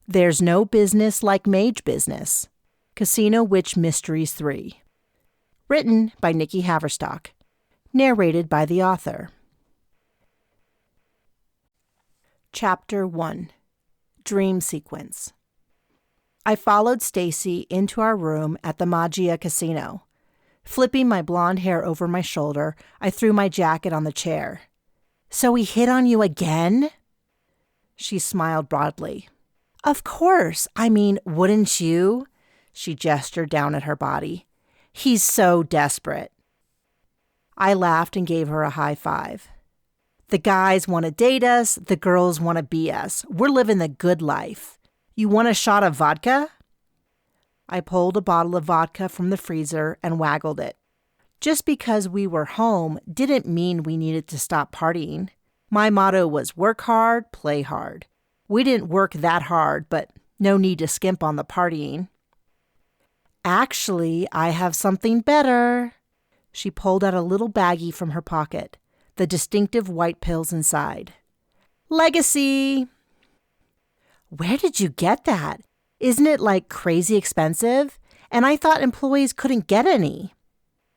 There's No Business Like Mage Business. Casino Witch Mysteries 3. Written by Nikki Haverstock. Narrated by the author. Chapter 1. Dream Sequence. I followed Stacy into our room at the Mage Casino. Flipping my blonde hair over my shoulder, I threw my jacket on the chair. "So he hit on you again?" She smiled broadly. "Of course. I mean, wouldn't you?" She gestured down at her body. "He's so desperate." I laughed and gave her a high five. "The guys want to date us. The girls want to be us. We're living the good life. You want a shot of vodka?" I pulled a bottle of vodka from the freezer and waggled it. Just because we were home didn't mean we needed to stop partying. My motto was work hard, play hard. We didn't work that hard, but no need to skimp on the partying. "Actually, I have something better." She pulled out a little baggie from her pocket, the distinctive white pills inside. "Legacy!" "Where did you get that? Isn't it like crazy expensive? And I thought employees couldn't get any."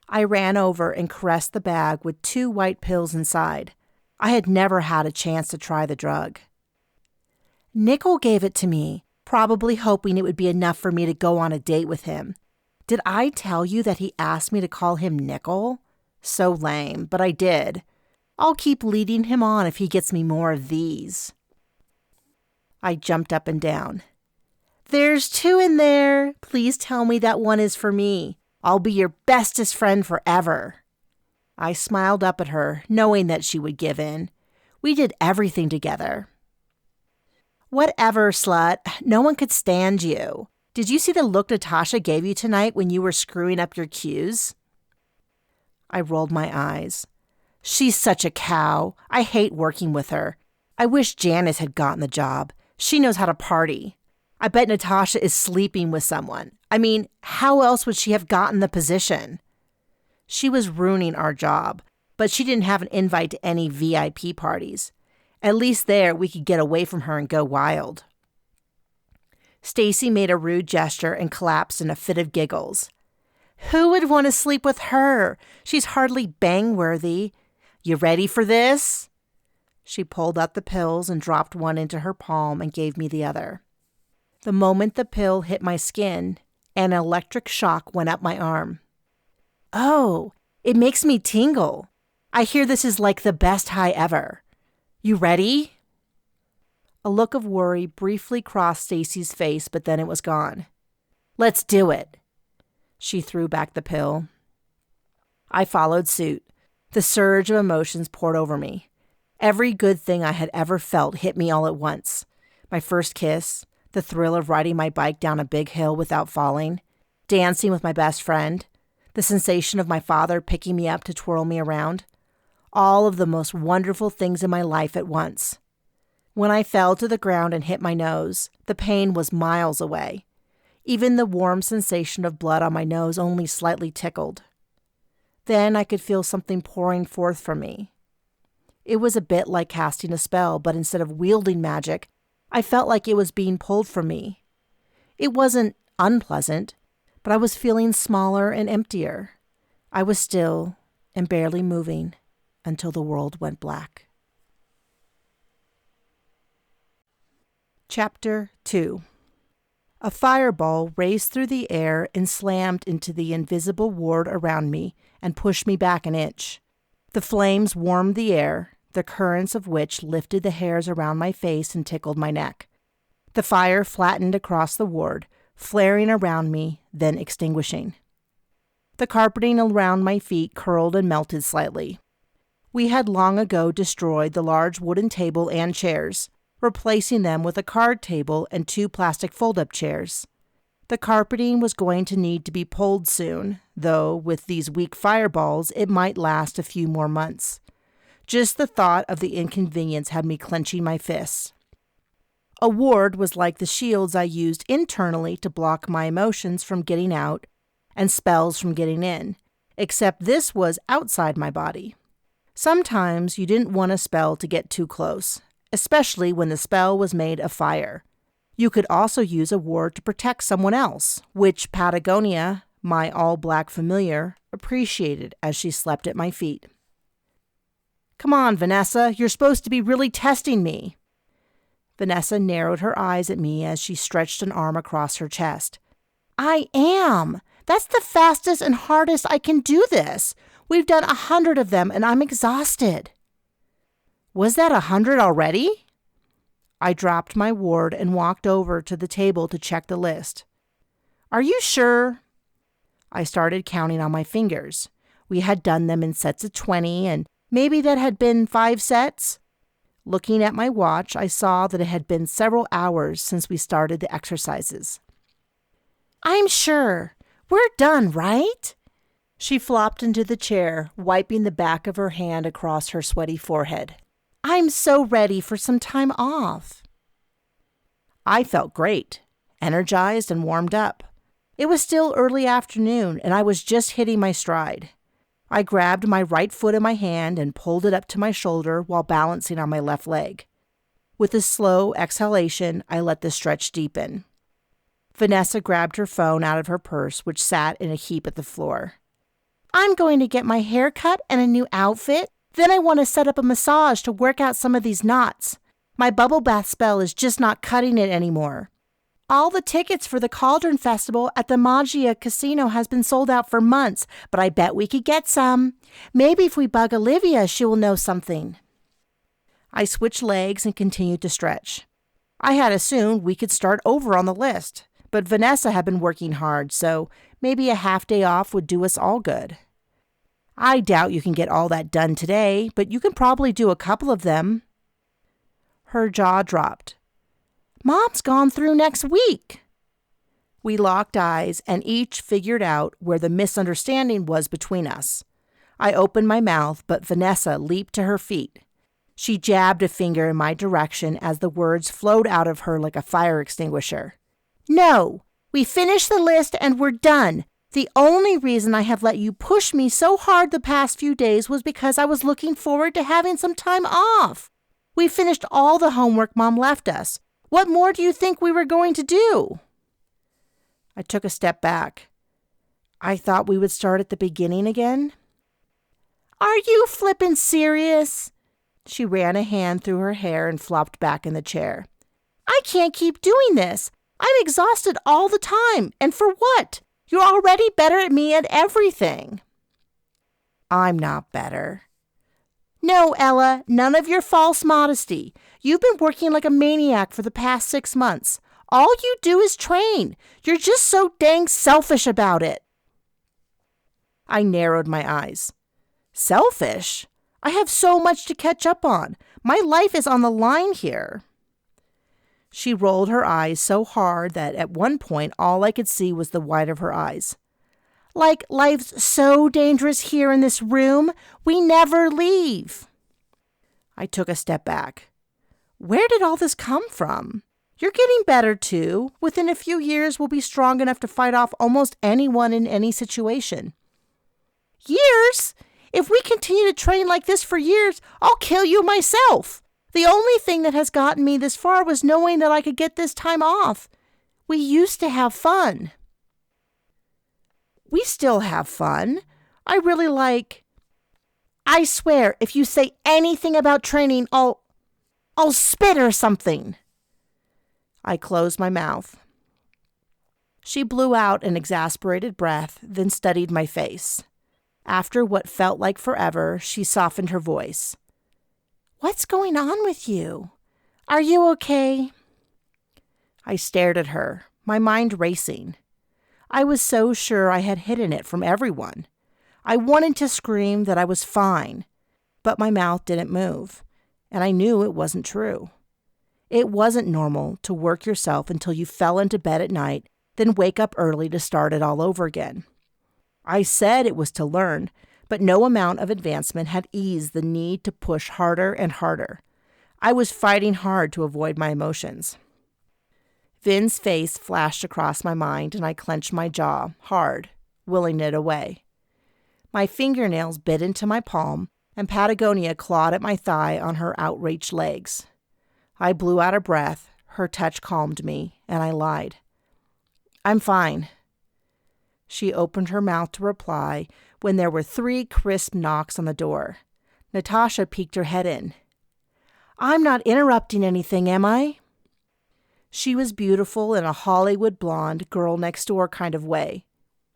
I ran over and caressed the bag with 2 white pills inside. I had never had a chance to try the drug. "Nickel gave it to me, probably hoping it would be enough for me to go on a date with him. Did I tell you that he asked me to call him Nickel? So lame, but I did. I'll keep leading him on if he gets me more of these." I jumped up and down. "There's 2 in there. Please tell me that one is for me. I'll be your bestest friend forever." I smiled up at her, knowing that she would give in. We did everything together. "Whatever, slut. No one could stand you. Did you see the look Natasha gave you tonight when you were screwing up your cues?" I rolled my eyes. "She's such a cow. I hate working with her. I wish Janice had gotten the job. She knows how to party. I bet Natasha is sleeping with someone. I mean, how else would she have gotten the position? She was ruining our job, but she didn't have an invite to any VIP parties. At least there we could get away from her and go wild." Stacy made a rude gesture and collapsed in a fit of giggles. "Who would want to sleep with her? She's hardly bang-worthy. You ready for this?" She pulled out the pills and dropped one into her palm and gave me the other. The moment the pill hit my skin, an electric shock went up my arm. "Oh, it makes me tingle. I hear this is like the best high ever. You ready?" A look of worry briefly crossed Stacy's face, but then it was gone. "Let's do it." She threw back the pill. I followed suit. The surge of emotions poured over me. Every good thing I had ever felt hit me all at once. My first kiss, the thrill of riding my bike down a big hill without falling, dancing with my best friend, the sensation of my father picking me up to twirl me around. All of the most wonderful things in my life at once. When I fell to the ground and hit my nose, the pain was miles away. Even the warm sensation of blood on my nose only slightly tickled. Then I could feel something pouring forth from me. It was a bit like casting a spell, but instead of wielding magic, I felt like it was being pulled from me. It wasn't unpleasant, but I was feeling smaller and emptier. I was still and barely moving until the world went black. Chapter 2. A fireball raced through the air and slammed into the invisible ward around me and pushed me back an inch. The flames warmed the air, the currents of which lifted the hairs around my face and tickled my neck. The fire flattened across the ward, flaring around me, then extinguishing. The carpeting around my feet curled and melted slightly. We had long ago destroyed the large wooden table and chairs, replacing them with a card table and 2 plastic fold-up chairs. The carpeting was going to need to be pulled soon, though with these weak fireballs it might last a few more months. Just the thought of the inconvenience had me clenching my fists. A ward was like the shields I used internally to block my emotions from getting out and spells from getting in, except this was outside my body. Sometimes you didn't want a spell to get too close, especially when the spell was made of fire. You could also use a ward to protect someone else, which Patagonia, my all-black familiar, appreciated as she slept at my feet. Come on, Vanessa, you're supposed to be really testing me. Vanessa narrowed her eyes at me as she stretched an arm across her chest. I am. That's the fastest and hardest I can do this. We've done 100 of them and I'm exhausted. Was that 100 already? I dropped my ward and walked over to the table to check the list. Are you sure? I started counting on my fingers. We had done them in sets of 20 and maybe that had been 5 sets. Looking at my watch, I saw that it had been several hours since we started the exercises. I'm sure. We're done, right? She flopped into the chair, wiping the back of her hand across her sweaty forehead. I'm so ready for some time off. I felt great, energized and warmed up. It was still early afternoon, and I was just hitting my stride. I grabbed my right foot in my hand and pulled it up to my shoulder while balancing on my left leg. With a slow exhalation, I let the stretch deepen. Vanessa grabbed her phone out of her purse, which sat in a heap at the floor. I'm going to get my hair cut and a new outfit. Then I want to set up a massage to work out some of these knots. My bubble bath spell is just not cutting it anymore. All the tickets for the Cauldron Festival at the Mage casino has been sold out for months, but I bet we could get some. Maybe if we bug Olivia, she will know something. I switched legs and continued to stretch. I had assumed we could start over on the list, but Vanessa had been working hard, so maybe a half day off would do us all good. I doubt you can get all that done today, but you can probably do a couple of them. Her jaw dropped. Mom's gone through next week. We locked eyes and each figured out where the misunderstanding was between us. I opened my mouth, but Vanessa leaped to her feet. She jabbed a finger in my direction as the words flowed out of her like a fire extinguisher. No, we finished the list and we're done. The only reason I have let you push me so hard the past few days was because I was looking forward to having some time off. We finished all the homework Mom left us. What more do you think we were going to do? I took a step back. I thought we would start at the beginning again. Are you flippin' serious? She ran a hand through her hair and flopped back in the chair. I can't keep doing this. I'm exhausted all the time. And for what? You're already better at me at everything. I'm not better. No, Ella, none of your false modesty. You've been working like a maniac for the past 6 months. All you do is train. You're just so dang selfish about it. I narrowed my eyes. Selfish? I have so much to catch up on. My life is on the line here. She rolled her eyes so hard that at one point all I could see was the white of her eyes. Like life's so dangerous here in this room, we never leave. I took a step back. Where did all this come from? You're getting better too. Within a few years, we'll be strong enough to fight off almost anyone in any situation. Years? If we continue to train like this for years, I'll kill you myself. The only thing that has gotten me this far was knowing that I could get this time off. We used to have fun. We still have fun. I really like... I swear, if you say anything about training, I'll spit or something. I closed my mouth. She blew out an exasperated breath, then studied my face. After what felt like forever, she softened her voice. What's going on with you? Are you okay? I stared at her, my mind racing. I was so sure I had hidden it from everyone. I wanted to scream that I was fine, but my mouth didn't move, and I knew it wasn't true. It wasn't normal to work yourself until you fell into bed at night, then wake up early to start it all over again. I said it was to learn, but no amount of advancement had eased the need to push harder and harder. I was fighting hard to avoid my emotions. Vin's face flashed across my mind, and I clenched my jaw hard, willing it away. My fingernails bit into my palm, and Patagonia clawed at my thigh on her outraged legs. I blew out a breath, Her touch calmed me, and I lied. I'm fine. She opened her mouth to reply when there were 3 crisp knocks on the door. Natasha peeked her head in. I'm not interrupting anything, am I? She was beautiful in a Hollywood blonde girl next door kind of way,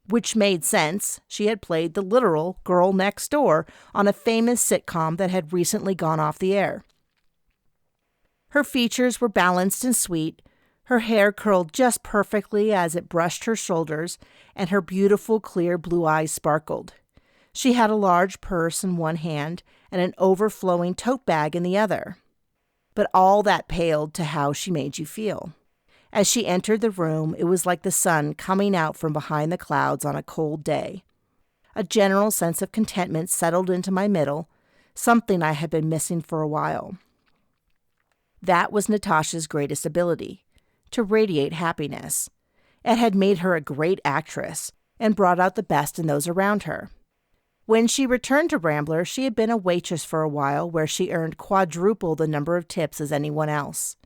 which made sense. She had played the literal girl next door on a famous sitcom that had recently gone off the air. Her features were balanced and sweet, her hair curled just perfectly as it brushed her shoulders, and her beautiful clear blue eyes sparkled. She had a large purse in one hand and an overflowing tote bag in the other. But all that paled to how she made you feel. As she entered the room, it was like the sun coming out from behind the clouds on a cold day. A general sense of contentment settled into my middle, something I had been missing for a while. That was Natasha's greatest ability, to radiate happiness. It had made her a great actress and brought out the best in those around her. When she returned to Rambler, she had been a waitress for a while where she earned quadruple the number of tips as anyone else.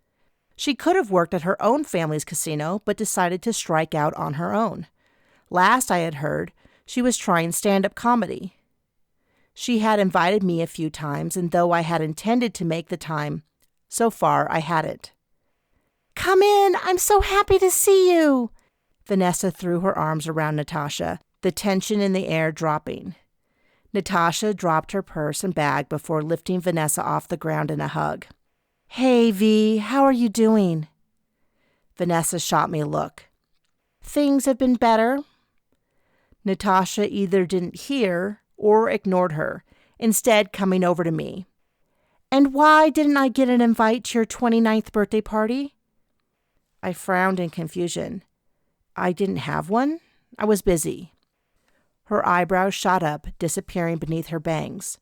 She could have worked at her own family's casino, but decided to strike out on her own. Last I had heard, she was trying stand-up comedy. She had invited me a few times, and though I had intended to make the time, so far I hadn't. Come in, I'm so happy to see you. Vanessa threw her arms around Natasha, the tension in the air dropping. Natasha dropped her purse and bag before lifting Vanessa off the ground in a hug. Hey, V, how are you doing? Vanessa shot me a look. Things have been better. Natasha either didn't hear or ignored her, instead coming over to me. And why didn't I get an invite to your 29th birthday party? I frowned in confusion. I didn't have one? I was busy. Her eyebrows shot up, disappearing beneath her bangs.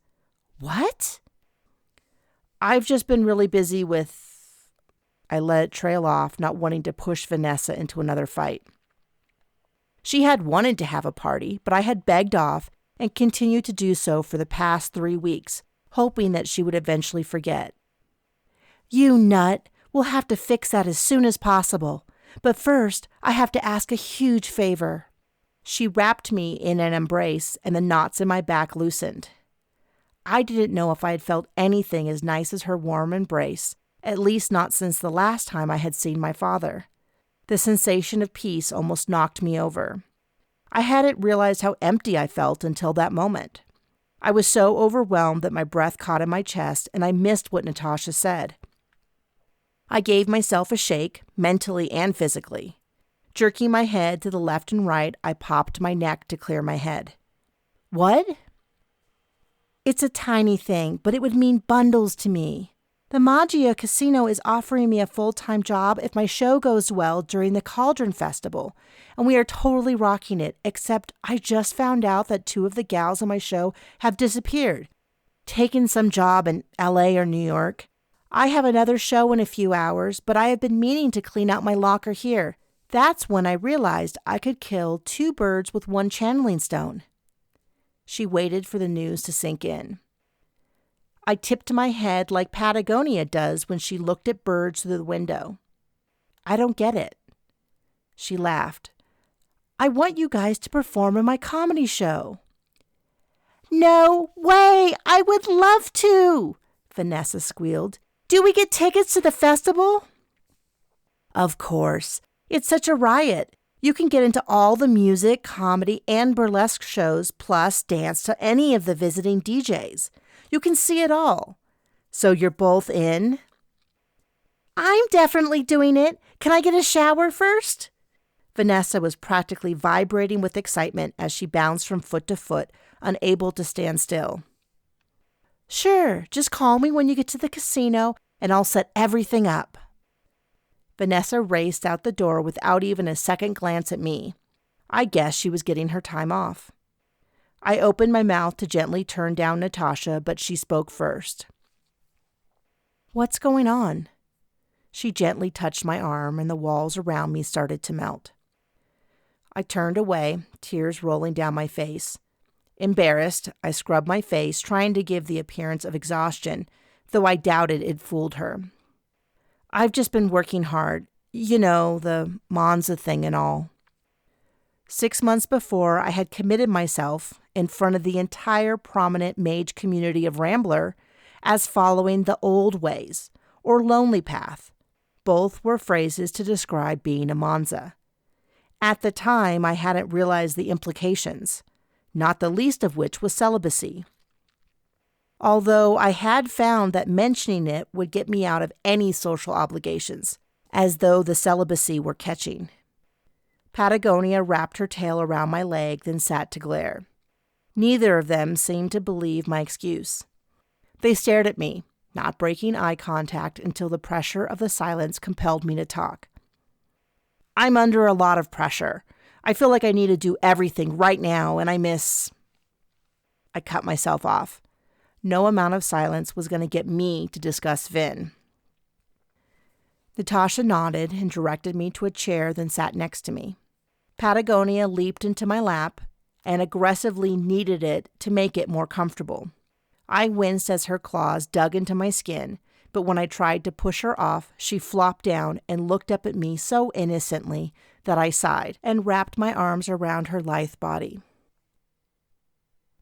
What? I've just been really busy with... I let it trail off, not wanting to push Vanessa into another fight. She had wanted to have a party, but I had begged off and continued to do so for the past 3 weeks, hoping that she would eventually forget. You nut! We'll have to fix that as soon as possible. But first, I have to ask a huge favor. She wrapped me in an embrace, and the knots in my back loosened. I didn't know if I had felt anything as nice as her warm embrace, at least not since the last time I had seen my father. The sensation of peace almost knocked me over. I hadn't realized how empty I felt until that moment. I was so overwhelmed that my breath caught in my chest, and I missed what Natasha said. I gave myself a shake, mentally and physically. Jerking my head to the left and right, I popped my neck to clear my head. What? It's a tiny thing, but it would mean bundles to me. The Mage Casino is offering me a full-time job if my show goes well during the Cauldron Festival, and we are totally rocking it, except I just found out that 2 of the gals on my show have disappeared, taken some job in LA or New York. I have another show in a few hours, but I have been meaning to clean out my locker here. That's when I realized I could kill 2 birds with 1 channeling stone. She waited for the news to sink in. I tipped my head like Patagonia does when she looked at birds through the window. I don't get it. She laughed. I want you guys to perform in my comedy show. No way! I would love to! Vanessa squealed. Do we get tickets to the festival? Of course. It's such a riot. You can get into all the music, comedy, and burlesque shows, plus dance to any of the visiting DJs. You can see it all. So you're both in? I'm definitely doing it. Can I get a shower first? Vanessa was practically vibrating with excitement as she bounced from foot to foot, unable to stand still. Sure, just call me when you get to the casino, and I'll set everything up. Vanessa raced out the door without even a second glance at me. I guess she was getting her time off. I opened my mouth to gently turn down Natasha, but she spoke first. What's going on? She gently touched my arm, and the walls around me started to melt. I turned away, tears rolling down my face. Embarrassed, I scrubbed my face, trying to give the appearance of exhaustion, though I doubted it fooled her. I've just been working hard. You know, the Monza thing and all. 6 months before, I had committed myself in front of the entire prominent Mage community of Rambler as following the old ways, or lonely path. Both were phrases to describe being a Monza. At the time, I hadn't realized the implications, not the least of which was celibacy. Although I had found that mentioning it would get me out of any social obligations, as though the celibacy were catching. Patagonia wrapped her tail around my leg, then sat to glare. Neither of them seemed to believe my excuse. They stared at me, not breaking eye contact until the pressure of the silence compelled me to talk. I'm under a lot of pressure. I feel like I need to do everything right now, and I cut myself off. No amount of silence was going to get me to discuss Vin. Natasha nodded and directed me to a chair, then sat next to me. Patagonia leaped into my lap and aggressively kneaded it to make it more comfortable. I winced as her claws dug into my skin, but when I tried to push her off, she flopped down and looked up at me so innocently that I sighed and wrapped my arms around her lithe body.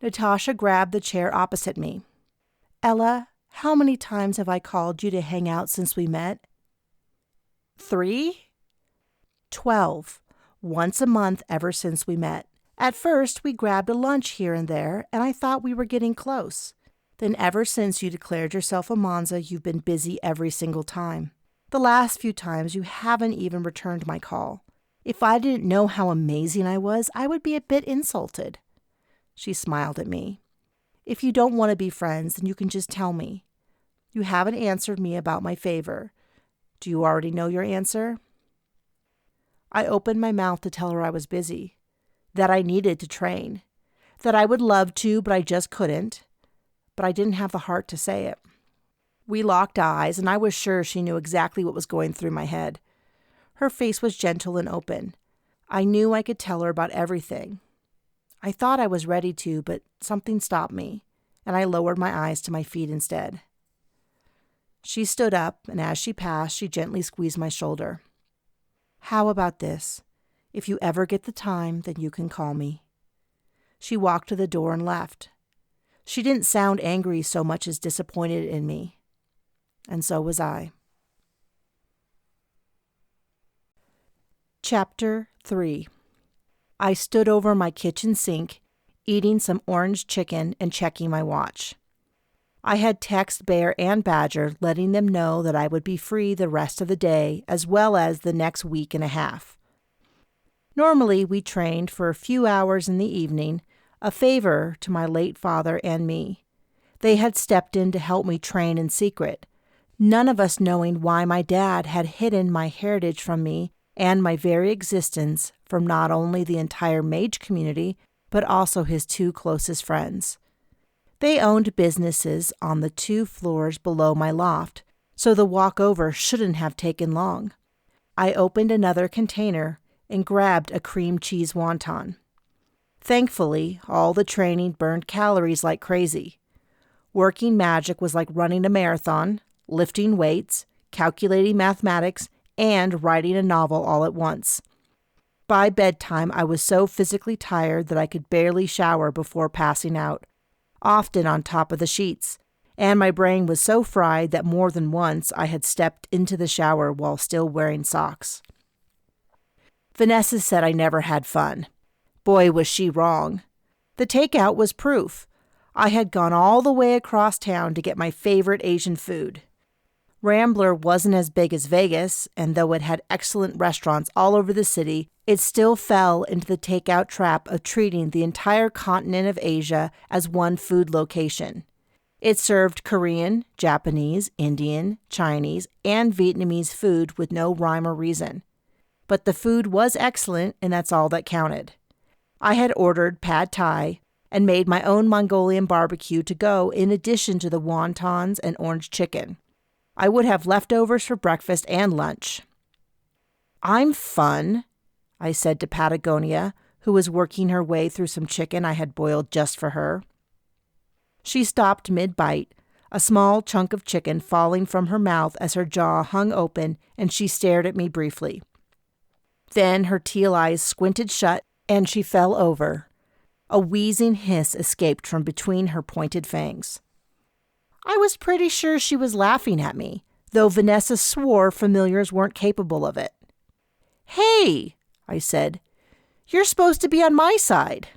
Natasha grabbed the chair opposite me. Ella, how many times have I called you to hang out since we met? 3? 12. Once a month ever since we met. At first, we grabbed a lunch here and there, and I thought we were getting close. Then ever since you declared yourself a Monza, you've been busy every single time. The last few times, you haven't even returned my call. If I didn't know how amazing I was, I would be a bit insulted. She smiled at me. If you don't want to be friends, then you can just tell me. You haven't answered me about my favor. Do you already know your answer? I opened my mouth to tell her I was busy, that I needed to train, that I would love to, but I just couldn't. But I didn't have the heart to say it. We locked eyes, and I was sure she knew exactly what was going through my head. Her face was gentle and open. I knew I could tell her about everything. I thought I was ready to, but something stopped me, and I lowered my eyes to my feet instead. She stood up, and as she passed, she gently squeezed my shoulder. How about this? If you ever get the time, then you can call me. She walked to the door and left. She didn't sound angry so much as disappointed in me. And so was I. Chapter 3. I stood over my kitchen sink, eating some orange chicken and checking my watch. I had texted Bear and Badger, letting them know that I would be free the rest of the day as well as the next week and a half. Normally, we trained for a few hours in the evening, a favor to my late father and me. They had stepped in to help me train in secret, none of us knowing why my dad had hidden my heritage from me and my very existence from not only the entire Mage community, but also his 2 closest friends. They owned businesses on the 2 floors below my loft, so the walk over shouldn't have taken long. I opened another container and grabbed a cream cheese wonton. Thankfully, all the training burned calories like crazy. Working magic was like running a marathon, lifting weights, calculating mathematics, and writing a novel all at once. By bedtime, I was so physically tired that I could barely shower before passing out, often on top of the sheets, and my brain was so fried that more than once I had stepped into the shower while still wearing socks. Vanessa said I never had fun. Boy, was she wrong. The takeout was proof. I had gone all the way across town to get my favorite Asian food. Rambler wasn't as big as Vegas, and though it had excellent restaurants all over the city, it still fell into the takeout trap of treating the entire continent of Asia as one food location. It served Korean, Japanese, Indian, Chinese, and Vietnamese food with no rhyme or reason. But the food was excellent, and that's all that counted. I had ordered pad thai and made my own Mongolian barbecue to go in addition to the wontons and orange chicken. I would have leftovers for breakfast and lunch. I'm fun, I said to Patagonia, who was working her way through some chicken I had boiled just for her. She stopped mid-bite, a small chunk of chicken falling from her mouth as her jaw hung open and she stared at me briefly. Then her teal eyes squinted shut and she fell over. A wheezing hiss escaped from between her pointed fangs. I was pretty sure she was laughing at me, though Vanessa swore familiars weren't capable of it. "Hey," I said, "you're supposed to be on my side."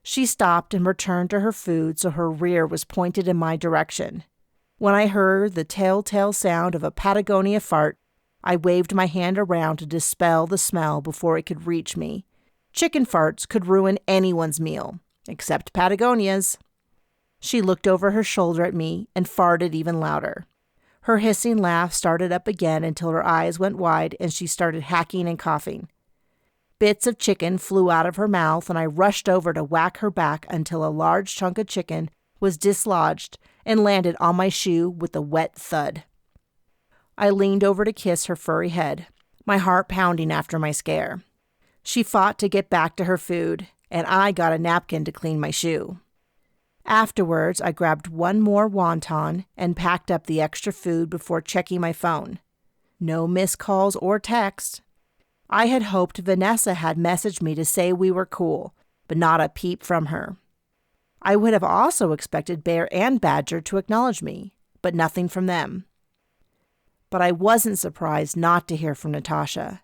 She stopped and returned to her food so her rear was pointed in my direction. When I heard the telltale sound of a Patagonia fart, I waved my hand around to dispel the smell before it could reach me. Chicken farts could ruin anyone's meal, except Patagonia's. She looked over her shoulder at me and farted even louder. Her hissing laugh started up again until her eyes went wide and she started hacking and coughing. Bits of chicken flew out of her mouth and I rushed over to whack her back until a large chunk of chicken was dislodged and landed on my shoe with a wet thud. I leaned over to kiss her furry head, my heart pounding after my scare. She fought to get back to her food, and I got a napkin to clean my shoe. Afterwards, I grabbed one more wonton and packed up the extra food before checking my phone. No missed calls or texts. I had hoped Vanessa had messaged me to say we were cool, but not a peep from her. I would have also expected Bear and Badger to acknowledge me, but nothing from them. But I wasn't surprised not to hear from Natasha.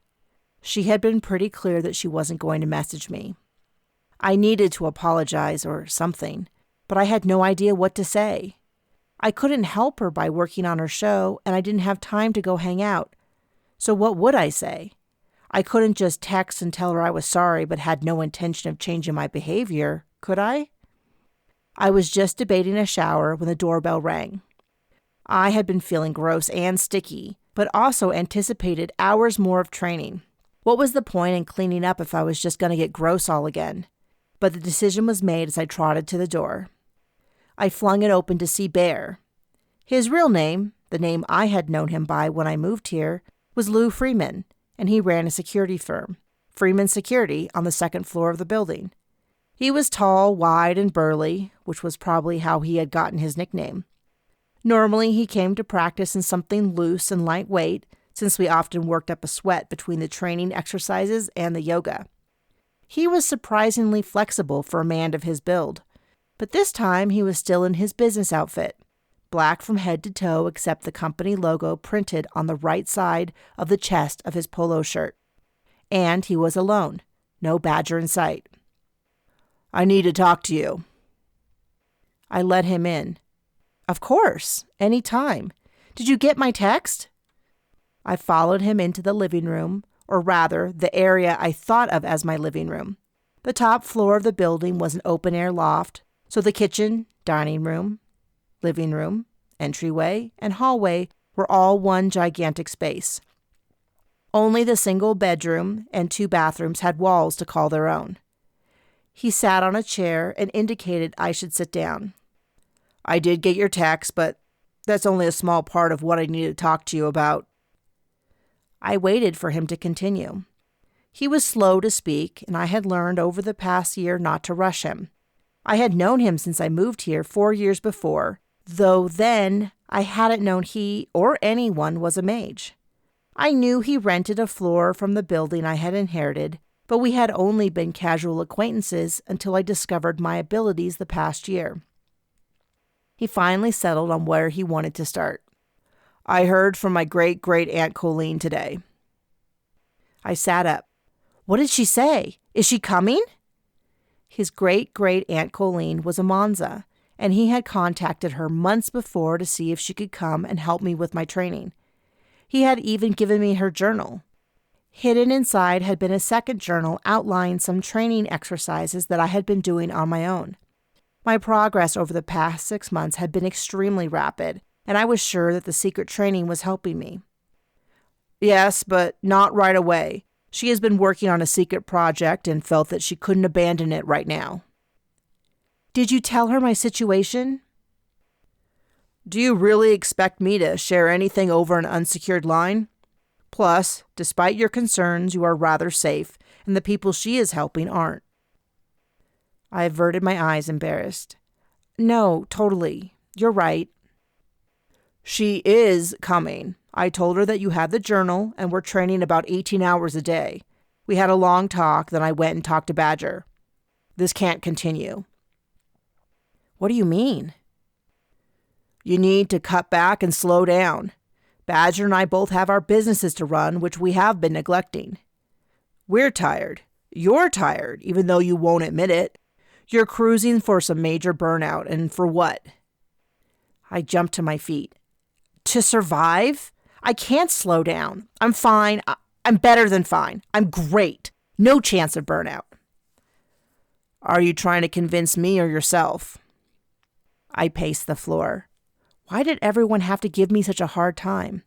She had been pretty clear that she wasn't going to message me. I needed to apologize or something, but I had no idea what to say. I couldn't help her by working on her show, and I didn't have time to go hang out. So what would I say? I couldn't just text and tell her I was sorry but had no intention of changing my behavior, could I? I was just debating a shower when the doorbell rang. I had been feeling gross and sticky, but also anticipated hours more of training. What was the point in cleaning up if I was just going to get gross all again? But the decision was made as I trotted to the door. I flung it open to see Bear. His real name, the name I had known him by when I moved here, was Lou Freeman, and he ran a security firm, Freeman Security, on the second floor of the building. He was tall, wide, and burly, which was probably how he had gotten his nickname. Normally, he came to practice in something loose and lightweight, since we often worked up a sweat between the training exercises and the yoga. He was surprisingly flexible for a man of his build, but this time he was still in his business outfit, black from head to toe except the company logo printed on the right side of the chest of his polo shirt. And he was alone, no Badger in sight. "I need to talk to you." I let him in. "Of course, any time. Did you get my text?" I followed him into the living room, or rather, the area I thought of as my living room. The top floor of the building was an open-air loft, so the kitchen, dining room, living room, entryway, and hallway were all one gigantic space. Only the single bedroom and 2 bathrooms had walls to call their own. He sat on a chair and indicated I should sit down. "I did get your text, but that's only a small part of what I need to talk to you about." I waited for him to continue. He was slow to speak, and I had learned over the past year not to rush him. I had known him since I moved here 4 years before, though then I hadn't known he or anyone was a mage. I knew he rented a floor from the building I had inherited, but we had only been casual acquaintances until I discovered my abilities the past year. He finally settled on where he wanted to start. "I heard from my great-great-aunt Colleen today." I sat up. "What did she say? Is she coming?" His great-great-aunt Colleen was a Monza, and he had contacted her months before to see if she could come and help me with my training. He had even given me her journal. Hidden inside had been a second journal outlining some training exercises that I had been doing on my own. My progress over the past 6 months had been extremely rapid, and I was sure that the secret training was helping me. "Yes, but not right away. She has been working on a secret project and felt that she couldn't abandon it right now." "Did you tell her my situation?" "Do you really expect me to share anything over an unsecured line? Plus, despite your concerns, you are rather safe, and the people she is helping aren't." I averted my eyes, embarrassed. "No, totally. You're right. She is coming. I told her that you had the journal and we're training about 18 hours a day. We had a long talk, then I went and talked to Badger. This can't continue. What do you mean? You need to cut back and slow down. Badger and I both have our businesses to run, which we have been neglecting. We're tired. You're tired, even though you won't admit it. You're cruising for some major burnout, and for what? I jumped to my feet. To survive? I can't slow down. I'm fine. I'm better than fine. I'm great. No chance of burnout. Are you trying to convince me or yourself? I paced the floor. Why did everyone have to give me such a hard time?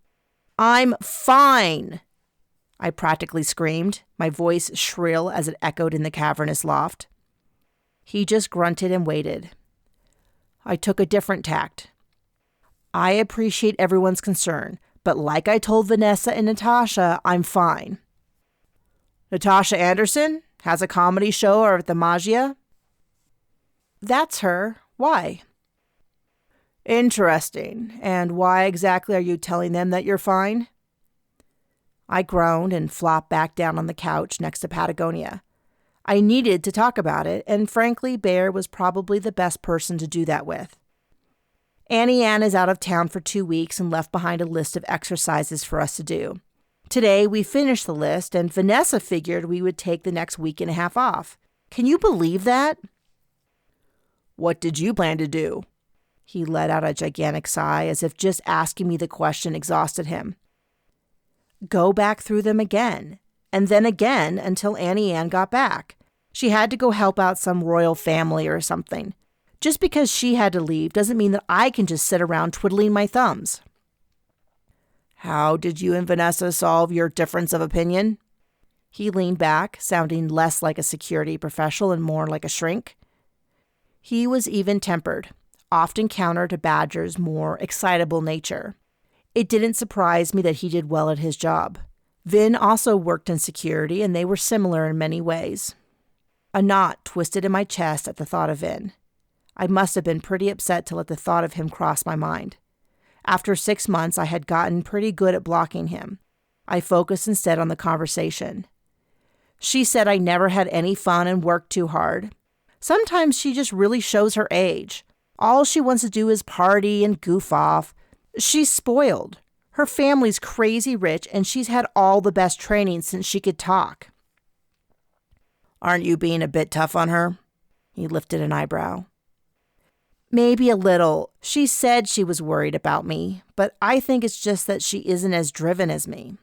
I'm fine, I practically screamed, my voice shrill as it echoed in the cavernous loft. He just grunted and waited. I took a different tact. I appreciate everyone's concern, but like I told Vanessa and Natasha, I'm fine. Natasha Anderson has a comedy show at the Magia? That's her. Why? Interesting. And why exactly are you telling them that you're fine? I groaned and flopped back down on the couch next to Patagonia. I needed to talk about it, and frankly, Bear was probably the best person to do that with. Annie Ann is out of town for 2 weeks and left behind a list of exercises for us to do. Today, we finished the list, and Vanessa figured we would take the next week and a half off. Can you believe that? What did you plan to do? He let out a gigantic sigh, as if just asking me the question exhausted him. Go back through them again, and then again until Annie Ann got back. She had to go help out some royal family or something. Just because she had to leave doesn't mean that I can just sit around twiddling my thumbs. How did you and Vanessa solve your difference of opinion? He leaned back, sounding less like a security professional and more like a shrink. He was even-tempered, often counter to Badger's more excitable nature. It didn't surprise me that he did well at his job. Vin also worked in security, and they were similar in many ways. A knot twisted in my chest at the thought of Vin. I must have been pretty upset to let the thought of him cross my mind. After 6 months, I had gotten pretty good at blocking him. I focused instead on the conversation. She said I never had any fun and worked too hard. Sometimes she just really shows her age. All she wants to do is party and goof off. She's spoiled. Her family's crazy rich, and she's had all the best training since she could talk. Aren't you being a bit tough on her? He lifted an eyebrow. Maybe a little. She said she was worried about me, but I think it's just that she isn't as driven as me.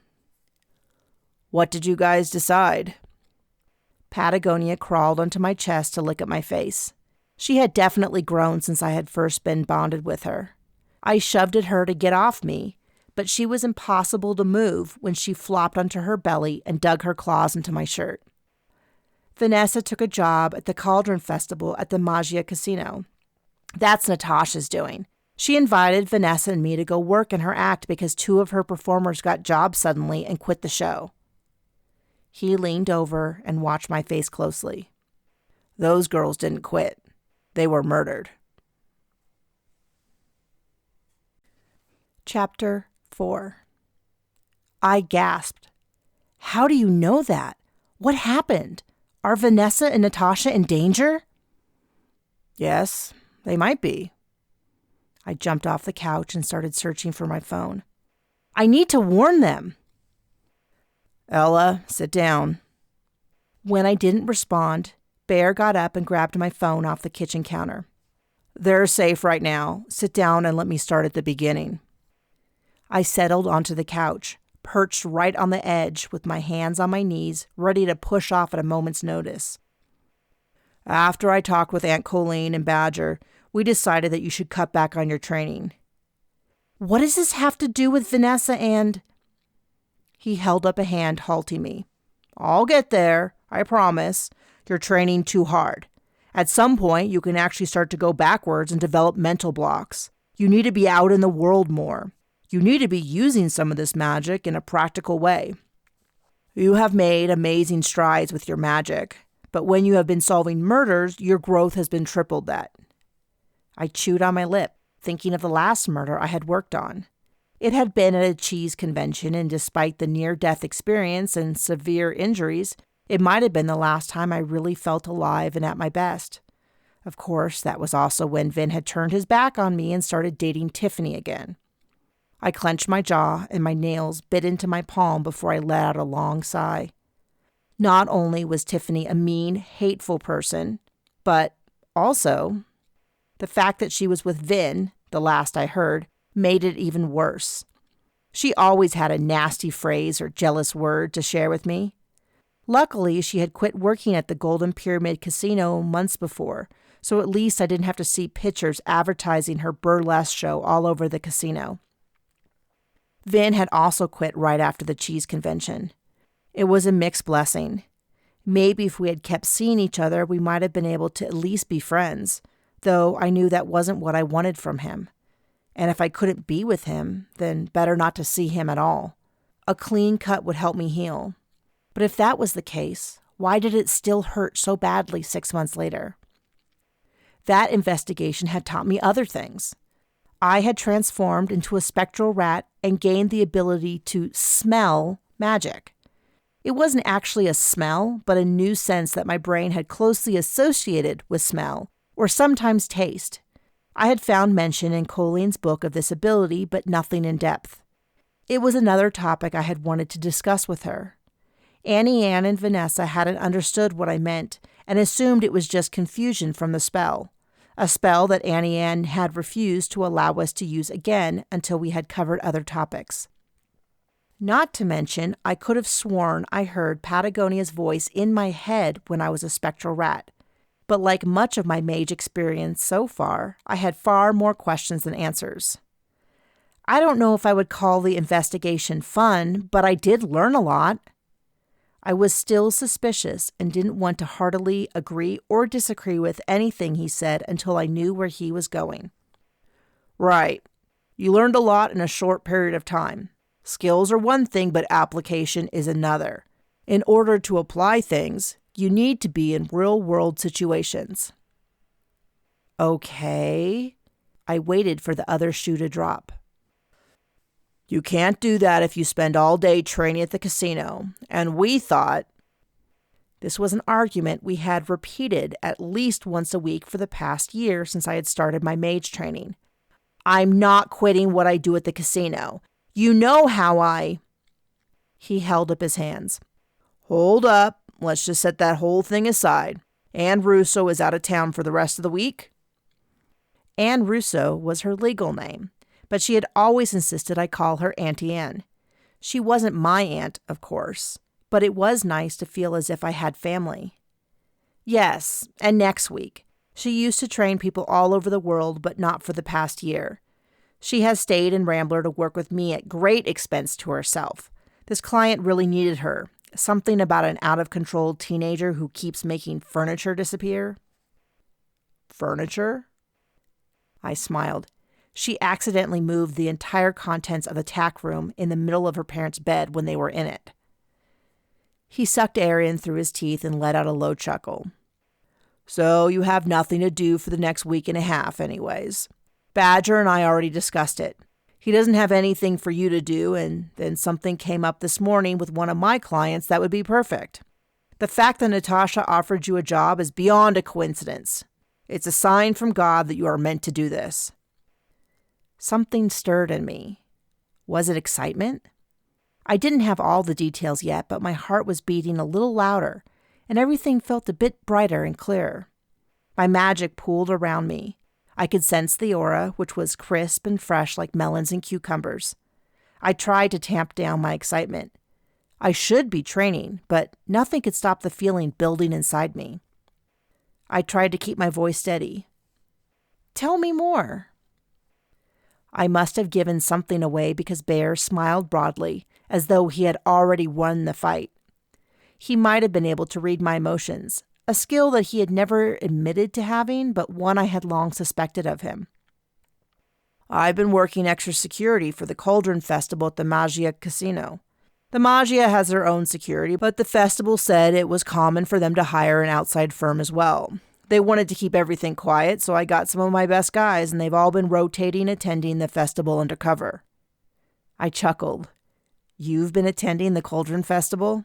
What did you guys decide? Patagonia crawled onto my chest to lick at my face. She had definitely grown since I had first been bonded with her. I shoved at her to get off me, but she was impossible to move when she flopped onto her belly and dug her claws into my shirt. Vanessa took a job at the Cauldron Festival at the Magia Casino. That's Natasha's doing. She invited Vanessa and me to go work in her act because 2 of her performers got jobs suddenly and quit the show. He leaned over and watched my face closely. Those girls didn't quit. They were murdered. Chapter 4. I gasped. How do you know that? What happened? Are Vanessa and Natasha in danger? Yes, they might be. I jumped off the couch and started searching for my phone. I need to warn them. Ella, sit down. When I didn't respond, Bear got up and grabbed my phone off the kitchen counter. They're safe right now. Sit down and let me start at the beginning. I settled onto the couch, perched right on the edge with my hands on my knees, ready to push off at a moment's notice. After I talked with Aunt Colleen and Badger, we decided that you should cut back on your training. What does this have to do with Vanessa and... He held up a hand, halting me. I'll get there, I promise. You're training too hard. At some point, you can actually start to go backwards and develop mental blocks. You need to be out in the world more. You need to be using some of this magic in a practical way. You have made amazing strides with your magic, but when you have been solving murders, your growth has been tripled that. I chewed on my lip. thinking of the last murder I had worked on. It had been at a cheese convention, and despite the near-death experience and severe injuries, it might have been the last time I really felt alive and at my best. Of course, that was also when Vin had turned his back on me and started dating Tiffany again. I clenched my jaw and my nails bit into my palm before I let out a long sigh. Not only was Tiffany a mean, hateful person, but also the fact that she was with Vin, the last I heard, made it even worse. She always had a nasty phrase or jealous word to share with me. Luckily, she had quit working at the Golden Pyramid Casino months before, so at least I didn't have to see pictures advertising her burlesque show all over the casino. Vin had also quit right after the cheese convention. It was a mixed blessing. Maybe if we had kept seeing each other, we might have been able to at least be friends, though I knew that wasn't what I wanted from him. And if I couldn't be with him, then better not to see him at all. A clean cut would help me heal. But if that was the case, why did it still hurt so badly 6 months later? That investigation had taught me other things. I had transformed into a spectral rat and gained the ability to smell magic. It wasn't actually a smell, but a new sense that my brain had closely associated with smell, or sometimes taste. I had found mention in Colleen's book of this ability, but nothing in depth. It was another topic I had wanted to discuss with her. Annie Ann and Vanessa hadn't understood what I meant and assumed it was just confusion from the spell, a spell that Annie Ann had refused to allow us to use again until we had covered other topics. Not to mention, I could have sworn I heard Patagonia's voice in my head when I was a spectral rat. But like much of my mage experience so far, I had far more questions than answers. I don't know if I would call the investigation fun, but I did learn a lot. I was still suspicious and didn't want to heartily agree or disagree with anything he said until I knew where he was going. Right. You learned a lot in a short period of time. Skills are one thing, but application is another. In order to apply things, you need to be in real-world situations. Okay. I waited for the other shoe to drop. You can't do that if you spend all day training at the casino, and we thought... This was an argument we had repeated at least once a week for the past year since I had started my mage training. I'm not quitting what I do at the casino. You know how I... He held up his hands. Hold up. Let's just set that whole thing aside. Ann Russo is out of town for the rest of the week? Ann Russo was her legal name, but she had always insisted I call her Auntie Ann. She wasn't my aunt, of course, but it was nice to feel as if I had family. Yes, and next week. She used to train people all over the world, but not for the past year. She has stayed in Rambler to work with me at great expense to herself. This client really needed her. Something about an out-of-control teenager who keeps making furniture disappear. Furniture? I smiled. She accidentally moved the entire contents of the tack room in the middle of her parents' bed when they were in it. He sucked air in through his teeth and let out a low chuckle. So you have nothing to do for the next week and a half anyways. Badger and I already discussed it. He doesn't have anything for you to do, and then something came up this morning with one of my clients that would be perfect. The fact that Natasha offered you a job is beyond a coincidence. It's a sign from God that you are meant to do this. Something stirred in me. Was it excitement? I didn't have all the details yet, but my heart was beating a little louder, and everything felt a bit brighter and clearer. My magic pooled around me. I could sense the aura, which was crisp and fresh like melons and cucumbers. I tried to tamp down my excitement. I should be training, but nothing could stop the feeling building inside me. I tried to keep my voice steady. Tell me more. I must have given something away because Bear smiled broadly, as though he had already won the fight. He might have been able to read my emotions, a skill that he had never admitted to having, but one I had long suspected of him. I've been working extra security for the Cauldron Festival at the Magia Casino. The Magia has their own security, but the festival said it was common for them to hire an outside firm as well. They wanted to keep everything quiet, so I got some of my best guys, and they've all been rotating attending the festival undercover. I chuckled. You've been attending the Cauldron Festival?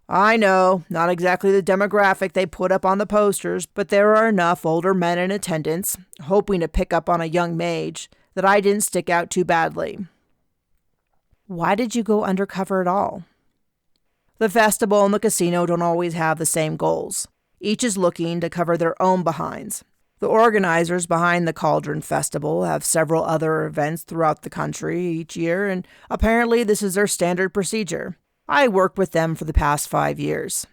I know, not exactly the demographic they put up on the posters, but there are enough older men in attendance, hoping to pick up on a young mage, that I didn't stick out too badly. Why did you go undercover at all? The festival and the casino don't always have the same goals. Each is looking to cover their own behinds. The organizers behind the Cauldron Festival have several other events throughout the country each year, and apparently this is their standard procedure. I worked with them for the past 5 years.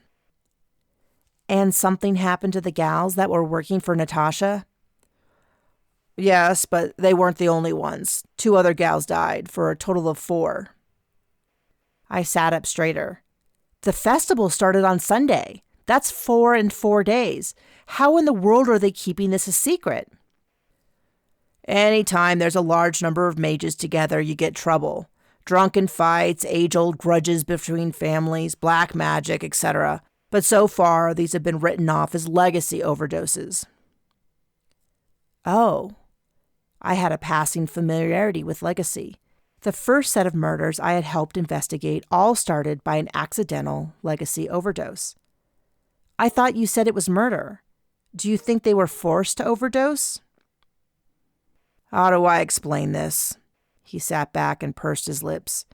And something happened to the gals that were working for Natasha? Yes, but they weren't the only ones. 2 other gals died, for a total of 4. I sat up straighter. The festival started on Sunday. That's 4 in 4 days. How in the world are they keeping this a secret? Anytime there's a large number of mages together, you get trouble. Drunken fights, age-old grudges between families, black magic, etc. But so far, these have been written off as legacy overdoses. Oh, I had a passing familiarity with legacy. The first set of murders I had helped investigate all started by an accidental legacy overdose. I thought you said it was murder. Do you think they were forced to overdose? How do I explain this? He sat back and pursed his lips.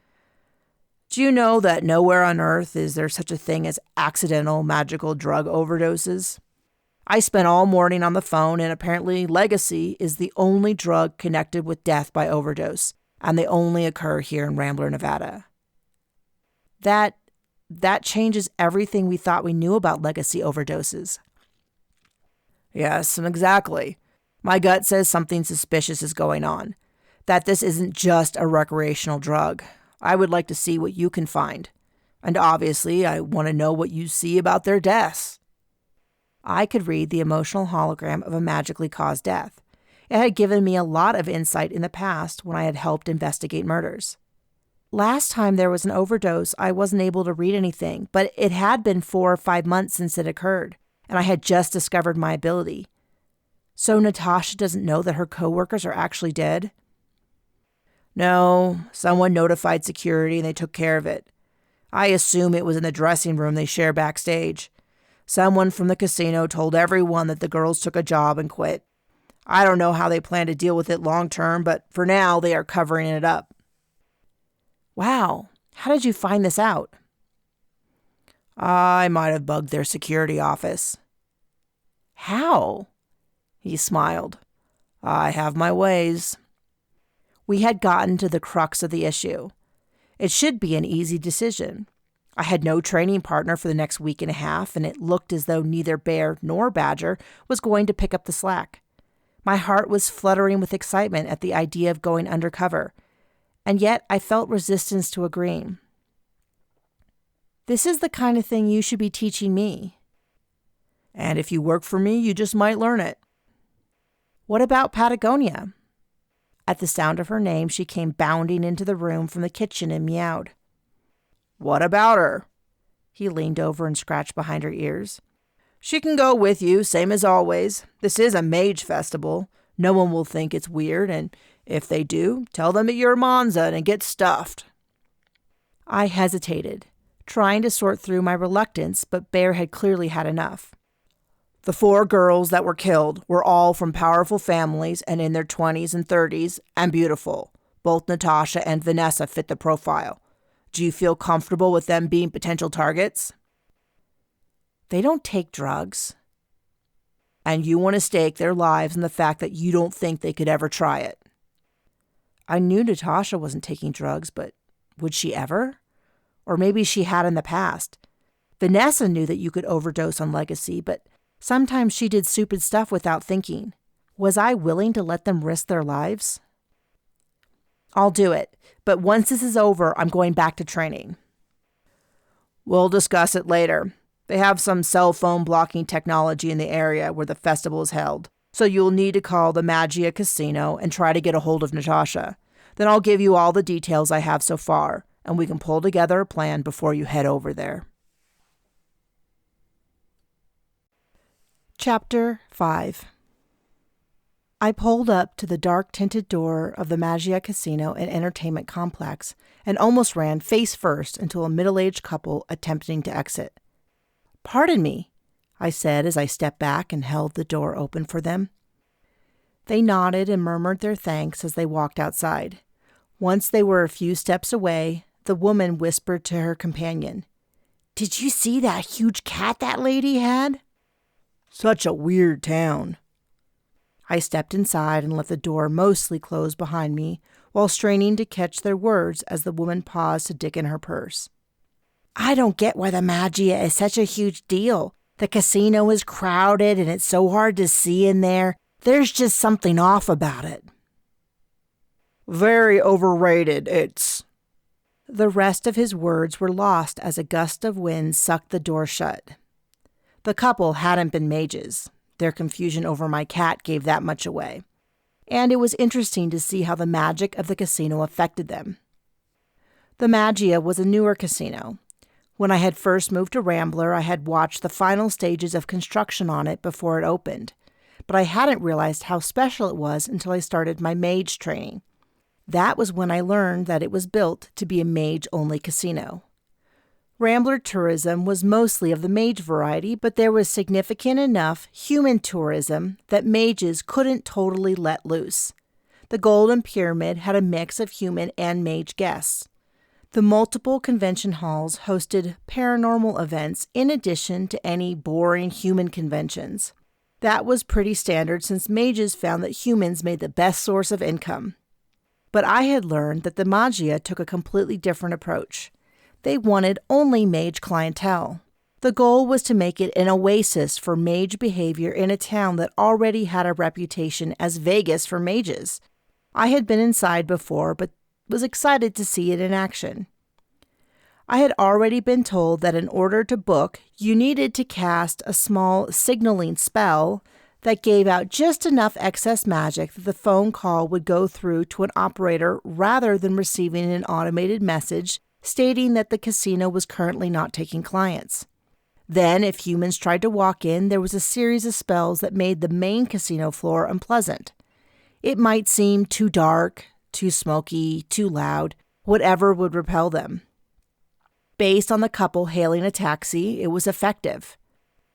Do you know that nowhere on Earth is there such a thing as accidental magical drug overdoses? I spent all morning on the phone, and apparently legacy is the only drug connected with death by overdose, and they only occur here in Rambler, Nevada. That changes everything we thought we knew about legacy overdoses. Yes, exactly. My gut says something suspicious is going on. That this isn't just a recreational drug. I would like to see what you can find. And obviously, I want to know what you see about their deaths. I could read the emotional hologram of a magically caused death. It had given me a lot of insight in the past when I had helped investigate murders. Last time there was an overdose, I wasn't able to read anything, but it had been 4 or 5 months since it occurred, and I had just discovered my ability. So Natasha doesn't know that her coworkers are actually dead? No, someone notified security and they took care of it. I assume it was in the dressing room they share backstage. Someone from the casino told everyone that the girls took a job and quit. I don't know how they plan to deal with it long term, but for now they are covering it up. Wow, how did you find this out? I might have bugged their security office. How? He smiled. I have my ways. We had gotten to the crux of the issue. It should be an easy decision. I had no training partner for the next week and a half, and it looked as though neither Bear nor Badger was going to pick up the slack. My heart was fluttering with excitement at the idea of going undercover, and yet I felt resistance to agreeing. This is the kind of thing you should be teaching me. And if you work for me, you just might learn it. What about Patagonia? At the sound of her name, she came bounding into the room from the kitchen and meowed. What about her? He leaned over and scratched behind her ears. She can go with you, same as always. This is a mage festival. No one will think it's weird, and if they do, tell them that you're Monza and get stuffed. I hesitated, trying to sort through my reluctance, but Bear had clearly had enough. The 4 girls that were killed were all from powerful families and in their 20s and 30s and beautiful. Both Natasha and Vanessa fit the profile. Do you feel comfortable with them being potential targets? They don't take drugs. And you want to stake their lives on the fact that you don't think they could ever try it. I knew Natasha wasn't taking drugs, but would she ever? Or maybe she had in the past. Vanessa knew that you could overdose on legacy, but sometimes she did stupid stuff without thinking. Was I willing to let them risk their lives? I'll do it, but once this is over, I'm going back to training. We'll discuss it later. They have some cell phone blocking technology in the area where the festival is held, so you'll need to call the Magia Casino and try to get a hold of Natasha. Then I'll give you all the details I have so far, and we can pull together a plan before you head over there. Chapter 5. I pulled up to the dark-tinted door of the Magia Casino and Entertainment Complex and almost ran face first into a middle-aged couple attempting to exit. "Pardon me," I said as I stepped back and held the door open for them. They nodded and murmured their thanks as they walked outside. Once they were a few steps away, the woman whispered to her companion, "Did you see that huge cat that lady had?" "Such a weird town." I stepped inside and let the door mostly close behind me while straining to catch their words as the woman paused to dig in her purse. "I don't get why the Magia is such a huge deal. The casino is crowded and it's so hard to see in there. There's just something off about it." "Very overrated, it's..." The rest of his words were lost as a gust of wind sucked the door shut. The couple hadn't been mages. Their confusion over my cat gave that much away. And it was interesting to see how the magic of the casino affected them. The Magia was a newer casino. When I had first moved to Rambler, I had watched the final stages of construction on it before it opened, but I hadn't realized how special it was until I started my Mage training. That was when I learned that it was built to be a Mage-only casino. Rambler tourism was mostly of the Mage variety, but there was significant enough human tourism that mages couldn't totally let loose. The Golden Pyramid had a mix of human and Mage guests. The multiple convention halls hosted paranormal events in addition to any boring human conventions. That was pretty standard since mages found that humans made the best source of income. But I had learned that the Magia took a completely different approach. They wanted only Mage clientele. The goal was to make it an oasis for Mage behavior in a town that already had a reputation as Vegas for mages. I had been inside before, but was excited to see it in action. I had already been told that in order to book, you needed to cast a small signaling spell that gave out just enough excess magic that the phone call would go through to an operator rather than receiving an automated message stating that the casino was currently not taking clients. Then, if humans tried to walk in, there was a series of spells that made the main casino floor unpleasant. It might seem too dark, too smoky, too loud, whatever would repel them. Based on the couple hailing a taxi, it was effective.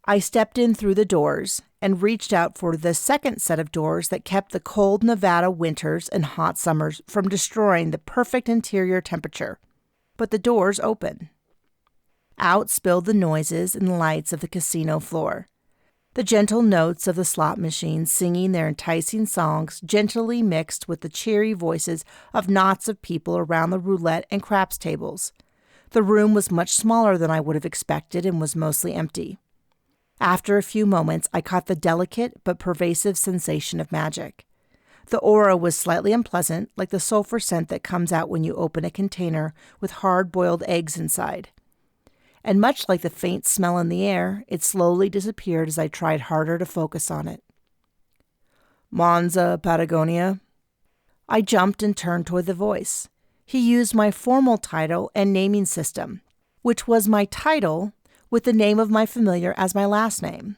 I stepped in through the doors and reached out for the second set of doors that kept the cold Nevada winters and hot summers from destroying the perfect interior temperature. But the doors open. Out spilled the noises and lights of the casino floor. The gentle notes of the slot machines singing their enticing songs gently mixed with the cheery voices of knots of people around the roulette and craps tables. The room was much smaller than I would have expected and was mostly empty. After a few moments, I caught the delicate but pervasive sensation of magic. The aura was slightly unpleasant, like the sulfur scent that comes out when you open a container with hard-boiled eggs inside. And much like the faint smell in the air, it slowly disappeared as I tried harder to focus on it. "Monza, Patagonia?" I jumped and turned toward the voice. He used my formal title and naming system, which was my title with the name of my familiar as my last name.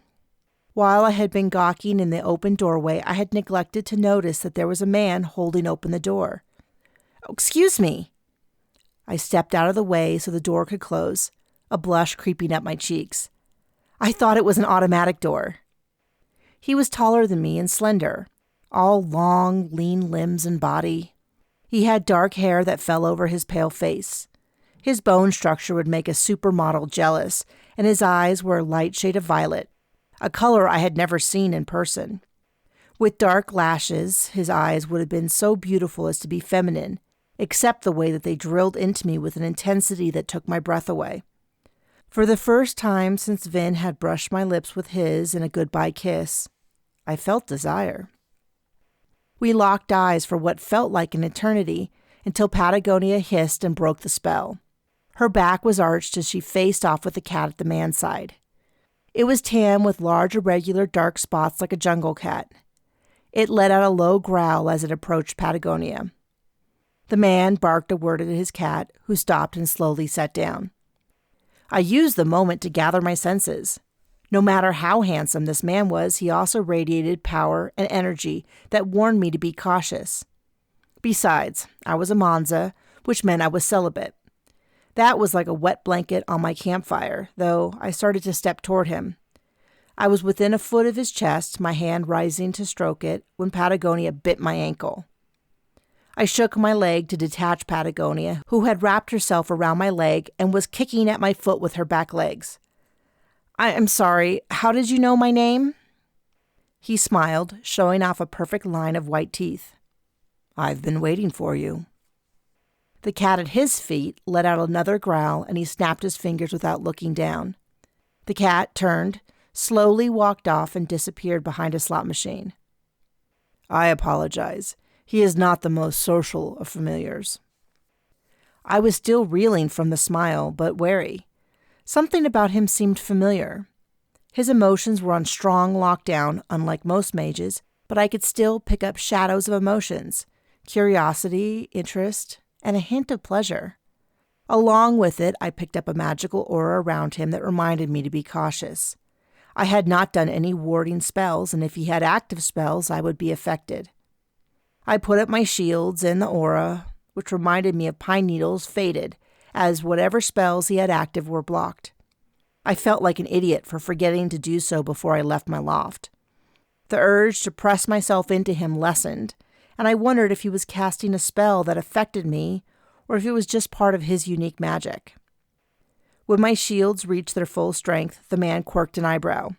While I had been gawking in the open doorway, I had neglected to notice that there was a man holding open the door. "Oh, excuse me." I stepped out of the way so the door could close, a blush creeping up my cheeks. I thought it was an automatic door. He was taller than me and slender, all long, lean limbs and body. He had dark hair that fell over his pale face. His bone structure would make a supermodel jealous, and his eyes were a light shade of violet, a color I had never seen in person. With dark lashes, his eyes would have been so beautiful as to be feminine, except the way that they drilled into me with an intensity that took my breath away. For the first time since Vin had brushed my lips with his in a goodbye kiss, I felt desire. We locked eyes for what felt like an eternity until Patagonia hissed and broke the spell. Her back was arched as she faced off with the cat at the man's side. It was tan with large irregular dark spots like a jungle cat. It let out a low growl as it approached Patagonia. The man barked a word at his cat, who stopped and slowly sat down. I used the moment to gather my senses. No matter how handsome this man was, he also radiated power and energy that warned me to be cautious. Besides, I was a Monza, which meant I was celibate. That was like a wet blanket on my campfire, though I started to step toward him. I was within a foot of his chest, my hand rising to stroke it, when Patagonia bit my ankle. I shook my leg to detach Patagonia, who had wrapped herself around my leg and was kicking at my foot with her back legs. I'm sorry, how did you know my name? He smiled, showing off a perfect line of white teeth. I've been waiting for you. The cat at his feet let out another growl, and he snapped his fingers without looking down. The cat turned, slowly walked off, and disappeared behind a slot machine. I apologize. He is not the most social of familiars. I was still reeling from the smile, but wary. Something about him seemed familiar. His emotions were on strong lockdown, unlike most mages, but I could still pick up shadows of emotions, curiosity, interest, and a hint of pleasure. Along with it, I picked up a magical aura around him that reminded me to be cautious. I had not done any warding spells, and if he had active spells, I would be affected. I put up my shields, and the aura, which reminded me of pine needles, faded, as whatever spells he had active were blocked. I felt like an idiot for forgetting to do so before I left my loft. The urge to press myself into him lessened, and I wondered if he was casting a spell that affected me, or if it was just part of his unique magic. When my shields reached their full strength, the man quirked an eyebrow.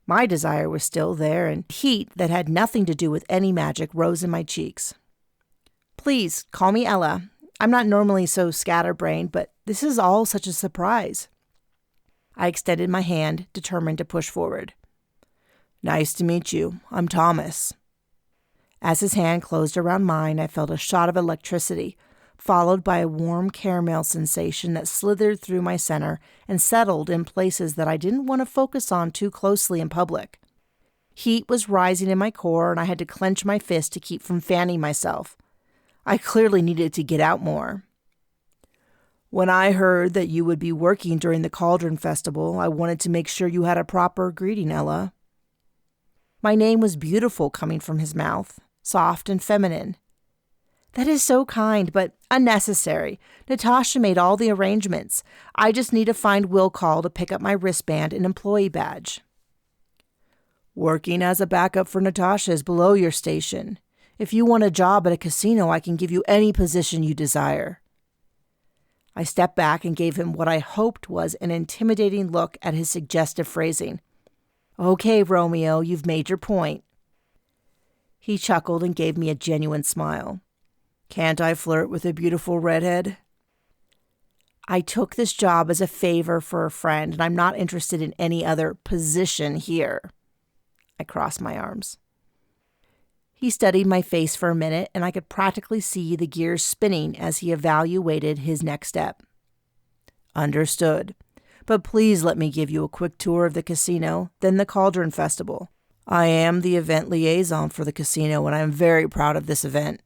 My desire was still there, and heat that had nothing to do with any magic rose in my cheeks. Please, call me Ella. I'm not normally so scatterbrained, but this is all such a surprise. I extended my hand, determined to push forward. Nice to meet you. I'm Thomas. As his hand closed around mine, I felt a shot of electricity, followed by a warm caramel sensation that slithered through my center and settled in places that I didn't want to focus on too closely in public. Heat was rising in my core, and I had to clench my fist to keep from fanning myself. I clearly needed to get out more. When I heard that you would be working during the Cauldron Festival, I wanted to make sure you had a proper greeting, Ella. My name was beautiful coming from his mouth, soft and feminine. That is so kind, but unnecessary. Natasha made all the arrangements. I just need to find will call to pick up my wristband and employee badge. Working as a backup for Natasha is below your station. If you want a job at a casino, I can give you any position you desire. I stepped back and gave him what I hoped was an intimidating look at his suggestive phrasing. Okay, Romeo, you've made your point. He chuckled and gave me a genuine smile. Can't I flirt with a beautiful redhead? I took this job as a favor for a friend, and I'm not interested in any other position here. I crossed my arms. He studied my face for a minute, and I could practically see the gears spinning as he evaluated his next step. Understood. But please let me give you a quick tour of the casino, then the Cauldron Festival. I am the event liaison for the casino, and I am very proud of this event.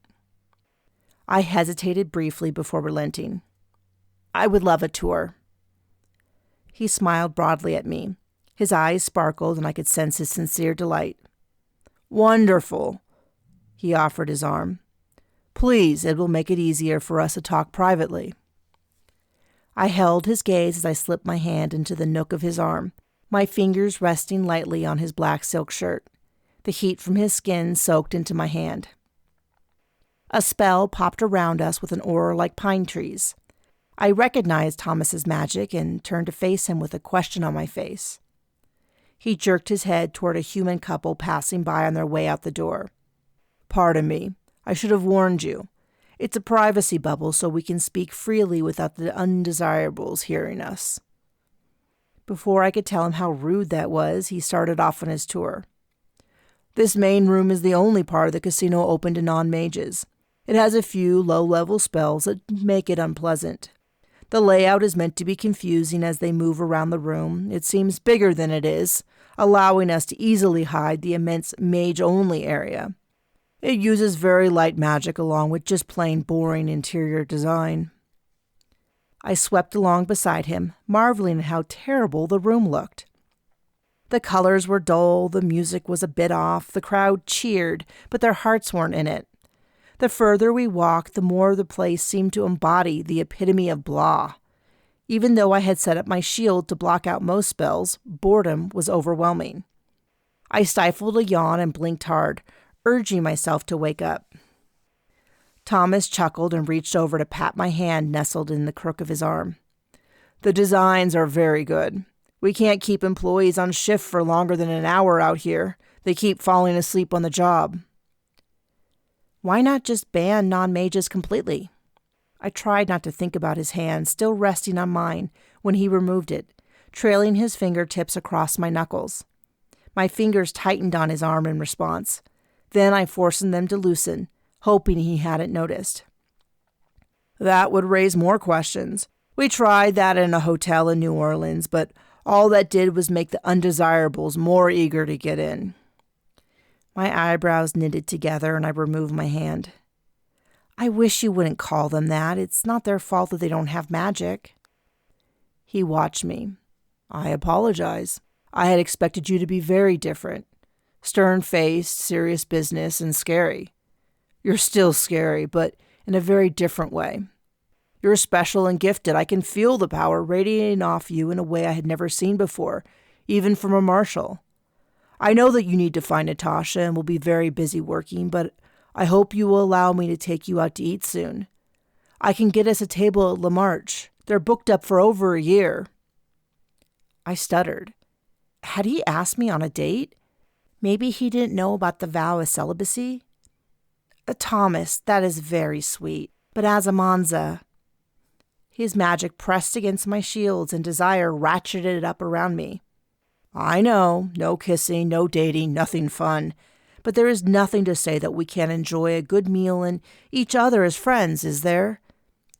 I hesitated briefly before relenting. I would love a tour. He smiled broadly at me. His eyes sparkled, and I could sense his sincere delight. Wonderful. He offered his arm. Please, it will make it easier for us to talk privately. I held his gaze as I slipped my hand into the nook of his arm, my fingers resting lightly on his black silk shirt. The heat from his skin soaked into my hand. A spell popped around us with an aura like pine trees. I recognized Thomas's magic and turned to face him with a question on my face. He jerked his head toward a human couple passing by on their way out the door. Pardon me. I should have warned you. It's a privacy bubble so we can speak freely without the undesirables hearing us. Before I could tell him how rude that was, he started off on his tour. This main room is the only part of the casino open to non-mages. It has a few low-level spells that make it unpleasant. The layout is meant to be confusing as they move around the room. It seems bigger than it is, allowing us to easily hide the immense mage-only area. It uses very light magic along with just plain boring interior design. I swept along beside him, marveling at how terrible the room looked. The colors were dull, the music was a bit off, the crowd cheered, but their hearts weren't in it. The further we walked, the more the place seemed to embody the epitome of blah. Even though I had set up my shield to block out most spells, boredom was overwhelming. I stifled a yawn and blinked hard, urging myself to wake up. Thomas chuckled and reached over to pat my hand nestled in the crook of his arm. The designs are very good. We can't keep employees on shift for longer than an hour out here. They keep falling asleep on the job. Why not just ban non-mages completely? I tried not to think about his hand still resting on mine when he removed it, trailing his fingertips across my knuckles. My fingers tightened on his arm in response. Then I forced them to loosen, hoping he hadn't noticed. That would raise more questions. We tried that in a hotel in New Orleans, but all that did was make the undesirables more eager to get in. My eyebrows knitted together and I removed my hand. I wish you wouldn't call them that. It's not their fault that they don't have magic. He watched me. I apologize. I had expected you to be very different. Stern-faced, serious business, and scary. You're still scary, but in a very different way. You're special and gifted. I can feel the power radiating off you in a way I had never seen before, even from a marshal. I know that you need to find Natasha and will be very busy working, but I hope you will allow me to take you out to eat soon. I can get us a table at La Marche. They're booked up for over a year. I stuttered. Had he asked me on a date? Maybe he didn't know about the vow of celibacy? Thomas, that is very sweet, but as a Monza... His magic pressed against my shields and desire ratcheted it up around me. I know, no kissing, no dating, nothing fun. But there is nothing to say that we can't enjoy a good meal and each other as friends, is there?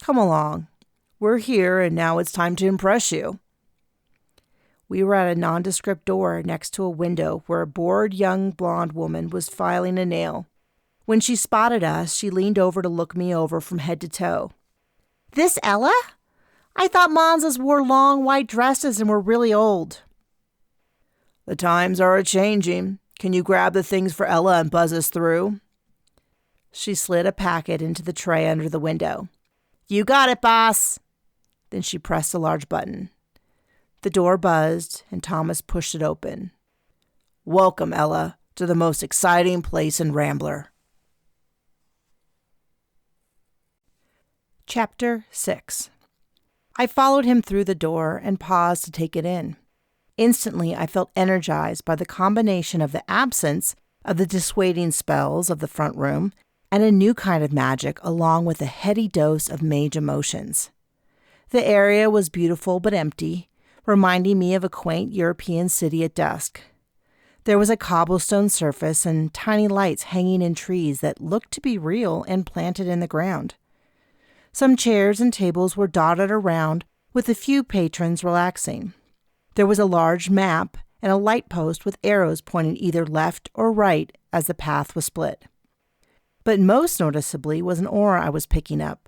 Come along. We're here, and now it's time to impress you. We were at a nondescript door next to a window where a bored young blonde woman was filing a nail. When she spotted us, she leaned over to look me over from head to toe. This Ella? I thought Monzas wore long white dresses and were really old. The times are a-changing. Can you grab the things for Ella and buzz us through? She slid a packet into the tray under the window. You got it, boss. Then she pressed a large button. The door buzzed, and Thomas pushed it open. Welcome, Ella, to the most exciting place in Rambler. Chapter 6. I followed him through the door and paused to take it in. Instantly, I felt energized by the combination of the absence of the dissuading spells of the front room and a new kind of magic along with a heady dose of mage emotions. The area was beautiful but empty, reminding me of a quaint European city at dusk. There was a cobblestone surface and tiny lights hanging in trees that looked to be real and planted in the ground. Some chairs and tables were dotted around, with a few patrons relaxing. There was a large map and a light post with arrows pointing either left or right as the path was split. But most noticeably was an aura I was picking up.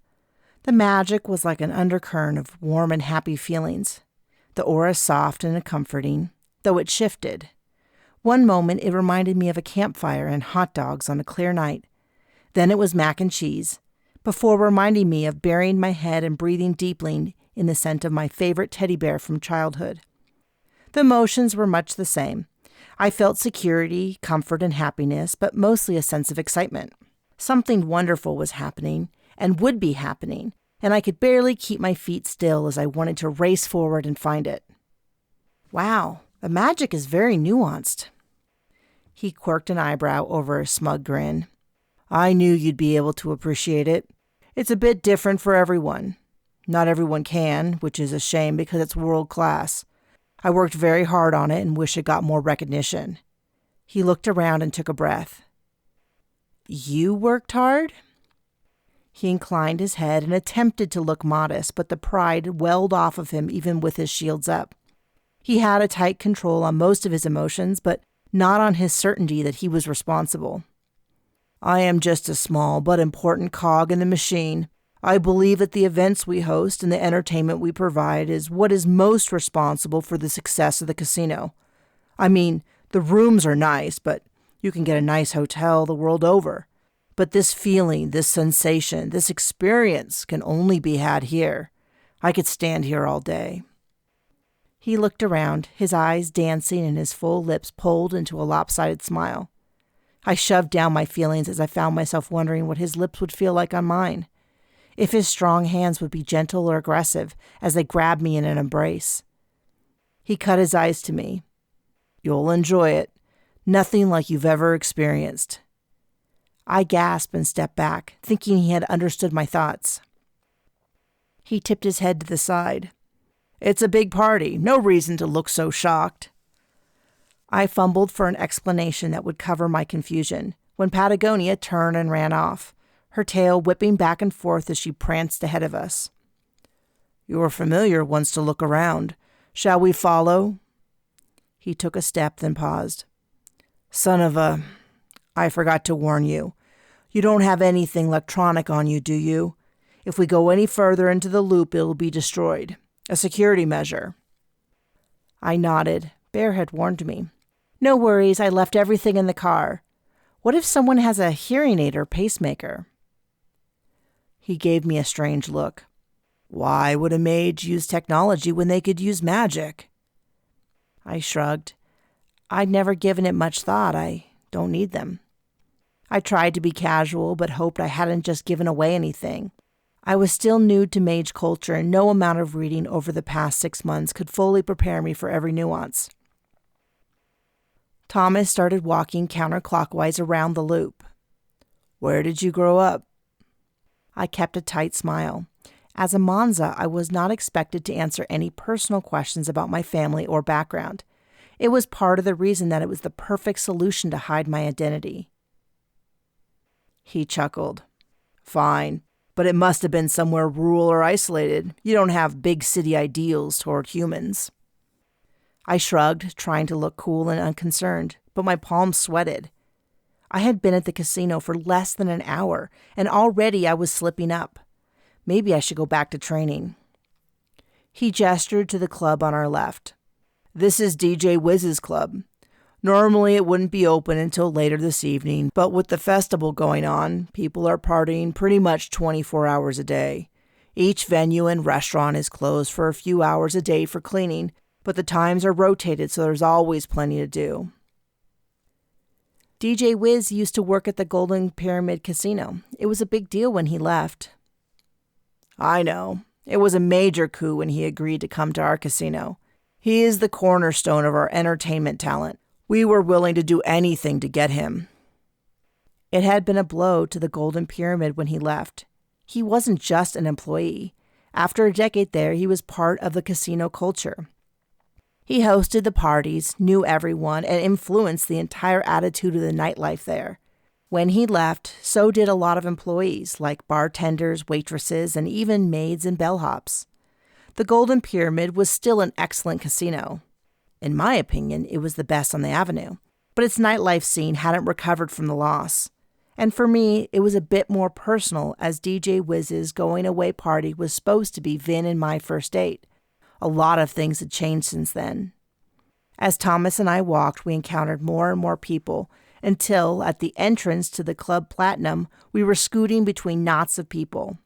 The magic was like an undercurrent of warm and happy feelings. The aura soft and comforting, though it shifted. One moment it reminded me of a campfire and hot dogs on a clear night. Then it was mac and cheese, before reminding me of burying my head and breathing deeply in the scent of my favorite teddy bear from childhood. The emotions were much the same. I felt security, comfort, and happiness, but mostly a sense of excitement. Something wonderful was happening, and would be happening, and I could barely keep my feet still as I wanted to race forward and find it. Wow, the magic is very nuanced. He quirked an eyebrow over a smug grin. I knew you'd be able to appreciate it. It's a bit different for everyone. Not everyone can, which is a shame because it's world class. I worked very hard on it and wish it got more recognition. He looked around and took a breath. You worked hard? He inclined his head and attempted to look modest, but the pride welled off of him even with his shields up. He had a tight control on most of his emotions, but not on his certainty that he was responsible. I am just a small but important cog in the machine. I believe that the events we host and the entertainment we provide is what is most responsible for the success of the casino. I mean, the rooms are nice, but you can get a nice hotel the world over. But this feeling, this sensation, this experience can only be had here. I could stand here all day." He looked around, his eyes dancing and his full lips pulled into a lopsided smile. I shoved down my feelings as I found myself wondering what his lips would feel like on mine. If his strong hands would be gentle or aggressive as they grabbed me in an embrace. He cut his eyes to me. "You'll enjoy it. Nothing like you've ever experienced." I gasped and stepped back, thinking he had understood my thoughts. He tipped his head to the side. "It's a big party. No reason to look so shocked." I fumbled for an explanation that would cover my confusion when Patagonia turned and ran off, her tail whipping back and forth as she pranced ahead of us. "Your familiar wants to look around. Shall we follow?" He took a step, then paused. "Son of a... I forgot to warn you. You don't have anything electronic on you, do you? If we go any further into the loop, it'll be destroyed. A security measure." I nodded. Bear had warned me. "No worries, I left everything in the car. What if someone has a hearing aid or pacemaker?" He gave me a strange look. "Why would a mage use technology when they could use magic?" I shrugged. I'd never given it much thought. I don't need them. I tried to be casual, but hoped I hadn't just given away anything. I was still new to mage culture, and no amount of reading over the past 6 months could fully prepare me for every nuance. Thomas started walking counterclockwise around the loop. "Where did you grow up?" I kept a tight smile. As a Monza, I was not expected to answer any personal questions about my family or background. It was part of the reason that it was the perfect solution to hide my identity. He chuckled. "Fine, but it must have been somewhere rural or isolated. You don't have big city ideals toward humans." I shrugged, trying to look cool and unconcerned, but my palms sweated. I had been at the casino for less than an hour, and already I was slipping up. Maybe I should go back to training. He gestured to the club on our left. "This is DJ Wiz's club. Normally it wouldn't be open until later this evening, but with the festival going on, people are partying pretty much 24 hours a day. Each venue and restaurant is closed for a few hours a day for cleaning, but the times are rotated so there's always plenty to do." DJ Wiz used to work at the Golden Pyramid Casino. It was a big deal when he left. "I know. It was a major coup when he agreed to come to our casino. He is the cornerstone of our entertainment talent. We were willing to do anything to get him." It had been a blow to the Golden Pyramid when he left. He wasn't just an employee. After a decade there, he was part of the casino culture. He hosted the parties, knew everyone, and influenced the entire attitude of the nightlife there. When he left, so did a lot of employees, like bartenders, waitresses, and even maids and bellhops. The Golden Pyramid was still an excellent casino. In my opinion, it was the best on the avenue, but its nightlife scene hadn't recovered from the loss. And for me, it was a bit more personal, as DJ Wiz's going-away party was supposed to be Vin and my first date. A lot of things had changed since then. As Thomas and I walked, we encountered more and more people, until, at the entrance to the Club Platinum, we were scooting between knots of people.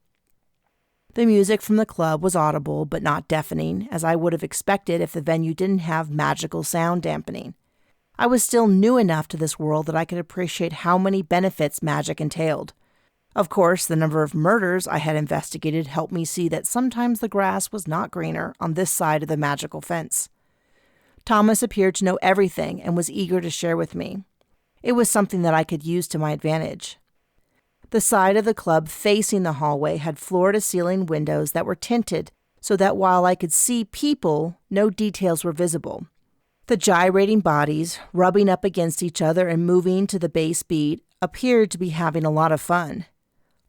The music from the club was audible, but not deafening, as I would have expected if the venue didn't have magical sound dampening. I was still new enough to this world that I could appreciate how many benefits magic entailed. Of course, the number of murders I had investigated helped me see that sometimes the grass was not greener on this side of the magical fence. Thomas appeared to know everything and was eager to share with me. It was something that I could use to my advantage. The side of the club facing the hallway had floor-to-ceiling windows that were tinted so that while I could see people, no details were visible. The gyrating bodies, rubbing up against each other and moving to the bass beat, appeared to be having a lot of fun.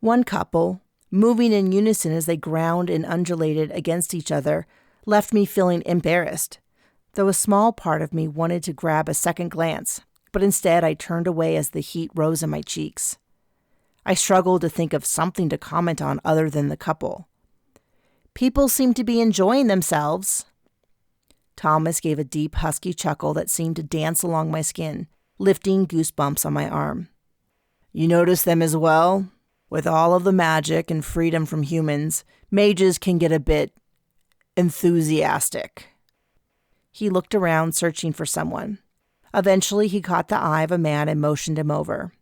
One couple, moving in unison as they ground and undulated against each other, left me feeling embarrassed, though a small part of me wanted to grab a second glance, but instead I turned away as the heat rose in my cheeks. I struggled to think of something to comment on other than the couple. "People seem to be enjoying themselves." Thomas gave a deep, husky chuckle that seemed to dance along my skin, lifting goosebumps on my arm. You notice them as well? With all of the magic and freedom from humans, mages can get a bit enthusiastic. He looked around, searching for someone. Eventually, he caught the eye of a man and motioned him over.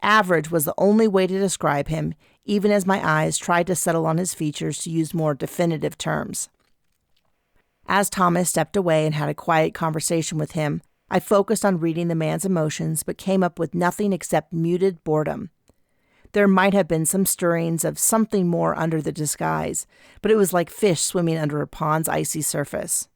Average was the only way to describe him, even as my eyes tried to settle on his features to use more definitive terms. As Thomas stepped away and had a quiet conversation with him, I focused on reading the man's emotions but came up with nothing except muted boredom. There might have been some stirrings of something more under the disguise, but it was like fish swimming under a pond's icy surface.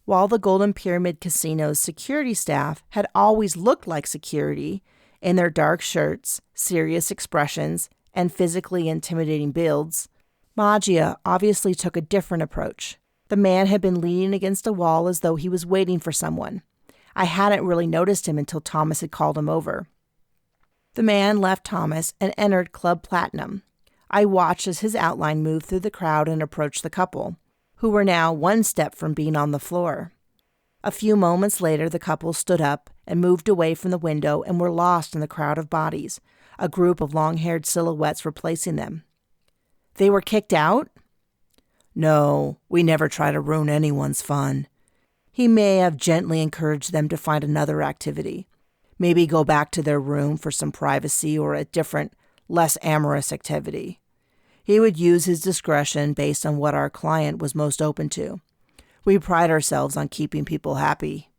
While the Golden Pyramid Casino's security staff had always looked like security, in their dark shirts, serious expressions, and physically intimidating builds, Magia obviously took a different approach. The man had been leaning against a wall as though he was waiting for someone. I hadn't really noticed him until Thomas had called him over. The man left Thomas and entered Club Platinum. I watched as his outline moved through the crowd and approached the couple, who were now one step from being on the floor. A few moments later, the couple stood up and moved away from the window and were lost in the crowd of bodies, a group of long-haired silhouettes replacing them. They were kicked out? No, we never try to ruin anyone's fun. He may have gently encouraged them to find another activity. Maybe go back to their room for some privacy or a different, less amorous activity. He would use his discretion based on what our client was most open to. We pride ourselves on keeping people happy.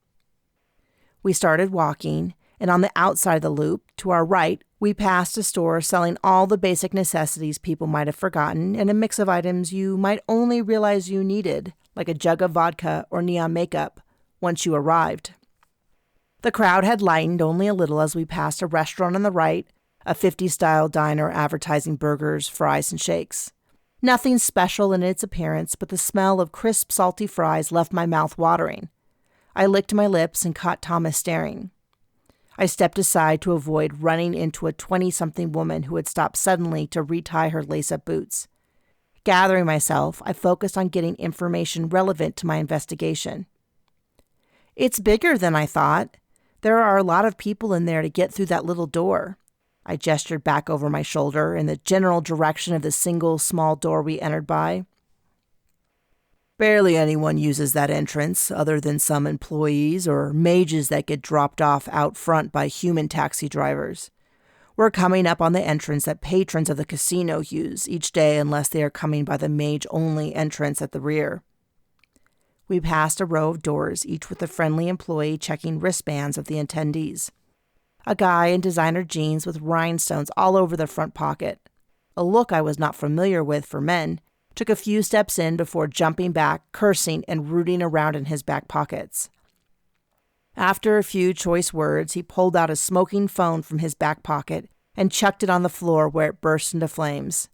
We started walking, and on the outside of the loop, to our right, we passed a store selling all the basic necessities people might have forgotten and a mix of items you might only realize you needed, like a jug of vodka or neon makeup, once you arrived. The crowd had lightened only a little as we passed a restaurant on the right, a 50s-style diner advertising burgers, fries, and shakes. Nothing special in its appearance, but the smell of crisp, salty fries left my mouth watering. I licked my lips and caught Thomas staring. I stepped aside to avoid running into a 20-something woman who had stopped suddenly to retie her lace-up boots. Gathering myself, I focused on getting information relevant to my investigation. It's bigger than I thought. There are a lot of people in there to get through that little door. I gestured back over my shoulder in the general direction of the single small door we entered by. Barely anyone uses that entrance, other than some employees or mages that get dropped off out front by human taxi drivers. We're coming up on the entrance that patrons of the casino use each day unless they are coming by the mage-only entrance at the rear. We passed a row of doors, each with a friendly employee checking wristbands of the attendees. A guy in designer jeans with rhinestones all over the front pocket, a look I was not familiar with for men, took a few steps in before jumping back, cursing and rooting around in his back pockets. After a few choice words, he pulled out a smoking phone from his back pocket and chucked it on the floor where it burst into flames.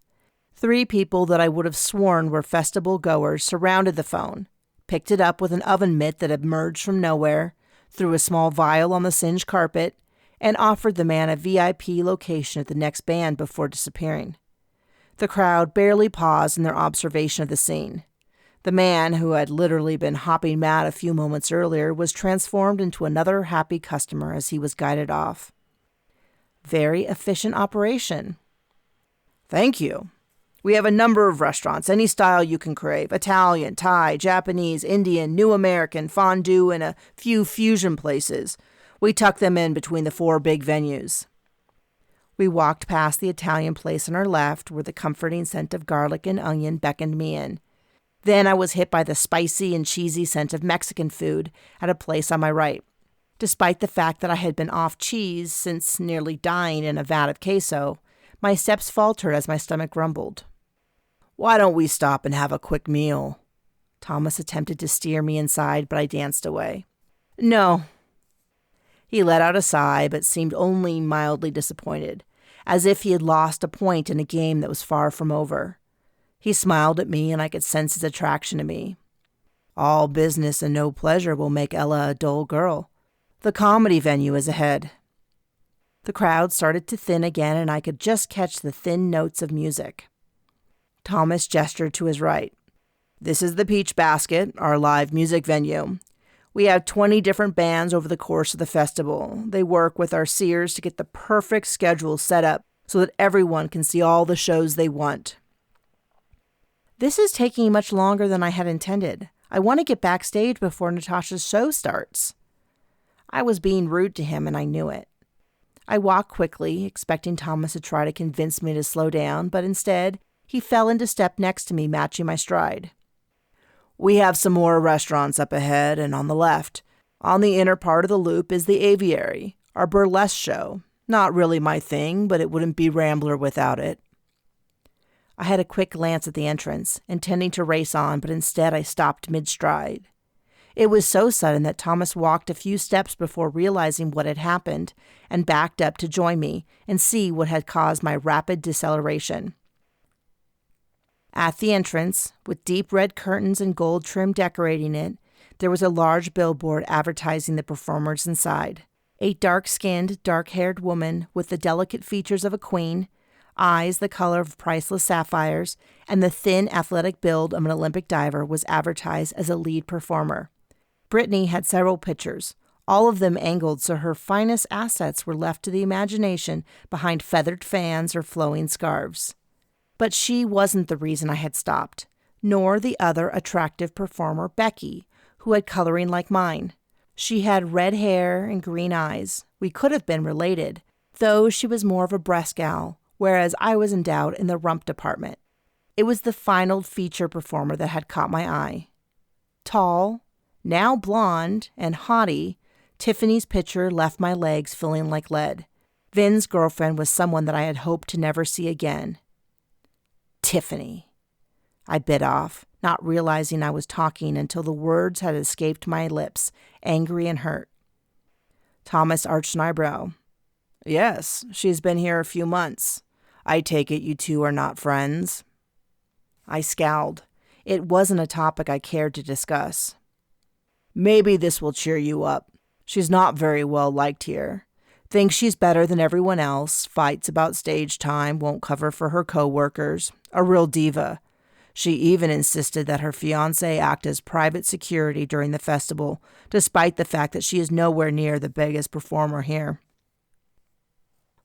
3 people that I would have sworn were festival goers surrounded the phone, picked it up with an oven mitt that emerged from nowhere, threw a small vial on the singed carpet, and offered the man a VIP location at the next band before disappearing. The crowd barely paused in their observation of the scene. The man, who had literally been hopping mad a few moments earlier, was transformed into another happy customer as he was guided off. Very efficient operation. Thank you. We have a number of restaurants, any style you can crave. Italian, Thai, Japanese, Indian, New American, fondue, and a few fusion places. We tuck them in between the 4 big venues. We walked past the Italian place on our left, where the comforting scent of garlic and onion beckoned me in. Then I was hit by the spicy and cheesy scent of Mexican food at a place on my right. Despite the fact that I had been off cheese since nearly dying in a vat of queso, my steps faltered as my stomach rumbled. Why don't we stop and have a quick meal? Thomas attempted to steer me inside, but I danced away. No. He let out a sigh, but seemed only mildly disappointed, as if he had lost a point in a game that was far from over. He smiled at me, and I could sense his attraction to me. All business and no pleasure will make Ella a dull girl. The comedy venue is ahead. The crowd started to thin again, and I could just catch the thin notes of music. Thomas gestured to his right. This is the Peach Basket, our live music venue. We have 20 different bands over the course of the festival. They work with our seers to get the perfect schedule set up so that everyone can see all the shows they want. This is taking much longer than I had intended. I want to get backstage before Natasha's show starts. I was being rude to him and I knew it. I walked quickly, expecting Thomas to try to convince me to slow down, but instead, he fell into step next to me, matching my stride. We have some more restaurants up ahead and on the left. On the inner part of the loop is the aviary, our burlesque show. Not really my thing, but it wouldn't be Rambler without it. I had a quick glance at the entrance, intending to race on, but instead I stopped mid-stride. It was so sudden that Thomas walked a few steps before realizing what had happened and backed up to join me and see what had caused my rapid deceleration. At the entrance, with deep red curtains and gold trim decorating it, there was a large billboard advertising the performers inside. A dark-skinned, dark-haired woman with the delicate features of a queen, eyes the color of priceless sapphires, and the thin, athletic build of an Olympic diver was advertised as a lead performer. Brittany had several pictures, all of them angled so her finest assets were left to the imagination behind feathered fans or flowing scarves. But she wasn't the reason I had stopped, nor the other attractive performer, Becky, who had coloring like mine. She had red hair and green eyes. We could have been related, though she was more of a breast gal, whereas I was endowed in the rump department. It was the final feature performer that had caught my eye. Tall, now blonde, and haughty, Tiffany's picture left my legs feeling like lead. Vin's girlfriend was someone that I had hoped to never see again. Tiffany. I bit off, not realizing I was talking until the words had escaped my lips, angry and hurt. Thomas arched an eyebrow. Yes, she's been here a few months. I take it you two are not friends. I scowled. It wasn't a topic I cared to discuss. Maybe this will cheer you up. She's not very well liked here. Thinks she's better than everyone else, fights about stage time, won't cover for her co-workers. A real diva. She even insisted that her fiancé act as private security during the festival, despite the fact that she is nowhere near the biggest performer here.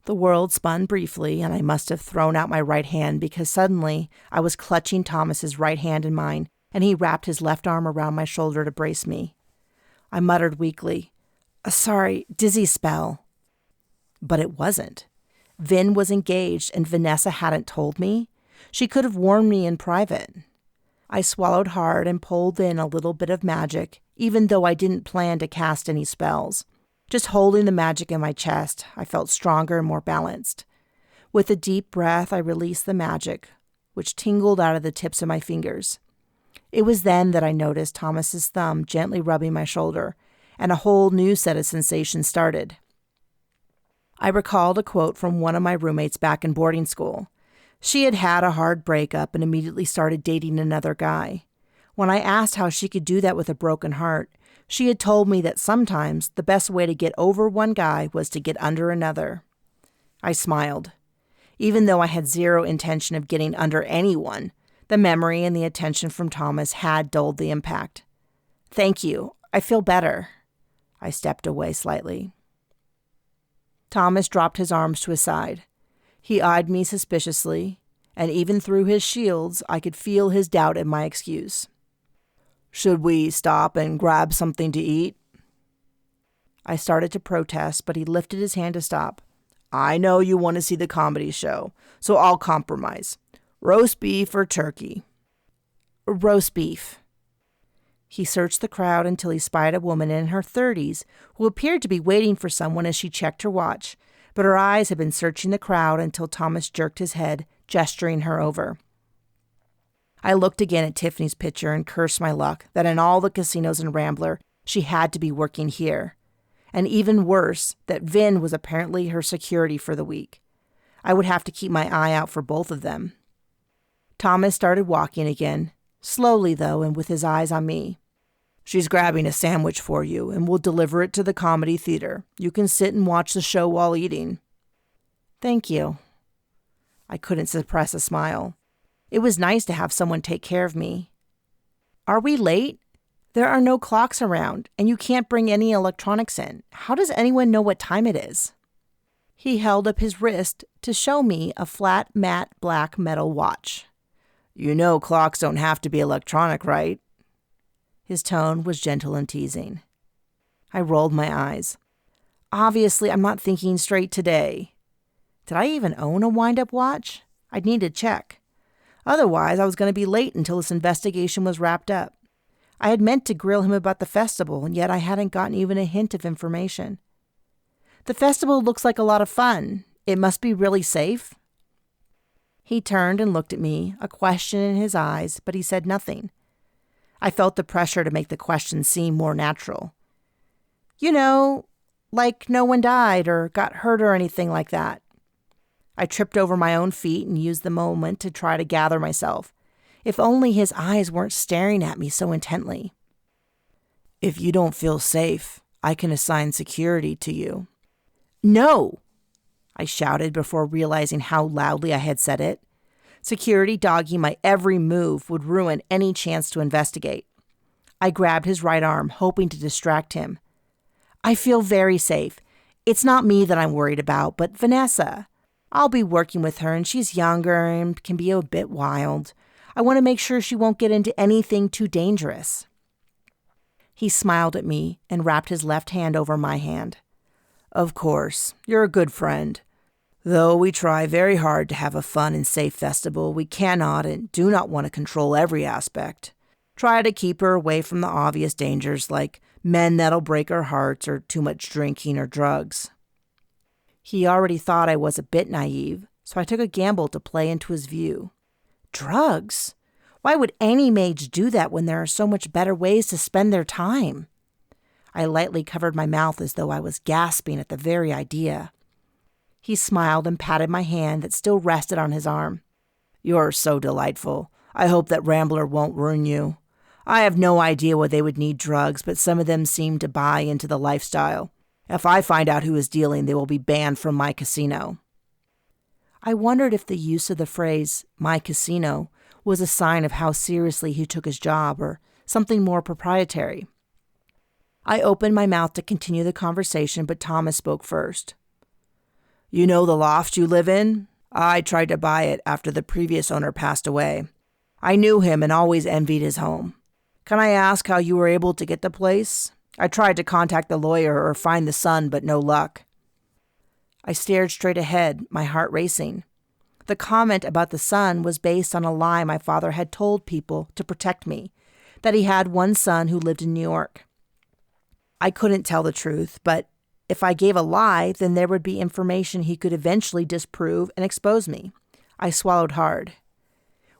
The world spun briefly, and I must have thrown out my right hand because suddenly I was clutching Thomas's right hand in mine, and he wrapped his left arm around my shoulder to brace me. I muttered weakly, Sorry, dizzy spell. But it wasn't. Vin was engaged, and Vanessa hadn't told me. She could have warned me in private. I swallowed hard and pulled in a little bit of magic, even though I didn't plan to cast any spells. Just holding the magic in my chest, I felt stronger and more balanced. With a deep breath, I released the magic, which tingled out of the tips of my fingers. It was then that I noticed Thomas's thumb gently rubbing my shoulder, and a whole new set of sensations started. I recalled a quote from one of my roommates back in boarding school. She had had a hard breakup and immediately started dating another guy. When I asked how she could do that with a broken heart, she had told me that sometimes the best way to get over one guy was to get under another. I smiled. Even though I had zero intention of getting under anyone, the memory and the attention from Thomas had dulled the impact. Thank you. I feel better. I stepped away slightly. Thomas dropped his arms to his side. He eyed me suspiciously, and even through his shields, I could feel his doubt at my excuse. Should we stop and grab something to eat? I started to protest, but he lifted his hand to stop. I know you want to see the comedy show, so I'll compromise. Roast beef or turkey? Roast beef. He searched the crowd until he spied a woman in her 30s who appeared to be waiting for someone as she checked her watch, but her eyes had been searching the crowd until Thomas jerked his head, gesturing her over. I looked again at Tiffany's picture and cursed my luck that in all the casinos in Rambler, she had to be working here. And even worse, that Vin was apparently her security for the week. I would have to keep my eye out for both of them. Thomas started walking again, slowly though, and with his eyes on me. She's grabbing a sandwich for you, and we'll deliver it to the comedy theater. You can sit and watch the show while eating. Thank you. I couldn't suppress a smile. It was nice to have someone take care of me. Are we late? There are no clocks around, and you can't bring any electronics in. How does anyone know what time it is? He held up his wrist to show me a flat, matte black metal watch. You know clocks don't have to be electronic, right? His tone was gentle and teasing. I rolled my eyes. Obviously, I'm not thinking straight today. Did I even own a wind-up watch? I'd need to check. Otherwise, I was going to be late until this investigation was wrapped up. I had meant to grill him about the festival, and yet I hadn't gotten even a hint of information. The festival looks like a lot of fun. It must be really safe. He turned and looked at me, a question in his eyes, but he said nothing. I felt the pressure to make the question seem more natural. You know, like no one died or got hurt or anything like that. I tripped over my own feet and used the moment to try to gather myself. If only his eyes weren't staring at me so intently. If you don't feel safe, I can assign security to you. No! I shouted before realizing how loudly I had said it. Security dogging my every move would ruin any chance to investigate. I grabbed his right arm, hoping to distract him. I feel very safe. It's not me that I'm worried about, but Vanessa. I'll be working with her, and she's younger and can be a bit wild. I want to make sure she won't get into anything too dangerous. He smiled at me and wrapped his left hand over my hand. Of course, you're a good friend. Though we try very hard to have a fun and safe festival, we cannot and do not want to control every aspect. Try to keep her away from the obvious dangers like men that'll break her hearts or too much drinking or drugs. He already thought I was a bit naive, so I took a gamble to play into his view. Drugs? Why would any mage do that when there are so much better ways to spend their time? I lightly covered my mouth as though I was gasping at the very idea. He smiled and patted my hand that still rested on his arm. You're so delightful. I hope that Rambler won't ruin you. I have no idea why they would need drugs, but some of them seem to buy into the lifestyle. If I find out who is dealing, they will be banned from my casino. I wondered if the use of the phrase, my casino, was a sign of how seriously he took his job or something more proprietary. I opened my mouth to continue the conversation, but Thomas spoke first. You know the loft you live in? I tried to buy it after the previous owner passed away. I knew him and always envied his home. Can I ask how you were able to get the place? I tried to contact the lawyer or find the son, but no luck. I stared straight ahead, my heart racing. The comment about the son was based on a lie my father had told people to protect me, that he had one son who lived in New York. I couldn't tell the truth, but if I gave a lie, then there would be information he could eventually disprove and expose me. I swallowed hard.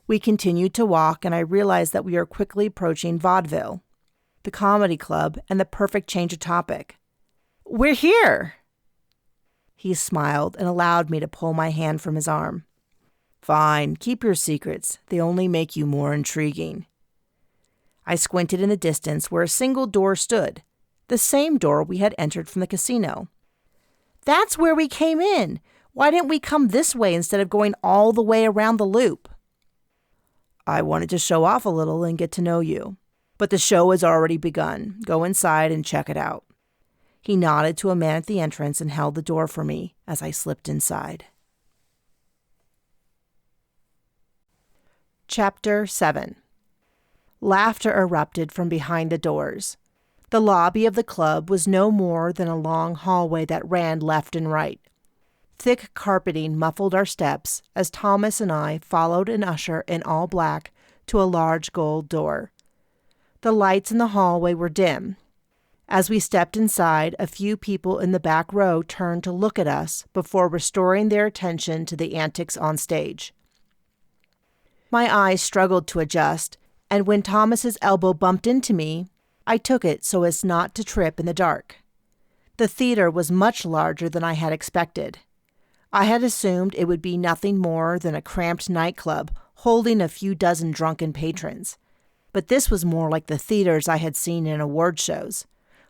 We continued to walk, and I realized that we were quickly approaching vaudeville, the comedy club, and the perfect change of topic. We're here! He smiled and allowed me to pull my hand from his arm. Fine, keep your secrets. They only make you more intriguing. I squinted in the distance where a single door stood, the same door we had entered from the casino. That's where we came in. Why didn't we come this way instead of going all the way around the loop? I wanted to show off a little and get to know you. But the show has already begun. Go inside and check it out. He nodded to a man at the entrance and held the door for me as I slipped inside. Chapter 7. Laughter erupted from behind the doors. The lobby of the club was no more than a long hallway that ran left and right. Thick carpeting muffled our steps as Thomas and I followed an usher in all black to a large gold door. The lights in the hallway were dim. As we stepped inside, a few people in the back row turned to look at us before restoring their attention to the antics on stage. My eyes struggled to adjust, and when Thomas's elbow bumped into me, I took it so as not to trip in the dark. The theater was much larger than I had expected. I had assumed it would be nothing more than a cramped nightclub holding a few dozen drunken patrons. But this was more like the theaters I had seen in award shows.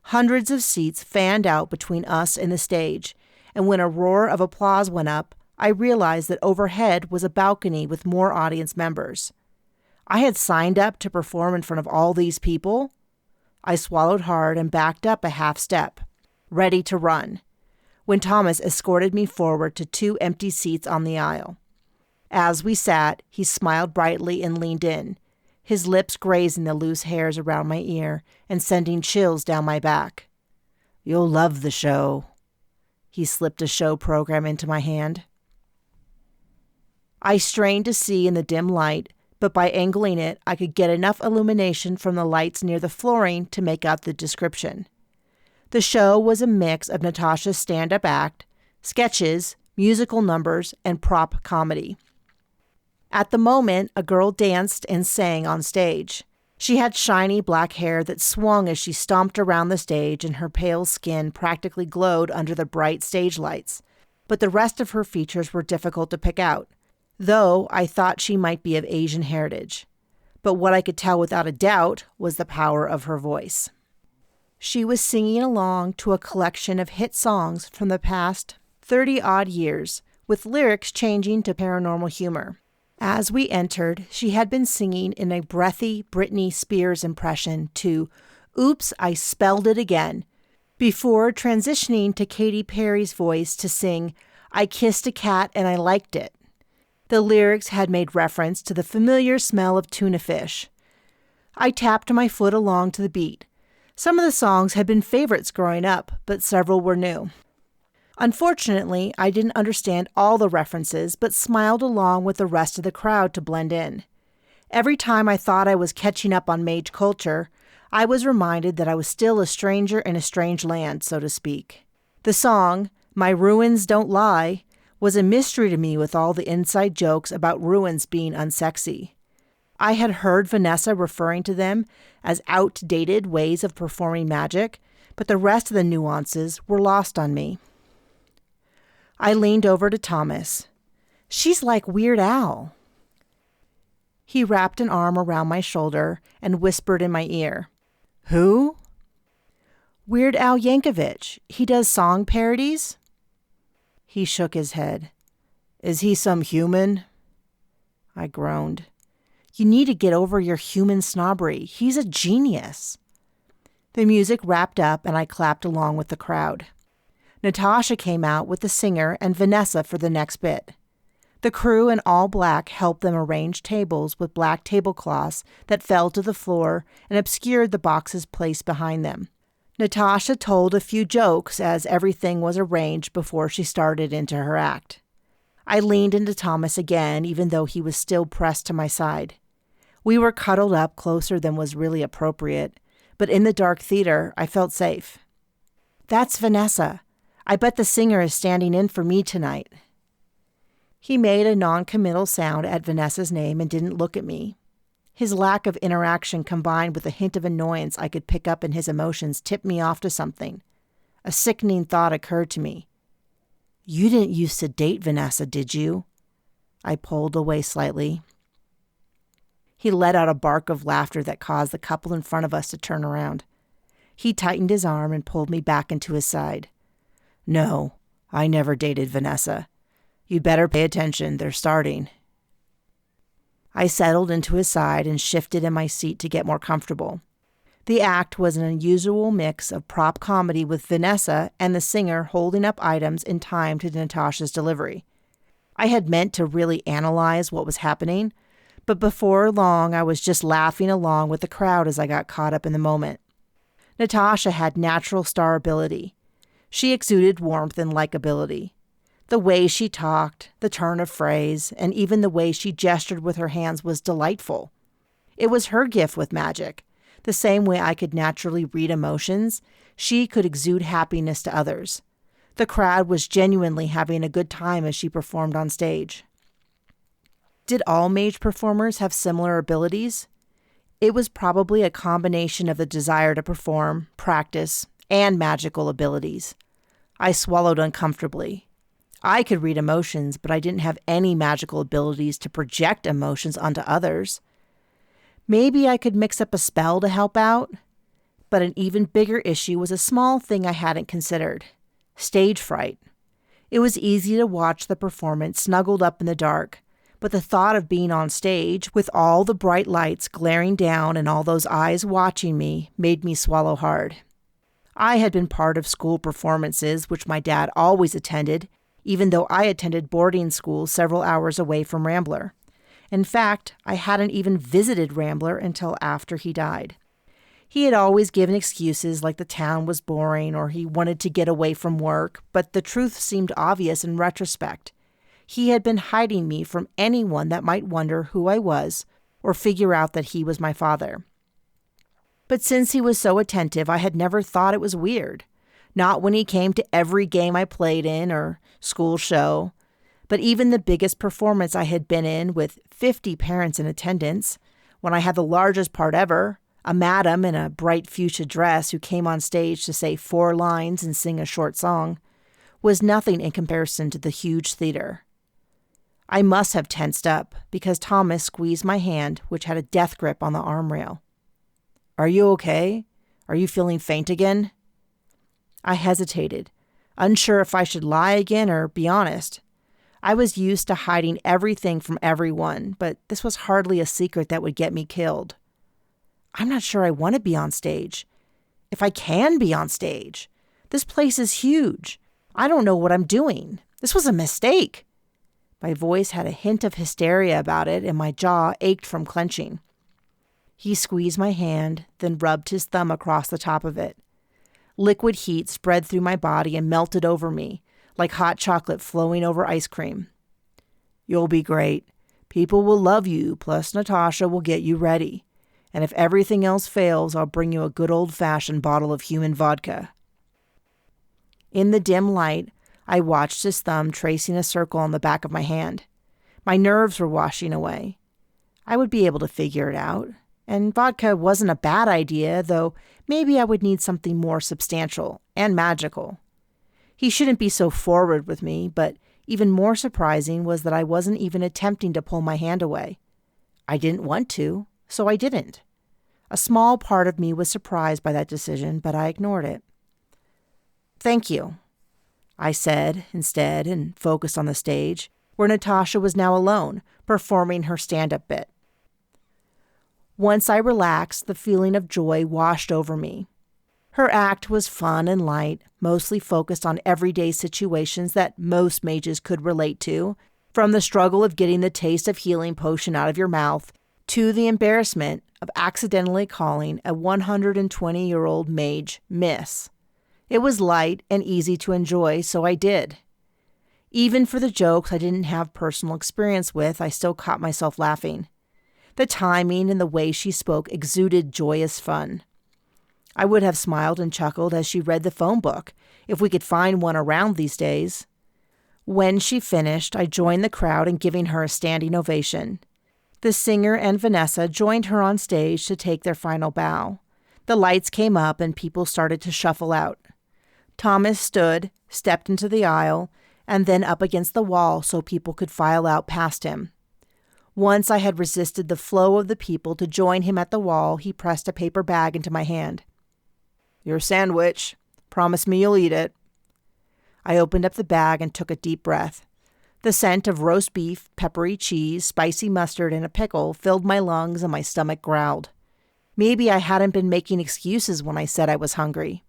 Hundreds of seats fanned out between us and the stage, and when a roar of applause went up, I realized that overhead was a balcony with more audience members. I had signed up to perform in front of all these people. I swallowed hard and backed up a half step, ready to run, when Thomas escorted me forward to 2 empty seats on the aisle. As we sat, he smiled brightly and leaned in, his lips grazing the loose hairs around my ear and sending chills down my back. "You'll love the show." He slipped a show program into my hand. I strained to see in the dim light, but by angling it, I could get enough illumination from the lights near the flooring to make out the description. The show was a mix of Natasha's stand-up act, sketches, musical numbers, and prop comedy. At the moment, a girl danced and sang on stage. She had shiny black hair that swung as she stomped around the stage, and her pale skin practically glowed under the bright stage lights. But the rest of her features were difficult to pick out, though I thought she might be of Asian heritage. But what I could tell without a doubt was the power of her voice. She was singing along to a collection of hit songs from the past 30-odd years, with lyrics changing to paranormal humor. As we entered, she had been singing in a breathy Britney Spears impression to "Oops, I Spelled It Again," before transitioning to Katy Perry's voice to sing "I Kissed a Cat and I Liked It." The lyrics had made reference to the familiar smell of tuna fish. I tapped my foot along to the beat. Some of the songs had been favorites growing up, but several were new. Unfortunately, I didn't understand all the references, but smiled along with the rest of the crowd to blend in. Every time I thought I was catching up on Mage culture, I was reminded that I was still a stranger in a strange land, so to speak. The song, "My Ruins Don't Lie," was a mystery to me with all the inside jokes about ruins being unsexy. I had heard Vanessa referring to them as outdated ways of performing magic, but the rest of the nuances were lost on me. I leaned over to Thomas. "She's like Weird Al." He wrapped an arm around my shoulder and whispered in my ear. "Who?" "Weird Al Yankovic. He does song parodies." He shook his head. "Is he some human?" I groaned. "You need to get over your human snobbery. He's a genius." The music wrapped up and I clapped along with the crowd. Natasha came out with the singer and Vanessa for the next bit. The crew in all black helped them arrange tables with black tablecloths that fell to the floor and obscured the boxes placed behind them. Natasha told a few jokes as everything was arranged before she started into her act. I leaned into Thomas again, even though he was still pressed to my side. We were cuddled up closer than was really appropriate, but in the dark theater, I felt safe. "That's Vanessa. I bet the singer is standing in for me tonight." He made a non-committal sound at Vanessa's name and didn't look at me. His lack of interaction combined with a hint of annoyance I could pick up in his emotions tipped me off to something. A sickening thought occurred to me. "You didn't used to date Vanessa, did you?" I pulled away slightly. He let out a bark of laughter that caused the couple in front of us to turn around. He tightened his arm and pulled me back into his side. "No, I never dated Vanessa. You'd better pay attention, they're starting." I settled into his side and shifted in my seat to get more comfortable. The act was an unusual mix of prop comedy with Vanessa and the singer holding up items in time to Natasha's delivery. I had meant to really analyze what was happening, but before long I was just laughing along with the crowd as I got caught up in the moment. Natasha had natural star ability. She exuded warmth and likability. The way she talked, the turn of phrase, and even the way she gestured with her hands was delightful. It was her gift with magic. The same way I could naturally read emotions, she could exude happiness to others. The crowd was genuinely having a good time as she performed on stage. Did all Mage performers have similar abilities? It was probably a combination of the desire to perform, practice, and magical abilities. I swallowed uncomfortably. I could read emotions, but I didn't have any magical abilities to project emotions onto others. Maybe I could mix up a spell to help out, but an even bigger issue was a small thing I hadn't considered: stage fright. It was easy to watch the performance snuggled up in the dark, but the thought of being on stage with all the bright lights glaring down and all those eyes watching me made me swallow hard. I had been part of school performances, which my dad always attended, even though I attended boarding school several hours away from Rambler. In fact, I hadn't even visited Rambler until after he died. He had always given excuses like the town was boring or he wanted to get away from work, but the truth seemed obvious in retrospect. He had been hiding me from anyone that might wonder who I was or figure out that he was my father. But since he was so attentive, I had never thought it was weird. Not when he came to every game I played in or school show. But even the biggest performance I had been in with 50 parents in attendance, when I had the largest part ever, a madam in a bright fuchsia dress who came on stage to say 4 lines and sing a short song, was nothing in comparison to the huge theater. I must have tensed up because Thomas squeezed my hand, which had a death grip on the armrail. "Are you okay? Are you feeling faint again?" I hesitated, unsure if I should lie again or be honest. I was used to hiding everything from everyone, but this was hardly a secret that would get me killed. "I'm not sure I want to be on stage. If I can be on stage. This place is huge. I don't know what I'm doing. This was a mistake." My voice had a hint of hysteria about it, and my jaw ached from clenching. He squeezed my hand, then rubbed his thumb across the top of it. Liquid heat spread through my body and melted over me, like hot chocolate flowing over ice cream. "You'll be great. People will love you, plus Natasha will get you ready. And if everything else fails, I'll bring you a good old-fashioned bottle of human vodka." In the dim light, I watched his thumb tracing a circle on the back of my hand. My nerves were washing away. I would be able to figure it out. And vodka wasn't a bad idea, though maybe I would need something more substantial and magical. He shouldn't be so forward with me, but even more surprising was that I wasn't even attempting to pull my hand away. I didn't want to, so I didn't. A small part of me was surprised by that decision, but I ignored it. "Thank you," I said instead, and focused on the stage, where Natasha was now alone, performing her stand-up bit. Once I relaxed, the feeling of joy washed over me. Her act was fun and light, mostly focused on everyday situations that most mages could relate to, from the struggle of getting the taste of healing potion out of your mouth to the embarrassment of accidentally calling a 120-year-old mage Miss. It was light and easy to enjoy, so I did. Even for the jokes I didn't have personal experience with, I still caught myself laughing. The timing and the way she spoke exuded joyous fun. I would have smiled and chuckled as she read the phone book, if we could find one around these days. When she finished, I joined the crowd in giving her a standing ovation. The singer and Vanessa joined her on stage to take their final bow. The lights came up and people started to shuffle out. Thomas stood, stepped into the aisle, and then up against the wall so people could file out past him. Once I had resisted the flow of the people to join him at the wall, he pressed a paper bag into my hand. "Your sandwich. Promise me you'll eat it." I opened up the bag and took a deep breath. The scent of roast beef, peppery cheese, spicy mustard, and a pickle filled my lungs and my stomach growled. Maybe I hadn't been making excuses when I said I was hungry.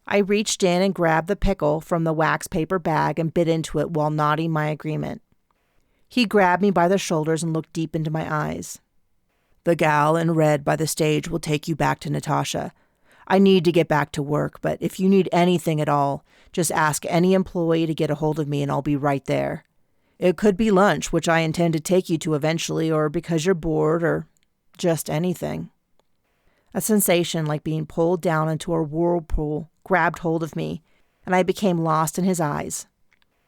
I reached in and grabbed the pickle from the wax paper bag and bit into it while nodding my agreement. He grabbed me by the shoulders and looked deep into my eyes. "The gal in red by the stage will take you back to Natasha. I need to get back to work, but if you need anything at all, just ask any employee to get a hold of me and I'll be right there. It could be lunch, which I intend to take you to eventually, or because you're bored, or just anything." A sensation like being pulled down into a whirlpool grabbed hold of me, and I became lost in his eyes.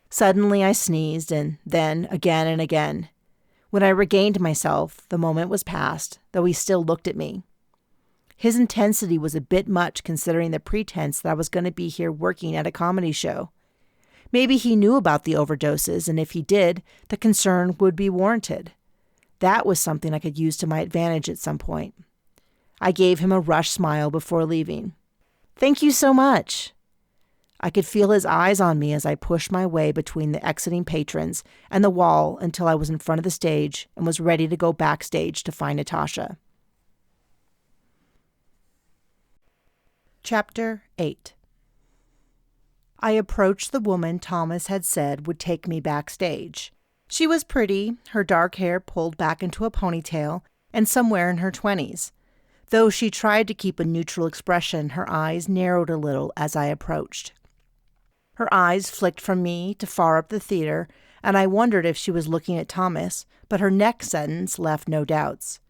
Suddenly I sneezed, and then again and again. When I regained myself, the moment was past, though he still looked at me. His intensity was a bit much considering the pretense that I was going to be here working at a comedy show. Maybe he knew about the overdoses, and if he did, the concern would be warranted. That was something I could use to my advantage at some point. I gave him a rushed smile before leaving. "Thank you so much." I could feel his eyes on me as I pushed my way between the exiting patrons and the wall until I was in front of the stage and was ready to go backstage to find Natasha. Chapter 8. I approached the woman Thomas had said would take me backstage. She was pretty, her dark hair pulled back into a ponytail, and somewhere in her 20s. Though she tried to keep a neutral expression, her eyes narrowed a little as I approached. Her eyes flicked from me to far up the theater, and I wondered if she was looking at Thomas, but her next sentence left no doubts.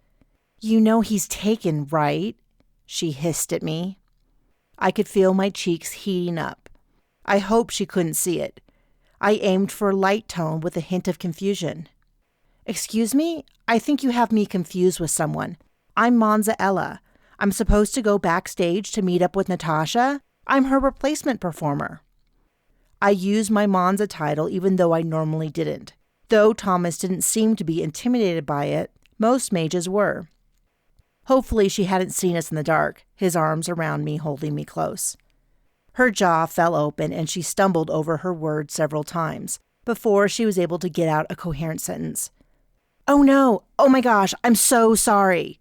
"You know he's taken, right?" she hissed at me. I could feel my cheeks heating up. I hoped she couldn't see it. I aimed for a light tone with a hint of confusion. "Excuse me? I think you have me confused with someone. I'm Monza Ella. I'm supposed to go backstage to meet up with Natasha. I'm her replacement performer." I used my Monza title even though I normally didn't. Though Thomas didn't seem to be intimidated by it, most mages were. Hopefully she hadn't seen us in the dark, his arms around me holding me close. Her jaw fell open and she stumbled over her words several times before she was able to get out a coherent sentence. "Oh no! Oh my gosh! I'm so sorry!"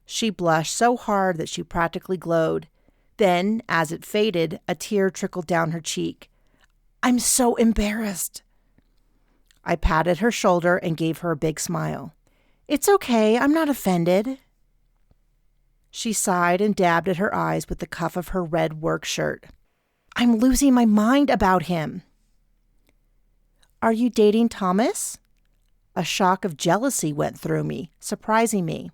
She blushed so hard that she practically glowed. Then, as it faded, a tear trickled down her cheek. "I'm so embarrassed." I patted her shoulder and gave her a big smile. "It's okay, I'm not offended." She sighed and dabbed at her eyes with the cuff of her red work shirt. "I'm losing my mind about him." "Are you dating Thomas?" A shock of jealousy went through me, surprising me.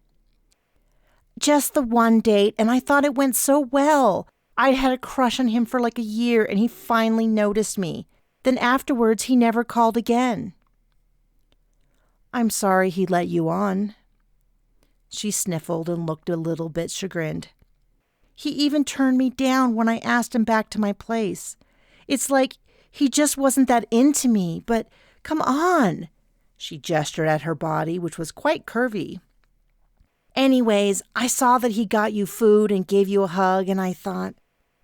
"Just the one date, and I thought it went so well. I'd had a crush on him for like a year, and he finally noticed me. Then afterwards, he never called again." "I'm sorry he let you on." She sniffled and looked a little bit chagrined. "He even turned me down when I asked him back to my place. It's like he just wasn't that into me, but come on." She gestured at her body, which was quite curvy. "Anyways, I saw that he got you food and gave you a hug, and I thought,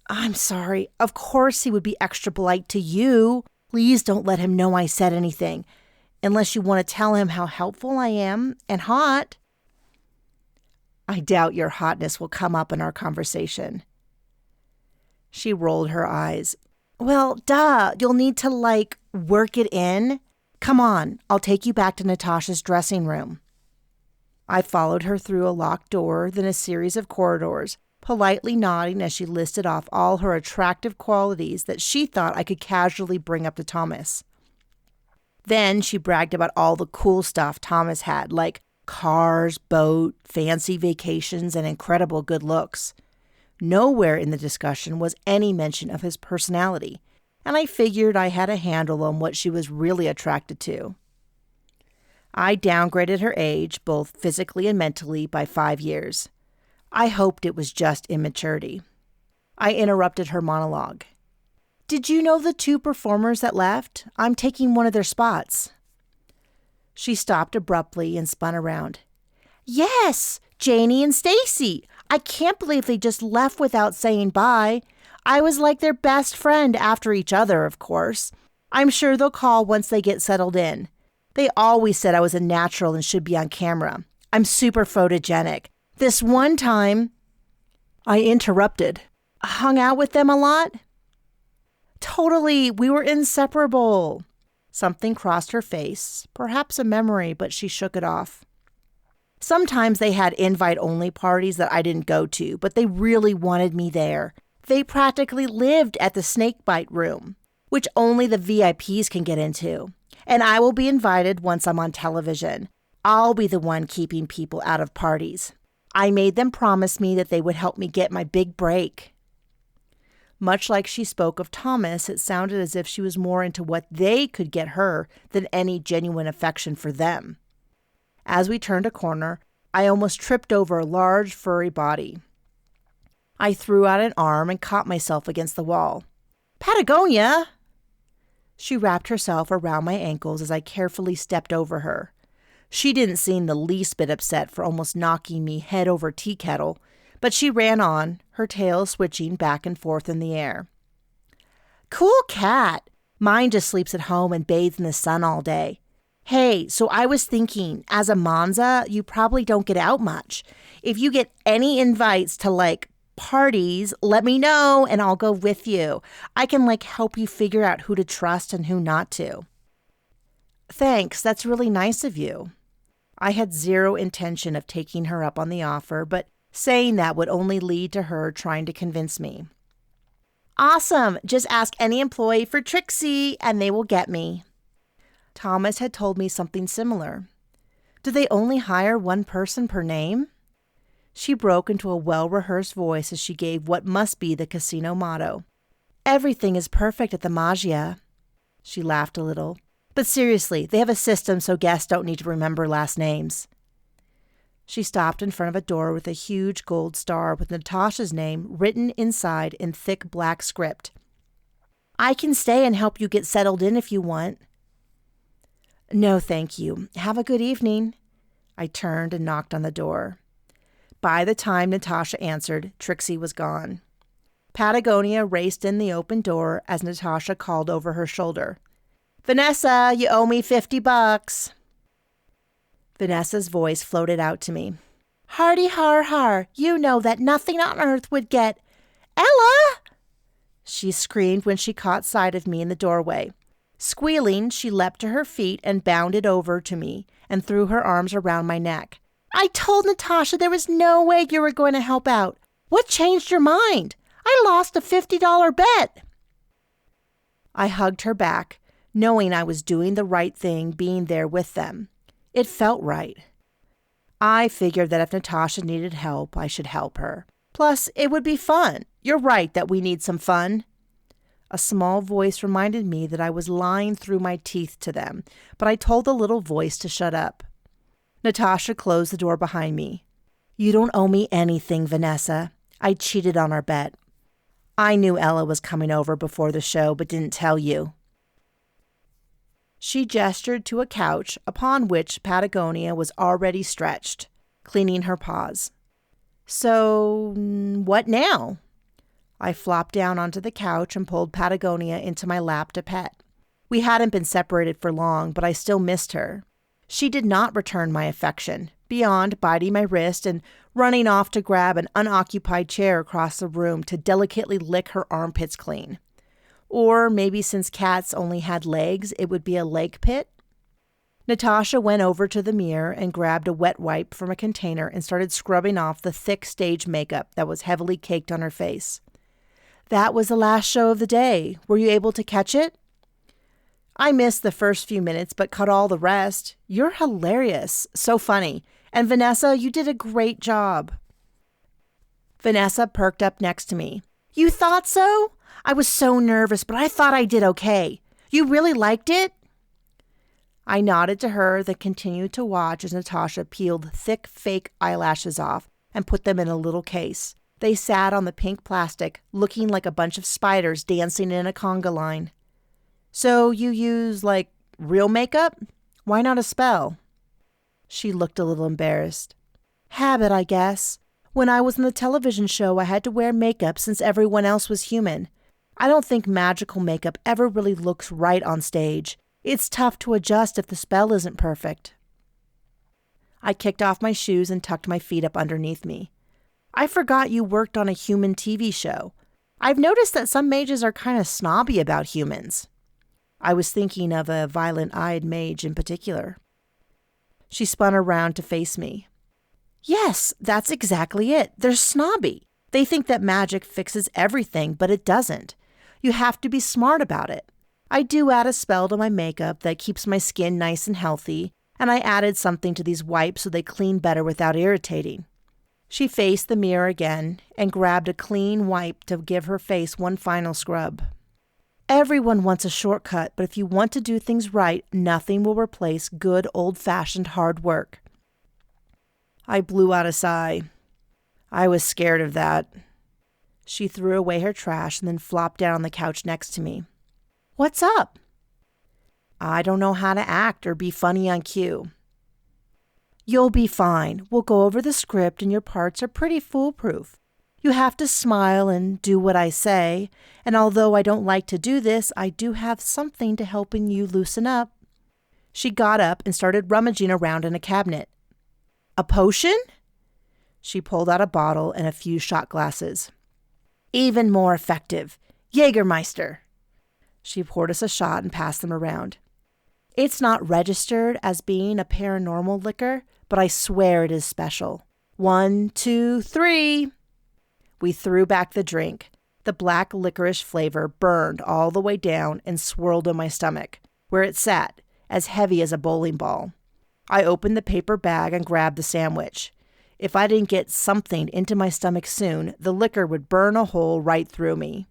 I'm sorry, of course he would be extra polite to you. Please don't let him know I said anything, unless you want to tell him how helpful I am and hot." "I doubt your hotness will come up in our conversation." She rolled her eyes. "Well, duh, you'll need to, work it in. Come on, I'll take you back to Natasha's dressing room." I followed her through a locked door, then a series of corridors, politely nodding as she listed off all her attractive qualities that she thought I could casually bring up to Thomas. Then she bragged about all the cool stuff Thomas had, like cars, boat, fancy vacations, and incredible good looks. Nowhere in the discussion was any mention of his personality, and I figured I had a handle on what she was really attracted to. I downgraded her age, both physically and mentally, by 5 years. I hoped it was just immaturity. I interrupted her monologue. "Did you know the 2 performers that left? I'm taking one of their spots." She stopped abruptly and spun around. "Yes, Janie and Stacy. I can't believe they just left without saying bye. I was like their best friend after each other, of course. I'm sure they'll call once they get settled in. They always said I was a natural and should be on camera. I'm super photogenic. This one time..." I interrupted. "Hung out with them a lot?" "Totally. We were inseparable." Something crossed her face, perhaps a memory, but she shook it off. "Sometimes they had invite-only parties that I didn't go to, but they really wanted me there. They practically lived at the snakebite room, which only the VIPs can get into. And I will be invited once I'm on television. I'll be the one keeping people out of parties. I made them promise me that they would help me get my big break." Much like she spoke of Thomas, it sounded as if she was more into what they could get her than any genuine affection for them. As we turned a corner, I almost tripped over a large, furry body. I threw out an arm and caught myself against the wall. "Patagonia!" She wrapped herself around my ankles as I carefully stepped over her. She didn't seem the least bit upset for almost knocking me head over tea kettle, but she ran on, her tail switching back and forth in the air. Cool cat. Mine just sleeps at home and bathes in the sun all day. Hey, so I was thinking, as a Monza, you probably don't get out much. If you get any invites to parties, let me know and I'll go with you. I can help you figure out who to trust and who not to. Thanks, that's really nice of you. I had zero intention of taking her up on the offer, but saying that would only lead to her trying to convince me. Awesome, just ask any employee for Trixie and they will get me. Thomas had told me something similar. Do they only hire one person per name? She broke into a well-rehearsed voice as she gave what must be the casino motto. Everything is perfect at the Magia. She laughed a little. But seriously, they have a system so guests don't need to remember last names. She stopped in front of a door with a huge gold star with Natasha's name written inside in thick black script. I can stay and help you get settled in if you want. No, thank you. Have a good evening. I turned and knocked on the door. By the time Natasha answered, Trixie was gone. Patagonia raced in the open door as Natasha called over her shoulder. Vanessa, you owe me $50. Vanessa's voice floated out to me. Hardy har har, you know that nothing on earth would get... Ella! She screamed when she caught sight of me in the doorway. Squealing, she leapt to her feet and bounded over to me and threw her arms around my neck. I told Natasha there was no way you were going to help out. What changed your mind? I lost a $50 bet. I hugged her back, knowing I was doing the right thing being there with them. It felt right. I figured that if Natasha needed help, I should help her. Plus, it would be fun. You're right that we need some fun. A small voice reminded me that I was lying through my teeth to them, but I told the little voice to shut up. Natasha closed the door behind me. You don't owe me anything, Vanessa. I cheated on our bet. I knew Ella was coming over before the show, but didn't tell you. She gestured to a couch upon which Patagonia was already stretched, cleaning her paws. So, what now? I flopped down onto the couch and pulled Patagonia into my lap to pet. We hadn't been separated for long, but I still missed her. She did not return my affection, beyond biting my wrist and running off to grab an unoccupied chair across the room to delicately lick her armpits clean. Or maybe since cats only had legs, it would be a leg pit? Natasha went over to the mirror and grabbed a wet wipe from a container and started scrubbing off the thick stage makeup that was heavily caked on her face. That was the last show of the day. Were you able to catch it? I missed the first few minutes, but caught all the rest. You're hilarious. So funny. And Vanessa, you did a great job. Vanessa perked up next to me. You thought so? I was so nervous, but I thought I did okay. You really liked it? I nodded to her, then continued to watch as Natasha peeled thick fake eyelashes off and put them in a little case. They sat on the pink plastic, looking like a bunch of spiders dancing in a conga line. So you use, real makeup? Why not a spell? She looked a little embarrassed. Habit, I guess. When I was in the television show, I had to wear makeup since everyone else was human. I don't think magical makeup ever really looks right on stage. It's tough to adjust if the spell isn't perfect. I kicked off my shoes and tucked my feet up underneath me. I forgot you worked on a human TV show. I've noticed that some mages are kind of snobby about humans. I was thinking of a violent-eyed mage in particular. She spun around to face me. Yes, that's exactly it. They're snobby. They think that magic fixes everything, but it doesn't. You have to be smart about it. I do add a spell to my makeup that keeps my skin nice and healthy, and I added something to these wipes so they clean better without irritating. She faced the mirror again and grabbed a clean wipe to give her face one final scrub. Everyone wants a shortcut, but if you want to do things right, nothing will replace good old-fashioned hard work. I blew out a sigh. I was scared of that. She threw away her trash and then flopped down on the couch next to me. What's up? I don't know how to act or be funny on cue. You'll be fine. We'll go over the script and your parts are pretty foolproof. You have to smile and do what I say, and although I don't like to do this, I do have something to helping you loosen up." She got up and started rummaging around in a cabinet. "A potion?" She pulled out a bottle and a few shot glasses. "Even more effective. Jägermeister." She poured us a shot and passed them around. "It's not registered as being a paranormal liquor, but I swear it is special. 1, 2, 3. We threw back the drink. The black licorice flavor burned all the way down and swirled in my stomach, where it sat, as heavy as a bowling ball. I opened the paper bag and grabbed the sandwich. If I didn't get something into my stomach soon, the liquor would burn a hole right through me.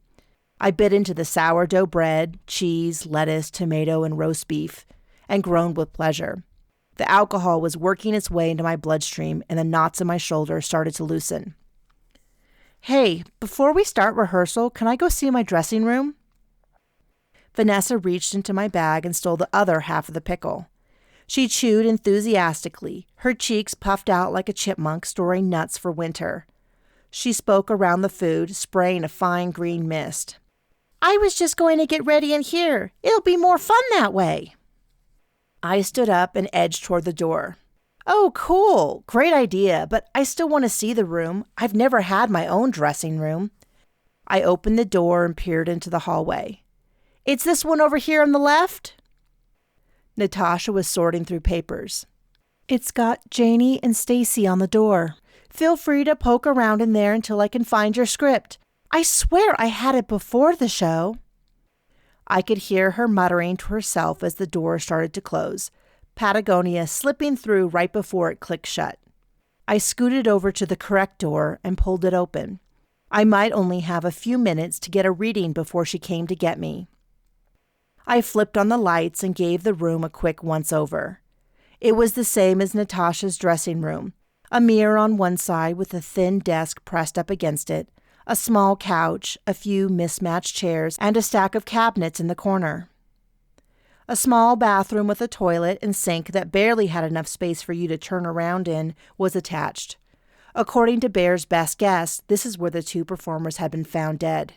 I bit into the sourdough bread, cheese, lettuce, tomato, and roast beef, and groaned with pleasure. The alcohol was working its way into my bloodstream, and the knots in my shoulders started to loosen. "Hey, before we start rehearsal, can I go see my dressing room?" Vanessa reached into my bag and stole the other half of the pickle. She chewed enthusiastically, her cheeks puffed out like a chipmunk storing nuts for winter. She spoke around the food, spraying a fine green mist. "I was just going to get ready in here. It'll be more fun that way." I stood up and edged toward the door. "Oh, cool. Great idea, but I still want to see the room. I've never had my own dressing room." I opened the door and peered into the hallway. "It's this one over here on the left?" Natasha was sorting through papers. "It's got Janie and Stacy on the door. Feel free to poke around in there until I can find your script. I swear I had it before the show." I could hear her muttering to herself as the door started to close, Patagonia slipping through right before it clicked shut. I scooted over to the correct door and pulled it open. I might only have a few minutes to get a reading before she came to get me. I flipped on the lights and gave the room a quick once-over. It was the same as Natasha's dressing room, a mirror on one side with a thin desk pressed up against it, a small couch, a few mismatched chairs, and a stack of cabinets in the corner. A small bathroom with a toilet and sink that barely had enough space for you to turn around in was attached. According to Bear's best guess, this is where the two performers had been found dead.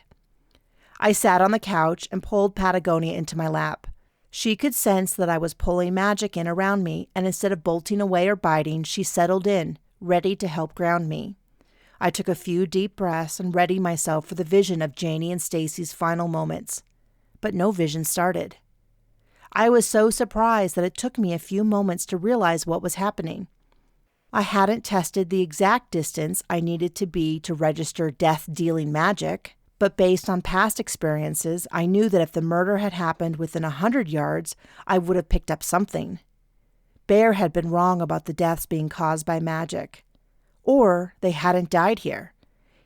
I sat on the couch and pulled Patagonia into my lap. She could sense that I was pulling magic in around me, and instead of bolting away or biting, she settled in, ready to help ground me. I took a few deep breaths and readied myself for the vision of Janie and Stacy's final moments. But no vision started. I was so surprised that it took me a few moments to realize what was happening. I hadn't tested the exact distance I needed to be to register death-dealing magic, but based on past experiences, I knew that if the murder had happened within 100 yards, I would have picked up something. Bear had been wrong about the deaths being caused by magic. Or they hadn't died here.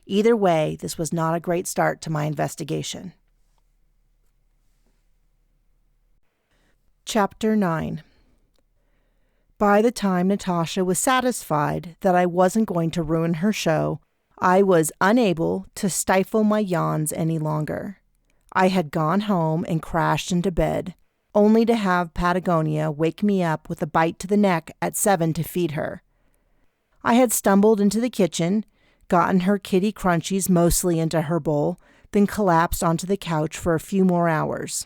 Either way, this was not a great start to my investigation. Chapter 9. By the time Natasha was satisfied that I wasn't going to ruin her show, I was unable to stifle my yawns any longer. I had gone home and crashed into bed, only to have Patagonia wake me up with a bite to the neck at 7 to feed her. I had stumbled into the kitchen, gotten her kitty crunchies mostly into her bowl, then collapsed onto the couch for a few more hours.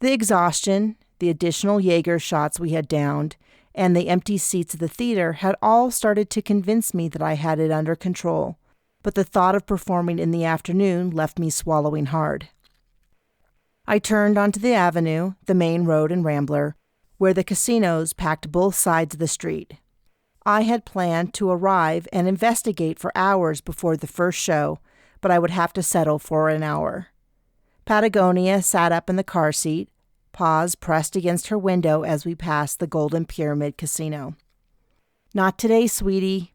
The exhaustion, the additional Jaeger shots we had downed, and the empty seats of the theater had all started to convince me that I had it under control, but the thought of performing in the afternoon left me swallowing hard. I turned onto the avenue, the main road and Rambler, where the casinos packed both sides of the street. I had planned to arrive and investigate for hours before the first show, but I would have to settle for an hour. Patagonia sat up in the car seat, paws pressed against her window as we passed the Golden Pyramid Casino. "Not today, sweetie."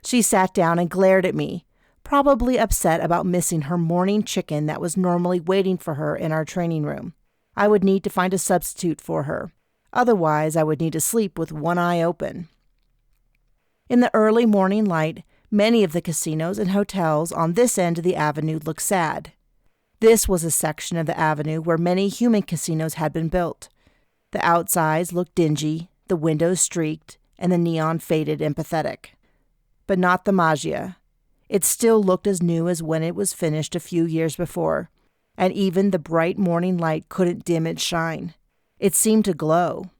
She sat down and glared at me, probably upset about missing her morning chicken that was normally waiting for her in our training room. I would need to find a substitute for her. Otherwise, I would need to sleep with one eye open. In the early morning light, many of the casinos and hotels on this end of the avenue looked sad. This was a section of the avenue where many human casinos had been built. The outsides looked dingy, the windows streaked, and the neon faded and pathetic. But not the Magia. It still looked as new as when it was finished a few years before, and even the bright morning light couldn't dim its shine. It seemed to glow.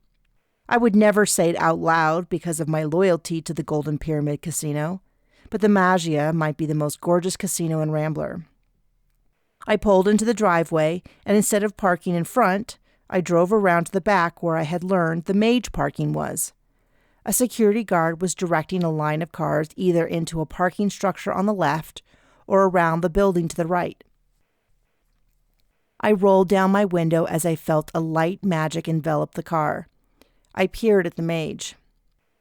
I would never say it out loud because of my loyalty to the Golden Pyramid Casino, but the Magia might be the most gorgeous casino in Rambler. I pulled into the driveway, and instead of parking in front, I drove around to the back where I had learned the Mage parking was. A security guard was directing a line of cars either into a parking structure on the left or around the building to the right. I rolled down my window as I felt a light magic envelop the car. I peered at the Mage.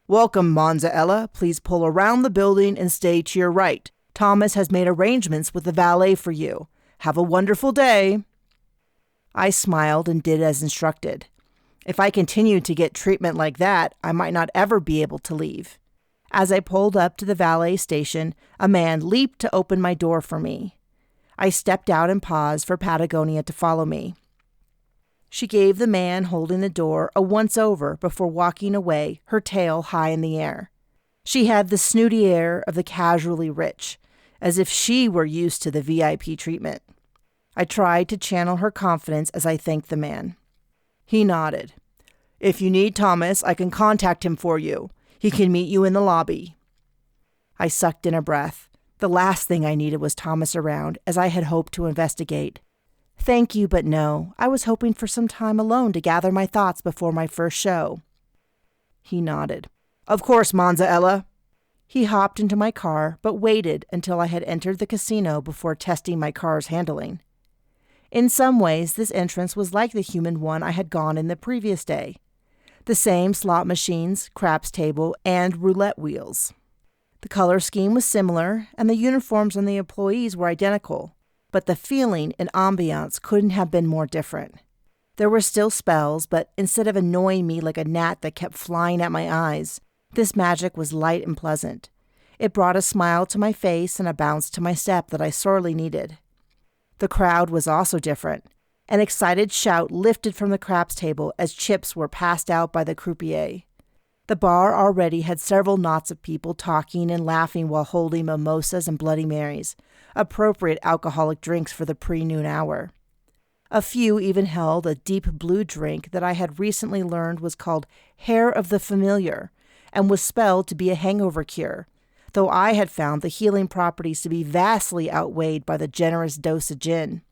"Welcome, Monza Ella. Please pull around the building and stay to your right. Thomas has made arrangements with the valet for you. Have a wonderful day." I smiled and did as instructed. If I continued to get treatment like that, I might not ever be able to leave. As I pulled up to the valet station, a man leaped to open my door for me. I stepped out and paused for Patagonia to follow me. She gave the man holding the door a once-over before walking away, her tail high in the air. She had the snooty air of the casually rich, as if she were used to the VIP treatment. I tried to channel her confidence as I thanked the man. He nodded. "If you need Thomas, I can contact him for you. He can meet you in the lobby." I sucked in a breath. The last thing I needed was Thomas around, as I had hoped to investigate. "Thank you, but no. I was hoping for some time alone to gather my thoughts before my first show." He nodded. "Of course, Monza Ella." He hopped into my car, but waited until I had entered the casino before testing my car's handling. In some ways, this entrance was like the human one I had gone in the previous day. The same slot machines, craps table, and roulette wheels. The color scheme was similar, and the uniforms on the employees were identical, but the feeling and ambiance couldn't have been more different. There were still spells, but instead of annoying me like a gnat that kept flying at my eyes, this magic was light and pleasant. It brought a smile to my face and a bounce to my step that I sorely needed. The crowd was also different. An excited shout lifted from the craps table as chips were passed out by the croupier. The bar already had several knots of people talking and laughing while holding mimosas and Bloody Marys, appropriate alcoholic drinks for the pre-noon hour. A few even held a deep blue drink that I had recently learned was called Hair of the Familiar and was spelled to be a hangover cure, though I had found the healing properties to be vastly outweighed by the generous dose of gin.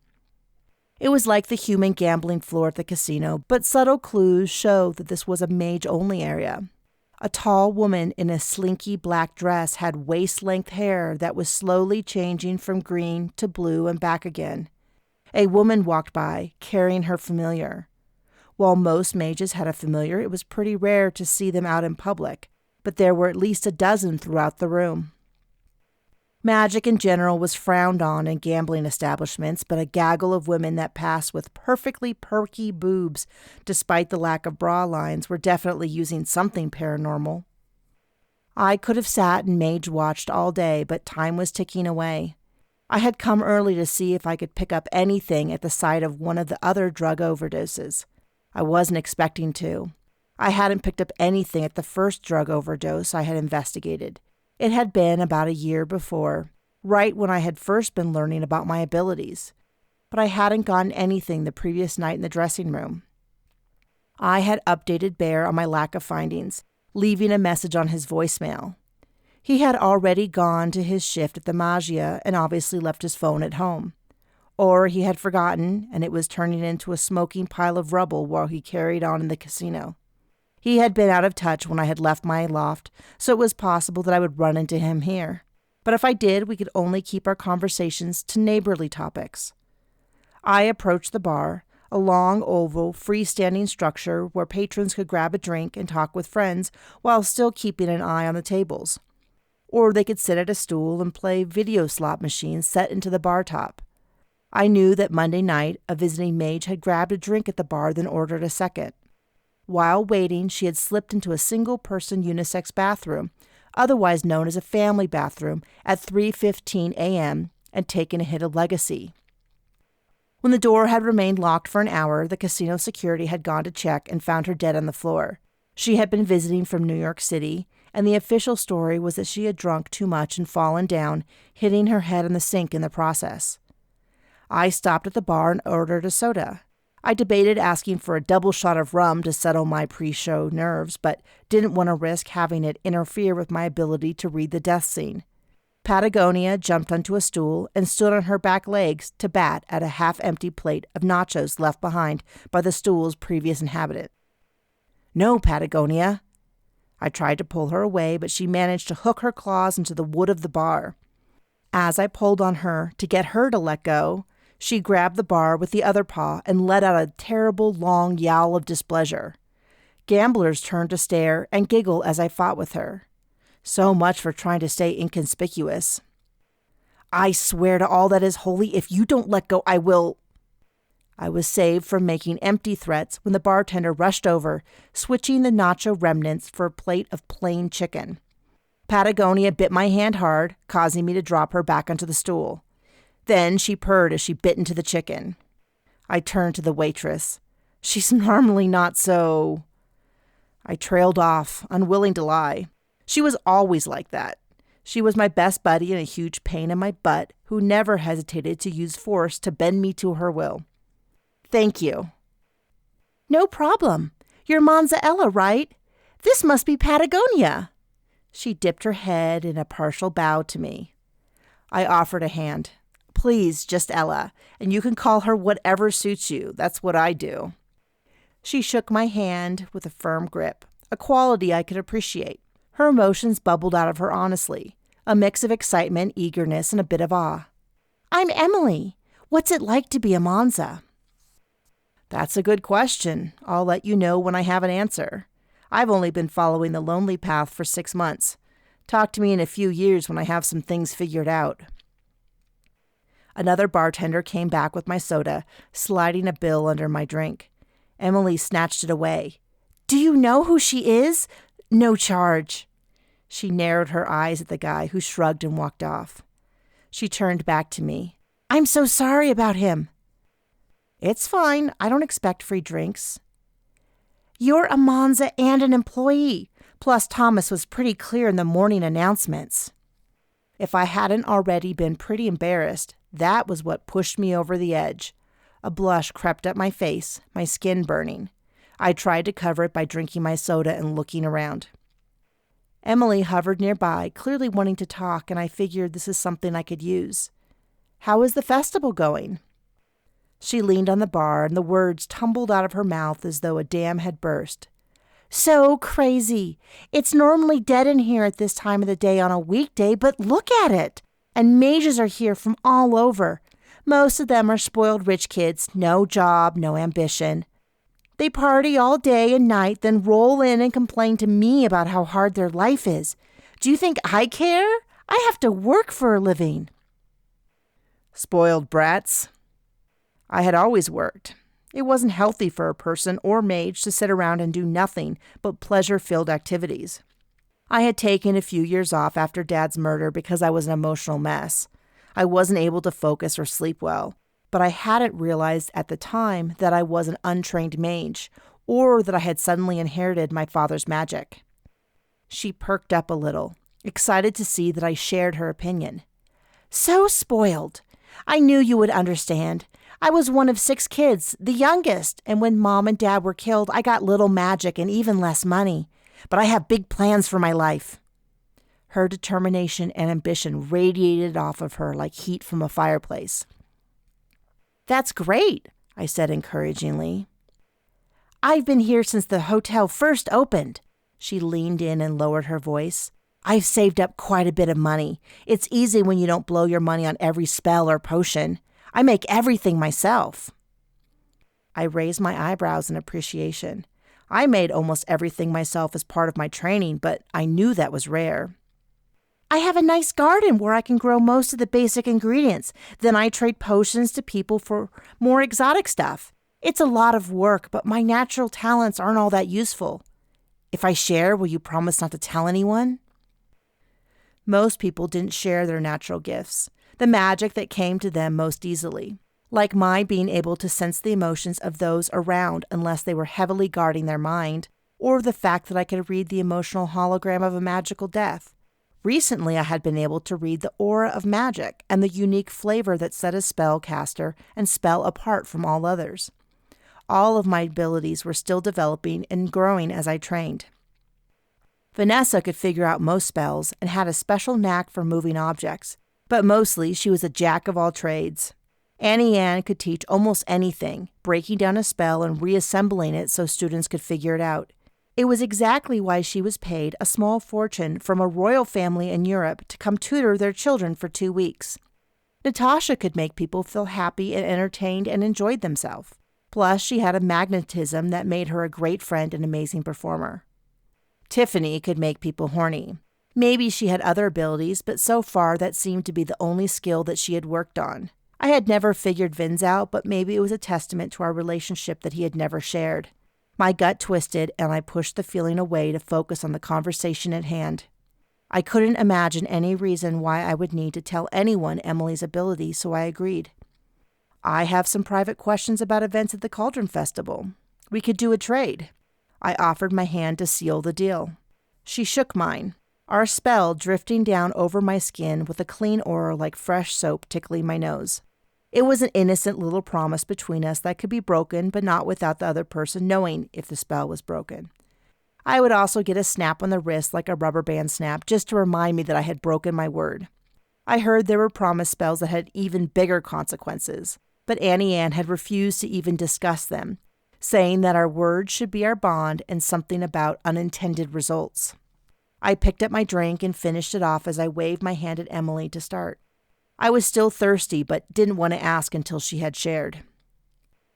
It was like the human gambling floor at the casino, but subtle clues showed that this was a mage-only area. A tall woman in a slinky black dress had waist-length hair that was slowly changing from green to blue and back again. A woman walked by, carrying her familiar. While most mages had a familiar, it was pretty rare to see them out in public, but there were at least a dozen throughout the room. Magic in general was frowned on in gambling establishments, but a gaggle of women that passed with perfectly perky boobs, despite the lack of bra lines, were definitely using something paranormal. I could have sat and mage watched all day, but time was ticking away. I had come early to see if I could pick up anything at the site of one of the other drug overdoses. I wasn't expecting to. I hadn't picked up anything at the first drug overdose I had investigated. It had been about a year before, right when I had first been learning about my abilities. But I hadn't gotten anything the previous night in the dressing room. I had updated Bear on my lack of findings, leaving a message on his voicemail. He had already gone to his shift at the Magia and obviously left his phone at home. Or he had forgotten, and it was turning into a smoking pile of rubble while he carried on in the casino. He had been out of touch when I had left my loft, so it was possible that I would run into him here. But if I did, we could only keep our conversations to neighborly topics. I approached the bar, a long, oval, freestanding structure where patrons could grab a drink and talk with friends while still keeping an eye on the tables. Or they could sit at a stool and play video slot machines set into the bar top. I knew that Monday night, a visiting mage had grabbed a drink at the bar, then ordered a second. While waiting, she had slipped into a single-person unisex bathroom, otherwise known as a family bathroom, at 3:15 a.m. and taken a hit of Legacy. When the door had remained locked for an hour, the casino security had gone to check and found her dead on the floor. She had been visiting from New York City, and the official story was that she had drunk too much and fallen down, hitting her head on the sink in the process. I stopped at the bar and ordered a soda. I debated asking for a double shot of rum to settle my pre-show nerves, but didn't want to risk having it interfere with my ability to read the death scene. Patagonia jumped onto a stool and stood on her back legs to bat at a half-empty plate of nachos left behind by the stool's previous inhabitant. "No, Patagonia." I tried to pull her away, but she managed to hook her claws into the wood of the bar. As I pulled on her to get her to let go, she grabbed the bar with the other paw and let out a terrible long yowl of displeasure. Gamblers turned to stare and giggle as I fought with her. So much for trying to stay inconspicuous. "I swear to all that is holy, if you don't let go, I will..." I was saved from making empty threats when the bartender rushed over, switching the nacho remnants for a plate of plain chicken. Patagonia bit my hand hard, causing me to drop her back onto the stool. Then she purred as she bit into the chicken. I turned to the waitress. "She's normally not so..." I trailed off, unwilling to lie. She was always like that. She was my best buddy and a huge pain in my butt who never hesitated to use force to bend me to her will. "Thank you." "No problem. You're Monza Ella, right? This must be Patagonia." She dipped her head in a partial bow to me. I offered a hand. "Please, just Ella, and you can call her whatever suits you. That's what I do." She shook my hand with a firm grip, a quality I could appreciate. Her emotions bubbled out of her honestly, a mix of excitement, eagerness, and a bit of awe. "I'm Emily. What's it like to be a Monza?" "That's a good question. I'll let you know when I have an answer. I've only been following the lonely path for 6 months. Talk to me in a few years when I have some things figured out." Another bartender came back with my soda, sliding a bill under my drink. Emily snatched it away. "Do you know who she is? No charge." She narrowed her eyes at the guy, who shrugged and walked off. She turned back to me. "I'm so sorry about him." "It's fine. I don't expect free drinks." "You're a Monza and an employee. Plus, Thomas was pretty clear in the morning announcements." If I hadn't already been pretty embarrassed, that was what pushed me over the edge. A blush crept up my face, my skin burning. I tried to cover it by drinking my soda and looking around. Emily hovered nearby, clearly wanting to talk, and I figured this is something I could use. "How is the festival going?" She leaned on the bar, and the words tumbled out of her mouth as though a dam had burst. "So crazy. It's normally dead in here at this time of the day on a weekday, but look at it. And mages are here from all over. Most of them are spoiled rich kids, no job, no ambition. They party all day and night, then roll in and complain to me about how hard their life is. Do you think I care? I have to work for a living." "Spoiled brats." I had always worked. It wasn't healthy for a person or mage to sit around and do nothing but pleasure-filled activities. I had taken a few years off after Dad's murder because I was an emotional mess. I wasn't able to focus or sleep well, but I hadn't realized at the time that I was an untrained mage, or that I had suddenly inherited my father's magic. She perked up a little, excited to see that I shared her opinion. "So spoiled. I knew you would understand. I was one of 6 kids, the youngest, and when Mom and Dad were killed, I got little magic and even less money. But I have big plans for my life." Her determination and ambition radiated off of her like heat from a fireplace. "That's great," I said encouragingly. "I've been here since the hotel first opened." She leaned in and lowered her voice. "I've saved up quite a bit of money. It's easy when you don't blow your money on every spell or potion. I make everything myself." I raised my eyebrows in appreciation. I made almost everything myself as part of my training, but I knew that was rare. "I have a nice garden where I can grow most of the basic ingredients. Then I trade potions to people for more exotic stuff. It's a lot of work, but my natural talents aren't all that useful. If I share, will you promise not to tell anyone?" Most people didn't share their natural gifts, the magic that came to them most easily, like my being able to sense the emotions of those around unless they were heavily guarding their mind, or the fact that I could read the emotional hologram of a magical death. Recently, I had been able to read the aura of magic and the unique flavor that set a spellcaster and spell apart from all others. All of my abilities were still developing and growing as I trained. Vanessa could figure out most spells and had a special knack for moving objects, but mostly she was a jack of all trades. Annie Ann could teach almost anything, breaking down a spell and reassembling it so students could figure it out. It was exactly why she was paid a small fortune from a royal family in Europe to come tutor their children for 2 weeks. Natasha could make people feel happy and entertained and enjoyed themselves. Plus, she had a magnetism that made her a great friend and amazing performer. Tiffany could make people horny. Maybe she had other abilities, but so far that seemed to be the only skill that she had worked on. I had never figured Vince out, but maybe it was a testament to our relationship that he had never shared. My gut twisted, and I pushed the feeling away to focus on the conversation at hand. I couldn't imagine any reason why I would need to tell anyone Emily's ability, so I agreed. I have some private questions about events at the Cauldron Festival. We could do a trade. I offered my hand to seal the deal. She shook mine, our spell drifting down over my skin with a clean aura like fresh soap tickling my nose. It was an innocent little promise between us that could be broken, but not without the other person knowing if the spell was broken. I would also get a snap on the wrist like a rubber band snap just to remind me that I had broken my word. I heard there were promise spells that had even bigger consequences, but Annie Ann had refused to even discuss them, saying that our word should be our bond and something about unintended results. I picked up my drink and finished it off as I waved my hand at Emily to start. I was still thirsty, but didn't want to ask until she had shared.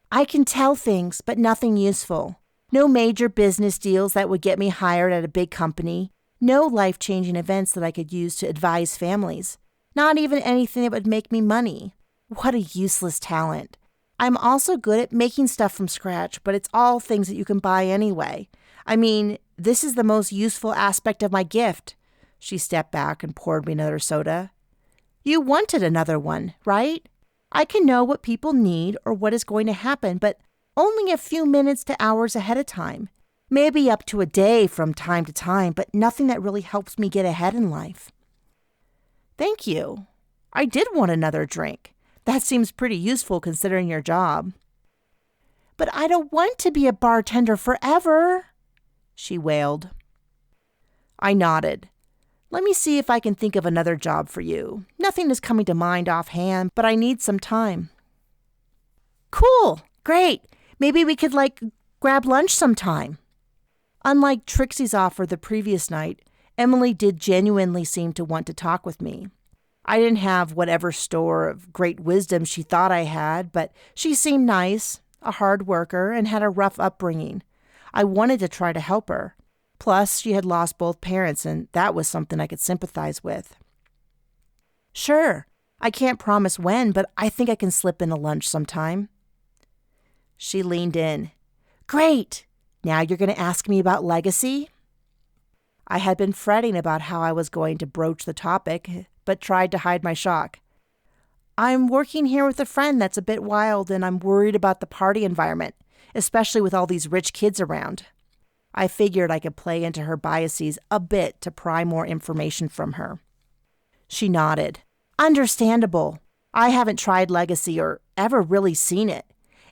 I can tell things, but nothing useful. No major business deals that would get me hired at a big company. No life-changing events that I could use to advise families. Not even anything that would make me money. What a useless talent. I'm also good at making stuff from scratch, but it's all things that you can buy anyway. I mean, this is the most useful aspect of my gift. She stepped back and poured me another soda. You wanted another one, right? I can know what people need or what is going to happen, but only a few minutes to hours ahead of time. Maybe up to a day from time to time, but nothing that really helps me get ahead in life. Thank you. I did want another drink. That seems pretty useful considering your job. But I don't want to be a bartender forever, she wailed. I nodded. Let me see if I can think of another job for you. Nothing is coming to mind offhand, but I need some time. Cool. Great. Maybe we could, grab lunch sometime. Unlike Trixie's offer the previous night, Emily did genuinely seem to want to talk with me. I didn't have whatever store of great wisdom she thought I had, but she seemed nice, a hard worker, and had a rough upbringing. I wanted to try to help her. Plus, she had lost both parents, and that was something I could sympathize with. Sure, I can't promise when, but I think I can slip in a lunch sometime. She leaned in. Great! Now you're going to ask me about legacy? I had been fretting about how I was going to broach the topic, but tried to hide my shock. I'm working here with a friend that's a bit wild, and I'm worried about the party environment, especially with all these rich kids around. I figured I could play into her biases a bit to pry more information from her. She nodded. Understandable. I haven't tried Legacy or ever really seen it.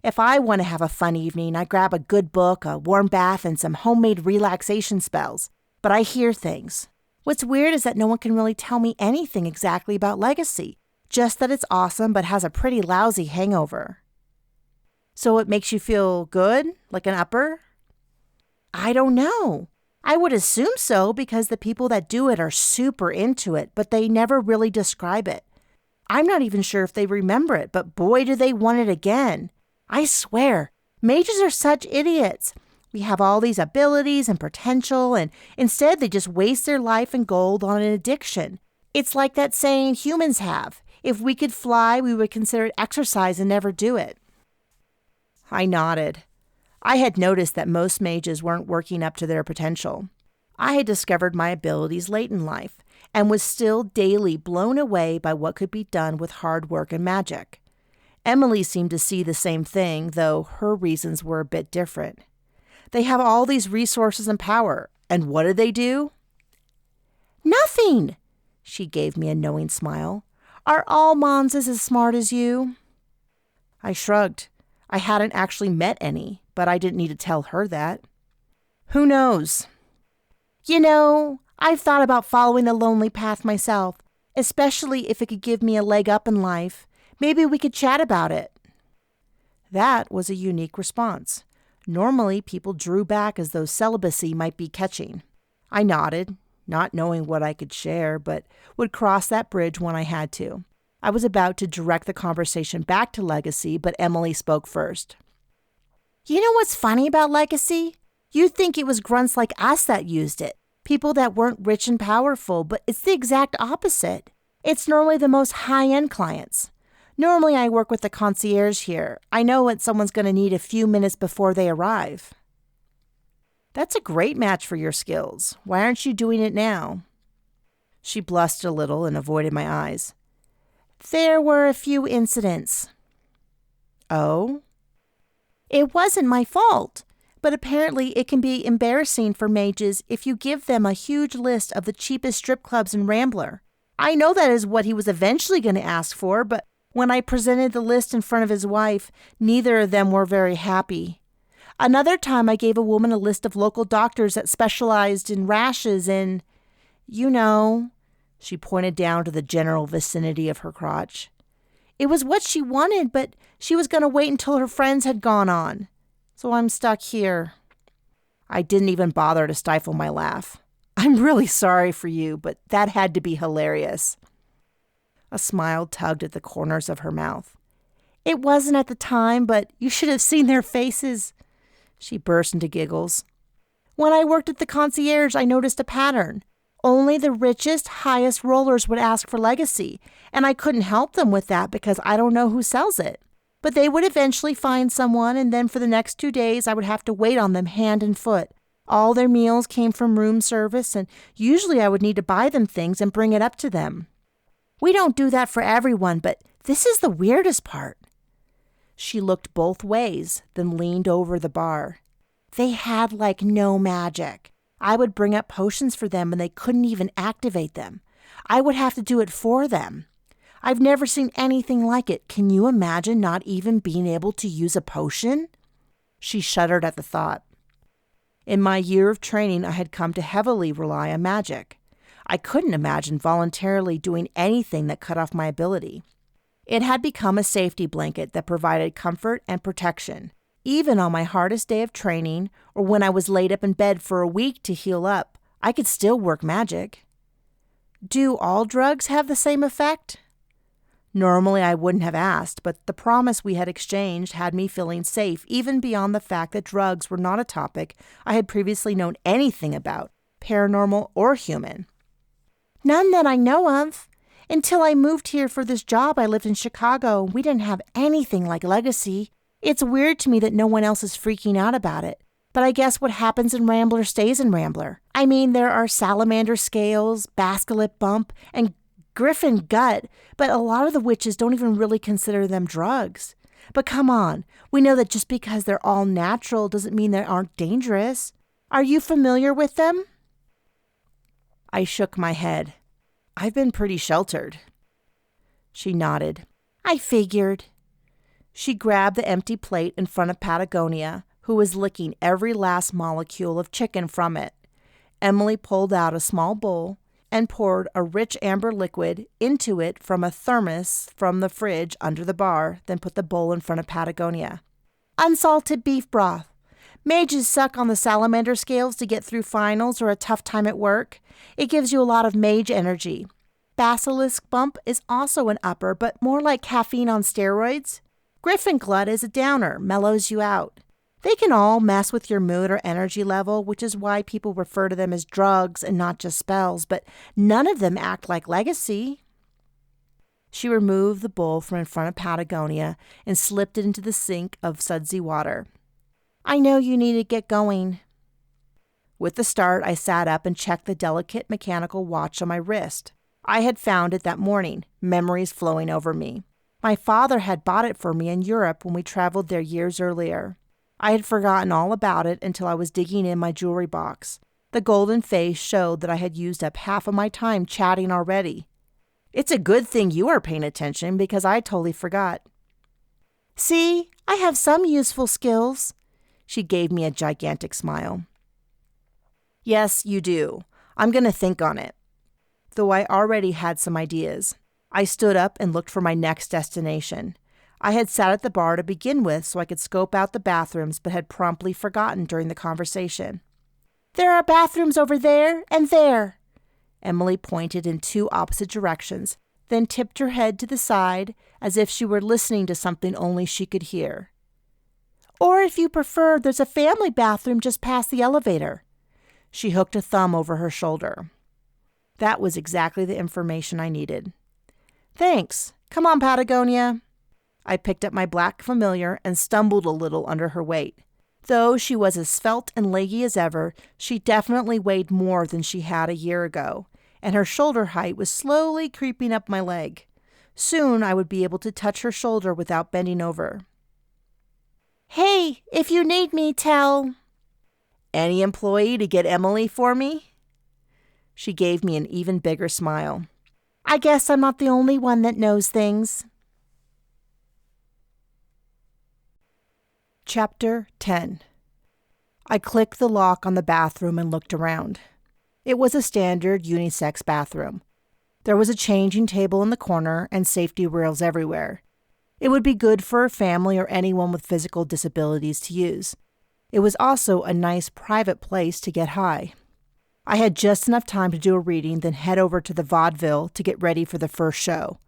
If I want to have a fun evening, I grab a good book, a warm bath, and some homemade relaxation spells. But I hear things. What's weird is that no one can really tell me anything exactly about Legacy, just that it's awesome but has a pretty lousy hangover. So it makes you feel good, like an upper? I don't know. I would assume so because the people that do it are super into it, but they never really describe it. I'm not even sure if they remember it, but boy, do they want it again. I swear, mages are such idiots. We have all these abilities and potential, and instead they just waste their life and gold on an addiction. It's like that saying humans have. If we could fly, we would consider it exercise and never do it. I nodded. I had noticed that most mages weren't working up to their potential. I had discovered my abilities late in life and was still daily blown away by what could be done with hard work and magic. Emily seemed to see the same thing, though her reasons were a bit different. They have all these resources and power. And what do? Nothing, she gave me a knowing smile. Are all Monzas as smart as you? I shrugged. I hadn't actually met any, but I didn't need to tell her that. Who knows? I've thought about following the lonely path myself, especially if it could give me a leg up in life. Maybe we could chat about it. That was a unique response. Normally, people drew back as though celibacy might be catching. I nodded, not knowing what I could share, but would cross that bridge when I had to. I was about to direct the conversation back to legacy, but Emily spoke first. You know what's funny about legacy? You'd think it was grunts like us that used it, people that weren't rich and powerful, but it's the exact opposite. It's normally the most high-end clients. Normally I work with the concierge here. I know what someone's going to need a few minutes before they arrive. That's a great match for your skills. Why aren't you doing it now? She blushed a little and avoided my eyes. There were a few incidents. Oh? It wasn't my fault, but apparently it can be embarrassing for mages if you give them a huge list of the cheapest strip clubs in Rambler. I know that is what he was eventually going to ask for, but when I presented the list in front of his wife, neither of them were very happy. Another time I gave a woman a list of local doctors that specialized in rashes and, she pointed down to the general vicinity of her crotch. It was what she wanted, but she was going to wait until her friends had gone on. So I'm stuck here. I didn't even bother to stifle my laugh. I'm really sorry for you, but that had to be hilarious. A smile tugged at the corners of her mouth. It wasn't at the time, but you should have seen their faces. She burst into giggles. When I worked at the concierge, I noticed a pattern. Only the richest, highest rollers would ask for legacy, and I couldn't help them with that because I don't know who sells it. But they would eventually find someone, and then for the next 2 days, I would have to wait on them hand and foot. All their meals came from room service, and usually I would need to buy them things and bring it up to them. We don't do that for everyone, but this is the weirdest part. She looked both ways, then leaned over the bar. They had no magic. I would bring up potions for them and they couldn't even activate them. I would have to do it for them. I've never seen anything like it. Can you imagine not even being able to use a potion? She shuddered at the thought. In my year of training, I had come to heavily rely on magic. I couldn't imagine voluntarily doing anything that cut off my ability. It had become a safety blanket that provided comfort and protection. Even on my hardest day of training, or when I was laid up in bed for a week to heal up, I could still work magic. Do all drugs have the same effect? Normally I wouldn't have asked, but the promise we had exchanged had me feeling safe even beyond the fact that drugs were not a topic I had previously known anything about, paranormal or human. None that I know of. Until I moved here for this job, I lived in Chicago. We didn't have anything like legacy. It's weird to me that no one else is freaking out about it. But I guess what happens in Rambler stays in Rambler. I mean, there are salamander scales, basculate bump, and griffin gut, but a lot of the witches don't even really consider them drugs. But come on, we know that just because they're all natural doesn't mean they aren't dangerous. Are you familiar with them? I shook my head. I've been pretty sheltered. She nodded. I figured. She grabbed the empty plate in front of Patagonia, who was licking every last molecule of chicken from it. Emily pulled out a small bowl and poured a rich amber liquid into it from a thermos from the fridge under the bar, then put the bowl in front of Patagonia. Unsalted beef broth. Mages suck on the salamander scales to get through finals or a tough time at work. It gives you a lot of mage energy. Basilisk bump is also an upper, but more like caffeine on steroids. Griffin glut is a downer, mellows you out. They can all mess with your mood or energy level, which is why people refer to them as drugs and not just spells, but none of them act like legacy. She removed the bowl from in front of Patagonia and slipped it into the sink of sudsy water. I know you need to get going. With the start, I sat up and checked the delicate mechanical watch on my wrist. I had found it that morning, memories flowing over me. My father had bought it for me in Europe when we traveled there years earlier. I had forgotten all about it until I was digging in my jewelry box. The golden face showed that I had used up half of my time chatting already. It's a good thing you are paying attention because I totally forgot. See, I have some useful skills. She gave me a gigantic smile. Yes, you do. I'm going to think on it. Though I already had some ideas. I stood up and looked for my next destination. I had sat at the bar to begin with so I could scope out the bathrooms, but had promptly forgotten during the conversation. There are bathrooms over there and there. Emily pointed in two opposite directions, then tipped her head to the side as if she were listening to something only she could hear. Or if you prefer, there's a family bathroom just past the elevator. She hooked a thumb over her shoulder. That was exactly the information I needed. Thanks. Come on, Patagonia. I picked up my black familiar and stumbled a little under her weight. Though she was as svelte and leggy as ever, she definitely weighed more than she had a year ago, and her shoulder height was slowly creeping up my leg. Soon I would be able to touch her shoulder without bending over. Hey, if you need me, tell... Any employee to get Emily for me? She gave me an even bigger smile. I guess I'm not the only one that knows things. Chapter 10. I clicked the lock on the bathroom and looked around. It was a standard unisex bathroom. There was a changing table in the corner and safety rails everywhere. It would be good for a family or anyone with physical disabilities to use. It was also a nice private place to get high. I had just enough time to do a reading, then head over to the vaudeville to get ready for the first show.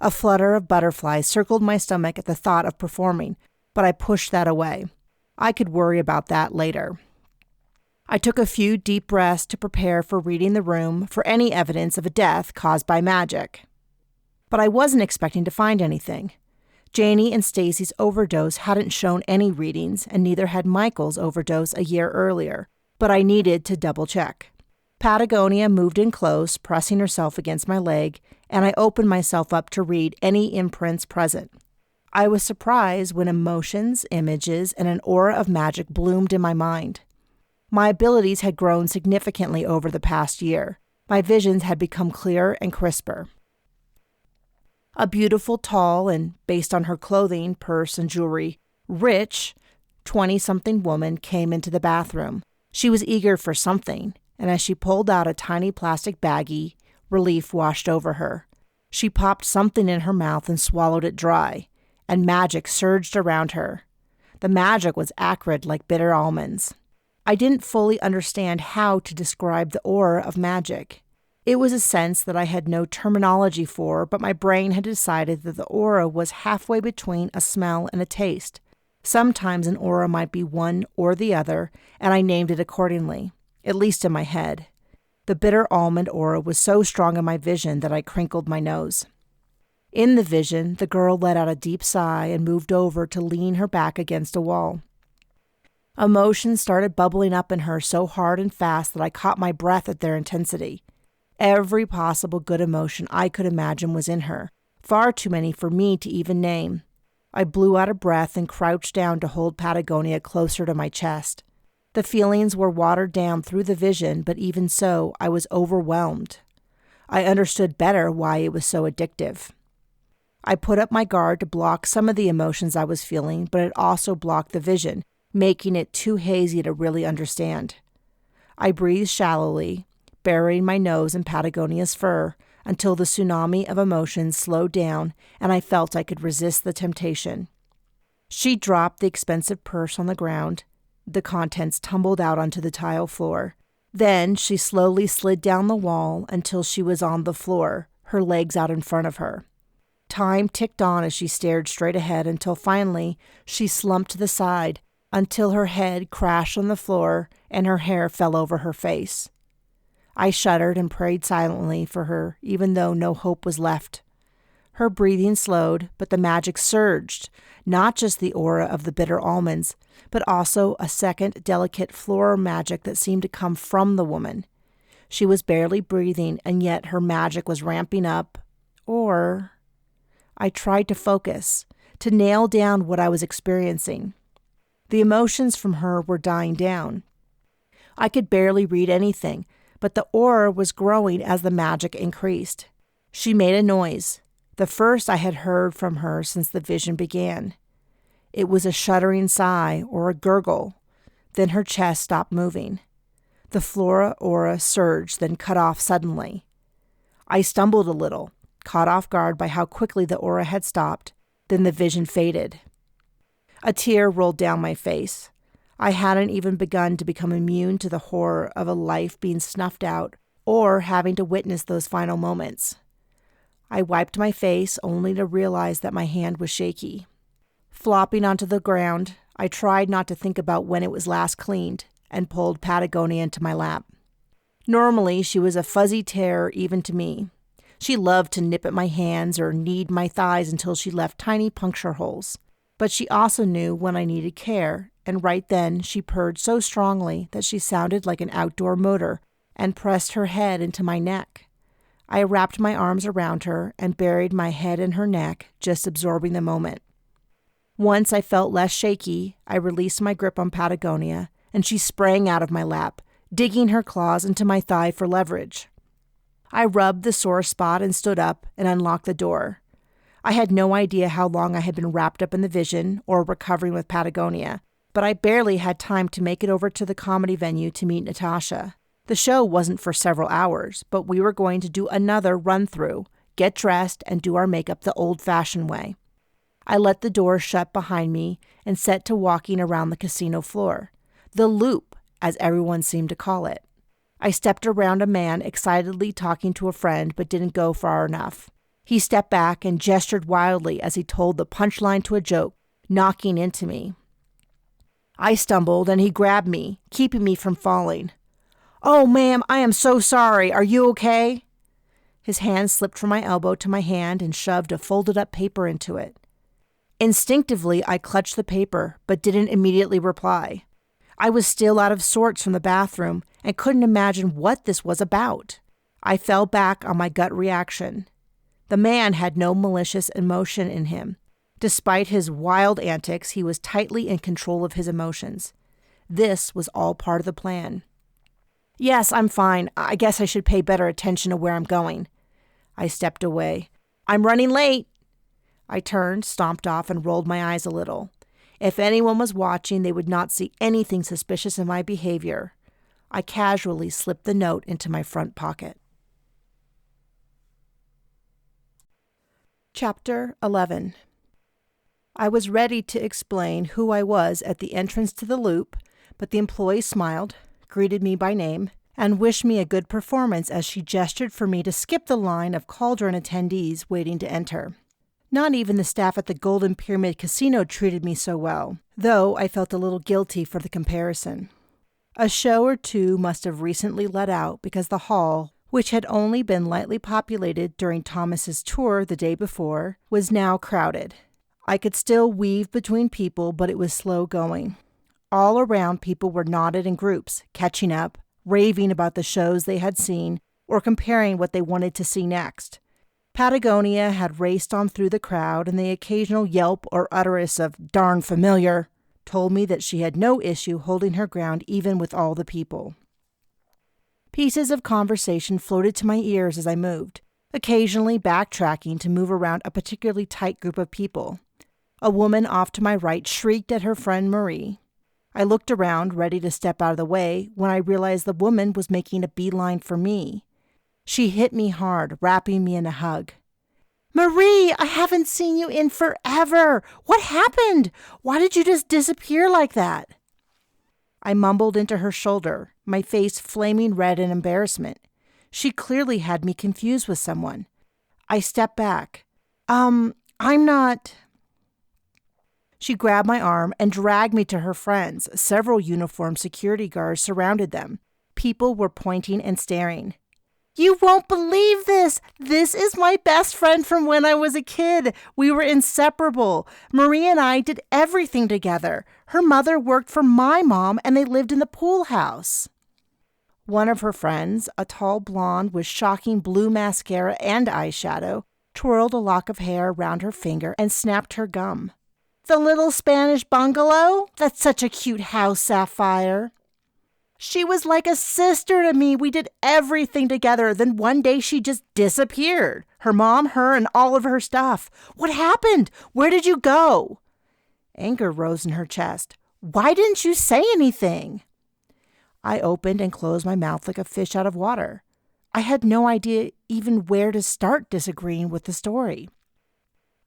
A flutter of butterflies circled my stomach at the thought of performing, but I pushed that away. I could worry about that later. I took a few deep breaths to prepare for reading the room for any evidence of a death caused by magic. But I wasn't expecting to find anything. Janie and Stacy's overdose hadn't shown any readings, and neither had Michael's overdose a year earlier, but I needed to double-check. Patagonia moved in close, pressing herself against my leg, and I opened myself up to read any imprints present. I was surprised when emotions, images, and an aura of magic bloomed in my mind. My abilities had grown significantly over the past year. My visions had become clearer and crisper. A beautiful, tall, and, based on her clothing, purse, and jewelry, rich, 20-something woman came into the bathroom. She was eager for something, and as she pulled out a tiny plastic baggie, relief washed over her. She popped something in her mouth and swallowed it dry, and magic surged around her. The magic was acrid like bitter almonds. I didn't fully understand how to describe the aura of magic. It was a sense that I had no terminology for, but my brain had decided that the aura was halfway between a smell and a taste. Sometimes an aura might be one or the other, and I named it accordingly, at least in my head. The bitter almond aura was so strong in my vision that I crinkled my nose. In the vision, the girl let out a deep sigh and moved over to lean her back against a wall. Emotions started bubbling up in her so hard and fast that I caught my breath at their intensity. Every possible good emotion I could imagine was in her, far too many for me to even name. I blew out a breath and crouched down to hold Patagonia closer to my chest. The feelings were watered down through the vision, but even so, I was overwhelmed. I understood better why it was so addictive. I put up my guard to block some of the emotions I was feeling, but it also blocked the vision, making it too hazy to really understand. I breathed shallowly, burying my nose in Patagonia's fur until the tsunami of emotions slowed down and I felt I could resist the temptation. She dropped the expensive purse on the ground. The contents tumbled out onto the tile floor. Then she slowly slid down the wall until she was on the floor, her legs out in front of her. Time ticked on as she stared straight ahead until finally she slumped to the side until her head crashed on the floor and her hair fell over her face. I shuddered and prayed silently for her, even though no hope was left. Her breathing slowed, but the magic surged, not just the aura of the bitter almonds, but also a second delicate floral magic that seemed to come from the woman. She was barely breathing, and yet her magic was ramping up. I tried to focus, to nail down what I was experiencing. The emotions from her were dying down. I could barely read anything, but the aura was growing as the magic increased. She made a noise, the first I had heard from her since the vision began. It was a shuddering sigh or a gurgle. Then her chest stopped moving. The flora aura surged, then cut off suddenly. I stumbled a little, caught off guard by how quickly the aura had stopped. Then the vision faded. A tear rolled down my face. I hadn't even begun to become immune to the horror of a life being snuffed out or having to witness those final moments. I wiped my face only to realize that my hand was shaky. Flopping onto the ground, I tried not to think about when it was last cleaned and pulled Patagonia into my lap. Normally, she was a fuzzy terror even to me. She loved to nip at my hands or knead my thighs until she left tiny puncture holes. But she also knew when I needed care, and right then she purred so strongly that she sounded like an outdoor motor and pressed her head into my neck. I wrapped my arms around her and buried my head in her neck, just absorbing the moment. Once I felt less shaky, I released my grip on Patagonia, and she sprang out of my lap, digging her claws into my thigh for leverage. I rubbed the sore spot and stood up and unlocked the door. I had no idea how long I had been wrapped up in the vision or recovering with Patagonia, but I barely had time to make it over to the comedy venue to meet Natasha. The show wasn't for several hours, but we were going to do another run-through, get dressed, and do our makeup the old-fashioned way. I let the door shut behind me and set to walking around the casino floor. The loop, as everyone seemed to call it. I stepped around a man excitedly talking to a friend but didn't go far enough. He stepped back and gestured wildly as he told the punchline to a joke, knocking into me. I stumbled and he grabbed me, keeping me from falling. "Oh, ma'am, I am so sorry. Are you okay?" His hand slipped from my elbow to my hand and shoved a folded-up paper into it. Instinctively, I clutched the paper, but didn't immediately reply. I was still out of sorts from the bathroom and couldn't imagine what this was about. I fell back on my gut reaction. The man had no malicious emotion in him. Despite his wild antics, he was tightly in control of his emotions. This was all part of the plan. "Yes, I'm fine. I guess I should pay better attention to where I'm going." I stepped away. "I'm running late." I turned, stomped off, and rolled my eyes a little. If anyone was watching, they would not see anything suspicious in my behavior. I casually slipped the note into my front pocket. Chapter 11. I was ready to explain who I was at the entrance to the loop, but the employee smiled, greeted me by name, and wished me a good performance as she gestured for me to skip the line of Cauldron attendees waiting to enter. Not even the staff at the Golden Pyramid Casino treated me so well, though I felt a little guilty for the comparison. A show or two must have recently let out because the hall, which had only been lightly populated during Thomas's tour the day before, was now crowded. I could still weave between people, but it was slow going. All around, people were knotted in groups, catching up, raving about the shows they had seen, or comparing what they wanted to see next. Patagonia had raced on through the crowd, and the occasional yelp or utterance of "darn familiar" told me that she had no issue holding her ground even with all the people. Pieces of conversation floated to my ears as I moved, occasionally backtracking to move around a particularly tight group of people. A woman off to my right shrieked at her friend Marie. I looked around, ready to step out of the way, when I realized the woman was making a beeline for me. She hit me hard, wrapping me in a hug. "Marie, I haven't seen you in forever. What happened? Why did you just disappear like that?" I mumbled into her shoulder, my face flaming red in embarrassment. She clearly had me confused with someone. I stepped back. I'm not... She grabbed my arm and dragged me to her friends. Several uniformed security guards surrounded them. People were pointing and staring. "You won't believe this! This is my best friend from when I was a kid. We were inseparable. Marie and I did everything together. Her mother worked for my mom, and they lived in the pool house." One of her friends, a tall blonde with shocking blue mascara and eyeshadow, twirled a lock of hair around her finger and snapped her gum. The little Spanish bungalow? That's such a cute house, Sapphire. She was like a sister to me. We did everything together. Then one day she just disappeared. Her mom, her, and all of her stuff. What happened? Where did you go? Anger rose in her chest. Why didn't you say anything? I opened and closed my mouth like a fish out of water. I had no idea even where to start disagreeing with the story.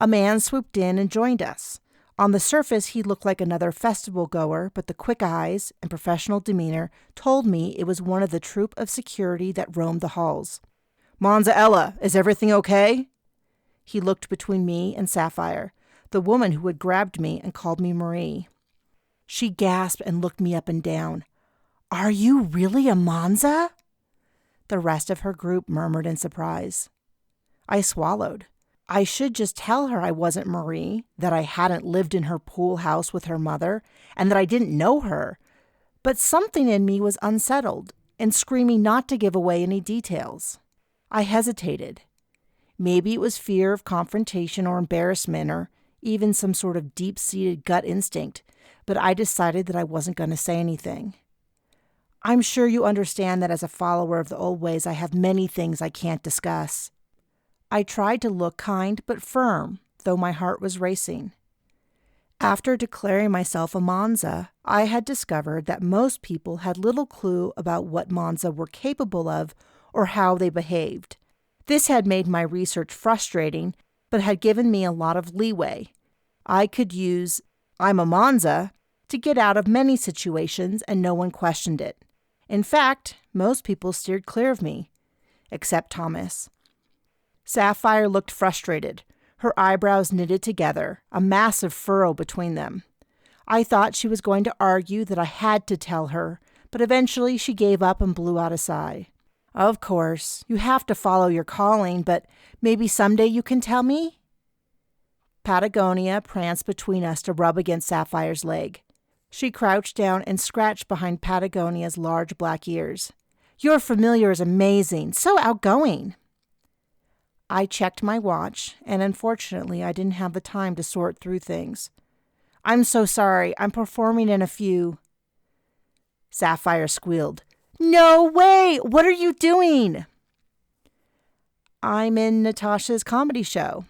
A man swooped in and joined us. On the surface, he looked like another festival goer, but the quick eyes and professional demeanor told me it was one of the troop of security that roamed the halls. Monza Ella, is everything okay? He looked between me and Sapphire, the woman who had grabbed me and called me Marie. She gasped and looked me up and down. Are you really a Monza? The rest of her group murmured in surprise. I swallowed. I should just tell her I wasn't Marie, that I hadn't lived in her pool house with her mother, and that I didn't know her. But something in me was unsettled and screaming not to give away any details. I hesitated. Maybe it was fear of confrontation or embarrassment or even some sort of deep-seated gut instinct, but I decided that I wasn't going to say anything. I'm sure you understand that as a follower of the old ways, I have many things I can't discuss. I tried to look kind but firm, though my heart was racing. After declaring myself a Monza, I had discovered that most people had little clue about what Monza were capable of or how they behaved. This had made my research frustrating, but had given me a lot of leeway. I could use "I'm a Monza" to get out of many situations and no one questioned it. In fact, most people steered clear of me, except Thomas. Sapphire looked frustrated, her eyebrows knitted together, a massive furrow between them. I thought she was going to argue that I had to tell her, but eventually she gave up and blew out a sigh. Of course, you have to follow your calling, but maybe someday you can tell me? Patagonia pranced between us to rub against Sapphire's leg. She crouched down and scratched behind Patagonia's large black ears. Your familiar is amazing, so outgoing. I checked my watch, and unfortunately I didn't have the time to sort through things. I'm so sorry, I'm performing in a few. Sapphire squealed. No way! What are you doing? I'm in Natasha's comedy show.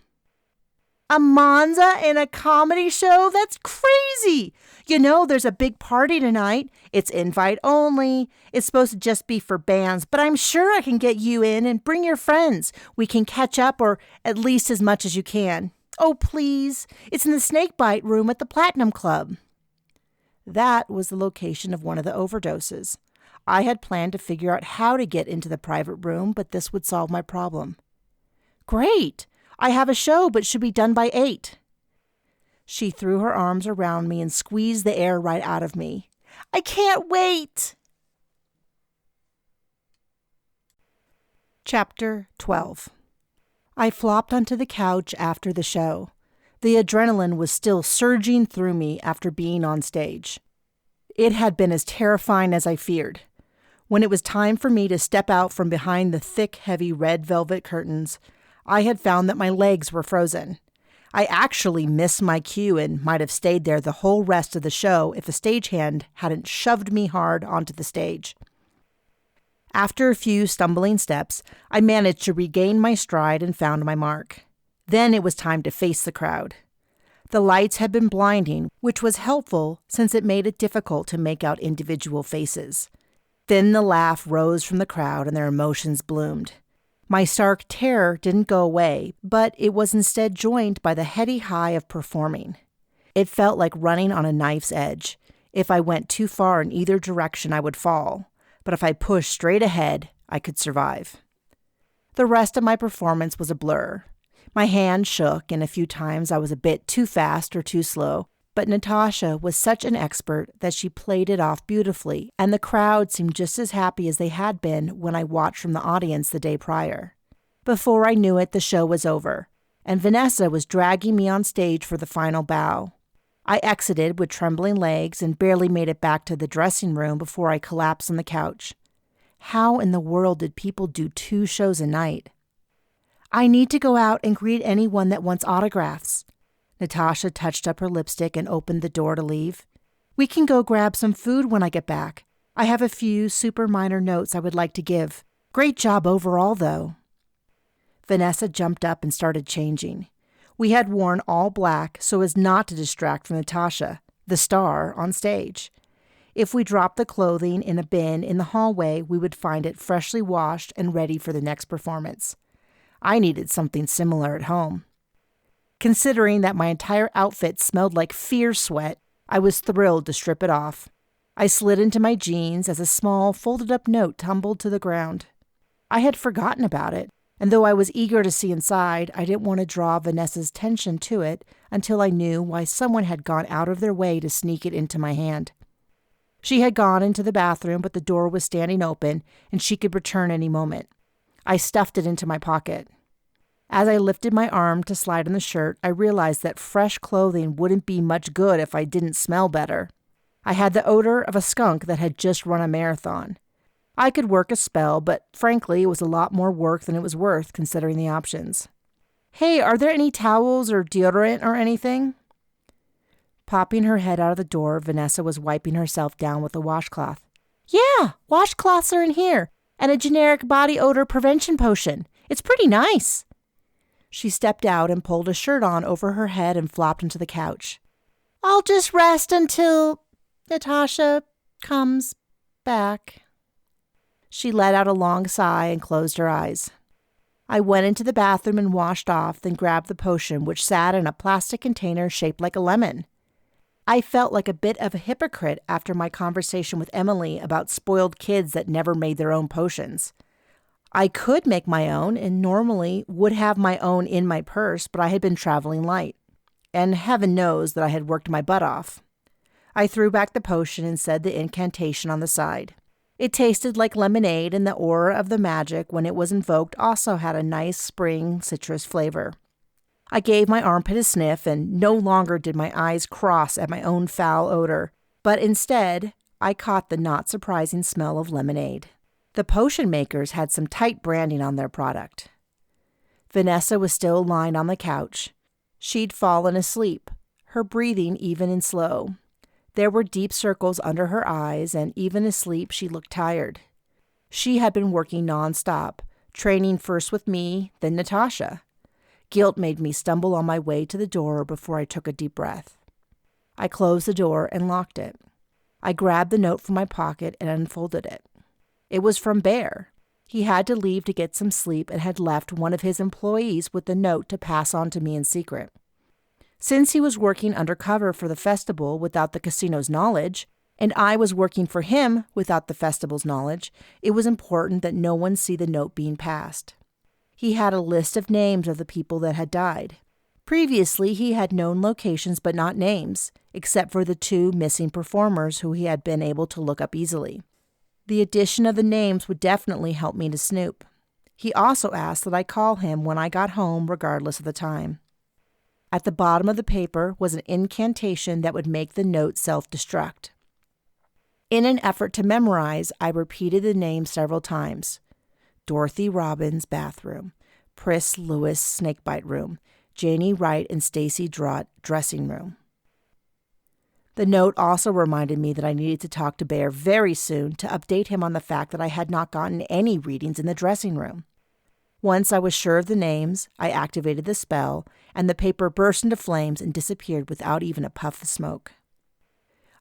A Monza in a comedy show? That's crazy! You know, there's a big party tonight. It's invite only. It's supposed to just be for bands, but I'm sure I can get you in and bring your friends. We can catch up, or at least as much as you can. Oh, please. It's in the Snakebite room at the Platinum Club. That was the location of one of the overdoses. I had planned to figure out how to get into the private room, but this would solve my problem. Great! I have a show, but should be done by 8. She threw her arms around me and squeezed the air right out of me. I can't wait! Chapter 12. I flopped onto the couch after the show. The adrenaline was still surging through me after being on stage. It had been as terrifying as I feared. When it was time for me to step out from behind the thick, heavy red velvet curtains, I had found that my legs were frozen. I actually missed my cue and might have stayed there the whole rest of the show if a stagehand hadn't shoved me hard onto the stage. After a few stumbling steps, I managed to regain my stride and found my mark. Then it was time to face the crowd. The lights had been blinding, which was helpful since it made it difficult to make out individual faces. Then the laugh rose from the crowd and their emotions bloomed. My stark terror didn't go away, but it was instead joined by the heady high of performing. It felt like running on a knife's edge. If I went too far in either direction, I would fall, but if I pushed straight ahead, I could survive. The rest of my performance was a blur. My hand shook, and a few times I was a bit too fast or too slow, but Natasha was such an expert that she played it off beautifully, and the crowd seemed just as happy as they had been when I watched from the audience the day prior. Before I knew it, the show was over, and Vanessa was dragging me on stage for the final bow. I exited with trembling legs and barely made it back to the dressing room before I collapsed on the couch. How in the world did people do 2 shows a night? I need to go out and greet anyone that wants autographs. Natasha touched up her lipstick and opened the door to leave. We can go grab some food when I get back. I have a few super minor notes I would like to give. Great job overall, though. Vanessa jumped up and started changing. We had worn all black so as not to distract from Natasha, the star, on stage. If we dropped the clothing in a bin in the hallway, we would find it freshly washed and ready for the next performance. I needed something similar at home. Considering that my entire outfit smelled like fear sweat, I was thrilled to strip it off. I slid into my jeans as a small, folded-up note tumbled to the ground. I had forgotten about it, and though I was eager to see inside, I didn't want to draw Vanessa's attention to it until I knew why someone had gone out of their way to sneak it into my hand. She had gone into the bathroom, but the door was standing open, and she could return any moment. I stuffed it into my pocket. As I lifted my arm to slide on the shirt, I realized that fresh clothing wouldn't be much good if I didn't smell better. I had the odor of a skunk that had just run a marathon. I could work a spell, but frankly, it was a lot more work than it was worth considering the options. Hey, are there any towels or deodorant or anything? Popping her head out of the door, Vanessa was wiping herself down with a washcloth. Yeah, washcloths are in here, and a generic body odor prevention potion. It's pretty nice. She stepped out and pulled a shirt on over her head and flopped into the couch. I'll just rest until Natasha comes back. She let out a long sigh and closed her eyes. I went into the bathroom and washed off, then grabbed the potion, which sat in a plastic container shaped like a lemon. I felt like a bit of a hypocrite after my conversation with Emily about spoiled kids that never made their own potions. I could make my own and normally would have my own in my purse, but I had been traveling light. And heaven knows that I had worked my butt off. I threw back the potion and said the incantation on the side. It tasted like lemonade, and the aura of the magic when it was invoked also had a nice spring citrus flavor. I gave my armpit a sniff, and no longer did my eyes cross at my own foul odor, but instead I caught the not surprising smell of lemonade. The potion makers had some tight branding on their product. Vanessa was still lying on the couch. She'd fallen asleep, her breathing even and slow. There were deep circles under her eyes, and even asleep she looked tired. She had been working nonstop, training first with me, then Natasha. Guilt made me stumble on my way to the door before I took a deep breath. I closed the door and locked it. I grabbed the note from my pocket and unfolded it. It was from Bear. He had to leave to get some sleep and had left one of his employees with the note to pass on to me in secret. Since he was working undercover for the festival without the casino's knowledge, and I was working for him without the festival's knowledge, it was important that no one see the note being passed. He had a list of names of the people that had died. Previously, he had known locations but not names, except for the 2 missing performers who he had been able to look up easily. The addition of the names would definitely help me to snoop. He also asked that I call him when I got home regardless of the time. At the bottom of the paper was an incantation that would make the note self-destruct. In an effort to memorize, I repeated the name several times. Dorothy Robbins' bathroom, Pris Lewis snakebite room, Janie Wright and Stacy Drott dressing room. The note also reminded me that I needed to talk to Bear very soon to update him on the fact that I had not gotten any readings in the dressing room. Once I was sure of the names, I activated the spell, and the paper burst into flames and disappeared without even a puff of smoke.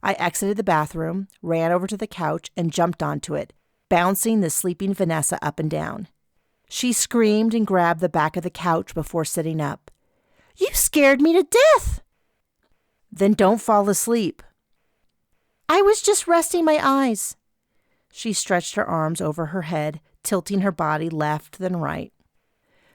I exited the bathroom, ran over to the couch, and jumped onto it, bouncing the sleeping Vanessa up and down. She screamed and grabbed the back of the couch before sitting up. "You scared me to death!" "Then don't fall asleep." "I was just resting my eyes." She stretched her arms over her head, tilting her body left then right.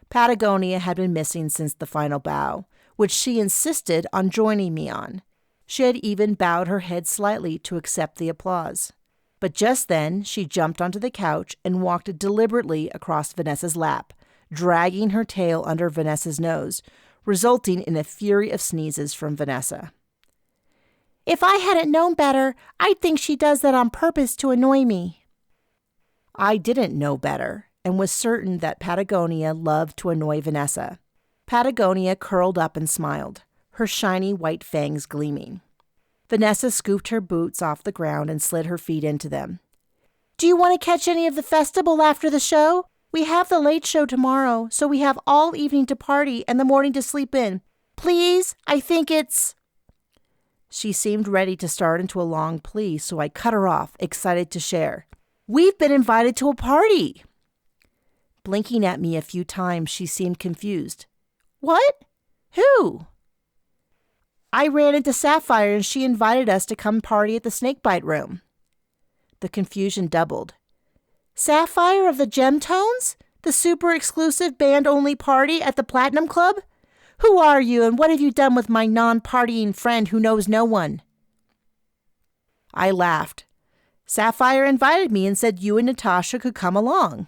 Patagonia had been missing since the final bow, which she insisted on joining me on. She had even bowed her head slightly to accept the applause. But just then, she jumped onto the couch and walked deliberately across Vanessa's lap, dragging her tail under Vanessa's nose, resulting in a fury of sneezes from Vanessa. "If I hadn't known better, I'd think she does that on purpose to annoy me." I didn't know better, and was certain that Patagonia loved to annoy Vanessa. Patagonia curled up and smiled. her shiny white fangs gleaming. Vanessa scooped her boots off the ground and slid her feet into them. Do you want to catch any of the festival after the show? We have the late show tomorrow, so we have all evening to party and the morning to sleep in. Please, I think it's... She seemed ready to start into a long plea, so I cut her off, excited to share. We've been invited to a party. Blinking at me a few times, she seemed confused. What? Who? I ran into Sapphire and she invited us to come party at the Snakebite Room. The confusion doubled. Sapphire of the Gemtones? The super exclusive band-only party at the Platinum Club? Who are you and what have you done with my non-partying friend who knows no one? I laughed. Sapphire invited me and said you and Natasha could come along.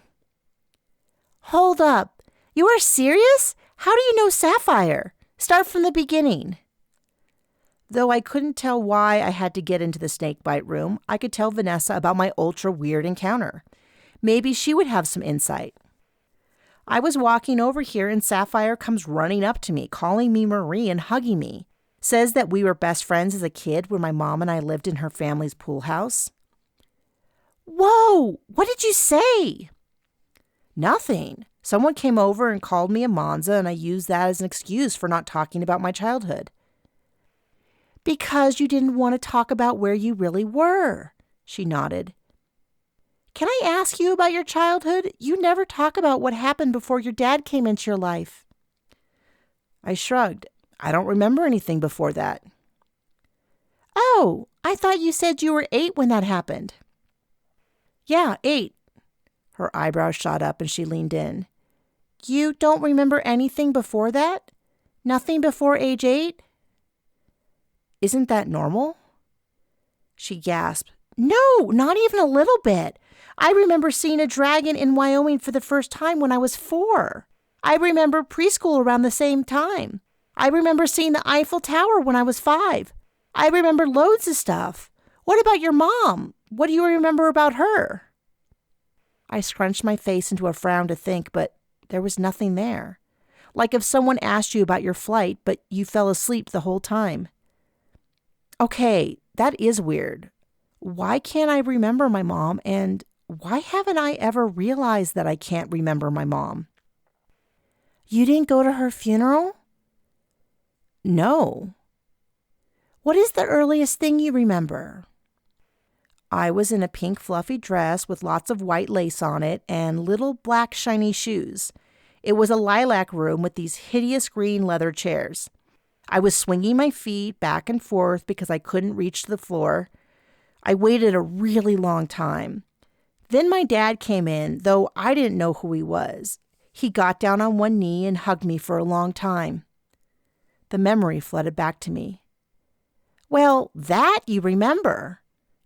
Hold up. You are serious? How do you know Sapphire? Start from the beginning. Though I couldn't tell why I had to get into the Snakebite Room, I could tell Vanessa about my ultra-weird encounter. Maybe she would have some insight. I was walking over here and Sapphire comes running up to me, calling me Marie and hugging me. Says that we were best friends as a kid when my mom and I lived in her family's pool house. Whoa! What did you say? Nothing. Someone came over and called me a Monza and I used that as an excuse for not talking about my childhood. Because you didn't want to talk about where you really were, she nodded. Can I ask you about your childhood? You never talk about what happened before your dad came into your life. I shrugged. I don't remember anything before that. Oh, I thought you said you were 8 when that happened. Yeah, 8. Her eyebrows shot up and she leaned in. You don't remember anything before that? Nothing before age 8? Isn't that normal? She gasped. No, not even a little bit. I remember seeing a dragon in Wyoming for the first time when I was 4. I remember preschool around the same time. I remember seeing the Eiffel Tower when I was 5. I remember loads of stuff. What about your mom? What do you remember about her? I scrunched my face into a frown to think, but there was nothing there. Like if someone asked you about your flight, but you fell asleep the whole time. Okay, that is weird. Why can't I remember my mom, and why haven't I ever realized that I can't remember my mom? You didn't go to her funeral? No. What is the earliest thing you remember? I was in a pink fluffy dress with lots of white lace on it and little black shiny shoes. It was a lilac room with these hideous green leather chairs. I was swinging my feet back and forth because I couldn't reach the floor. I waited a really long time. Then my dad came in, though I didn't know who he was. He got down on one knee and hugged me for a long time. The memory flooded back to me. Well, that you remember.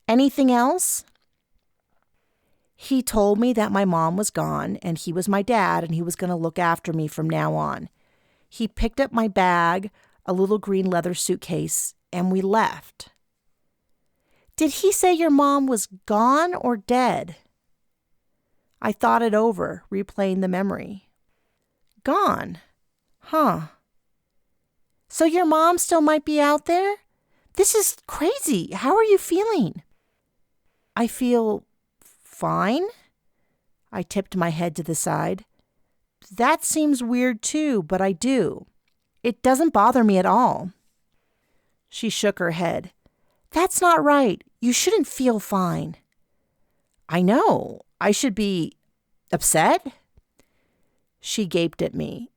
Anything else? He told me that my mom was gone and he was my dad and he was going to look after me from now on. He picked up my bag, a little green leather suitcase, and we left. Did he say your mom was gone or dead? I thought it over, replaying the memory. Gone. Huh. So your mom still might be out there? This is crazy. How are you feeling? I feel fine. I tipped my head to the side. That seems weird too, but I do. It doesn't bother me at all. She shook her head. That's not right. You shouldn't feel fine. I know. I should be upset? She gaped at me.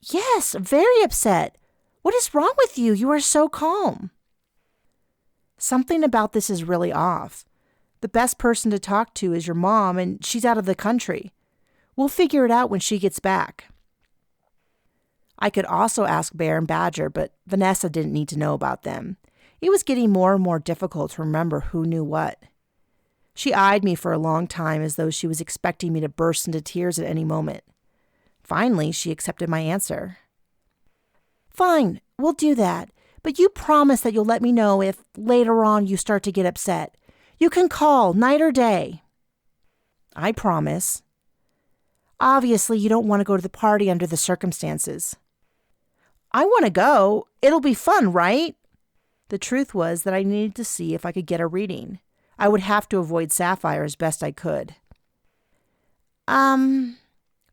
Yes, very upset. What is wrong with you? You are so calm. Something about this is really off. The best person to talk to is your mom, and she's out of the country. We'll figure it out when she gets back. I could also ask Bear and Badger, but Vanessa didn't need to know about them. It was getting more and more difficult to remember who knew what. She eyed me for a long time as though she was expecting me to burst into tears at any moment. Finally, she accepted my answer. Fine, we'll do that. But you promise that you'll let me know if later on you start to get upset. You can call night or day. I promise. Obviously, you don't want to go to the party under the circumstances. I want to go. It'll be fun, right? The truth was that I needed to see if I could get a reading. I would have to avoid Sapphire as best I could.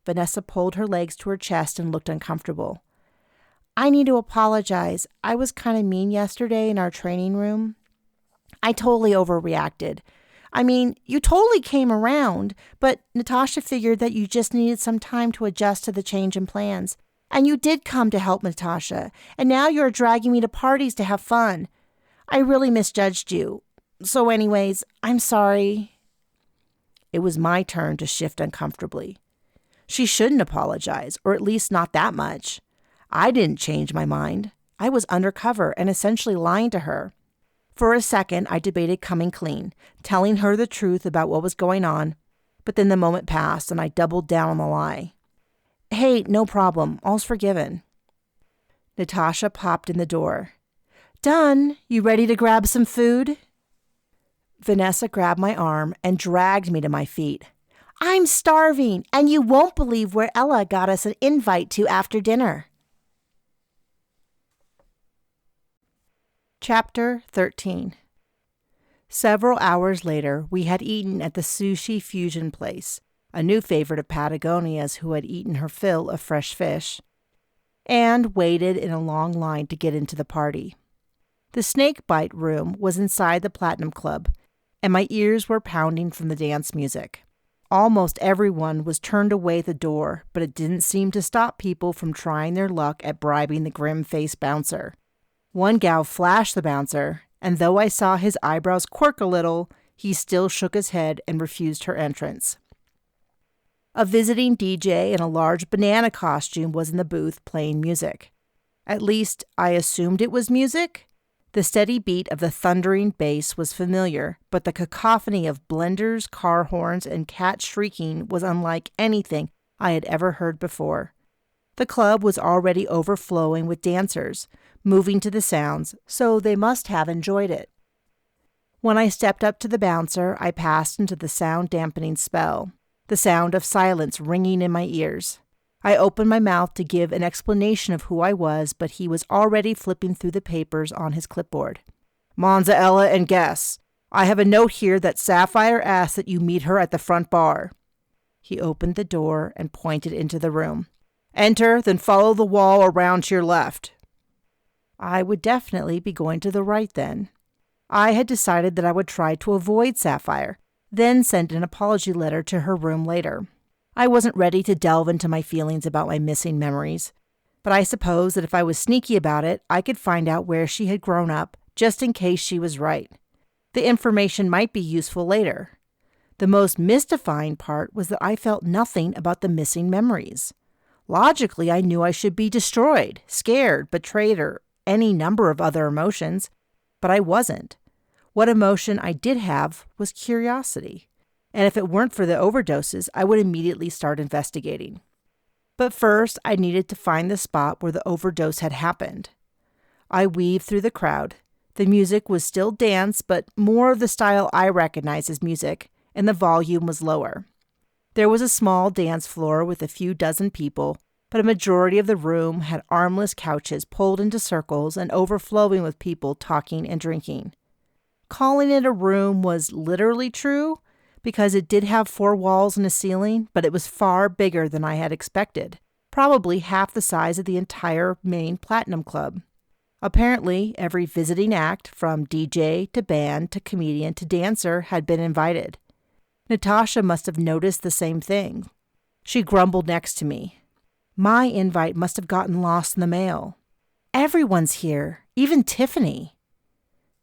Vanessa pulled her legs to her chest and looked uncomfortable. I need to apologize. I was kind of mean yesterday in our training room. I totally overreacted. I mean, you totally came around, but Natasha figured that you just needed some time to adjust to the change in plans. And you did come to help Natasha, and now you're dragging me to parties to have fun. I really misjudged you. So anyways, I'm sorry. It was my turn to shift uncomfortably. She shouldn't apologize, or at least not that much. I didn't change my mind. I was undercover and essentially lying to her. For a second, I debated coming clean, telling her the truth about what was going on, but then the moment passed and I doubled down on the lie. Hey, no problem. All's forgiven. Natasha popped in the door. Done. You ready to grab some food? Vanessa grabbed my arm and dragged me to my feet. I'm starving, and you won't believe where Ella got us an invite to after dinner. Chapter 13. Several hours later, we had eaten at the Sushi Fusion Place, a new favorite of Patagonia's who had eaten her fill of fresh fish, and waited in a long line to get into the party. The snakebite room was inside the Platinum Club, and my ears were pounding from the dance music. Almost everyone was turned away at the door, but it didn't seem to stop people from trying their luck at bribing the grim-faced bouncer. One gal flashed the bouncer, and though I saw his eyebrows quirk a little, he still shook his head and refused her entrance. A visiting DJ in a large banana costume was in the booth playing music. At least, I assumed it was music. The steady beat of the thundering bass was familiar, but the cacophony of blenders, car horns, and cat shrieking was unlike anything I had ever heard before. The club was already overflowing with dancers, moving to the sounds, so they must have enjoyed it. When I stepped up to the bouncer, I passed into the sound-dampening spell, the sound of silence ringing in my ears. I opened my mouth to give an explanation of who I was, but he was already flipping through the papers on his clipboard. Monza, Ella, and guests. I have a note here that Sapphire asked that you meet her at the front bar. He opened the door and pointed into the room. Enter, then follow the wall around to your left. I would definitely be going to the right then. I had decided that I would try to avoid Sapphire, then send an apology letter to her room later. I wasn't ready to delve into my feelings about my missing memories, but I suppose that if I was sneaky about it, I could find out where she had grown up, just in case she was right. The information might be useful later. The most mystifying part was that I felt nothing about the missing memories. Logically, I knew I should be destroyed, scared, betrayed, or any number of other emotions, but I wasn't. What emotion I did have was curiosity. And if it weren't for the overdoses, I would immediately start investigating. But first, I needed to find the spot where the overdose had happened. I weaved through the crowd. The music was still dance, but more of the style I recognize as music, and the volume was lower. There was a small dance floor with a few dozen people, but a majority of the room had armless couches pulled into circles and overflowing with people talking and drinking. Calling it a room was literally true, because it did have 4 walls and a ceiling, but it was far bigger than I had expected, probably half the size of the entire main Platinum Club. Apparently, every visiting act, from DJ to band to comedian to dancer, had been invited. Natasha must have noticed the same thing. She grumbled next to me. My invite must have gotten lost in the mail. Everyone's here, even Tiffany.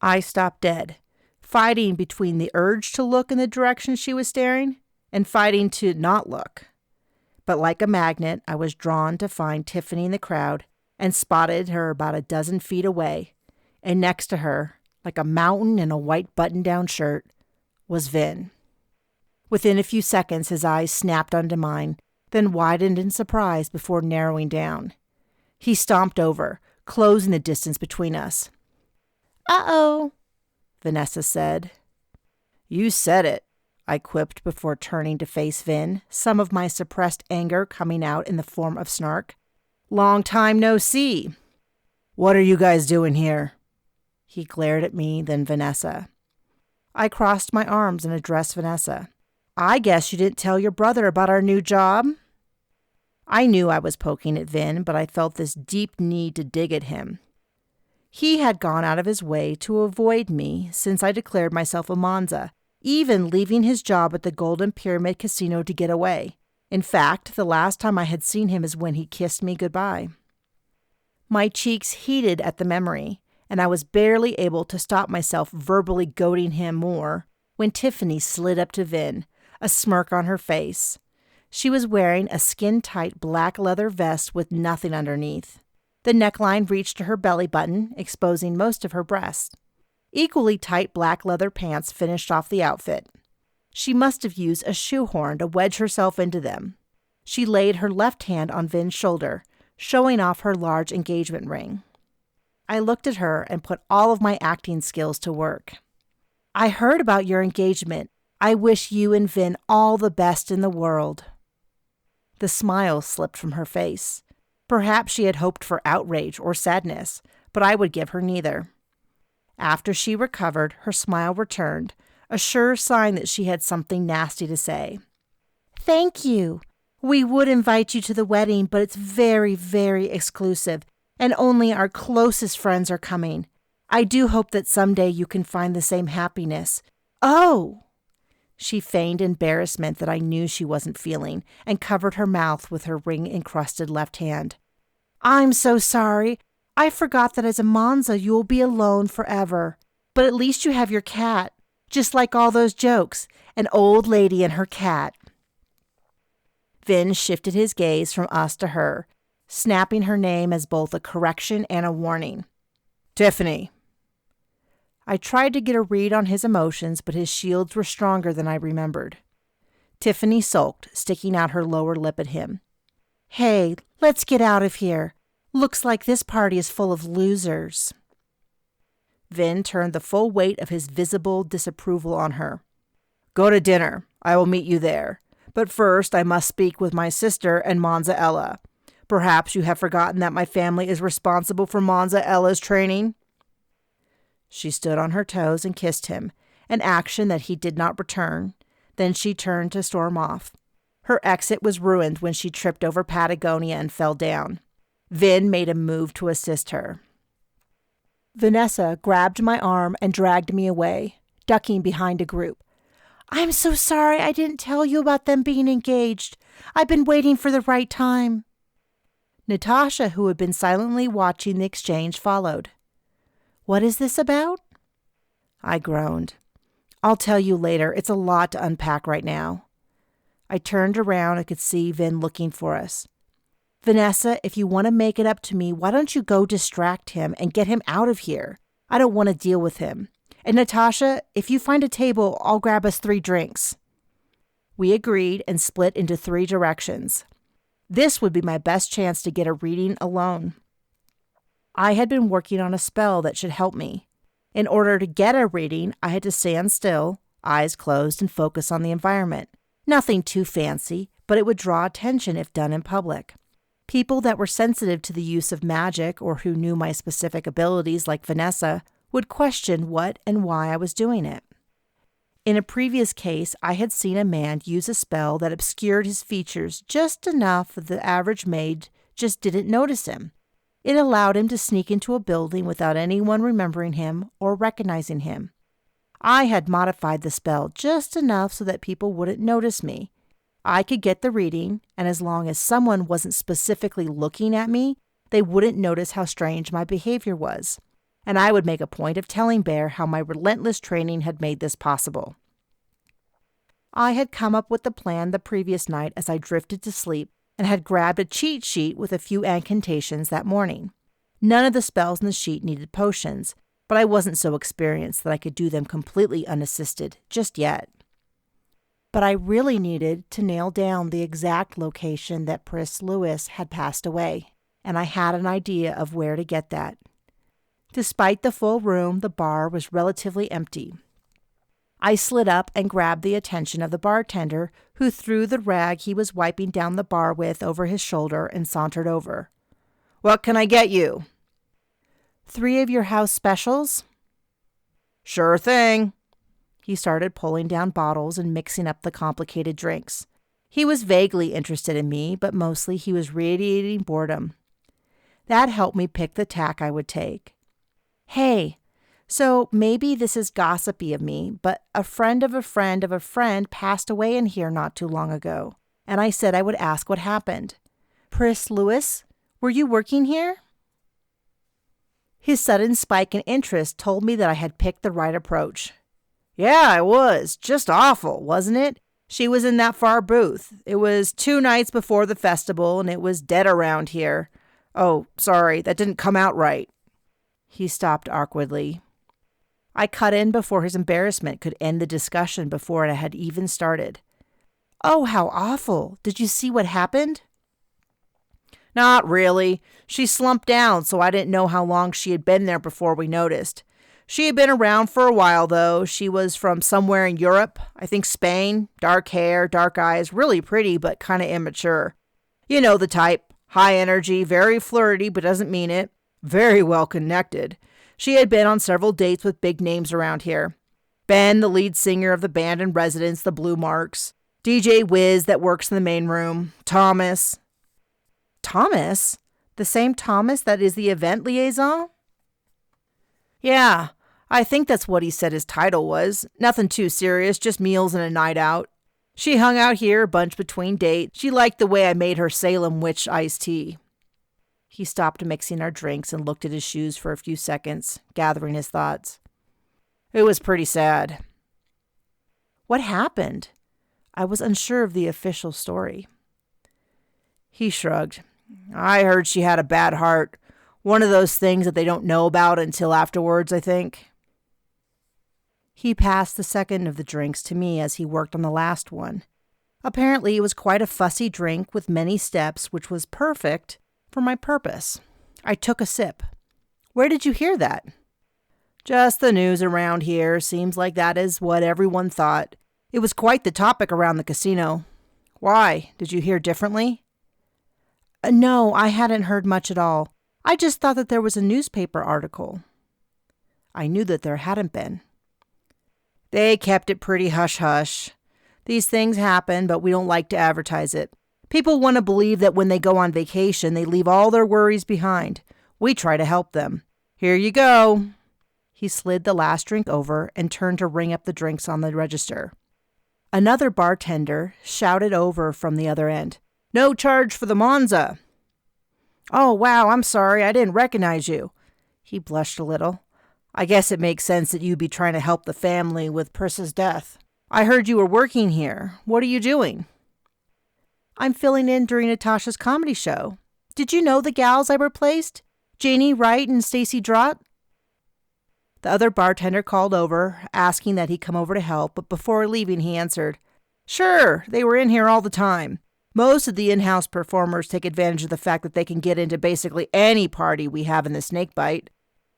I stopped dead, fighting between the urge to look in the direction she was staring and fighting to not look. But like a magnet, I was drawn to find Tiffany in the crowd and spotted her about a dozen feet away. And next to her, like a mountain in a white button-down shirt, was Vin. Within a few seconds, his eyes snapped onto mine, then widened in surprise before narrowing down. He stomped over, closing the distance between us. Uh-oh, Vanessa said. You said it, I quipped before turning to face Vin, some of my suppressed anger coming out in the form of snark. Long time no see. "What are you guys doing here?" He glared at me, then Vanessa. I crossed my arms and addressed Vanessa. "I guess you didn't tell your brother about our new job?" I knew I was poking at Vin, but I felt this deep need to dig at him. He had gone out of his way to avoid me since I declared myself a Monza, even leaving his job at the Golden Pyramid Casino to get away. In fact, the last time I had seen him is when he kissed me goodbye. My cheeks heated at the memory, and I was barely able to stop myself verbally goading him more when Tiffany slid up to Vin, a smirk on her face. She was wearing a skin-tight black leather vest with nothing underneath. The neckline reached to her belly button, exposing most of her breasts. Equally tight black leather pants finished off the outfit. She must have used a shoehorn to wedge herself into them. She laid her left hand on Vin's shoulder, showing off her large engagement ring. I looked at her and put all of my acting skills to work. "I heard about your engagement. I wish you and Vin all the best in the world." The smile slipped from her face. Perhaps she had hoped for outrage or sadness, but I would give her neither. After she recovered, her smile returned, a sure sign that she had something nasty to say. "Thank you. We would invite you to the wedding, but it's very, very exclusive, and only our closest friends are coming. I do hope that someday you can find the same happiness." "Oh!" She feigned embarrassment that I knew she wasn't feeling and covered her mouth with her ring-encrusted left hand. "I'm so sorry. I forgot that as a Monza you will be alone forever. But at least you have your cat, just like all those jokes, an old lady and her cat." Vin shifted his gaze from us to her, snapping her name as both a correction and a warning. "Tiffany." I tried to get a read on his emotions, but his shields were stronger than I remembered. Tiffany sulked, sticking out her lower lip at him. "Hey, let's get out of here. Looks like this party is full of losers." Vin turned the full weight of his visible disapproval on her. "Go to dinner. I will meet you there. But first I must speak with my sister and Monza Ella. Perhaps you have forgotten that my family is responsible for Monza Ella's training?" She stood on her toes and kissed him, an action that he did not return. Then she turned to storm off. Her exit was ruined when she tripped over Patagonia and fell down. Vin made a move to assist her. Vanessa grabbed my arm and dragged me away, ducking behind a group. "I'm so sorry I didn't tell you about them being engaged. I've been waiting for the right time." Natasha, who had been silently watching the exchange, followed. "What is this about?" I groaned. "I'll tell you later. It's a lot to unpack right now." I turned around and could see Vin looking for us. "Vanessa, if you want to make it up to me, why don't you go distract him and get him out of here? I don't want to deal with him. And Natasha, if you find a table, I'll grab us 3 drinks." We agreed and split into 3 directions. This would be my best chance to get a reading alone. I had been working on a spell that should help me. In order to get a reading, I had to stand still, eyes closed, and focus on the environment. Nothing too fancy, but it would draw attention if done in public. People that were sensitive to the use of magic or who knew my specific abilities, like Vanessa, would question what and why I was doing it. In a previous case, I had seen a man use a spell that obscured his features just enough that the average mage just didn't notice him. It allowed him to sneak into a building without anyone remembering him or recognizing him. I had modified the spell just enough so that people wouldn't notice me. I could get the reading, and as long as someone wasn't specifically looking at me, they wouldn't notice how strange my behavior was. And I would make a point of telling Bear how my relentless training had made this possible. I had come up with the plan the previous night as I drifted to sleep and had grabbed a cheat sheet with a few incantations that morning. None of the spells in the sheet needed potions, but I wasn't so experienced that I could do them completely unassisted just yet. But I really needed to nail down the exact location that Pris Lewis had passed away, and I had an idea of where to get that. Despite the full room, the bar was relatively empty. I slid up and grabbed the attention of the bartender, who threw the rag he was wiping down the bar with over his shoulder and sauntered over. "What can I get you?" 3 of your house specials? Sure thing. He started pulling down bottles and mixing up the complicated drinks. He was vaguely interested in me, but mostly he was radiating boredom. That helped me pick the tack I would take. Hey, so maybe this is gossipy of me, but a friend of a friend of a friend passed away in here not too long ago, and I said I would ask what happened. Pris Lewis, were you working here? His sudden spike in interest told me that I had picked the right approach. Yeah, I was. Just awful, wasn't it? She was in that far booth. It was 2 nights before the festival, and it was dead around here. Oh, sorry, that didn't come out right. He stopped awkwardly. I cut in before his embarrassment could end the discussion before it had even started. Oh, how awful. Did you see what happened? Not really. She slumped down, so I didn't know how long she had been there before we noticed. She had been around for a while, though. She was from somewhere in Europe, I think Spain. Dark hair, dark eyes, really pretty, but kind of immature. You know the type. High energy, very flirty, but doesn't mean it. Very well connected. She had been on several dates with big names around here. Ben, the lead singer of the band in residence, the Blue Marks. DJ Wiz that works in the main room. Thomas. Thomas? The same Thomas that is the event liaison? Yeah, I think that's what he said his title was. Nothing too serious, just meals and a night out. She hung out here a bunch between dates. She liked the way I made her Salem Witch iced tea. He stopped mixing our drinks and looked at his shoes for a few seconds, gathering his thoughts. It was pretty sad. What happened? I was unsure of the official story. He shrugged. I heard she had a bad heart. One of those things that they don't know about until afterwards, I think. He passed the second of the drinks to me as he worked on the last one. Apparently, it was quite a fussy drink with many steps, which was perfect for my purpose. I took a sip. Where did you hear that? Just the news around here. Seems like that is what everyone thought. It was quite the topic around the casino. Why? Did you hear differently? No, I hadn't heard much at all. I just thought that there was a newspaper article. I knew that there hadn't been. They kept it pretty hush-hush. These things happen, but we don't like to advertise it. People want to believe that when they go on vacation, they leave all their worries behind. We try to help them. Here you go. He slid the last drink over and turned to ring up the drinks on the register. Another bartender shouted over from the other end. No charge for the Monza. Oh, wow, I'm sorry. I didn't recognize you. He blushed a little. I guess it makes sense that you'd be trying to help the family with Pris's death. I heard you were working here. What are you doing? I'm filling in during Natasha's comedy show. Did you know the gals I replaced? Janie Wright and Stacy Drott? The other bartender called over, asking that he come over to help, but before leaving he answered, Sure, they were in here all the time. Most of the in-house performers take advantage of the fact that they can get into basically any party we have in the Snakebite.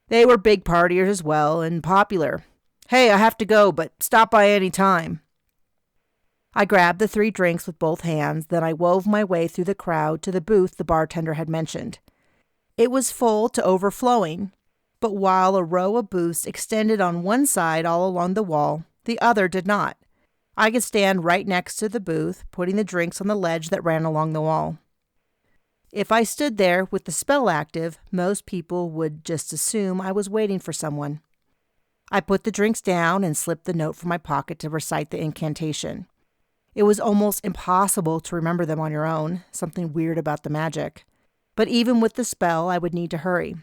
They were big partiers as well, and popular. Hey, I have to go, but stop by any time. I grabbed the 3 drinks with both hands, then I wove my way through the crowd to the booth the bartender had mentioned. It was full to overflowing, but while a row of booths extended on one side all along the wall, the other did not. I could stand right next to the booth, putting the drinks on the ledge that ran along the wall. If I stood there with the spell active, most people would just assume I was waiting for someone. I put the drinks down and slipped the note from my pocket to recite the incantation. It was almost impossible to remember them on your own, something weird about the magic. But even with the spell, I would need to hurry.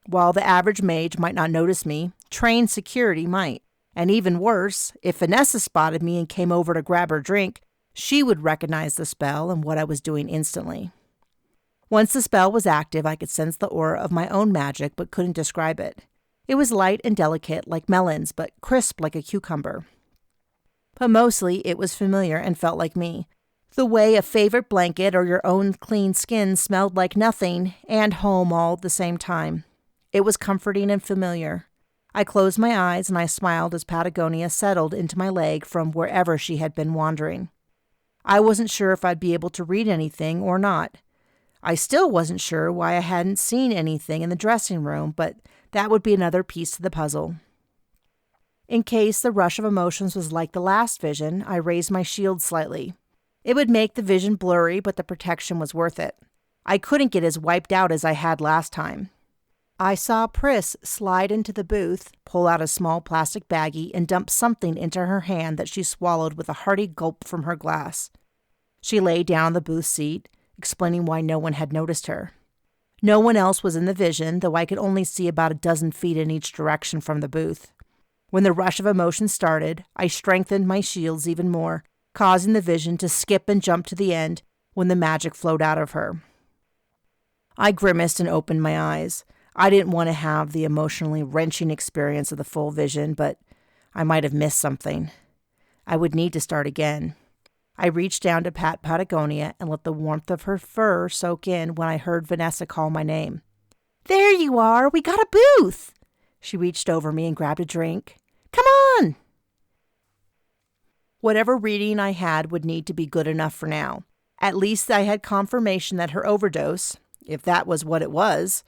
While the average mage might not notice me, trained security might. And even worse, if Vanessa spotted me and came over to grab her drink, she would recognize the spell and what I was doing instantly. Once the spell was active, I could sense the aura of my own magic, but couldn't describe it. It was light and delicate like melons, but crisp like a cucumber. But mostly, it was familiar and felt like me. The way a favorite blanket or your own clean skin smelled like nothing and home all at the same time. It was comforting and familiar. I closed my eyes and I smiled as Patagonia settled into my leg from wherever she had been wandering. I wasn't sure if I'd be able to read anything or not. I still wasn't sure why I hadn't seen anything in the dressing room, but that would be another piece to the puzzle. In case the rush of emotions was like the last vision, I raised my shield slightly. It would make the vision blurry, but the protection was worth it. I couldn't get as wiped out as I had last time. I saw Pris slide into the booth, pull out a small plastic baggie, and dump something into her hand that she swallowed with a hearty gulp from her glass. She lay down on the booth seat, explaining why no one had noticed her. No one else was in the vision, though I could only see about a dozen feet in each direction from the booth. When the rush of emotion started, I strengthened my shields even more, causing the vision to skip and jump to the end when the magic flowed out of her. I grimaced and opened my eyes. I didn't want to have the emotionally wrenching experience of the full vision, but I might have missed something. I would need to start again. I reached down to pat Patagonia and let the warmth of her fur soak in when I heard Vanessa call my name. "There you are! We got a booth!" She reached over me and grabbed a drink. "Come on!" Whatever reading I had would need to be good enough for now. At least I had confirmation that her overdose, if that was what it was,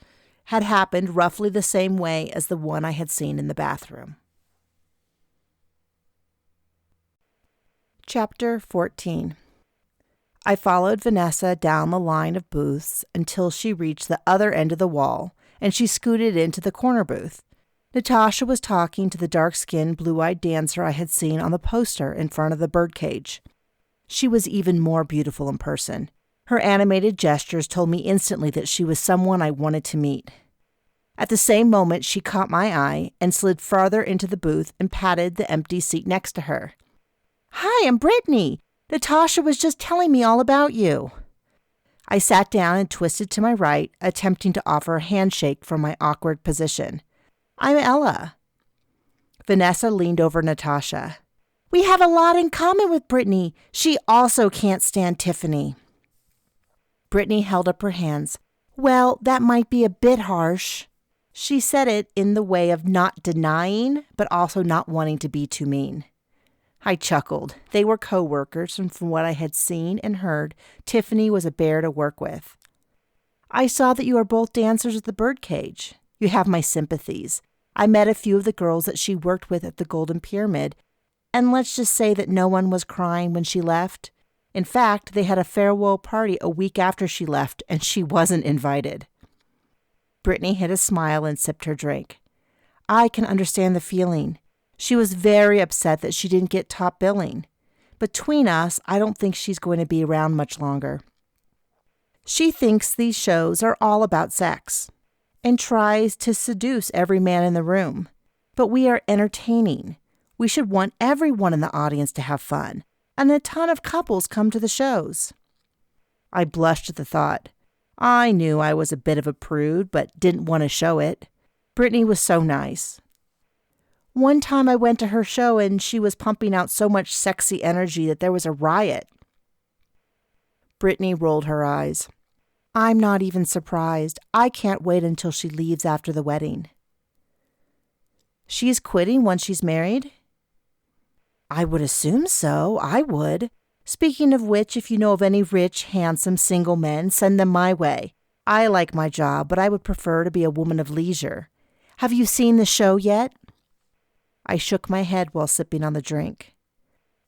had happened roughly the same way as the one I had seen in the bathroom. Chapter 14. I followed Vanessa down the line of booths until she reached the other end of the wall, and she scooted into the corner booth. Natasha was talking to the dark-skinned, blue-eyed dancer I had seen on the poster in front of the birdcage. She was even more beautiful in person. Her animated gestures told me instantly that she was someone I wanted to meet. At the same moment, she caught my eye and slid farther into the booth and patted the empty seat next to her. "Hi, I'm Brittany. Natasha was just telling me all about you." I sat down and twisted to my right, attempting to offer a handshake from my awkward position. "I'm Ella." Vanessa leaned over Natasha. "We have a lot in common with Brittany. She also can't stand Tiffany." Brittany held up her hands. "Well, that might be a bit harsh." She said it in the way of not denying, but also not wanting to be too mean. I chuckled. They were co-workers, and from what I had seen and heard, Tiffany was a bear to work with. "I saw that you are both dancers at the birdcage. You have my sympathies. I met a few of the girls that she worked with at the Golden Pyramid, and let's just say that no one was crying when she left. In fact, they had a farewell party a week after she left, and she wasn't invited." Brittany hid a smile and sipped her drink. "I can understand the feeling. She was very upset that she didn't get top billing. Between us, I don't think she's going to be around much longer. She thinks these shows are all about sex and tries to seduce every man in the room. But we are entertaining. We should want everyone in the audience to have fun, and a ton of couples come to the shows." I blushed at the thought. I knew I was a bit of a prude, but didn't want to show it. Brittany was so nice. One time I went to her show and she was pumping out so much sexy energy that there was a riot. Brittany rolled her eyes. "I'm not even surprised. I can't wait until she leaves after the wedding." "She's quitting once she's married?" "I would assume so. I would. Speaking of which, if you know of any rich, handsome, single men, send them my way. I like my job, but I would prefer to be a woman of leisure. Have you seen the show yet?" I shook my head while sipping on the drink.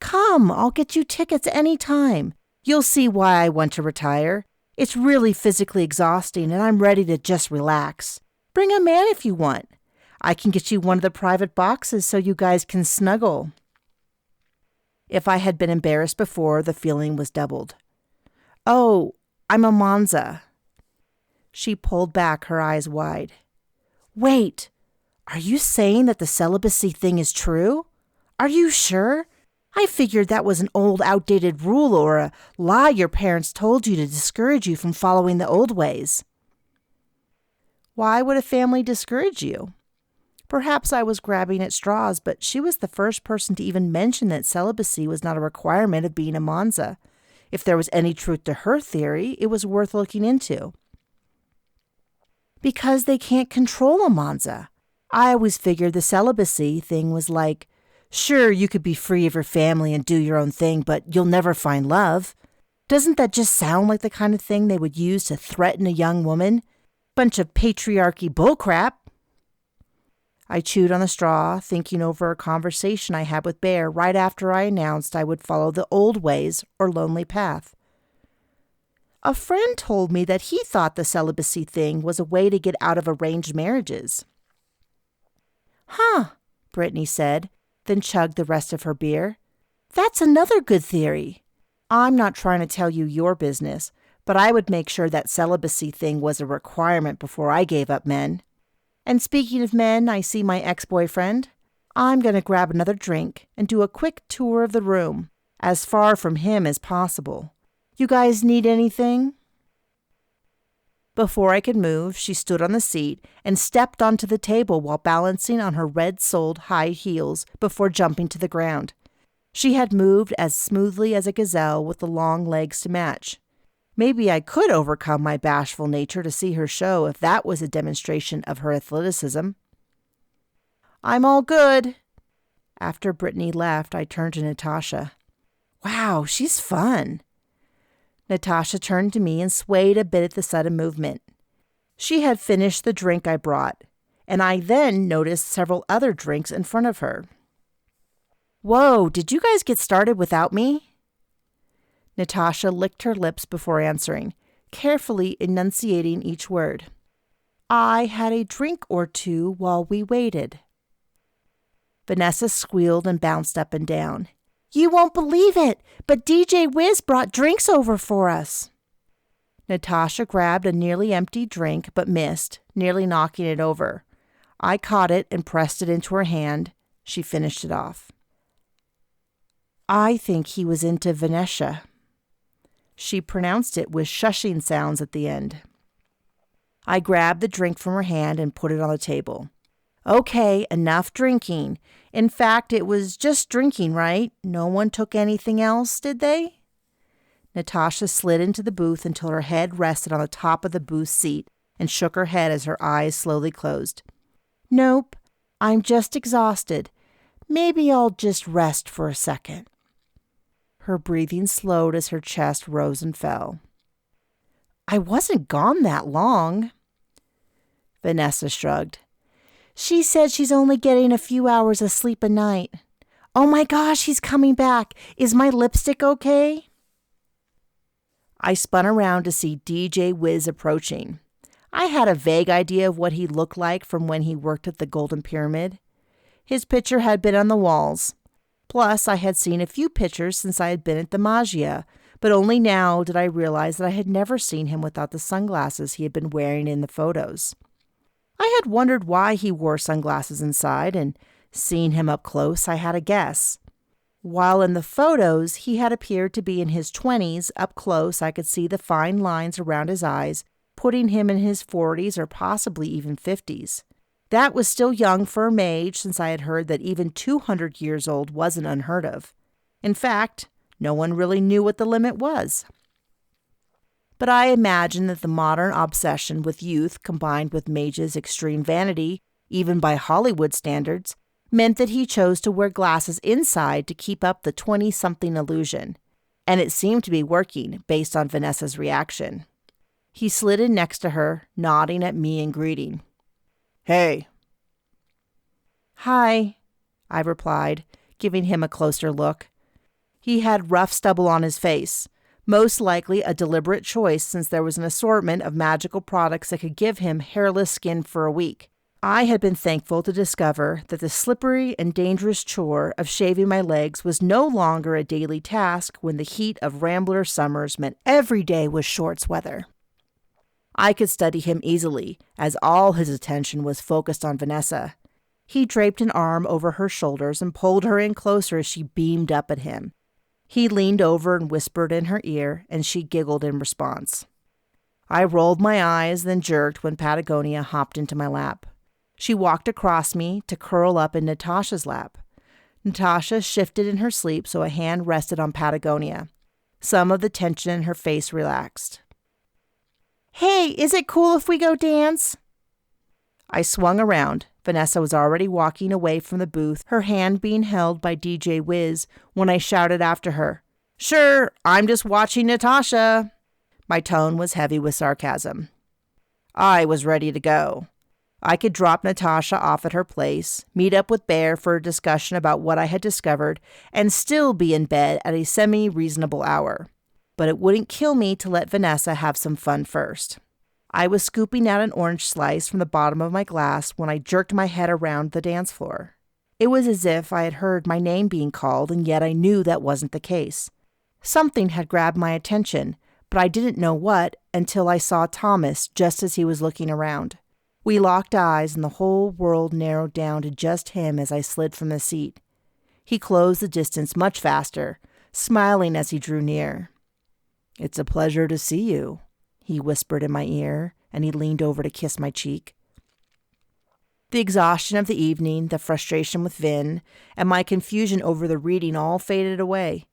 "Come, I'll get you tickets any time. You'll see why I want to retire. It's really physically exhausting, and I'm ready to just relax. Bring a man if you want. I can get you one of the private boxes so you guys can snuggle." If I had been embarrassed before, the feeling was doubled. "Oh, I'm a Monza." She pulled back, her eyes wide. "Wait, are you saying that the celibacy thing is true? Are you sure? I figured that was an old, outdated rule or a lie your parents told you to discourage you from following the old ways." "Why would a family discourage you?" Perhaps I was grabbing at straws, but she was the first person to even mention that celibacy was not a requirement of being a Monza. If there was any truth to her theory, it was worth looking into. "Because they can't control a Monza. I always figured the celibacy thing was like, sure, you could be free of your family and do your own thing, but you'll never find love. Doesn't that just sound like the kind of thing they would use to threaten a young woman? Bunch of patriarchy bullcrap. I chewed on the straw, thinking over a conversation I had with Bear right after I announced I would follow the old ways or lonely path. A friend told me that he thought the celibacy thing was a way to get out of arranged marriages. Huh, Brittany said, then chugged the rest of her beer. That's another good theory. I'm not trying to tell you your business, but I would make sure that celibacy thing was a requirement before I gave up men. And speaking of men, I see my ex-boyfriend. I'm going to grab another drink and do a quick tour of the room, as far from him as possible. You guys need anything? Before I could move, she stood on the seat and stepped onto the table while balancing on her red-soled high heels before jumping to the ground. She had moved as smoothly as a gazelle with the long legs to match. Maybe I could overcome my bashful nature to see her show if that was a demonstration of her athleticism. I'm all good. After Brittany left, I turned to Natasha. Wow, she's fun. Natasha turned to me and swayed a bit at the sudden movement. She had finished the drink I brought, and I then noticed several other drinks in front of her. Whoa, did you guys get started without me? Natasha licked her lips before answering, carefully enunciating each word. I had a drink or two while we waited. Vanessa squealed and bounced up and down. You won't believe it, but DJ Wiz brought drinks over for us. Natasha grabbed a nearly empty drink but missed, nearly knocking it over. I caught it and pressed it into her hand. She finished it off. I think he was into Vanessa. She pronounced it with shushing sounds at the end. I grabbed the drink from her hand and put it on the table. Okay, enough drinking. In fact, it was just drinking, right? No one took anything else, did they? Natasha slid into the booth until her head rested on the top of the booth seat and shook her head as her eyes slowly closed. Nope, I'm just exhausted. Maybe I'll just rest for a second. Her breathing slowed as her chest rose and fell. I wasn't gone that long. Vanessa shrugged. She said she's only getting a few hours of sleep a night. Oh my gosh, he's coming back. Is my lipstick okay? I spun around to see DJ Wiz approaching. I had a vague idea of what he looked like from when he worked at the Golden Pyramid. His picture had been on the walls. Plus, I had seen a few pictures since I had been at the Mage, but only now did I realize that I had never seen him without the sunglasses he had been wearing in the photos. I had wondered why he wore sunglasses inside, and seeing him up close, I had a guess. While in the photos, he had appeared to be in his 20s, up close I could see the fine lines around his eyes, putting him in his 40s or possibly even 50s. That was still young for a mage, since I had heard that even 200 years old wasn't unheard of. In fact, no one really knew what the limit was. But I imagine that the modern obsession with youth combined with Mage's extreme vanity, even by Hollywood standards, meant that he chose to wear glasses inside to keep up the 20-something illusion. And it seemed to be working, based on Vanessa's reaction. He slid in next to her, nodding at me and greeting. Hey. Hi, I replied, giving him a closer look. He had rough stubble on his face, most likely a deliberate choice since there was an assortment of magical products that could give him hairless skin for a week. I had been thankful to discover that the slippery and dangerous chore of shaving my legs was no longer a daily task when the heat of Rambler summers meant every day was shorts weather. I could study him easily, as all his attention was focused on Vanessa. He draped an arm over her shoulders and pulled her in closer as she beamed up at him. He leaned over and whispered in her ear, and she giggled in response. I rolled my eyes, then jerked when Patagonia hopped into my lap. She walked across me to curl up in Natasha's lap. Natasha shifted in her sleep so a hand rested on Patagonia. Some of the tension in her face relaxed. Hey, is it cool if we go dance? I swung around. Vanessa was already walking away from the booth, her hand being held by DJ Wiz, when I shouted after her. Sure, I'm just watching Natasha. My tone was heavy with sarcasm. I was ready to go. I could drop Natasha off at her place, meet up with Bear for a discussion about what I had discovered, and still be in bed at a semi-reasonable hour. But it wouldn't kill me to let Vanessa have some fun first. I was scooping out an orange slice from the bottom of my glass when I jerked my head around the dance floor. It was as if I had heard my name being called, and yet I knew that wasn't the case. Something had grabbed my attention, but I didn't know what until I saw Thomas just as he was looking around. We locked eyes, and the whole world narrowed down to just him as I slid from the seat. He closed the distance much faster, smiling as he drew near. "It's a pleasure to see you," he whispered in my ear, and he leaned over to kiss my cheek. The exhaustion of the evening, the frustration with Vin, and my confusion over the reading all faded away.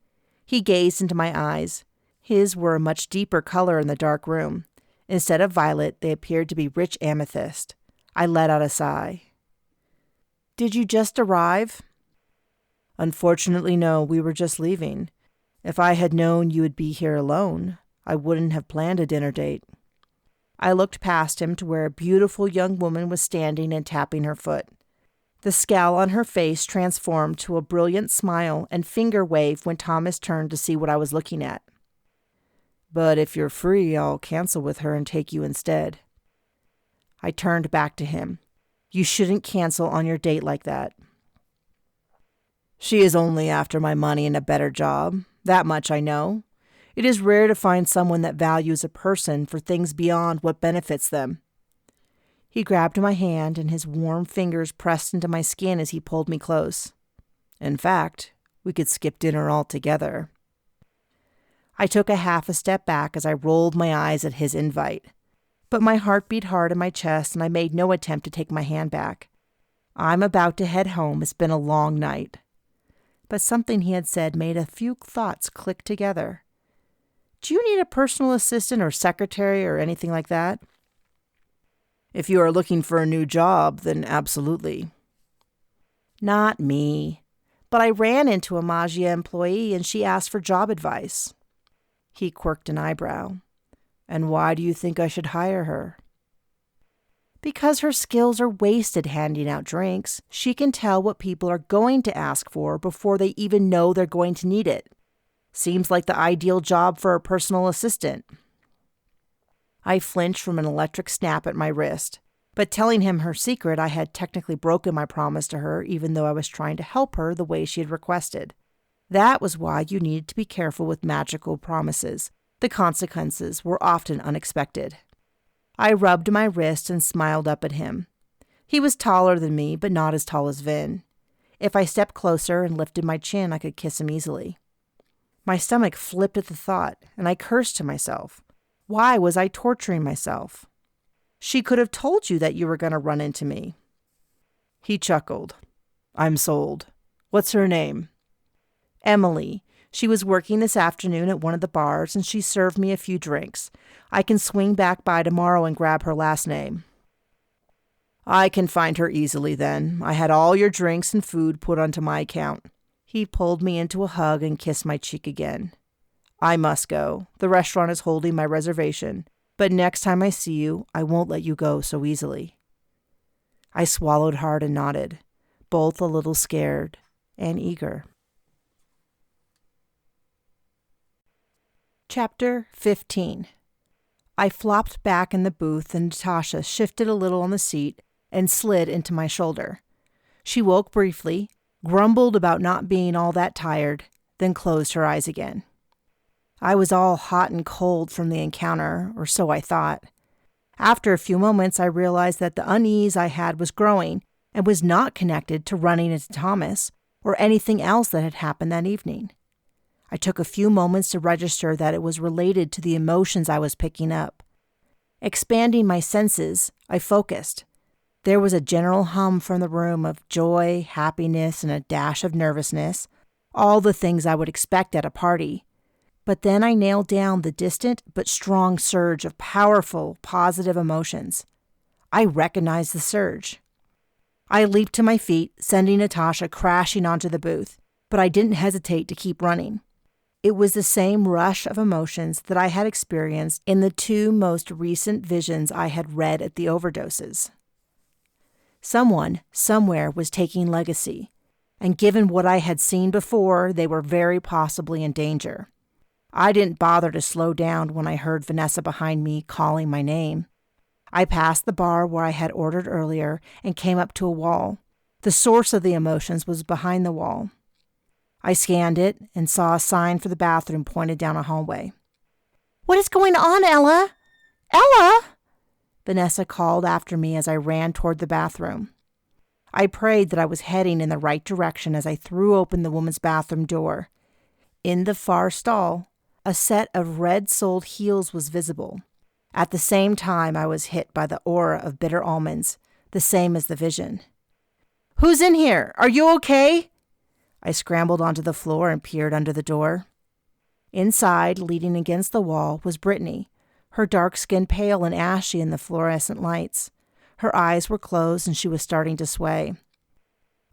He gazed into my eyes. His were a much deeper color in the dark room. Instead of violet, they appeared to be rich amethyst. I let out a sigh. "Did you just arrive?" "Unfortunately, no. We were just leaving. If I had known you would be here alone, I wouldn't have planned a dinner date." I looked past him to where a beautiful young woman was standing and tapping her foot. The scowl on her face transformed to a brilliant smile and finger wave when Thomas turned to see what I was looking at. "But if you're free, I'll cancel with her and take you instead." I turned back to him. "You shouldn't cancel on your date like that." "She is only after my money and a better job. That much I know. It is rare to find someone that values a person for things beyond what benefits them." He grabbed my hand, and his warm fingers pressed into my skin as he pulled me close. "In fact, we could skip dinner altogether." I took half a step back as I rolled my eyes at his invite. But my heart beat hard in my chest, and I made no attempt to take my hand back. I'm about to head home. It's been a long night. But something he had said made a few thoughts click together. "Do you need a personal assistant or secretary or anything like that?" "If you are looking for a new job, then absolutely." "Not me. But I ran into a Magia employee and she asked for job advice." He quirked an eyebrow. "And why do you think I should hire her?" "Because her skills are wasted handing out drinks. She can tell what people are going to ask for before they even know they're going to need it. Seems like the ideal job for a personal assistant." I flinched from an electric snap at my wrist, but telling him her secret, I had technically broken my promise to her, even though I was trying to help her the way she had requested. That was why you needed to be careful with magical promises. The consequences were often unexpected. I rubbed my wrist and smiled up at him. He was taller than me, but not as tall as Vin. If I stepped closer and lifted my chin, I could kiss him easily. My stomach flipped at the thought, and I cursed to myself. Why was I torturing myself? "She could have told you that you were going to run into me." He chuckled. "I'm sold. What's her name?" "Emily. She was working this afternoon at one of the bars, and she served me a few drinks. I can swing back by tomorrow and grab her last name." "I can find her easily then. I had all your drinks and food put onto my account." He pulled me into a hug and kissed my cheek again. "I must go. The restaurant is holding my reservation. But next time I see you, I won't let you go so easily." I swallowed hard and nodded, both a little scared and eager. Chapter 15. I flopped back in the booth, and Natasha shifted a little on the seat and slid into my shoulder. She woke briefly, grumbled about not being all that tired, then closed her eyes again. I was all hot and cold from the encounter, or so I thought. After a few moments, I realized that the unease I had was growing and was not connected to running into Thomas or anything else that had happened that evening. I took a few moments to register that it was related to the emotions I was picking up. Expanding my senses, I focused. There was a general hum from the room of joy, happiness, and a dash of nervousness, all the things I would expect at a party. But then I nailed down the distant but strong surge of powerful, positive emotions. I recognized the surge. I leaped to my feet, sending Natasha crashing onto the booth, but I didn't hesitate to keep running. It was the same rush of emotions that I had experienced in the 2 most recent visions I had read at the overdoses. Someone, somewhere, was taking legacy, and given what I had seen before, they were very possibly in danger. I didn't bother to slow down when I heard Vanessa behind me calling my name. I passed the bar where I had ordered earlier and came up to a wall. The source of the emotions was behind the wall. I scanned it and saw a sign for the bathroom pointed down a hallway. "What is going on, Ella? Ella!" Vanessa called after me as I ran toward the bathroom. I prayed that I was heading in the right direction as I threw open the woman's bathroom door. In the far stall, a set of red-soled heels was visible. At the same time, I was hit by the aura of bitter almonds, the same as the vision. "Who's in here? Are you okay?" I scrambled onto the floor and peered under the door. Inside, leaning against the wall, was Brittany, her dark skin pale and ashy in the fluorescent lights. Her eyes were closed and she was starting to sway.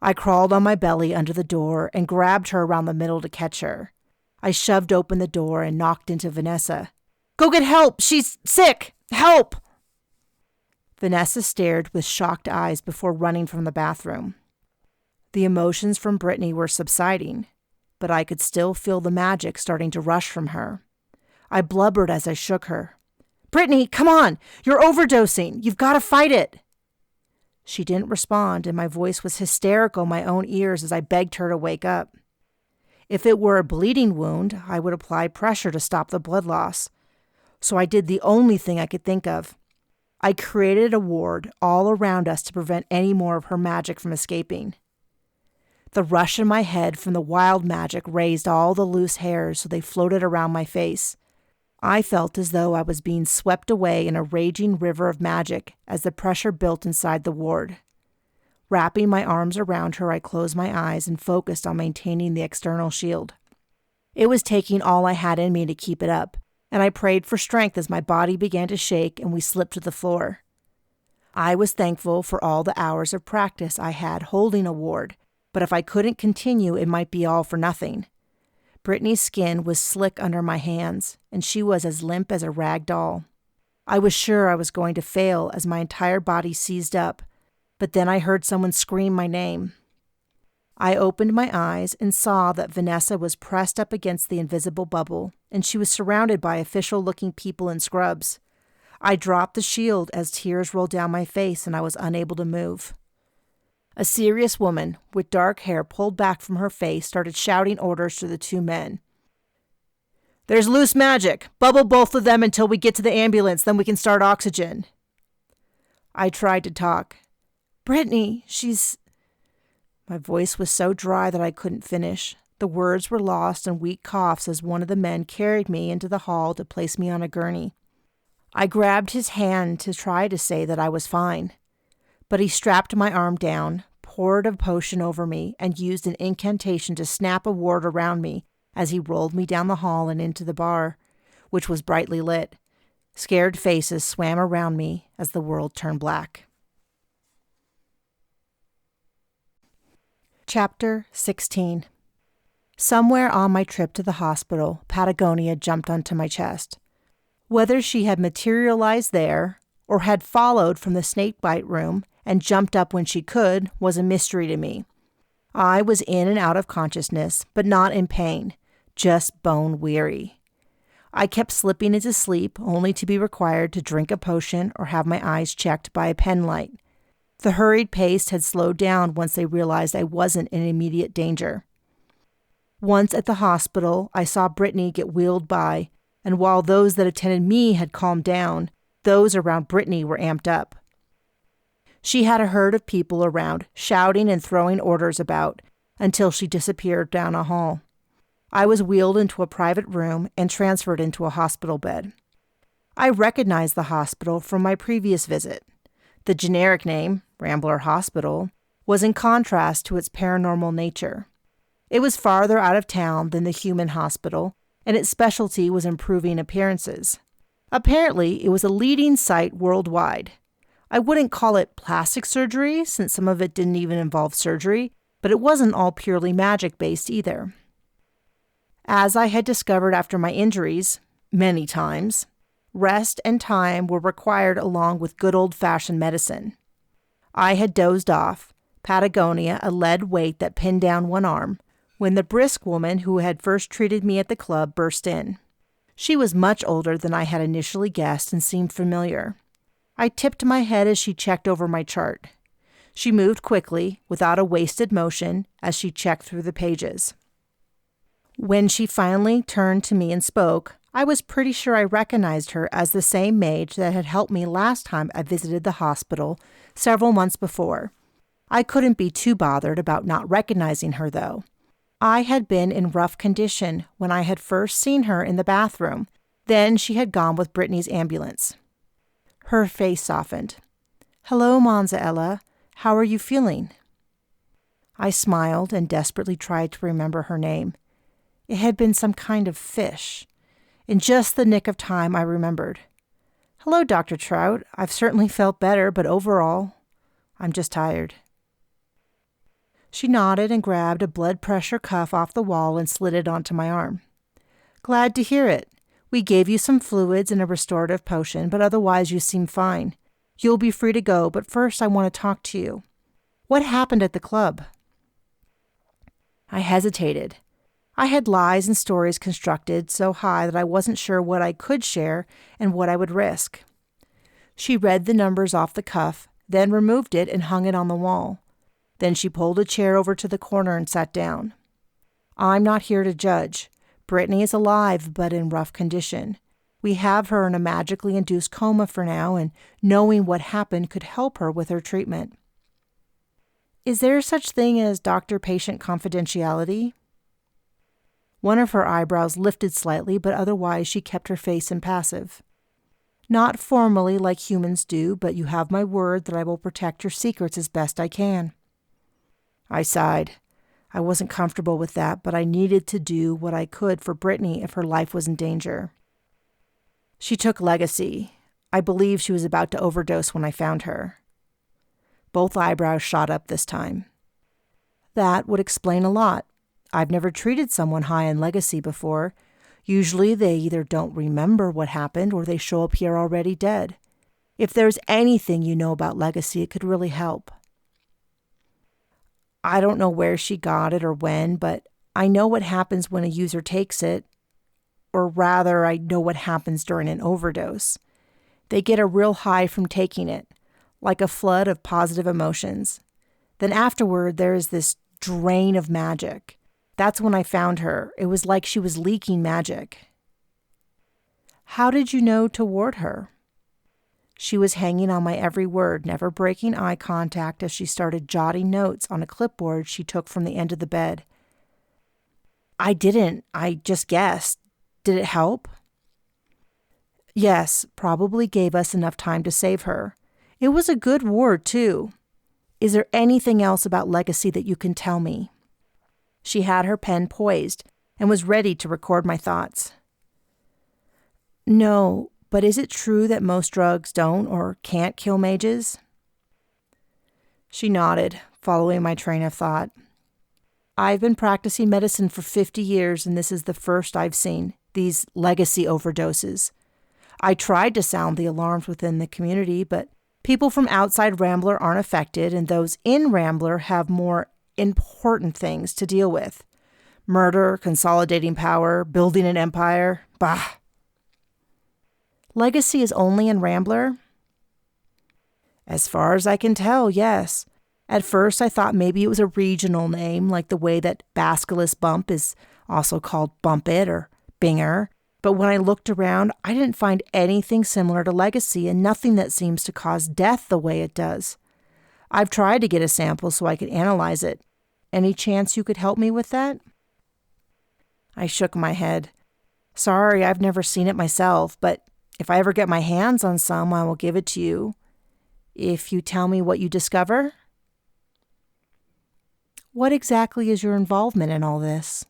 I crawled on my belly under the door and grabbed her around the middle to catch her. I shoved open the door and knocked into Vanessa. "Go get help! She's sick! Help!" Vanessa stared with shocked eyes before running from the bathroom. The emotions from Brittany were subsiding, but I could still feel the magic starting to rush from her. I blubbered as I shook her. "Brittany, come on! You're overdosing! You've got to fight it!" She didn't respond, and my voice was hysterical in my own ears as I begged her to wake up. If it were a bleeding wound, I would apply pressure to stop the blood loss. So I did the only thing I could think of. I created a ward all around us to prevent any more of her magic from escaping. The rush in my head from the wild magic raised all the loose hairs so they floated around my face. I felt as though I was being swept away in a raging river of magic as the pressure built inside the ward. Wrapping my arms around her, I closed my eyes and focused on maintaining the external shield. It was taking all I had in me to keep it up, and I prayed for strength as my body began to shake and we slipped to the floor. I was thankful for all the hours of practice I had holding a ward, but if I couldn't continue, it might be all for nothing. Brittany's skin was slick under my hands, and she was as limp as a rag doll. I was sure I was going to fail as my entire body seized up, but then I heard someone scream my name. I opened my eyes and saw that Vanessa was pressed up against the invisible bubble, and she was surrounded by official-looking people in scrubs. I dropped the shield as tears rolled down my face and I was unable to move. A serious woman with dark hair pulled back from her face started shouting orders to the 2 men. "There's loose magic. Bubble both of them until we get to the ambulance, then we can start oxygen." I tried to talk. "Brittany, she's..." My voice was so dry that I couldn't finish. The words were lost in weak coughs as one of the men carried me into the hall to place me on a gurney. I grabbed his hand to try to say that I was fine, but he strapped my arm down, poured a potion over me, and used an incantation to snap a ward around me as he rolled me down the hall and into the bar, which was brightly lit. Scared faces swam around me as the world turned black. Chapter 16. Somewhere on my trip to the hospital, Patagonia jumped onto my chest. Whether she had materialized there or had followed from the snakebite room and jumped up when she could was a mystery to me. I was in and out of consciousness, but not in pain, just bone weary. I kept slipping into sleep only to be required to drink a potion or have my eyes checked by a pen light. The hurried pace had slowed down once they realized I wasn't in immediate danger. Once at the hospital, I saw Brittany get wheeled by, and while those that attended me had calmed down, those around Brittany were amped up. She had a herd of people around, shouting and throwing orders about, until she disappeared down a hall. I was wheeled into a private room and transferred into a hospital bed. I recognized the hospital from my previous visit. The generic name, Rambler Hospital, was in contrast to its paranormal nature. It was farther out of town than the human hospital, and its specialty was improving appearances. Apparently, it was a leading site worldwide. I wouldn't call it plastic surgery, since some of it didn't even involve surgery, but it wasn't all purely magic-based either. As I had discovered after my injuries, many times, rest and time were required along with good old-fashioned medicine. I had dozed off, Patagonia a lead weight that pinned down one arm, when the brisk woman who had first treated me at the club burst in. She was much older than I had initially guessed and seemed familiar. I tipped my head as she checked over my chart. She moved quickly, without a wasted motion, as she checked through the pages. When she finally turned to me and spoke, I was pretty sure I recognized her as the same Mage that had helped me last time I visited the hospital several months before. I couldn't be too bothered about not recognizing her, though. I had been in rough condition when I had first seen her in the bathroom. Then she had gone with Brittany's ambulance. Her face softened. "Hello, Monza Ella. How are you feeling?" I smiled and desperately tried to remember her name. It had been some kind of fish. In just the nick of time, I remembered. "Hello, Dr. Trout. I've certainly felt better, but overall, I'm just tired." She nodded and grabbed a blood pressure cuff off the wall and slid it onto my arm. "Glad to hear it. We gave you some fluids and a restorative potion, but otherwise you seem fine. You'll be free to go, but first I want to talk to you. What happened at the club?" I hesitated. I had lies and stories constructed so high that I wasn't sure what I could share and what I would risk. She read the numbers off the cuff, then removed it and hung it on the wall. Then she pulled a chair over to the corner and sat down. "I'm not here to judge. Brittany is alive, but in rough condition. We have her in a magically induced coma for now, and knowing what happened could help her with her treatment." "Is there such thing as doctor-patient confidentiality?" One of her eyebrows lifted slightly, but otherwise she kept her face impassive. "Not formally like humans do, but you have my word that I will protect your secrets as best I can." I sighed. I wasn't comfortable with that, but I needed to do what I could for Brittany if her life was in danger. "She took Legacy. I believe she was about to overdose when I found her." Both eyebrows shot up this time. "That would explain a lot. I've never treated someone high in Legacy before. Usually they either don't remember what happened or they show up here already dead. If there's anything you know about Legacy, it could really help." "I don't know where she got it or when, but I know what happens when a user takes it. Or rather, I know what happens during an overdose. They get a real high from taking it, like a flood of positive emotions. Then afterward, there is this drain of magic. That's when I found her. It was like she was leaking magic." "How did you know to ward her?" She was hanging on my every word, never breaking eye contact as she started jotting notes on a clipboard she took from the end of the bed. "I didn't. I just guessed. Did it help?" "Yes, probably gave us enough time to save her. It was a good ward, too. Is there anything else about Legacy that you can tell me?" She had her pen poised and was ready to record my thoughts. "No, but is it true that most drugs don't or can't kill mages?" She nodded, following my train of thought. "I've been practicing medicine for 50 years, and this is the first I've seen, these Legacy overdoses. I tried to sound the alarms within the community, but people from outside Rambler aren't affected, and those in Rambler have more important things to deal with. Murder, consolidating power, building an empire. Bah! Legacy is only in Rambler?" "As far as I can tell, yes. At first I thought maybe it was a regional name, like the way that Basculus Bump is also called Bumpit or Binger. But when I looked around, I didn't find anything similar to Legacy and nothing that seems to cause death the way it does. I've tried to get a sample so I could analyze it. Any chance you could help me with that?" I shook my head. "Sorry, I've never seen it myself, but if I ever get my hands on some, I will give it to you. If you tell me what you discover." "What exactly is your involvement in all this?"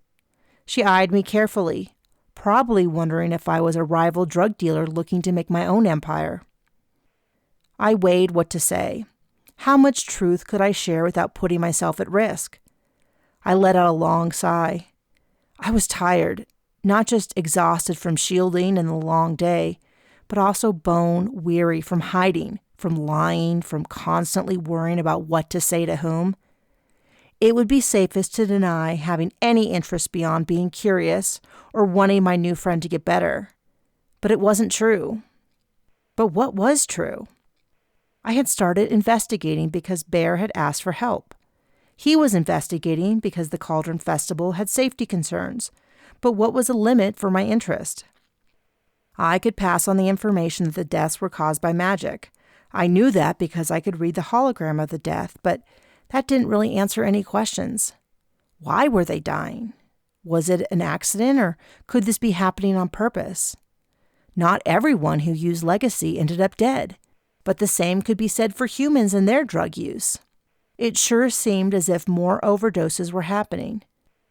She eyed me carefully, probably wondering if I was a rival drug dealer looking to make my own empire. I weighed what to say. How much truth could I share without putting myself at risk? I let out a long sigh. I was tired, not just exhausted from shielding and the long day, but also bone weary from hiding, from lying, from constantly worrying about what to say to whom. It would be safest to deny having any interest beyond being curious or wanting my new friend to get better. But it wasn't true. But what was true? I had started investigating because Bear had asked for help. He was investigating because the Cauldron Festival had safety concerns. But what was a limit for my interest? I could pass on the information that the deaths were caused by magic. I knew that because I could read the hologram of the death, but that didn't really answer any questions. Why were they dying? Was it an accident, or could this be happening on purpose? Not everyone who used Legacy ended up dead, but the same could be said for humans and their drug use. It sure seemed as if more overdoses were happening.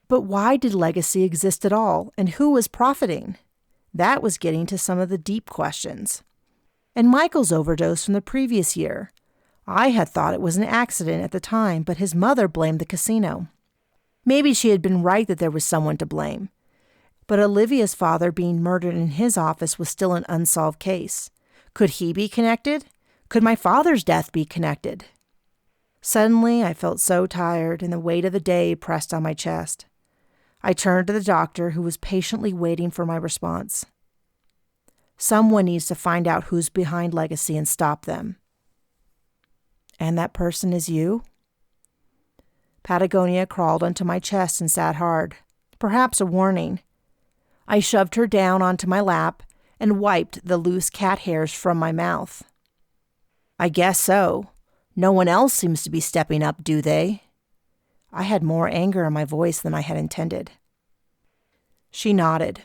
But why did Legacy exist at all, and who was profiting? That was getting to some of the deep questions. And Michael's overdose from the previous year. I had thought it was an accident at the time, but his mother blamed the casino. Maybe she had been right that there was someone to blame. But Olivia's father being murdered in his office was still an unsolved case. Could he be connected? Could my father's death be connected? Suddenly, I felt so tired, and the weight of the day pressed on my chest. I turned to the doctor, who was patiently waiting for my response. Someone needs to find out who's behind Legacy and stop them. And that person is you? Patagonia crawled onto my chest and sat hard, perhaps a warning. I shoved her down onto my lap and wiped the loose cat hairs from my mouth. I guess so. No one else seems to be stepping up, do they? I had more anger in my voice than I had intended. She nodded.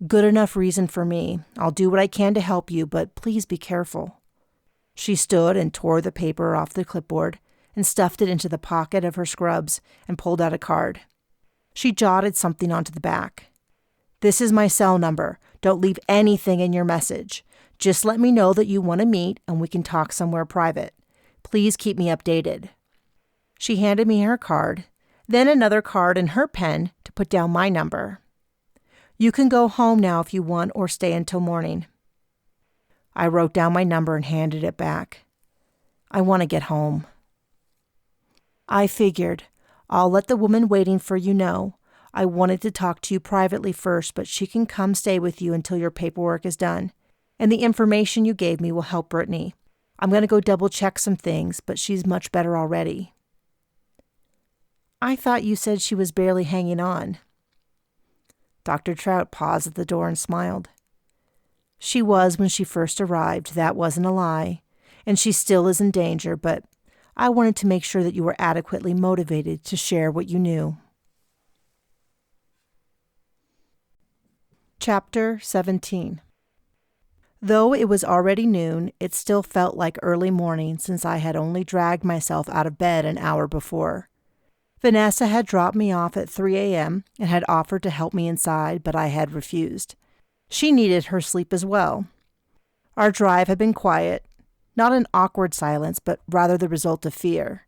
Good enough reason for me. I'll do what I can to help you, but please be careful. She stood and tore the paper off the clipboard and stuffed it into the pocket of her scrubs and pulled out a card. She jotted something onto the back. This is my cell number. Don't leave anything in your message. Just let me know that you want to meet and we can talk somewhere private. Please keep me updated. She handed me her card, then another card and her pen to put down my number. You can go home now if you want or stay until morning. I wrote down my number and handed it back. I want to get home. I figured, I'll let the woman waiting for you know. I wanted to talk to you privately first, but she can come stay with you until your paperwork is done. And the information you gave me will help Brittany. I'm going to go double check some things, but she's much better already. I thought you said she was barely hanging on. Dr. Trout paused at the door and smiled. She was when she first arrived, that wasn't a lie, and she still is in danger, but I wanted to make sure that you were adequately motivated to share what you knew. Chapter 17. Though it was already noon, it still felt like early morning since I had only dragged myself out of bed an hour before. Vanessa had dropped me off at 3 a.m. and had offered to help me inside, but I had refused. She needed her sleep as well. Our drive had been quiet, not an awkward silence, but rather the result of fear.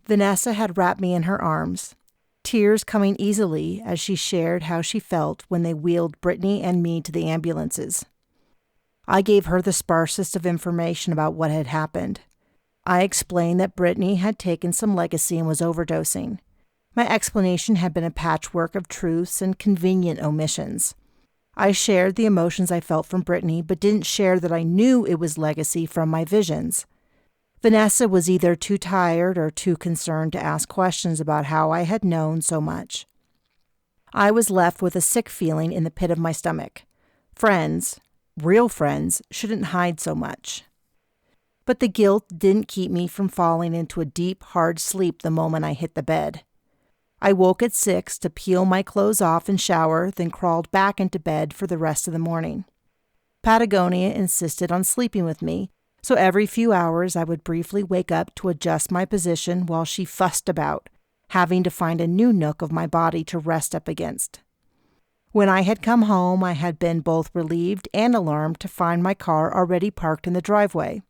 Vanessa had wrapped me in her arms, tears coming easily as she shared how she felt when they wheeled Brittany and me to the ambulances. I gave her the sparsest of information about what had happened. I explained that Brittany had taken some Legacy and was overdosing. My explanation had been a patchwork of truths and convenient omissions. I shared the emotions I felt from Brittany, but didn't share that I knew it was Legacy from my visions. Vanessa was either too tired or too concerned to ask questions about how I had known so much. I was left with a sick feeling in the pit of my stomach. Friends, real friends, shouldn't hide so much. But the guilt didn't keep me from falling into a deep, hard sleep the moment I hit the bed. I woke at 6 to peel my clothes off and shower, then crawled back into bed for the rest of the morning. Patagonia insisted on sleeping with me, so every few hours I would briefly wake up to adjust my position while she fussed about, having to find a new nook of my body to rest up against. When I had come home, I had been both relieved and alarmed to find my car already parked in the driveway.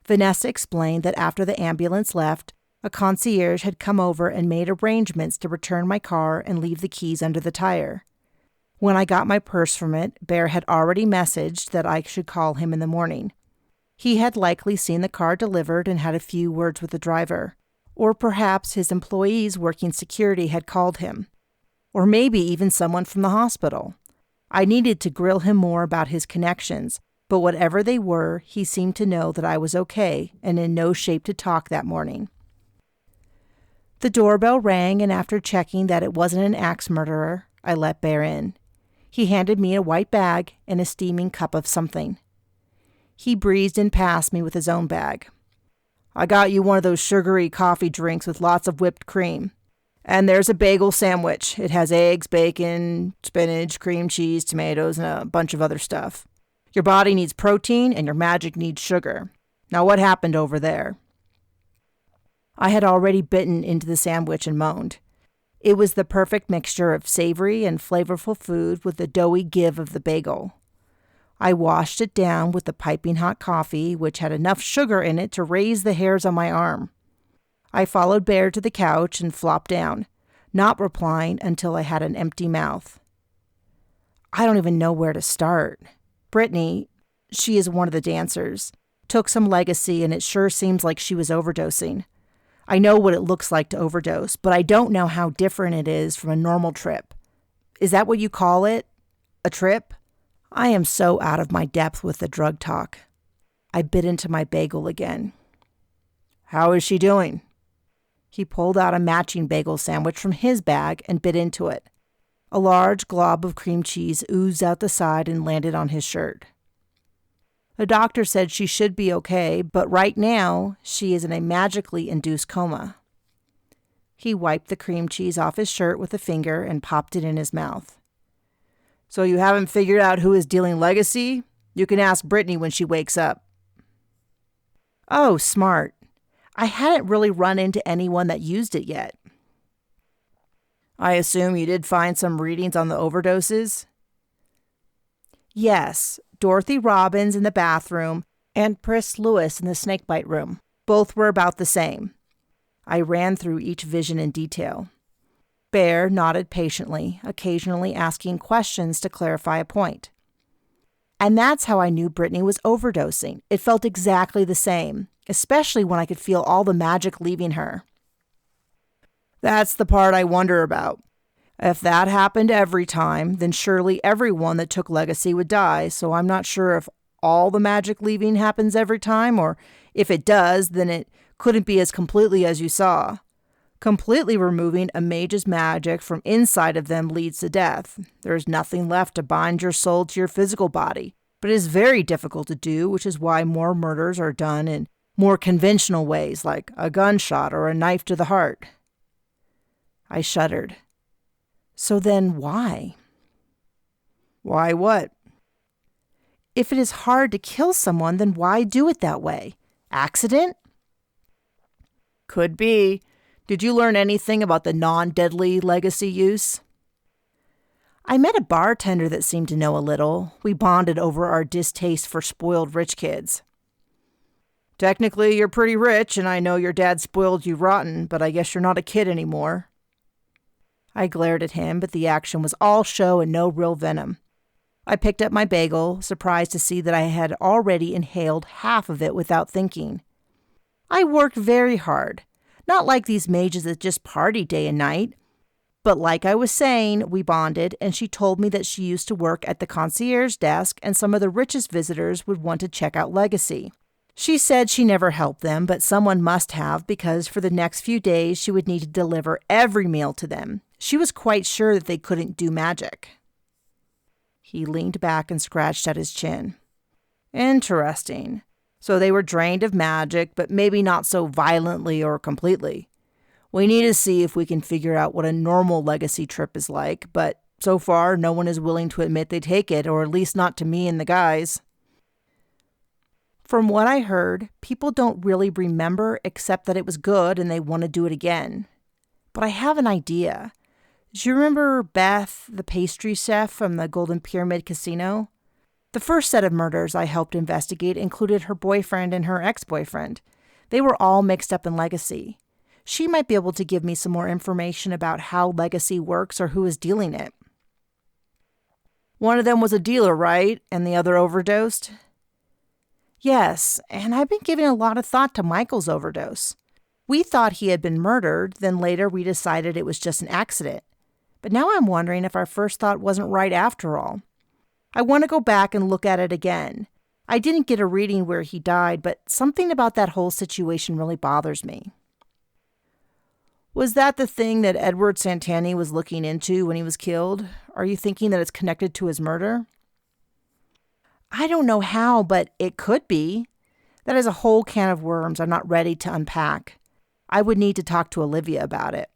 Vanessa explained that after the ambulance left, A concierge had come over and made arrangements to return my car and leave the keys under the tire. When I got my purse from it, Bear had already messaged that I should call him in the morning. He had likely seen the car delivered and had a few words with the driver. Or perhaps his employees working security had called him. Or maybe even someone from the hospital. I needed to grill him more about his connections, but whatever they were, he seemed to know that I was okay and in no shape to talk that morning. The doorbell rang, and after checking that it wasn't an axe murderer, I let Bear in. He handed me a white bag and a steaming cup of something. He breezed in past me with his own bag. I got you one of those sugary coffee drinks with lots of whipped cream. And there's a bagel sandwich. It has eggs, bacon, spinach, cream cheese, tomatoes, and a bunch of other stuff. Your body needs protein and your magic needs sugar. Now what happened over there? I had already bitten into the sandwich and moaned. It was the perfect mixture of savory and flavorful food with the doughy give of the bagel. I washed it down with the piping hot coffee, which had enough sugar in it to raise the hairs on my arm. I followed Bear to the couch and flopped down, not replying until I had an empty mouth. I don't even know where to start. Brittany, she is one of the dancers, took some legacy, and it sure seems like she was overdosing. I know what it looks like to overdose, but I don't know how different it is from a normal trip. Is that what you call it? A trip? I am so out of my depth with the drug talk. I bit into my bagel again. How is she doing? He pulled out a matching bagel sandwich from his bag and bit into it. A large glob of cream cheese oozed out the side and landed on his shirt. The doctor said she should be okay, but right now she is in a magically induced coma. He wiped the cream cheese off his shirt with a finger and popped it in his mouth. So you haven't figured out who is dealing legacy? You can ask Brittany when she wakes up. Oh, smart. I hadn't really run into anyone that used it yet. I assume you did find some readings on the overdoses? Yes, Dorothy Robbins in the bathroom and Pris Lewis in the snakebite room. Both were about the same. I ran through each vision in detail. Bear nodded patiently, occasionally asking questions to clarify a point. And that's how I knew Brittany was overdosing. It felt exactly the same, especially when I could feel all the magic leaving her. That's the part I wonder about. If that happened every time, then surely everyone that took legacy would die, so I'm not sure if all the magic leaving happens every time, or if it does, then it couldn't be as completely as you saw. Completely removing a mage's magic from inside of them leads to death. There is nothing left to bind your soul to your physical body, but it is very difficult to do, which is why more murders are done in more conventional ways, like a gunshot or a knife to the heart. I shuddered. So then why? Why what? If it is hard to kill someone, then why do it that way? Accident? Could be. Did you learn anything about the non-deadly legacy use? I met a bartender that seemed to know a little. We bonded over our distaste for spoiled rich kids. Technically, you're pretty rich, and I know your dad spoiled you rotten, but I guess you're not a kid anymore. I glared at him, but the action was all show and no real venom. I picked up my bagel, surprised to see that I had already inhaled half of it without thinking. I worked very hard. Not like these mages that just party day and night. But like I was saying, we bonded, and she told me that she used to work at the concierge desk and some of the richest visitors would want to check out legacy. She said she never helped them, but someone must have because for the next few days she would need to deliver every meal to them. She was quite sure that they couldn't do magic. He leaned back and scratched at his chin. Interesting. So they were drained of magic, but maybe not so violently or completely. We need to see if we can figure out what a normal legacy trip is like, but so far no one is willing to admit they take it, or at least not to me and the guys. From what I heard, people don't really remember except that it was good and they want to do it again. But I have an idea. Do you remember Beth, the pastry chef from the Golden Pyramid Casino? The first set of murders I helped investigate included her boyfriend and her ex-boyfriend. They were all mixed up in legacy. She might be able to give me some more information about how legacy works or who is dealing it. One of them was a dealer, right? And the other overdosed? Yes, and I've been giving a lot of thought to Michael's overdose. We thought he had been murdered, then later we decided it was just an accident. But now I'm wondering if our first thought wasn't right after all. I want to go back and look at it again. I didn't get a reading where he died, but something about that whole situation really bothers me. Was that the thing that Edward Santani was looking into when he was killed? Are you thinking that it's connected to his murder? I don't know how, but it could be. That is a whole can of worms I'm not ready to unpack. I would need to talk to Olivia about it.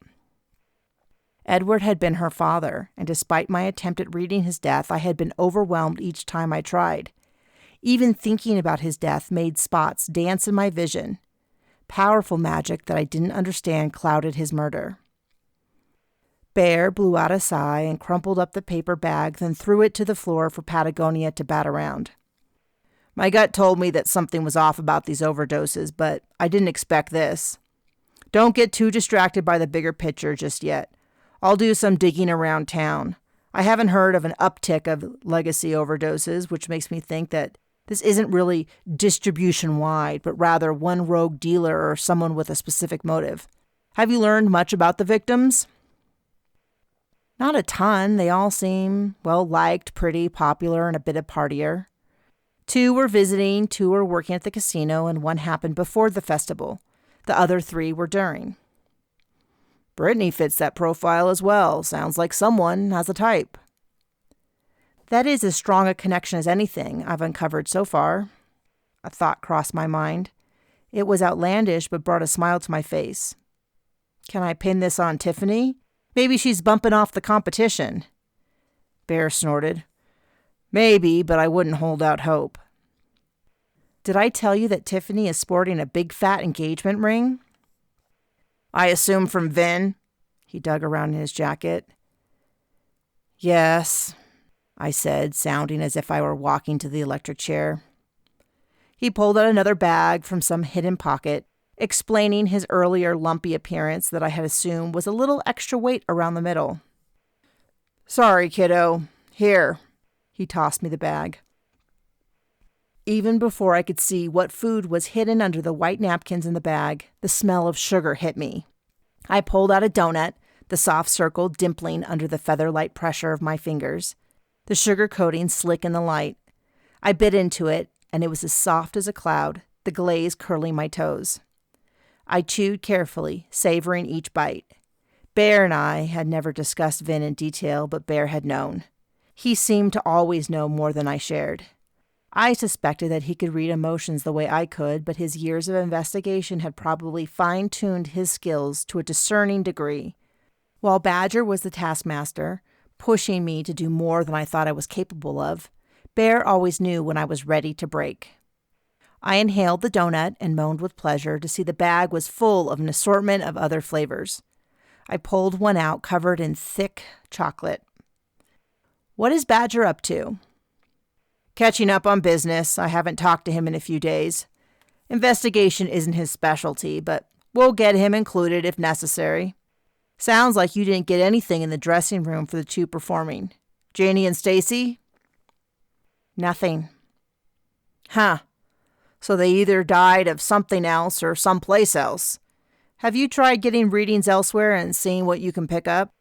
Edward had been her father, and despite my attempt at reading his death, I had been overwhelmed each time I tried. Even thinking about his death made spots dance in my vision. Powerful magic that I didn't understand clouded his murder. Bear blew out a sigh and crumpled up the paper bag, then threw it to the floor for Patagonia to bat around. My gut told me that something was off about these overdoses, but I didn't expect this. Don't get too distracted by the bigger picture just yet. I'll do some digging around town. I haven't heard of an uptick of legacy overdoses, which makes me think that this isn't really distribution-wide, but rather one rogue dealer or someone with a specific motive. Have you learned much about the victims? Not a ton. They all seem well-liked, pretty, popular, and a bit of partier. 2 were visiting, 2 were working at the casino, and 1 happened before the festival. The other 3 were during. Brittany fits that profile as well. Sounds like someone has a type. That is as strong a connection as anything I've uncovered so far. A thought crossed my mind. It was outlandish, but brought a smile to my face. Can I pin this on Tiffany? Maybe she's bumping off the competition. Bear snorted. Maybe, but I wouldn't hold out hope. Did I tell you that Tiffany is sporting a big fat engagement ring? I assume from Vin. He dug around in his jacket. Yes, I said, sounding as if I were walking to the electric chair. He pulled out another bag from some hidden pocket, explaining his earlier lumpy appearance that I had assumed was a little extra weight around the middle. Sorry, kiddo. Here. He tossed me the bag. Even before I could see what food was hidden under the white napkins in the bag, the smell of sugar hit me. I pulled out a donut, the soft circle dimpling under the feather-light pressure of my fingers, the sugar coating slick in the light. I bit into it, and it was as soft as a cloud, the glaze curling my toes. I chewed carefully, savoring each bite. Bear and I had never discussed Vin in detail, but Bear had known. He seemed to always know more than I shared. I suspected that he could read emotions the way I could, but his years of investigation had probably fine-tuned his skills to a discerning degree. While Badger was the taskmaster, pushing me to do more than I thought I was capable of, Bear always knew when I was ready to break. I inhaled the donut and moaned with pleasure to see the bag was full of an assortment of other flavors. I pulled one out covered in thick chocolate. What is Badger up to? Catching up on business. I haven't talked to him in a few days. Investigation isn't his specialty, but we'll get him included if necessary. Sounds like you didn't get anything in the dressing room for the 2 performing. Janie and Stacy? Nothing. Huh. So they either died of something else or someplace else. Have you tried getting readings elsewhere and seeing what you can pick up?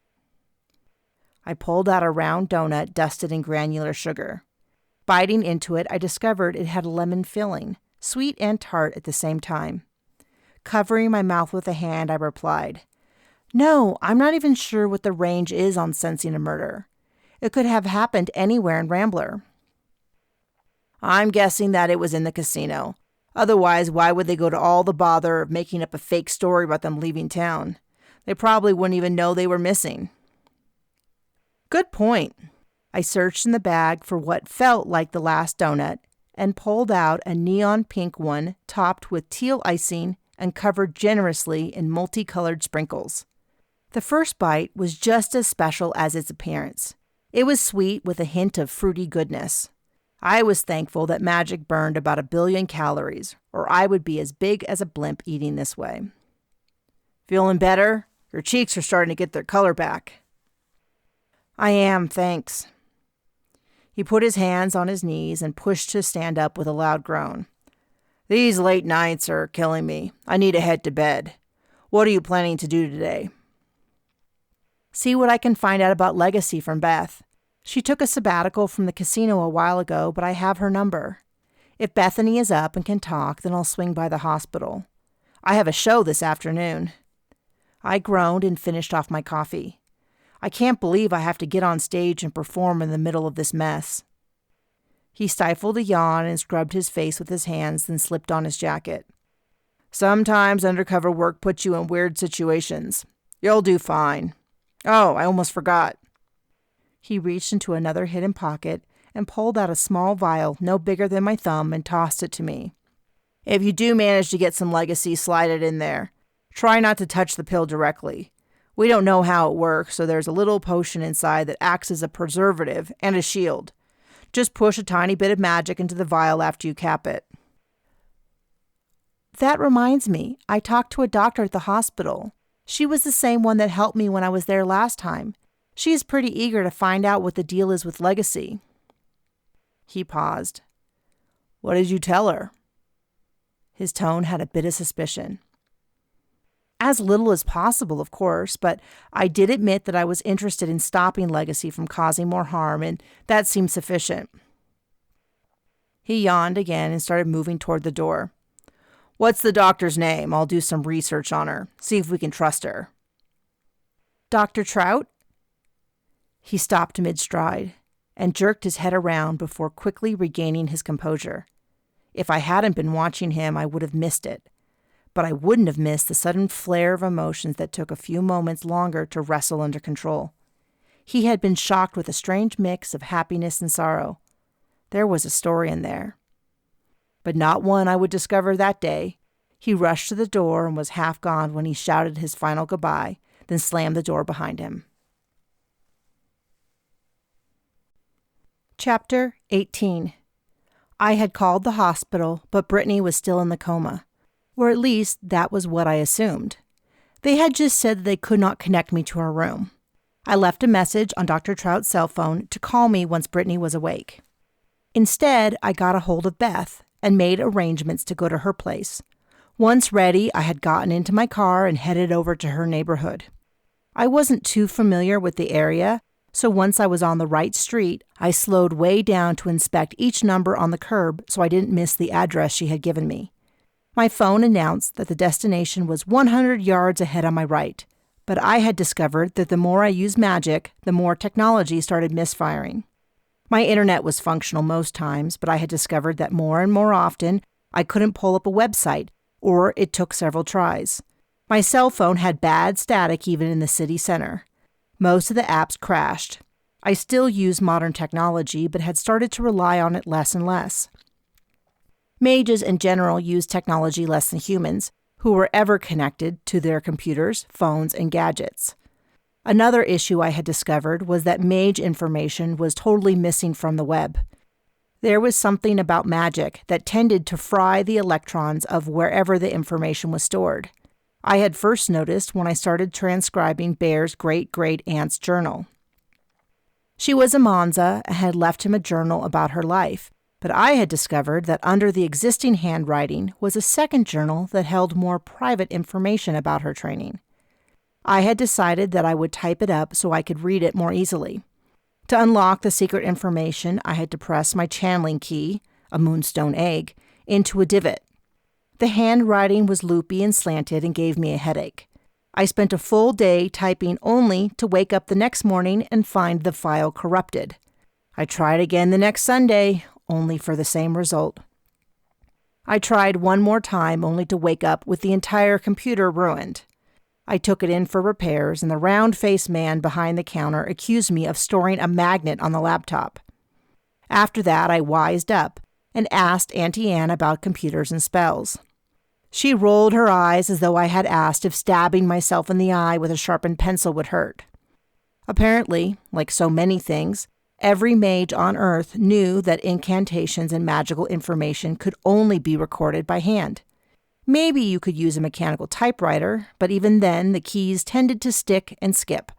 I pulled out a round donut dusted in granular sugar. Biting into it, I discovered it had a lemon filling, sweet and tart at the same time. Covering my mouth with a hand, I replied, No, I'm not even sure what the range is on sensing a murder. It could have happened anywhere in Rambler. I'm guessing that it was in the casino. Otherwise, why would they go to all the bother of making up a fake story about them leaving town? They probably wouldn't even know they were missing. Good point. I searched in the bag for what felt like the last donut and pulled out a neon pink one topped with teal icing and covered generously in multicolored sprinkles. The first bite was just as special as its appearance. It was sweet with a hint of fruity goodness. I was thankful that magic burned about 1 billion calories, or I would be as big as a blimp eating this way. Feeling better? Your cheeks are starting to get their color back." "I am, thanks." He put his hands on his knees and pushed to stand up with a loud groan. "These late nights are killing me. I need to head to bed. What are you planning to do today?" "See what I can find out about Legacy from Beth. She took a sabbatical from the casino a while ago, but I have her number. If Bethany is up and can talk, then I'll swing by the hospital. I have a show this afternoon." I groaned and finished off my coffee. I can't believe I have to get on stage and perform in the middle of this mess. He stifled a yawn and scrubbed his face with his hands, then slipped on his jacket. "Sometimes undercover work puts you in weird situations. You'll do fine. Oh, I almost forgot." He reached into another hidden pocket and pulled out a small vial no bigger than my thumb and tossed it to me. "If you do manage to get some Legacy, slide it in there. Try not to touch the pill directly. We don't know how it works, so there's a little potion inside that acts as a preservative and a shield. Just push a tiny bit of magic into the vial after you cap it." "That reminds me, I talked to a doctor at the hospital. She was the same one that helped me when I was there last time. She is pretty eager to find out what the deal is with Legacy." He paused. "What did you tell her?" His tone had a bit of suspicion. "As little as possible, of course, but I did admit that I was interested in stopping Legacy from causing more harm, and that seemed sufficient." He yawned again and started moving toward the door. "What's the doctor's name? I'll do some research on her, see if we can trust her." "Dr. Trout?" He stopped mid-stride and jerked his head around before quickly regaining his composure. If I hadn't been watching him, I would have missed it. But I wouldn't have missed the sudden flare of emotions that took a few moments longer to wrestle under control. He had been shocked with a strange mix of happiness and sorrow. There was a story in there. But not one I would discover that day. He rushed to the door and was half gone when he shouted his final goodbye, then slammed the door behind him. Chapter 18. I had called the hospital, but Brittany was still in the coma. Or at least, that was what I assumed. They had just said that they could not connect me to her room. I left a message on Dr. Trout's cell phone to call me once Brittany was awake. Instead, I got a hold of Beth and made arrangements to go to her place. Once ready, I had gotten into my car and headed over to her neighborhood. I wasn't too familiar with the area, so once I was on the right street, I slowed way down to inspect each number on the curb so I didn't miss the address she had given me. My phone announced that the destination was 100 yards ahead on my right, but I had discovered that the more I used magic, the more technology started misfiring. My internet was functional most times, but I had discovered that more and more often, I couldn't pull up a website, or it took several tries. My cell phone had bad static even in the city center. Most of the apps crashed. I still used modern technology, but had started to rely on it less and less. Mages in general use technology less than humans, who were ever connected to their computers, phones, and gadgets. Another issue I had discovered was that mage information was totally missing from the web. There was something about magic that tended to fry the electrons of wherever the information was stored. I had first noticed when I started transcribing Bear's great-great-aunt's journal. She was a Monza and had left him a journal about her life, but I had discovered that under the existing handwriting was a second journal that held more private information about her training. I had decided that I would type it up so I could read it more easily. To unlock the secret information, I had to press my channeling key, a moonstone egg, into a divot. The handwriting was loopy and slanted and gave me a headache. I spent a full day typing only to wake up the next morning and find the file corrupted. I tried again the next Sunday, only for the same result. I tried one more time only to wake up with the entire computer ruined. I took it in for repairs, and the round-faced man behind the counter accused me of storing a magnet on the laptop. After that, I wised up and asked Auntie Anne about computers and spells. She rolled her eyes as though I had asked if stabbing myself in the eye with a sharpened pencil would hurt. Apparently, like so many things, every mage on Earth knew that incantations and magical information could only be recorded by hand. Maybe you could use a mechanical typewriter, but even then the keys tended to stick and skip.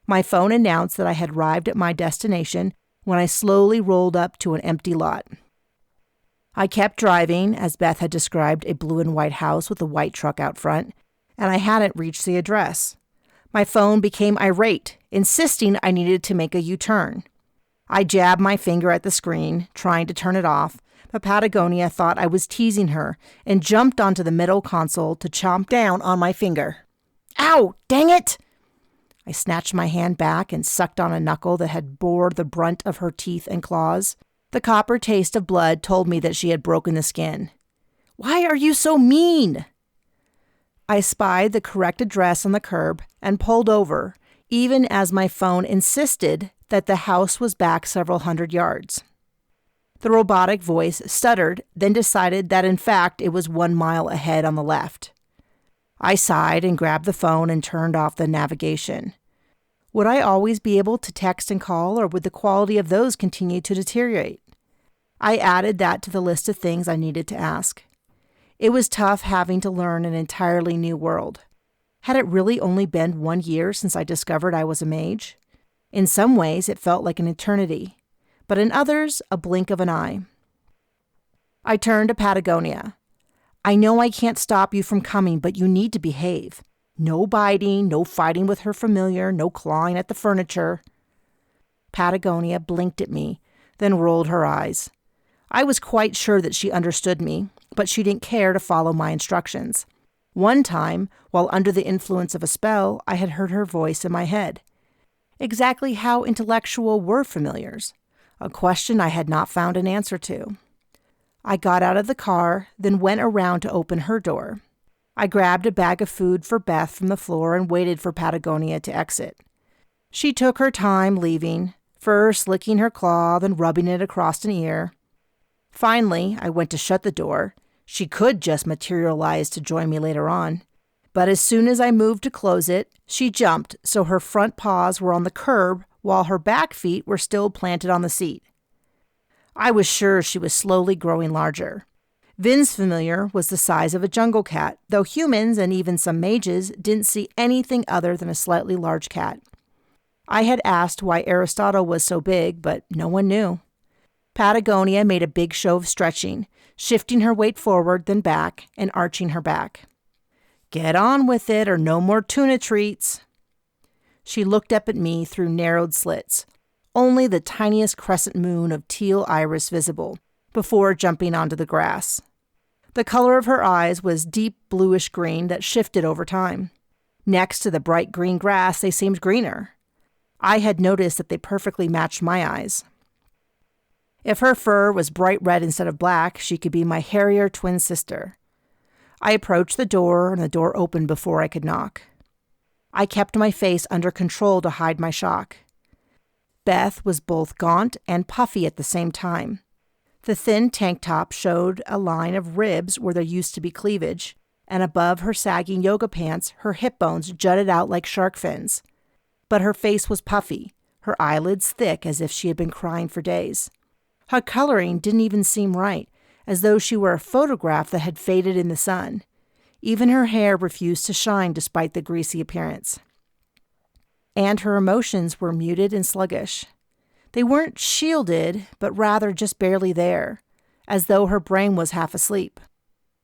My phone announced that I had arrived at my destination when I slowly rolled up to an empty lot. I kept driving, as Beth had described a blue and white house with a white truck out front, and I hadn't reached the address. My phone became irate, insisting I needed to make a U-turn. I jabbed my finger at the screen, trying to turn it off, but Patagonia thought I was teasing her and jumped onto the middle console to chomp down on my finger. Ow! Dang it! I snatched my hand back and sucked on a knuckle that had bore the brunt of her teeth and claws. The copper taste of blood told me that she had broken the skin. Why are you so mean? I spied the correct address on the curb and pulled over, even as my phone insisted that the house was back several hundred yards. The robotic voice stuttered, then decided that in fact it was 1 mile ahead on the left. I sighed and grabbed the phone and turned off the navigation. Would I always be able to text and call, or would the quality of those continue to deteriorate? I added that to the list of things I needed to ask. It was tough having to learn an entirely new world. Had it really only been 1 year since I discovered I was a mage? In some ways, it felt like an eternity, but in others, a blink of an eye. I turned to Patagonia. I know I can't stop you from coming, but you need to behave. No biting, no fighting with her familiar, no clawing at the furniture. Patagonia blinked at me, then rolled her eyes. I was quite sure that she understood me, but she didn't care to follow my instructions. One time, while under the influence of a spell, I had heard her voice in my head. Exactly how intellectual were familiars? A question I had not found an answer to. I got out of the car, then went around to open her door. I grabbed a bag of food for Beth from the floor and waited for Patagonia to exit. She took her time leaving, first licking her claw, then rubbing it across an ear. Finally, I went to shut the door. She could just materialize to join me later on. But as soon as I moved to close it, she jumped so her front paws were on the curb while her back feet were still planted on the seat. I was sure she was slowly growing larger. Vin's familiar was the size of a jungle cat, though humans and even some mages didn't see anything other than a slightly large cat. I had asked why Aristotle was so big, but no one knew. Patagonia made a big show of stretching, shifting her weight forward then back and arching her back. Get on with it or no more tuna treats. She looked up at me through narrowed slits, only the tiniest crescent moon of teal iris visible, before jumping onto the grass. The color of her eyes was deep bluish green that shifted over time. Next to the bright green grass, they seemed greener. I had noticed that they perfectly matched my eyes. If her fur was bright red instead of black, she could be my hairier twin sister. I approached the door, and the door opened before I could knock. I kept my face under control to hide my shock. Beth was both gaunt and puffy at the same time. The thin tank top showed a line of ribs where there used to be cleavage, and above her sagging yoga pants, her hip bones jutted out like shark fins. But her face was puffy, her eyelids thick as if she had been crying for days. Her coloring didn't even seem right, as though she were a photograph that had faded in the sun. Even her hair refused to shine despite the greasy appearance. And her emotions were muted and sluggish. They weren't shielded, but rather just barely there, as though her brain was half asleep.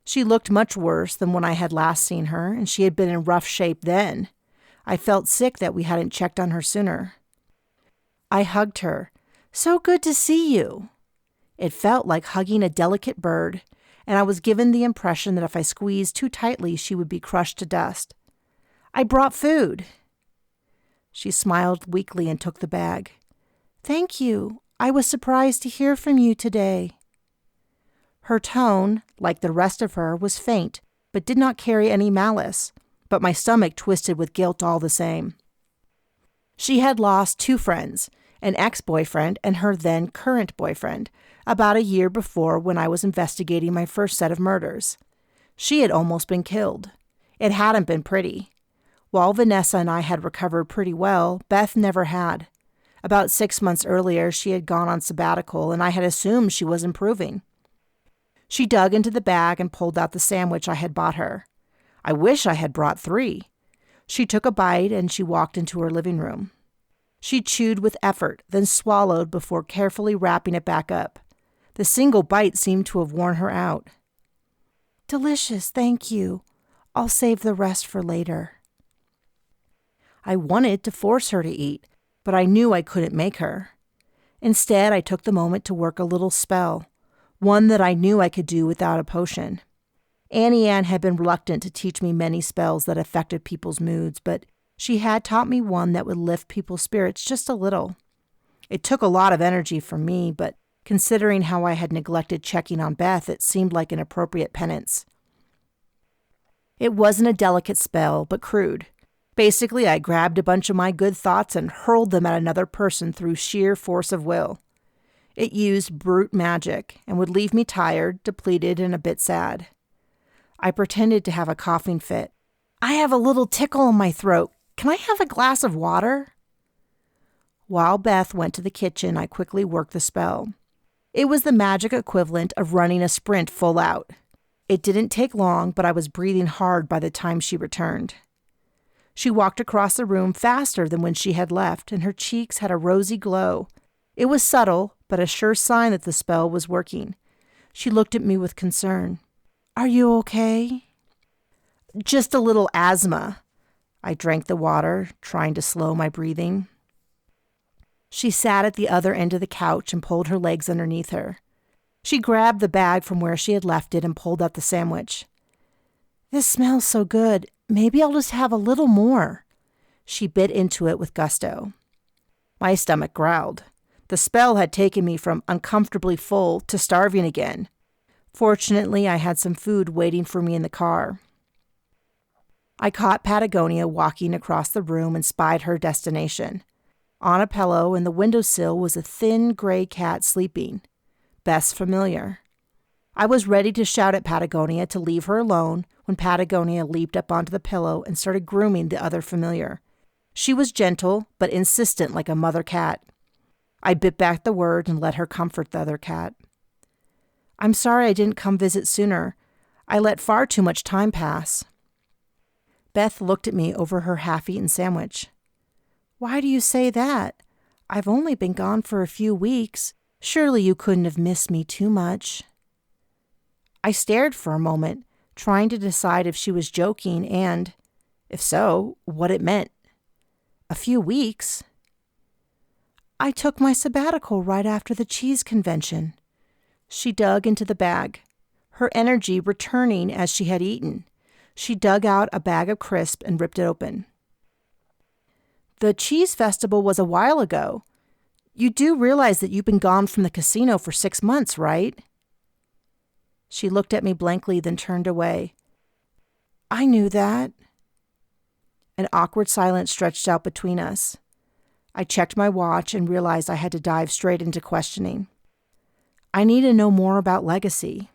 She looked much worse than when I had last seen her, and she had been in rough shape then. I felt sick that we hadn't checked on her sooner. I hugged her. So good to see you. It felt like hugging a delicate bird, and I was given the impression that if I squeezed too tightly, she would be crushed to dust. I brought food. She smiled weakly and took the bag. Thank you. I was surprised to hear from you today. Her tone, like the rest of her, was faint, but did not carry any malice, but my stomach twisted with guilt all the same. She had lost 2 friends, an ex-boyfriend and her then current boyfriend, about a year before when I was investigating my first set of murders. She had almost been killed. It hadn't been pretty. While Vanessa and I had recovered pretty well, Beth never had. About 6 months earlier, she had gone on sabbatical, and I had assumed she was improving. She dug into the bag and pulled out the sandwich I had bought her. I wish I had brought 3. She took a bite and she walked into her living room. She chewed with effort, then swallowed before carefully wrapping it back up. The single bite seemed to have worn her out. "Delicious, thank you. I'll save the rest for later." I wanted to force her to eat, but I knew I couldn't make her. Instead, I took the moment to work a little spell, one that I knew I could do without a potion. Annie Ann had been reluctant to teach me many spells that affected people's moods, but she had taught me one that would lift people's spirits just a little. It took a lot of energy from me, but considering how I had neglected checking on Beth, it seemed like an appropriate penance. It wasn't a delicate spell, but crude. Basically, I grabbed a bunch of my good thoughts and hurled them at another person through sheer force of will. It used brute magic and would leave me tired, depleted, and a bit sad. I pretended to have a coughing fit. "I have a little tickle in my throat. Can I have a glass of water?" While Beth went to the kitchen, I quickly worked the spell. It was the magic equivalent of running a sprint full out. It didn't take long, but I was breathing hard by the time she returned. She walked across the room faster than when she had left, and her cheeks had a rosy glow. It was subtle, but a sure sign that the spell was working. She looked at me with concern. "Are you okay?" "Just a little asthma." I drank the water, trying to slow my breathing. She sat at the other end of the couch and pulled her legs underneath her. She grabbed the bag from where she had left it and pulled out the sandwich. "This smells so good. Maybe I'll just have a little more." She bit into it with gusto. My stomach growled. The spell had taken me from uncomfortably full to starving again. Fortunately, I had some food waiting for me in the car. I caught Patagonia walking across the room and spied her destination. On a pillow in the windowsill was a thin gray cat sleeping. Beth's familiar. I was ready to shout at Patagonia to leave her alone when Patagonia leaped up onto the pillow and started grooming the other familiar. She was gentle, but insistent like a mother cat. I bit back the word and let her comfort the other cat. "I'm sorry I didn't come visit sooner. I let far too much time pass." Beth looked at me over her half-eaten sandwich. "Why do you say that? I've only been gone for a few weeks. Surely you couldn't have missed me too much." I stared for a moment, trying to decide if she was joking and, if so, what it meant. A few weeks? "I took my sabbatical right after the cheese convention." She dug into the bag, her energy returning as she had eaten. She dug out a bag of crisp and ripped it open. "The cheese festival was a while ago. You do realize that you've been gone from the casino for 6 months, right?" She looked at me blankly, then turned away. "I knew that." An awkward silence stretched out between us. I checked my watch and realized I had to dive straight into questioning. "I need to know more about Legacy."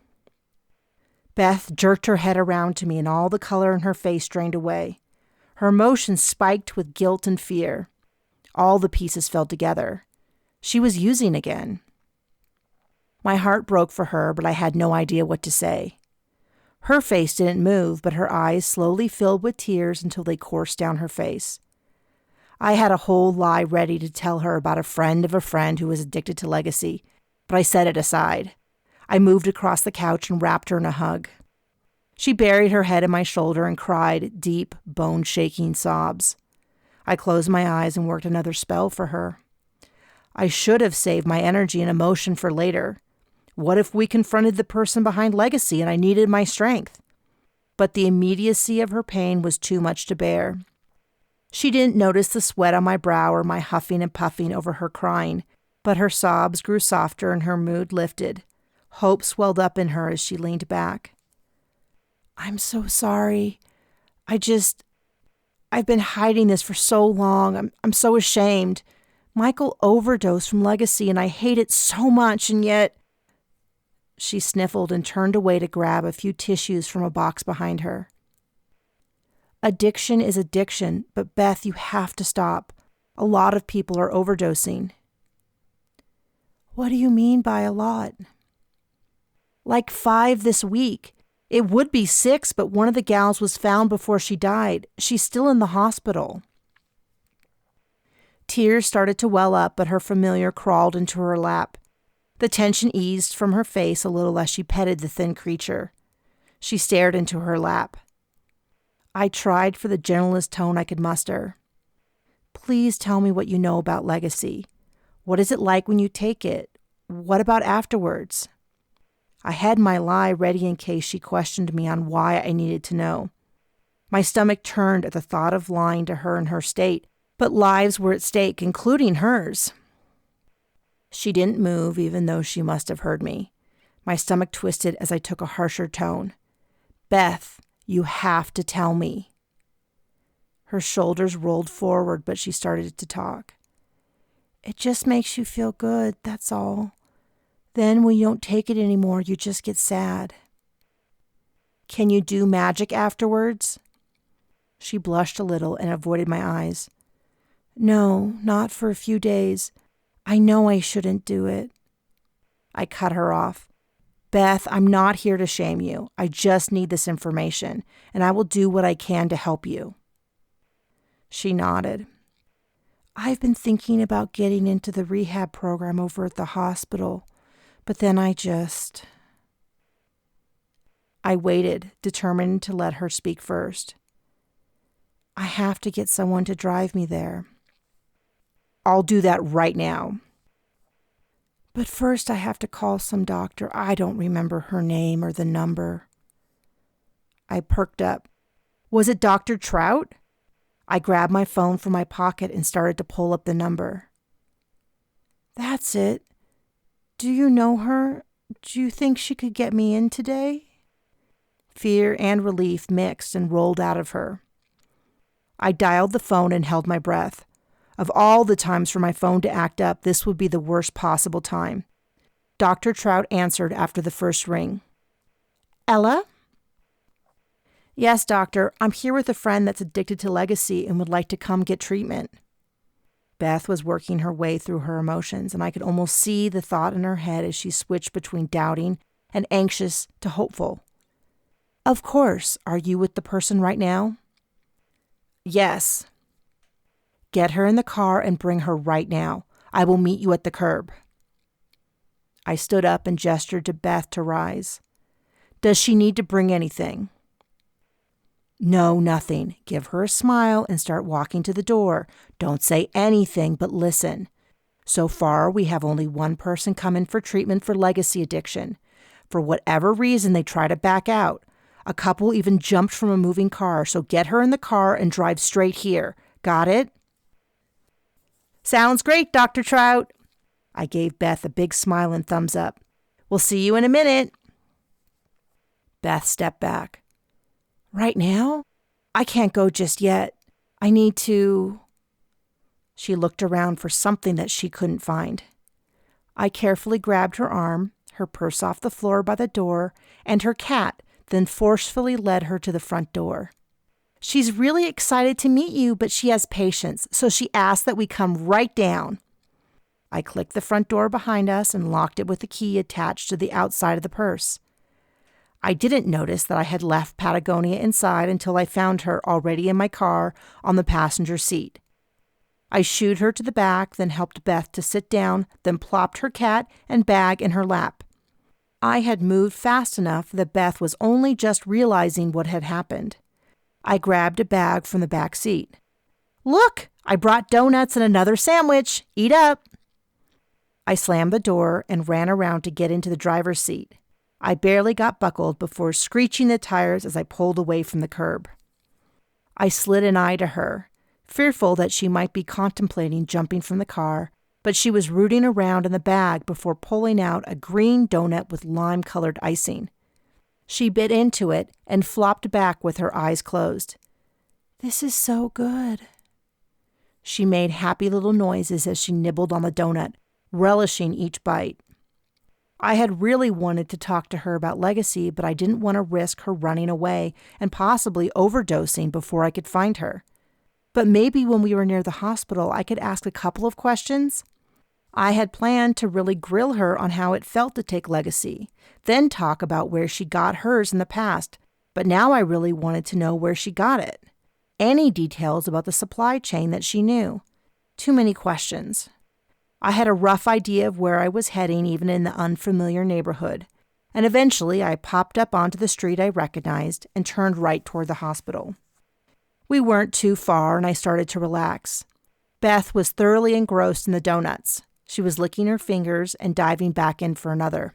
Beth jerked her head around to me and all the color in her face drained away. Her emotions spiked with guilt and fear. All the pieces fell together. She was using again. My heart broke for her, but I had no idea what to say. Her face didn't move, but her eyes slowly filled with tears until they coursed down her face. I had a whole lie ready to tell her about a friend of a friend who was addicted to Legacy, but I set it aside. I moved across the couch and wrapped her in a hug. She buried her head in my shoulder and cried deep, bone-shaking sobs. I closed my eyes and worked another spell for her. I should have saved my energy and emotion for later. What if we confronted the person behind Legacy and I needed my strength? But the immediacy of her pain was too much to bear. She didn't notice the sweat on my brow or my huffing and puffing over her crying, but her sobs grew softer and her mood lifted. Hope swelled up in her as she leaned back. "I'm so sorry. I've been hiding this for so long. I'm so ashamed. Michael overdosed from Legacy and I hate it so much, and yet..." She sniffled and turned away to grab a few tissues from a box behind her. "Addiction is addiction, but Beth, you have to stop. A lot of people are overdosing." "What do you mean by a lot?" Like 5 this week. It would be 6, but one of the gals was found before she died. She's still in the hospital. Tears started to well up, but her familiar crawled into her lap. The tension eased from her face a little as she petted the thin creature. She stared into her lap. I tried for the gentlest tone I could muster. Please tell me what you know about Legacy. What is it like when you take it? What about afterwards? I had my lie ready in case she questioned me on why I needed to know. My stomach turned at the thought of lying to her in her state, but lives were at stake, including hers. She didn't move, even though she must have heard me. My stomach twisted as I took a harsher tone. Beth, you have to tell me. Her shoulders rolled forward, but she started to talk. It just makes you feel good, that's all. Then when you don't take it anymore, you just get sad. Can you do magic afterwards? She blushed a little and avoided my eyes. No, not for a few days. I know I shouldn't do it. I cut her off. Beth, I'm not here to shame you. I just need this information, and I will do what I can to help you. She nodded. I've been thinking about getting into the rehab program over at the hospital, but then I waited, determined to let her speak first. I have to get someone to drive me there. I'll do that right now. But first I have to call some doctor. I don't remember her name or the number. I perked up. Was it Dr. Trout? I grabbed my phone from my pocket and started to pull up the number. That's it. Do you know her? Do you think she could get me in today? Fear and relief mixed and rolled out of her. I dialed the phone and held my breath. Of all the times for my phone to act up, this would be the worst possible time. Dr. Trout answered after the first ring. Ella? Yes, doctor. I'm here with a friend that's addicted to Legacy and would like to come get treatment. Beth was working her way through her emotions, and I could almost see the thought in her head as she switched between doubting and anxious to hopeful. Of course. Are you with the person right now? Yes. Get her in the car and bring her right now. I will meet you at the curb. I stood up and gestured to Beth to rise. Does she need to bring anything? No, nothing. Give her a smile and start walking to the door. Don't say anything, but listen. So far, we have only one person come in for treatment for Legacy addiction. For whatever reason, they try to back out. A couple even jumped from a moving car, so get her in the car and drive straight here. Got it? Sounds great, Dr. Trout. I gave Beth a big smile and thumbs up. We'll see you in a minute. Beth stepped back. Right now? I can't go just yet. I need to... She looked around for something that she couldn't find. I carefully grabbed her arm, her purse off the floor by the door, and her cat, then forcefully led her to the front door. She's really excited to meet you, but she has patience, so she asked that we come right down. I clicked the front door behind us and locked it with the key attached to the outside of the purse. I didn't notice that I had left Patagonia inside until I found her already in my car on the passenger seat. I shooed her to the back, then helped Beth to sit down, then plopped her cat and bag in her lap. I had moved fast enough that Beth was only just realizing what had happened. I grabbed a bag from the back seat. Look, I brought donuts and another sandwich. Eat up. I slammed the door and ran around to get into the driver's seat. I barely got buckled before screeching the tires as I pulled away from the curb. I slid an eye to her, fearful that she might be contemplating jumping from the car, but she was rooting around in the bag before pulling out a green donut with lime-colored icing. She bit into it and flopped back with her eyes closed. This is so good. She made happy little noises as she nibbled on the donut, relishing each bite. I had really wanted to talk to her about Legacy, but I didn't want to risk her running away and possibly overdosing before I could find her. But maybe when we were near the hospital, I could ask a couple of questions. I had planned to really grill her on how it felt to take Legacy, then talk about where she got hers in the past, but now I really wanted to know where she got it. Any details about the supply chain that she knew. Too many questions. I had a rough idea of where I was heading even in the unfamiliar neighborhood, and eventually I popped up onto the street I recognized and turned right toward the hospital. We weren't too far and I started to relax. Beth was thoroughly engrossed in the donuts. She was licking her fingers and diving back in for another.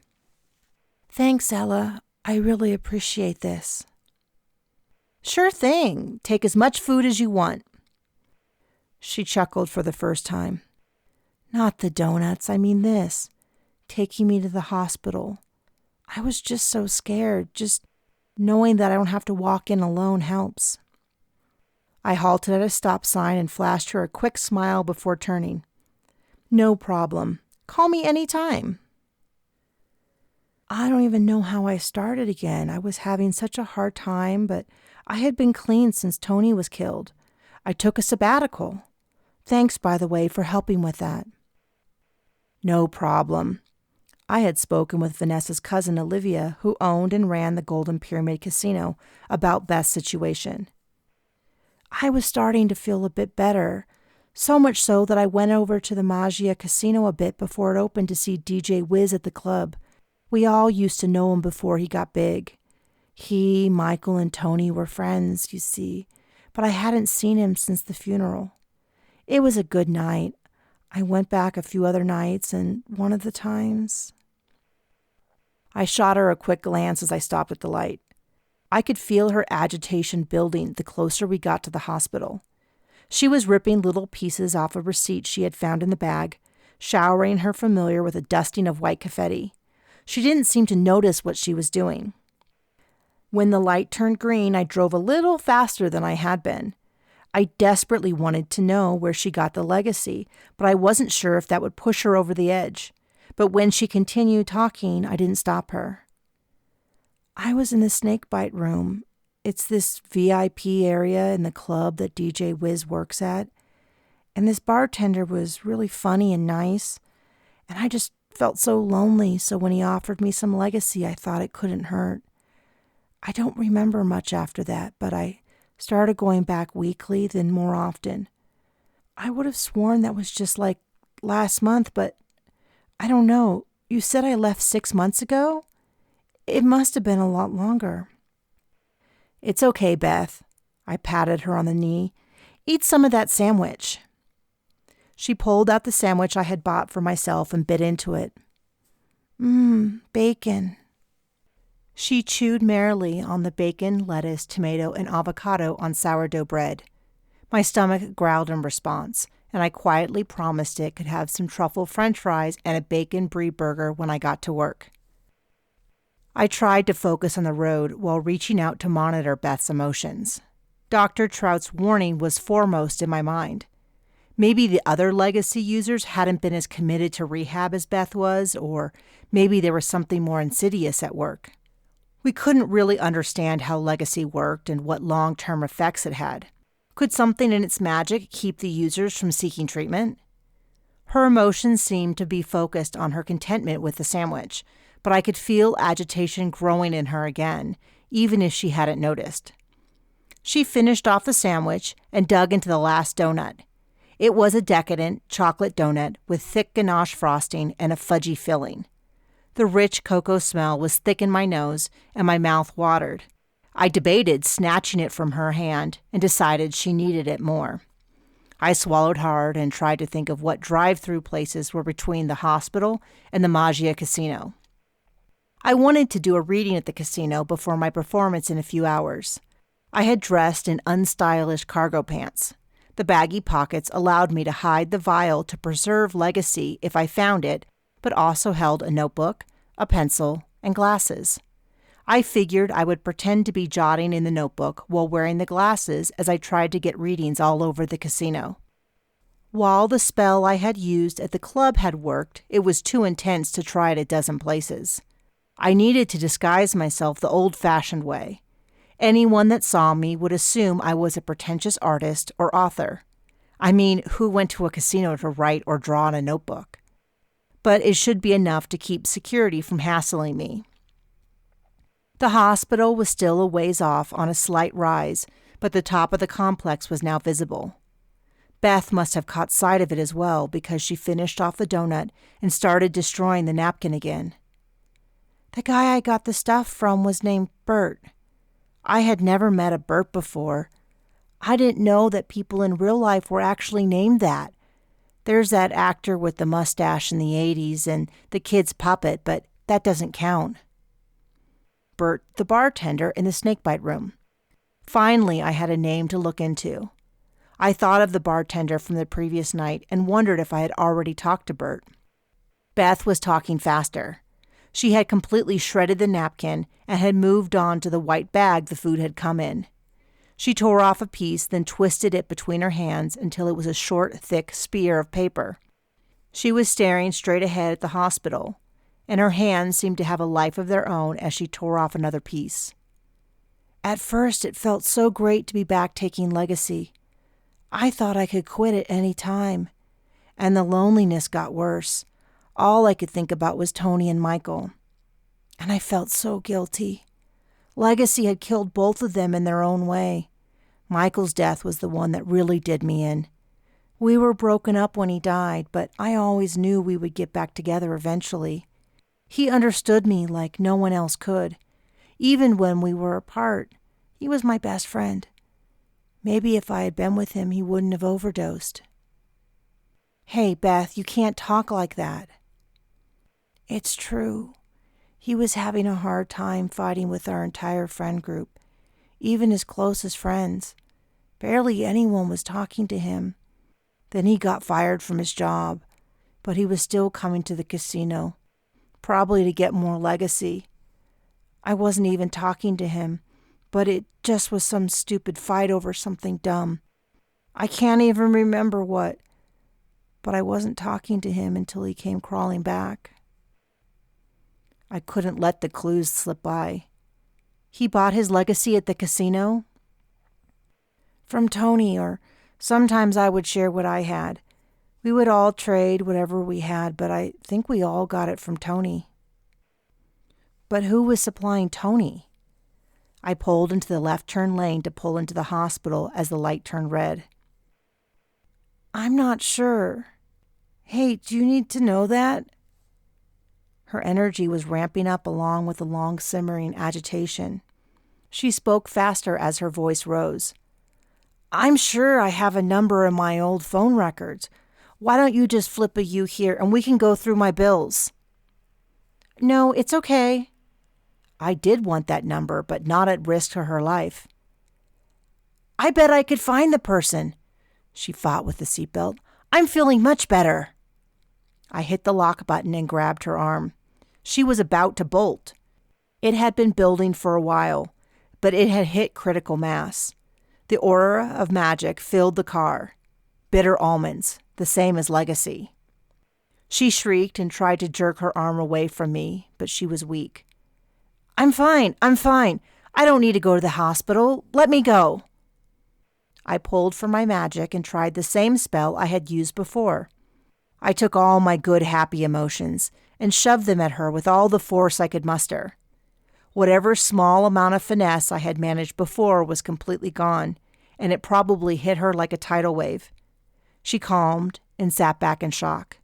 "Thanks, Ella. I really appreciate this." "Sure thing. Take as much food as you want." She chuckled for the first time. "Not the donuts, I mean this. Taking me to the hospital. I was just so scared. Just knowing that I don't have to walk in alone helps." I halted at a stop sign and flashed her a quick smile before turning. "No problem. Call me any time." I don't even know how I started again. I was having such a hard time, but I had been clean since Tony was killed. I took a sabbatical. Thanks, by the way, for helping with that. "No problem." I had spoken with Vanessa's cousin Olivia, who owned and ran the Golden Pyramid Casino, about Beth's situation. I was starting to feel a bit better, so much so that I went over to the Mage Casino a bit before it opened to see DJ Wiz at the club. We all used to know him before he got big. He, Michael, and Tony were friends, you see, but I hadn't seen him since the funeral. It was a good night. I went back a few other nights, and one of the times... I shot her a quick glance as I stopped at the light. I could feel her agitation building the closer we got to the hospital. She was ripping little pieces off a receipt she had found in the bag, showering her familiar with a dusting of white confetti. She didn't seem to notice what she was doing. When the light turned green, I drove a little faster than I had been. I desperately wanted to know where she got the legacy, but I wasn't sure if that would push her over the edge. But when she continued talking, I didn't stop her. "I was in the snakebite room. It's this VIP area in the club that DJ Wiz works at. And this bartender was really funny and nice. And I just felt so lonely, so when he offered me some legacy, I thought it couldn't hurt. I don't remember much after that, but I started going back weekly, then more often. I would have sworn that was just like last month, but I don't know. You said I left 6 months ago? It must have been a lot longer." "It's okay, Beth." I patted her on the knee. "Eat some of that sandwich." She pulled out the sandwich I had bought for myself and bit into it. Bacon." She chewed merrily on the bacon, lettuce, tomato, and avocado on sourdough bread. My stomach growled in response, and I quietly promised it could have some truffle french fries and a bacon brie burger when I got to work. I tried to focus on the road while reaching out to monitor Beth's emotions. Dr. Trout's warning was foremost in my mind. Maybe the other legacy users hadn't been as committed to rehab as Beth was, or maybe there was something more insidious at work. We couldn't really understand how legacy worked and what long-term effects it had. Could something in its magic keep the users from seeking treatment? Her emotions seemed to be focused on her contentment with the sandwich, but I could feel agitation growing in her again, even if she hadn't noticed. She finished off the sandwich and dug into the last donut. It was a decadent chocolate donut with thick ganache frosting and a fudgy filling. The rich cocoa smell was thick in my nose, and my mouth watered. I debated snatching it from her hand and decided she needed it more. I swallowed hard and tried to think of what drive-through places were between the hospital and the Mage Casino. I wanted to do a reading at the casino before my performance in a few hours. I had dressed in unstylish cargo pants. The baggy pockets allowed me to hide the vial to preserve legacy if I found it, but also held a notebook, a pencil, and glasses. I figured I would pretend to be jotting in the notebook while wearing the glasses as I tried to get readings all over the casino. While the spell I had used at the club had worked, it was too intense to try it a dozen places. I needed to disguise myself the old-fashioned way. Anyone that saw me would assume I was a pretentious artist or author. I mean, who went to a casino to write or draw in a notebook? but it should be enough to keep security from hassling me. The hospital was still a ways off on a slight rise, but the top of the complex was now visible. Beth must have caught sight of it as well because she finished off the donut and started destroying the napkin again. The guy I got the stuff from was named Bert. I had never met a Bert before. I didn't know that people in real life were actually named that. There's that actor with the mustache in the 80s and the kid's puppet, but that doesn't count. Bert, the bartender in the snakebite room. Finally, I had a name to look into. I thought of the bartender from the previous night and wondered if I had already talked to Bert. Beth was talking faster. She had completely shredded the napkin and had moved on to the white bag the food had come in. She tore off a piece, then twisted it between her hands until it was a short, thick spear of paper. She was staring straight ahead at the hospital, and her hands seemed to have a life of their own as she tore off another piece. At first, it felt so great to be back taking Legacy. I thought I could quit at any time, and the loneliness got worse. All I could think about was Tony and Michael, and I felt so guilty. Legacy had killed both of them in their own way. Michael's death was the one that really did me in. We were broken up when he died, but I always knew we would get back together eventually. He understood me like no one else could. Even when we were apart, he was my best friend. Maybe if I had been with him, he wouldn't have overdosed. Hey, Beth, you can't talk like that. It's true. He was having a hard time fighting with our entire friend group, even his closest friends. Barely anyone was talking to him. Then he got fired from his job, but he was still coming to the casino, probably to get more Legacy. I wasn't even talking to him, but it just was some stupid fight over something dumb. I can't even remember what, but I wasn't talking to him until he came crawling back. I couldn't let the clues slip by. He bought his Legacy at the casino? From Tony, or sometimes I would share what I had. We would all trade whatever we had, but I think we all got it from Tony. But who was supplying Tony? I pulled into the left turn lane to pull into the hospital as the light turned red. I'm not sure. Hey, do you need to know that? Her energy was ramping up along with the long simmering agitation. She spoke faster as her voice rose. I'm sure I have a number in my old phone records. Why don't you just flip a U here and we can go through my bills? No, it's okay. I did want that number, but not at risk to her life. I bet I could find the person. She fought with the seatbelt. I'm feeling much better. I hit the lock button and grabbed her arm. She was about to bolt. It had been building for a while, but it had hit critical mass. The aura of magic filled the car. Bitter almonds, the same as Legacy. She shrieked and tried to jerk her arm away from me, but she was weak. I'm fine. I don't need to go to the hospital. Let me go. I pulled for my magic and tried the same spell I had used before. I took all my good, happy emotions and shoved them at her with all the force I could muster. Whatever small amount of finesse I had managed before was completely gone, and it probably hit her like a tidal wave. She calmed and sat back in shock.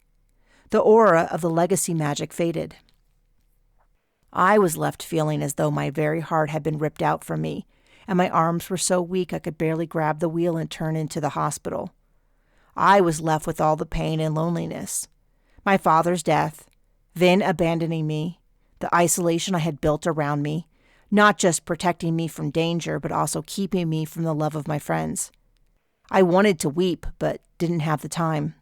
The aura of the Legacy magic faded. I was left feeling as though my very heart had been ripped out from me, and my arms were so weak I could barely grab the wheel and turn into the hospital. I was left with all the pain and loneliness. My father's death, Vin abandoning me, the isolation I had built around me, not just protecting me from danger, but also keeping me from the love of my friends. I wanted to weep, but didn't have the time.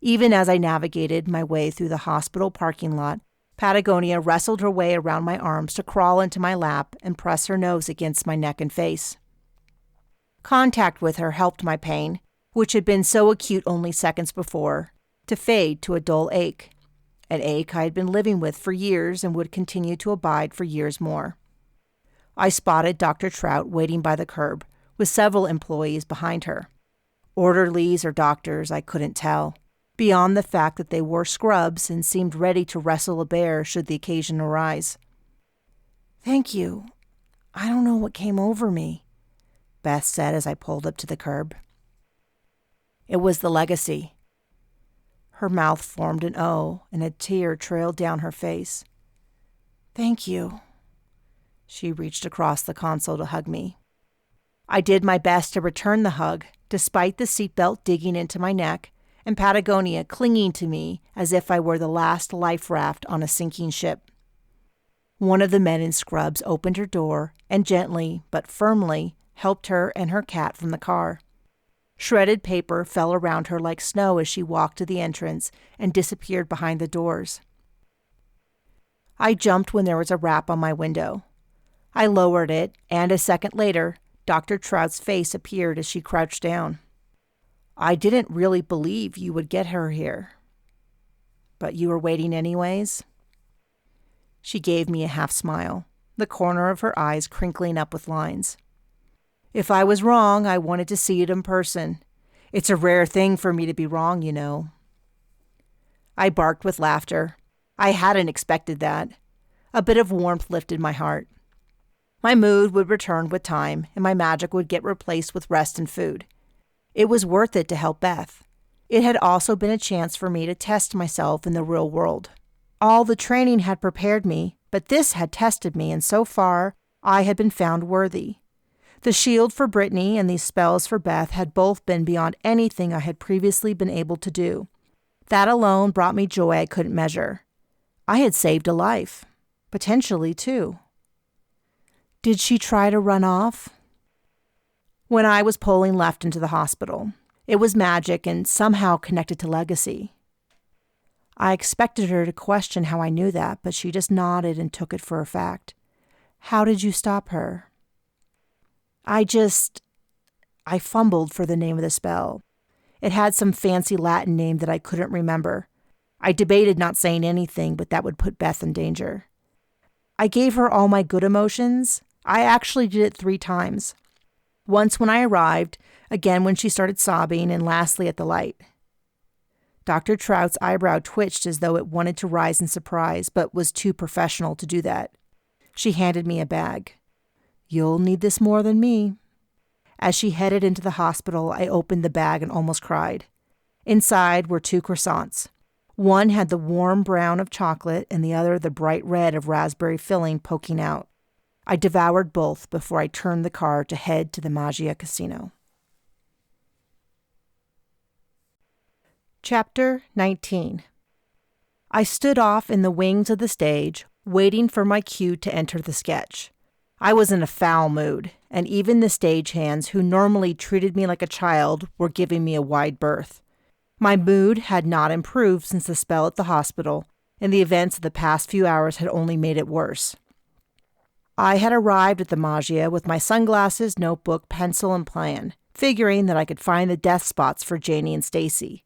Even as I navigated my way through the hospital parking lot, Patagonia wrestled her way around my arms to crawl into my lap and press her nose against my neck and face. Contact with her helped my pain, which had been so acute only seconds before, to fade to a dull ache, an ache I had been living with for years and would continue to abide for years more. I spotted Dr. Trout waiting by the curb, with several employees behind her. Orderlies or doctors, I couldn't tell. beyond the fact that they wore scrubs and seemed ready to wrestle a bear should the occasion arise. "Thank you. I don't know what came over me," Beth said as I pulled up to the curb. It was the legacy. Her mouth formed an O, and a tear trailed down her face. "Thank you." She reached across the console to hug me. I did my best to return the hug, despite the seatbelt digging into my neck and Patagonia clinging to me as if I were the last life raft on a sinking ship. One of the men in scrubs opened her door and gently but firmly helped her and her cat from the car. Shredded paper fell around her like snow as she walked to the entrance and disappeared behind the doors. I jumped when there was a rap on my window. I lowered it, and a second later, Dr. Trout's face appeared as she crouched down. "I didn't really believe you would get her here. But you were waiting anyways?" She gave me a half smile, the corner of her eyes crinkling up with lines. "If I was wrong, I wanted to see it in person. It's a rare thing for me to be wrong, you know." I barked with laughter. I hadn't expected that. A bit of warmth lifted my heart. My mood would return with time, and my magic would get replaced with rest and food. It was worth it to help Beth. It had also been a chance for me to test myself in the real world. All the training had prepared me, but this had tested me, and so far, I had been found worthy. The shield for Brittany and these spells for Beth had both been beyond anything I had previously been able to do. That alone brought me joy I couldn't measure. I had saved a life. Potentially, too. Did she try to run off? When I was pulling left into the hospital, it was magic and somehow connected to legacy. I expected her to question how I knew that, but she just nodded and took it for a fact. "How did you stop her?" I fumbled for the name of the spell. It had some fancy Latin name that I couldn't remember. I debated not saying anything, but that would put Beth in danger. I gave her all my good emotions. I actually did it 3 times. Once when I arrived, again when she started sobbing, and lastly at the light. Dr. Trout's eyebrow twitched as though it wanted to rise in surprise, but was too professional to do that. She handed me a bag. "You'll need this more than me." As she headed into the hospital, I opened the bag and almost cried. Inside were 2 croissants. One had the warm brown of chocolate and the other the bright red of raspberry filling poking out. I devoured both before I turned the car to head to the Magia Casino. Chapter 19. I stood off in the wings of the stage, waiting for my cue to enter the sketch. I was in a foul mood, and even the stagehands who normally treated me like a child were giving me a wide berth. My mood had not improved since the spell at the hospital, and the events of the past few hours had only made it worse. I had arrived at the Magia with my sunglasses, notebook, pencil, and plan, figuring that I could find the death spots for Janie and Stacy.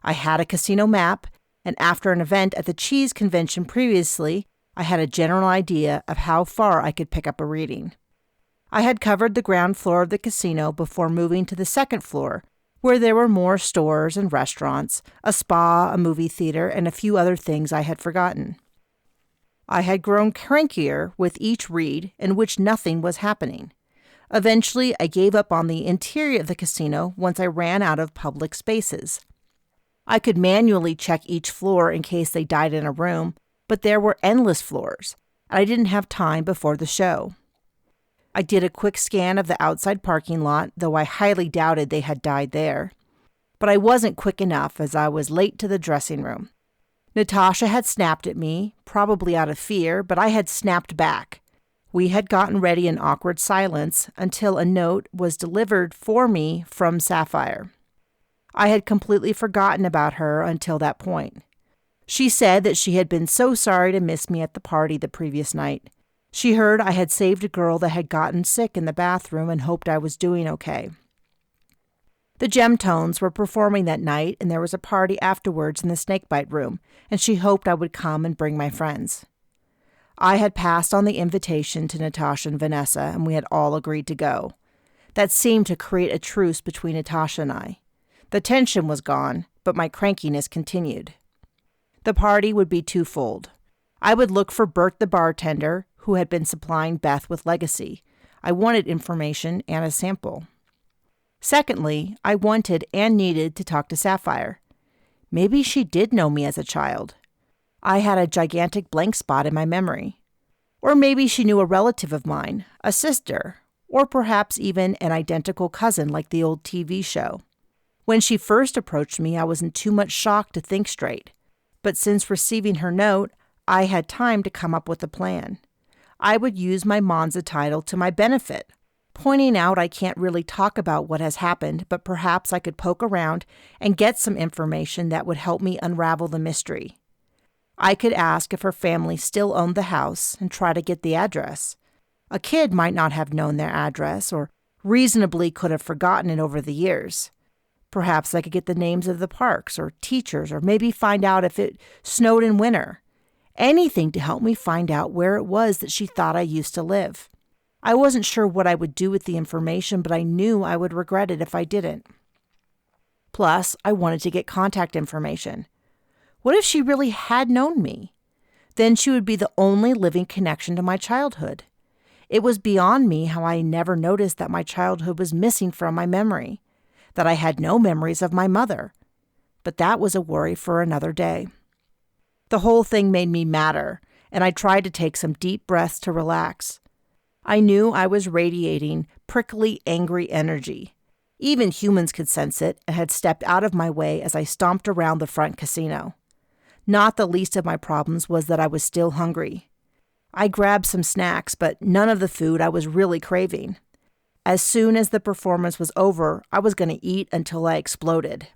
I had a casino map, and after an event at the cheese convention previously, I had a general idea of how far I could pick up a reading. I had covered the ground floor of the casino before moving to the second floor, where there were more stores and restaurants, a spa, a movie theater, and a few other things I had forgotten. I had grown crankier with each read in which nothing was happening. Eventually, I gave up on the interior of the casino once I ran out of public spaces. I could manually check each floor in case they died in a room, but there were endless floors, and I didn't have time before the show. I did a quick scan of the outside parking lot, though I highly doubted they had died there. But I wasn't quick enough as I was late to the dressing room. Natasha had snapped at me, probably out of fear, but I had snapped back. We had gotten ready in awkward silence until a note was delivered for me from Sapphire. I had completely forgotten about her until that point. She said that she had been so sorry to miss me at the party the previous night. She heard I had saved a girl that had gotten sick in the bathroom and hoped I was doing okay. The Gemtones were performing that night, and there was a party afterwards in the Snakebite room, and she hoped I would come and bring my friends. I had passed on the invitation to Natasha and Vanessa, and we had all agreed to go. That seemed to create a truce between Natasha and I. The tension was gone, but my crankiness continued. The party would be twofold. I would look for Bert the bartender, who had been supplying Beth with Legacy. I wanted information and a sample. Secondly, I wanted and needed to talk to Sapphire. Maybe she did know me as a child. I had a gigantic blank spot in my memory. Or maybe she knew a relative of mine, a sister, or perhaps even an identical cousin like the old TV show. When she first approached me, I was in too much shock to think straight. But since receiving her note, I had time to come up with a plan. I would use my Monza title to my benefit, pointing out I can't really talk about what has happened, but perhaps I could poke around and get some information that would help me unravel the mystery. I could ask if her family still owned the house and try to get the address. A kid might not have known their address or reasonably could have forgotten it over the years. Perhaps I could get the names of the parks or teachers or maybe find out if it snowed in winter. Anything to help me find out where it was that she thought I used to live. I wasn't sure what I would do with the information, but I knew I would regret it if I didn't. Plus, I wanted to get contact information. What if she really had known me? Then she would be the only living connection to my childhood. It was beyond me how I never noticed that my childhood was missing from my memory, that I had no memories of my mother. But that was a worry for another day. The whole thing made me madder, and I tried to take some deep breaths to relax. I knew I was radiating prickly, angry energy. Even humans could sense it and had stepped out of my way as I stomped around the front casino. Not the least of my problems was that I was still hungry. I grabbed some snacks, but none of the food I was really craving. As soon as the performance was over, I was going to eat until I exploded.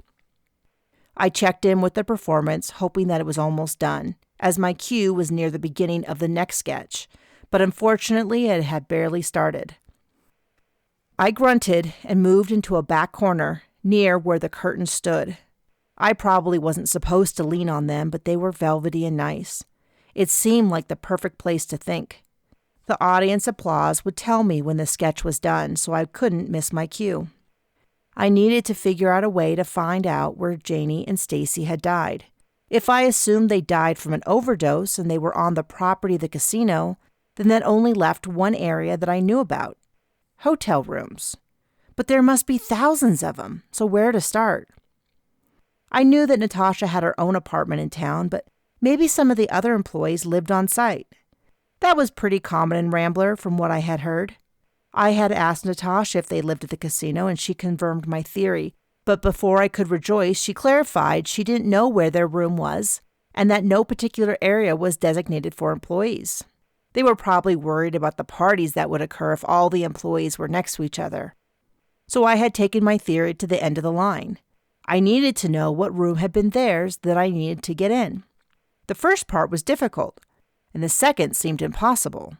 I checked in with the performance, hoping that it was almost done, as my cue was near the beginning of the next sketch, but unfortunately it had barely started. I grunted and moved into a back corner, near where the curtains stood. I probably wasn't supposed to lean on them, but they were velvety and nice. It seemed like the perfect place to think. The audience applause would tell me when the sketch was done, so I couldn't miss my cue. I needed to figure out a way to find out where Janie and Stacy had died. If I assumed they died from an overdose and they were on the property of the casino, then that only left one area that I knew about: hotel rooms. But there must be thousands of them, so where to start? I knew that Natasha had her own apartment in town, but maybe some of the other employees lived on site. That was pretty common in Rambler from what I had heard. I had asked Natasha if they lived at the casino, and she confirmed my theory. But before I could rejoice, she clarified she didn't know where their room was, and that no particular area was designated for employees. They were probably worried about the parties that would occur if all the employees were next to each other. So I had taken my theory to the end of the line. I needed to know what room had been theirs that I needed to get in. The first part was difficult, and the second seemed impossible.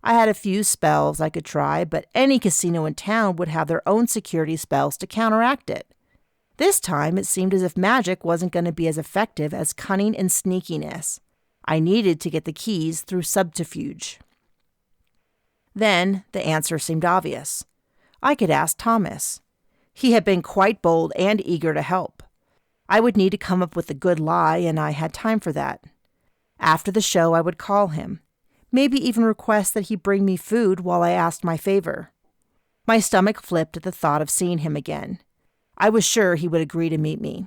I had a few spells I could try, but any casino in town would have their own security spells to counteract it. This time, it seemed as if magic wasn't going to be as effective as cunning and sneakiness. I needed to get the keys through subterfuge. Then, the answer seemed obvious. I could ask Thomas. He had been quite bold and eager to help. I would need to come up with a good lie, and I had time for that. After the show, I would call him. Maybe even request that he bring me food while I asked my favor. My stomach flipped at the thought of seeing him again. I was sure he would agree to meet me.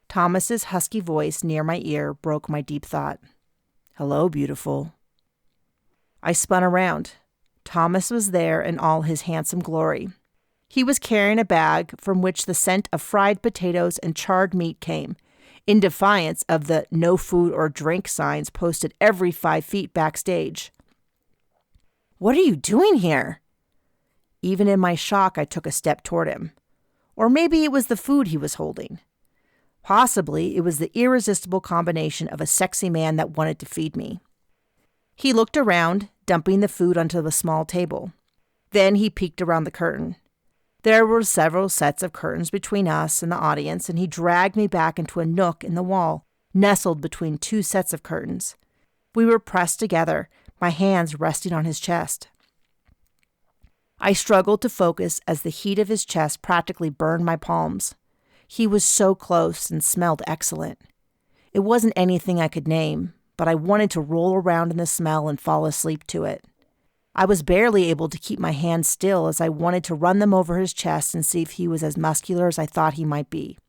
Thomas's husky voice near my ear broke my deep thought. "Hello, beautiful." I spun around. Thomas was there in all his handsome glory. He was carrying a bag from which the scent of fried potatoes and charred meat came, in defiance of the "no food or drink" signs posted every 5 feet backstage. "What are you doing here?" Even in my shock, I took a step toward him. Or maybe it was the food he was holding. Possibly it was the irresistible combination of a sexy man that wanted to feed me. He looked around, dumping the food onto the small table. Then he peeked around the curtain. There were several sets of curtains between us and the audience, and he dragged me back into a nook in the wall, nestled between 2 sets of curtains. We were pressed together, my hands resting on his chest. I struggled to focus as the heat of his chest practically burned my palms. He was so close and smelled excellent. It wasn't anything I could name, but I wanted to roll around in the smell and fall asleep to it. I was barely able to keep my hands still as I wanted to run them over his chest and see if he was as muscular as I thought he might be.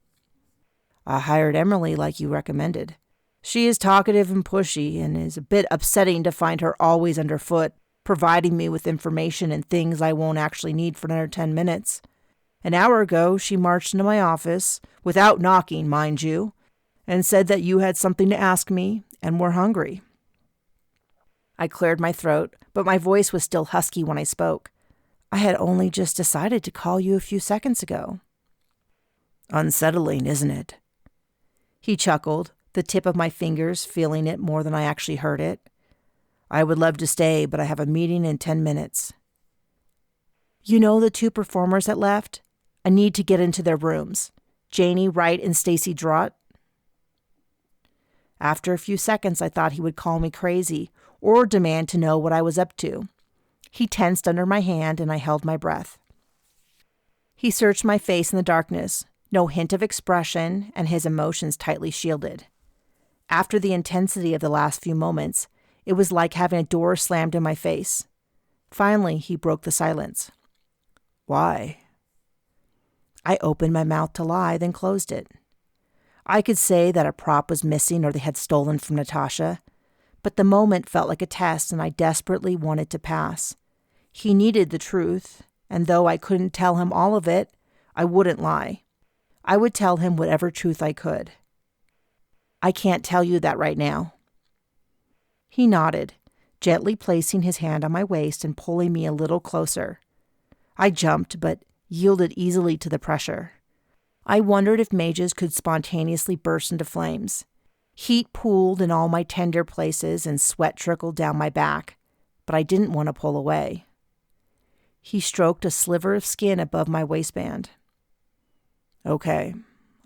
I hired Emily like you recommended. She is talkative and pushy, and is a bit upsetting to find her always underfoot, providing me with information and things I won't actually need for another 10 minutes. An hour ago, she marched into my office, without knocking, mind you, and said that you had something to ask me and were hungry. I cleared my throat, but my voice was still husky when I spoke. I had only just decided to call you a few seconds ago. Unsettling, isn't it? He chuckled, the tip of my fingers feeling it more than I actually heard it. I would love to stay, but I have a meeting in 10 minutes. You know the 2 performers that left? I need to get into their rooms. Janie Wright and Stacy Drott. After a few seconds, I thought he would call me crazy or demand to know what I was up to. He tensed under my hand, and I held my breath. He searched my face in the darkness, no hint of expression, and his emotions tightly shielded. After the intensity of the last few moments, it was like having a door slammed in my face. Finally, he broke the silence. Why? I opened my mouth to lie, then closed it. I could say that a prop was missing or they had stolen from Natasha, but the moment felt like a test and I desperately wanted to pass. He needed the truth, and though I couldn't tell him all of it, I wouldn't lie. I would tell him whatever truth I could. I can't tell you that right now. He nodded, gently placing his hand on my waist and pulling me a little closer. I jumped, but yielded easily to the pressure. I wondered if mages could spontaneously burst into flames. Heat pooled in all my tender places and sweat trickled down my back, but I didn't want to pull away. He stroked a sliver of skin above my waistband. Okay,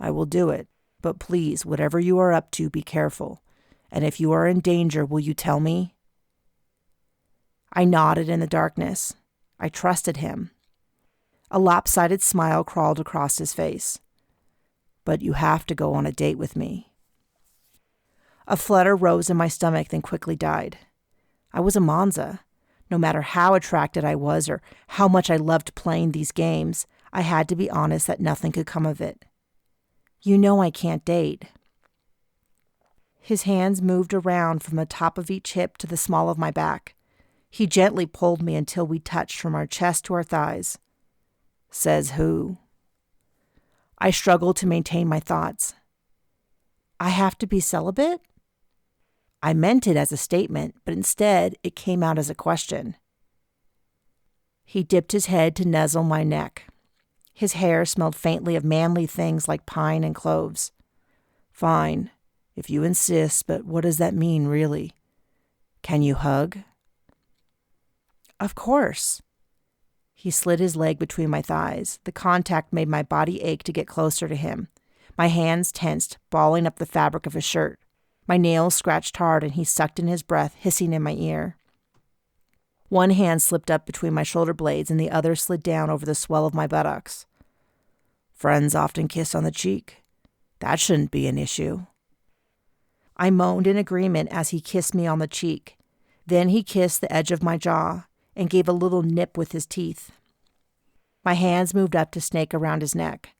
I will do it, but please, whatever you are up to, be careful. And if you are in danger, will you tell me? I nodded in the darkness. I trusted him. A lopsided smile crawled across his face. But you have to go on a date with me. A flutter rose in my stomach, then quickly died. I was a Monza. No matter how attracted I was or how much I loved playing these games, I had to be honest that nothing could come of it. You know I can't date. His hands moved around from the top of each hip to the small of my back. He gently pulled me until we touched from our chest to our thighs. Says who? I struggled to maintain my thoughts. I have to be celibate? I meant it as a statement, but instead it came out as a question. He dipped his head to nuzzle my neck. His hair smelled faintly of manly things like pine and cloves. Fine, if you insist, but what does that mean, really? Can you hug? Of course. He slid his leg between my thighs. The contact made my body ache to get closer to him. My hands tensed, balling up the fabric of his shirt. My nails scratched hard, and he sucked in his breath, hissing in my ear. One hand slipped up between my shoulder blades, and the other slid down over the swell of my buttocks. Friends often kiss on the cheek. That shouldn't be an issue. I moaned in agreement as he kissed me on the cheek. Then he kissed the edge of my jaw and gave a little nip with his teeth. My hands moved up to snake around his neck.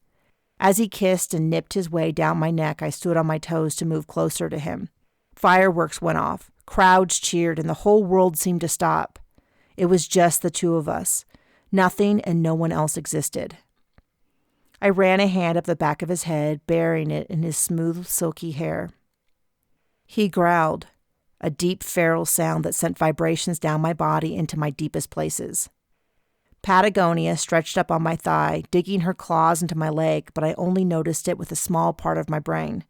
As he kissed and nipped his way down my neck, I stood on my toes to move closer to him. Fireworks went off. Crowds cheered, and the whole world seemed to stop. It was just the two of us. Nothing and no one else existed. I ran a hand up the back of his head, burying it in his smooth, silky hair. He growled, a deep, feral sound that sent vibrations down my body into my deepest places. Patagonia stretched up on my thigh, digging her claws into my leg, but I only noticed it with a small part of my brain.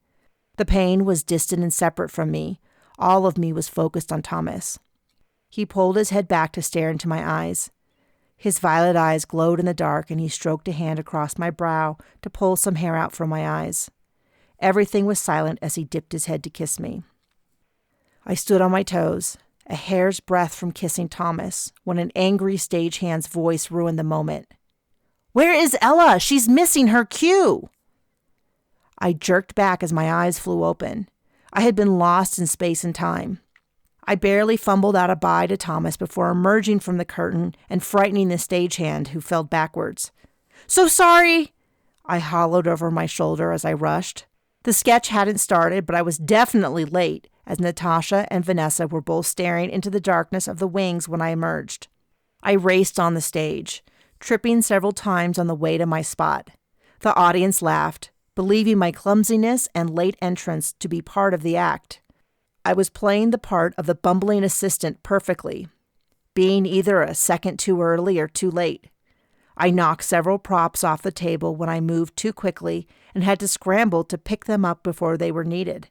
The pain was distant and separate from me. All of me was focused on Thomas. He pulled his head back to stare into my eyes. His violet eyes glowed in the dark, and he stroked a hand across my brow to pull some hair out from my eyes. Everything was silent as he dipped his head to kiss me. I stood on my toes, a hair's breadth from kissing Thomas, when an angry stagehand's voice ruined the moment. "Where is Ella? She's missing her cue!" I jerked back as my eyes flew open. I had been lost in space and time. I barely fumbled out a bye to Thomas before emerging from the curtain and frightening the stagehand, who fell backwards. "So sorry!" I hollowed over my shoulder as I rushed. The sketch hadn't started, but I was definitely late, as Natasha and Vanessa were both staring into the darkness of the wings when I emerged. I raced on the stage, tripping several times on the way to my spot. The audience laughed, believing my clumsiness and late entrance to be part of the act. I was playing the part of the bumbling assistant perfectly, being either a second too early or too late. I knocked several props off the table when I moved too quickly and had to scramble to pick them up before they were needed.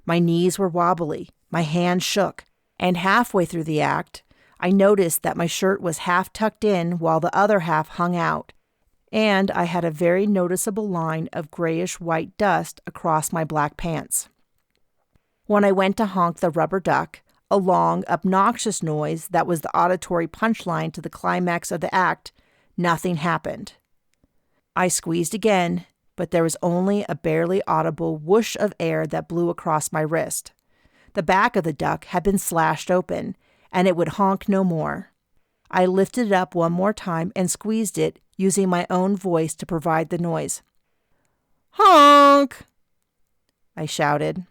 My knees were wobbly, my hands shook, and halfway through the act, I noticed that my shirt was half tucked in while the other half hung out, and I had a very noticeable line of grayish-white dust across my black pants. When I went to honk the rubber duck, a long, obnoxious noise that was the auditory punchline to the climax of the act, nothing happened. I squeezed again, but there was only a barely audible whoosh of air that blew across my wrist. The back of the duck had been slashed open, and it would honk no more. I lifted it up one more time and squeezed it, using my own voice to provide the noise. "Honk!" I shouted.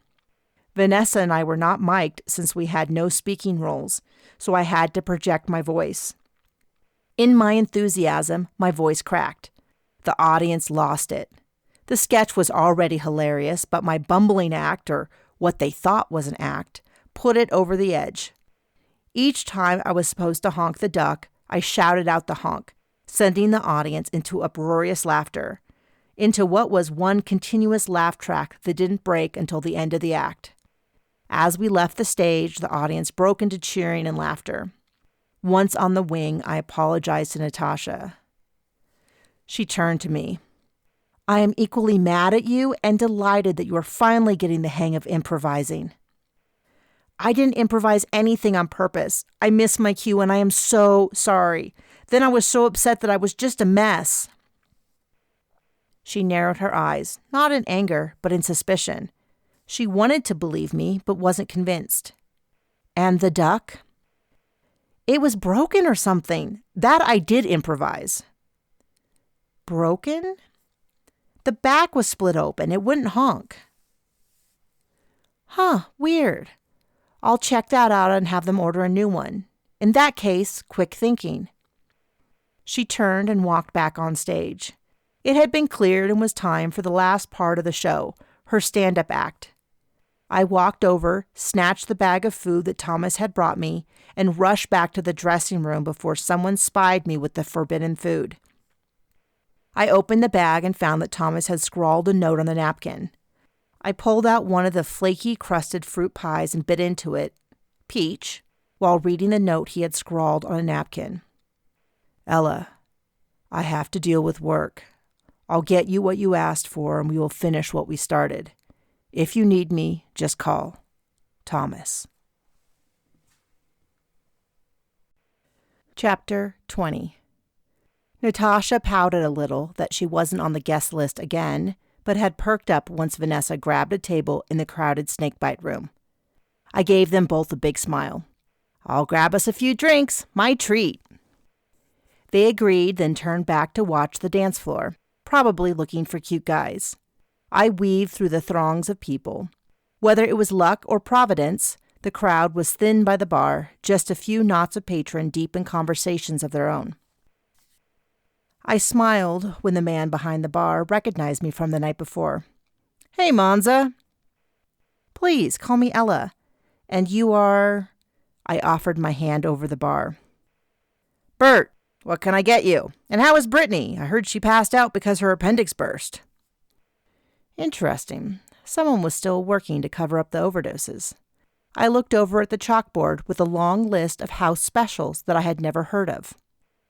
Vanessa and I were not mic'd since we had no speaking roles, so I had to project my voice. In my enthusiasm, my voice cracked. The audience lost it. The sketch was already hilarious, but my bumbling act, or what they thought was an act, put it over the edge. Each time I was supposed to honk the duck, I shouted out the honk, sending the audience into uproarious laughter, into what was one continuous laugh track that didn't break until the end of the act. As we left the stage, the audience broke into cheering and laughter. Once on the wing, I apologized to Natasha. She turned to me. "I am equally mad at you and delighted that you are finally getting the hang of improvising." "I didn't improvise anything on purpose. I missed my cue and I am so sorry. Then I was so upset that I was just a mess." She narrowed her eyes, not in anger, but in suspicion. She wanted to believe me, but wasn't convinced. "And the duck?" "It was broken or something. That I did improvise." "Broken?" "The back was split open. It wouldn't honk." "Huh, weird. I'll check that out and have them order a new one. In that case, quick thinking." She turned and walked back on stage. It had been cleared and was time for the last part of the show, her stand-up act. I walked over, snatched the bag of food that Thomas had brought me, and rushed back to the dressing room before someone spied me with the forbidden food. I opened the bag and found that Thomas had scrawled a note on the napkin. I pulled out one of the flaky, crusted fruit pies and bit into it, peach, while reading the note he had scrawled on a napkin. "Ella, I have to deal with work. I'll get you what you asked for and we will finish what we started. If you need me, just call. Thomas." Chapter 20. Natasha pouted a little that she wasn't on the guest list again, but had perked up once Vanessa grabbed a table in the crowded snakebite room. I gave them both a big smile. "I'll grab us a few drinks. My treat." They agreed, then turned back to watch the dance floor, probably looking for cute guys. I weaved through the throngs of people. Whether it was luck or providence, the crowd was thin by the bar, just a few knots of patron deep in conversations of their own. I smiled when the man behind the bar recognized me from the night before. "Hey, Monza." "Please, call me Ella. And you are—" I offered my hand over the bar. "Bert, what can I get you? And how is Brittany? I heard she passed out because her appendix burst." Interesting. Someone was still working to cover up the overdoses. I looked over at the chalkboard with a long list of house specials that I had never heard of.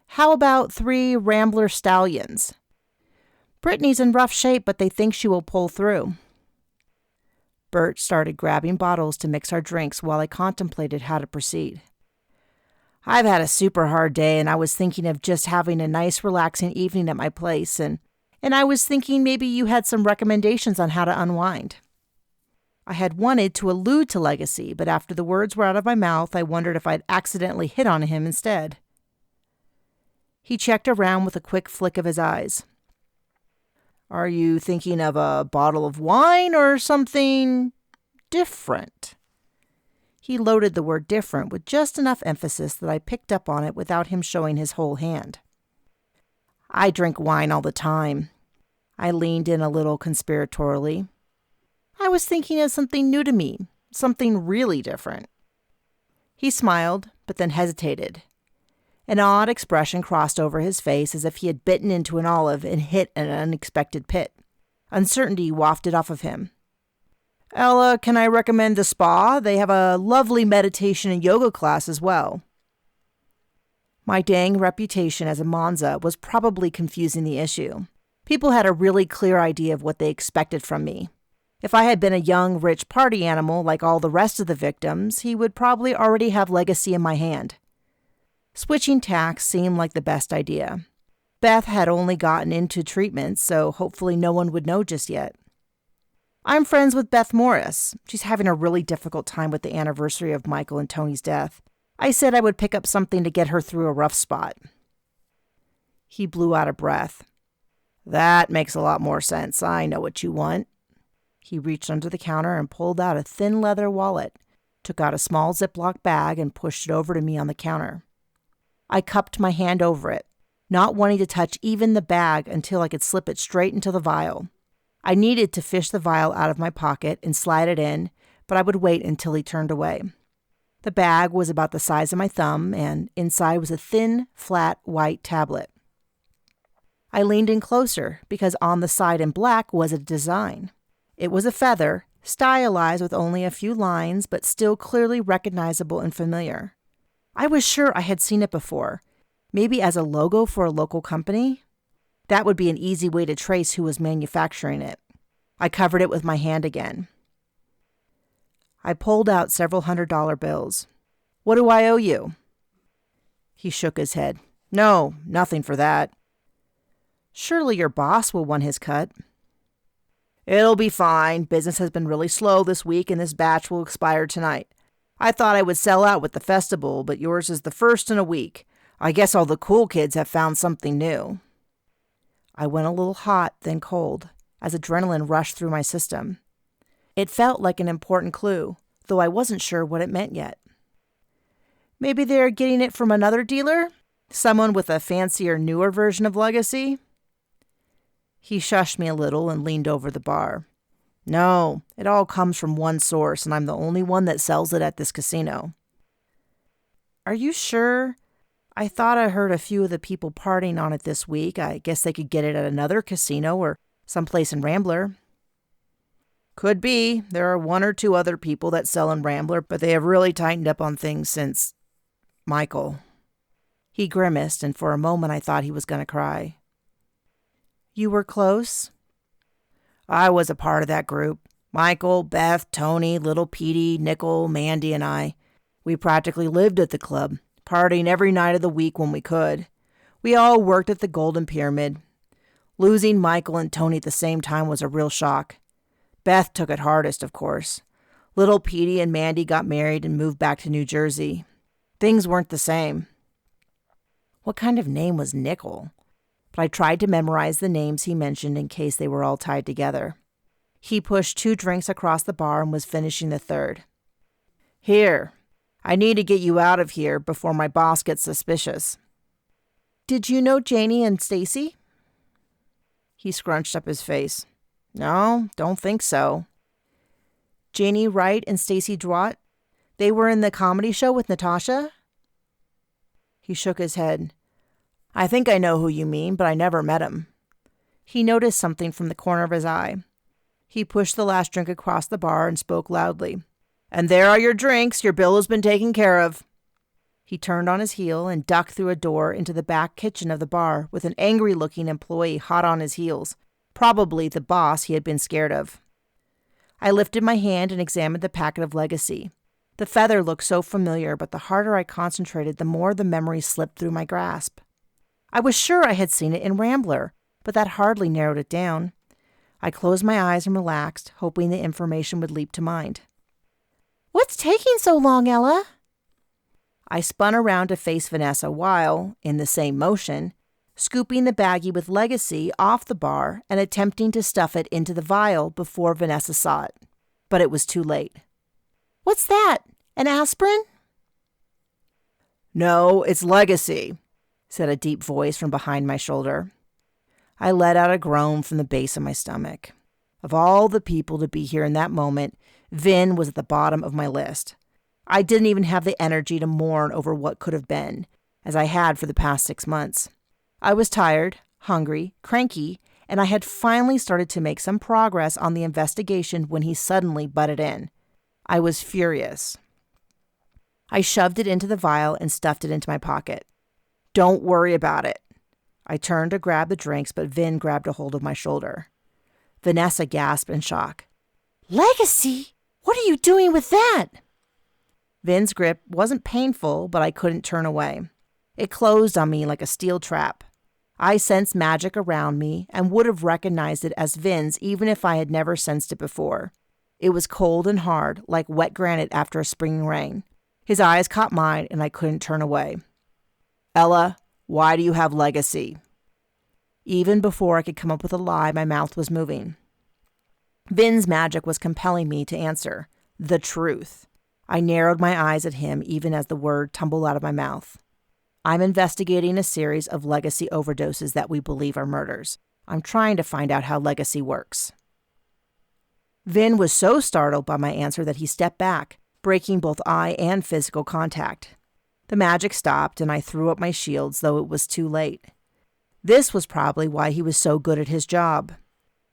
How about 3 Rambler Stallions? Brittany's in rough shape, but they think she will pull through. Bert started grabbing bottles to mix our drinks while I contemplated how to proceed. "I've had a super hard day, and I was thinking of just having a nice, relaxing evening at my place, and and I was thinking maybe you had some recommendations on how to unwind. I had wanted to allude to Legacy, but after the words were out of my mouth, I wondered if I'd accidentally hit on him instead. He checked around with a quick flick of his eyes. Are you thinking of a bottle of wine or something different? He loaded the word different with just enough emphasis that I picked up on it without him showing his whole hand. I drink wine all the time. I leaned in a little conspiratorially. I was thinking of something new to me, something really different. He smiled, but then hesitated. An odd expression crossed over his face as if he had bitten into an olive and hit an unexpected pit. Uncertainty wafted off of him. Ella, can I recommend the spa? They have a lovely meditation and yoga class as well. My dang reputation as a Monza was probably confusing the issue. People had a really clear idea of what they expected from me. If I had been a young, rich party animal like all the rest of the victims, he would probably already have Legacy in my hand. Switching tacks seemed like the best idea. Beth had only gotten into treatment, so hopefully no one would know just yet. I'm friends with Beth Morris. She's having a really difficult time with the anniversary of Michael and Tony's death. I said I would pick up something to get her through a rough spot. He blew out a breath. That makes a lot more sense. I know what you want. He reached under the counter and pulled out a thin leather wallet, took out a small Ziploc bag and pushed it over to me on the counter. I cupped my hand over it, not wanting to touch even the bag until I could slip it straight into the vial. I needed to fish the vial out of my pocket and slide it in, but I would wait until he turned away. The bag was about the size of my thumb, and inside was a thin, flat, white tablet. I leaned in closer because on the side in black was a design. It was a feather, stylized with only a few lines, but still clearly recognizable and familiar. I was sure I had seen it before, maybe as a logo for a local company. That would be an easy way to trace who was manufacturing it. I covered it with my hand again. I pulled out several $100 bills. What do I owe you? He shook his head. No, nothing for that. Surely your boss will want his cut. It'll be fine. Business has been really slow this week and this batch will expire tonight. I thought I would sell out with the festival, but yours is the first in a week. I guess all the cool kids have found something new. I went a little hot, then cold, as adrenaline rushed through my system. It felt like an important clue, though I wasn't sure what it meant yet. Maybe they're getting it from another dealer? Someone with a fancier, newer version of Legacy? He shushed me a little and leaned over the bar. No, it all comes from one source, and I'm the only one that sells it at this casino. Are you sure? I thought I heard a few of the people partying on it this week. I guess they could get it at another casino or someplace in Rambler. Could be. There are one or two other people that sell in Rambler, but they have really tightened up on things since Michael. He grimaced, and for a moment I thought he was going to cry. You were close? I was a part of that group. Michael, Beth, Tony, little Petey, Nickel, Mandy, and I. We practically lived at the club, partying every night of the week when we could. We all worked at the Golden Pyramid. Losing Michael and Tony at the same time was a real shock. Beth took it hardest, of course. Little Petey and Mandy got married and moved back to New Jersey. Things weren't the same. What kind of name was Nickel? But I tried to memorize the names he mentioned in case they were all tied together. He pushed 2 drinks across the bar and was finishing the third. Here, I need to get you out of here before my boss gets suspicious. Did you know Janie and Stacy? He scrunched up his face. No, don't think so. Janie Wright and Stacy Dwight? They were in the comedy show with Natasha? He shook his head. I think I know who you mean, but I never met him. He noticed something from the corner of his eye. He pushed the last drink across the bar and spoke loudly. And there are your drinks. Your bill has been taken care of. He turned on his heel and ducked through a door into the back kitchen of the bar with an angry-looking employee hot on his heels, probably the boss he had been scared of. I lifted my hand and examined the packet of Legacy. The feather looked so familiar, but the harder I concentrated, the more the memory slipped through my grasp. I was sure I had seen it in Rambler, but that hardly narrowed it down. I closed my eyes and relaxed, hoping the information would leap to mind. "What's taking so long, Ella?" I spun around to face Vanessa while, in the same motion, scooping the baggie with Legacy off the bar and attempting to stuff it into the vial before Vanessa saw it. But it was too late. "What's that? An aspirin?" "No, it's Legacy," said a deep voice from behind my shoulder. I let out a groan from the base of my stomach. Of all the people to be here in that moment, Vin was at the bottom of my list. I didn't even have the energy to mourn over what could have been, as I had for the past 6 months. I was tired, hungry, cranky, and I had finally started to make some progress on the investigation when he suddenly butted in. I was furious. I shoved it into the vial and stuffed it into my pocket. "Don't worry about it." I turned to grab the drinks, but Vin grabbed a hold of my shoulder. Vanessa gasped in shock. "Legacy? What are you doing with that?" Vin's grip wasn't painful, but I couldn't turn away. It closed on me like a steel trap. I sensed magic around me and would have recognized it as Vin's even if I had never sensed it before. It was cold and hard, like wet granite after a spring rain. His eyes caught mine, and I couldn't turn away. "Ella, why do you have Legacy?" Even before I could come up with a lie, my mouth was moving. Vin's magic was compelling me to answer. The truth. I narrowed my eyes at him even as the word tumbled out of my mouth. "I'm investigating a series of Legacy overdoses that we believe are murders. I'm trying to find out how Legacy works." Vin was so startled by my answer that he stepped back, breaking both eye and physical contact. The magic stopped, and I threw up my shields, though it was too late. This was probably why he was so good at his job.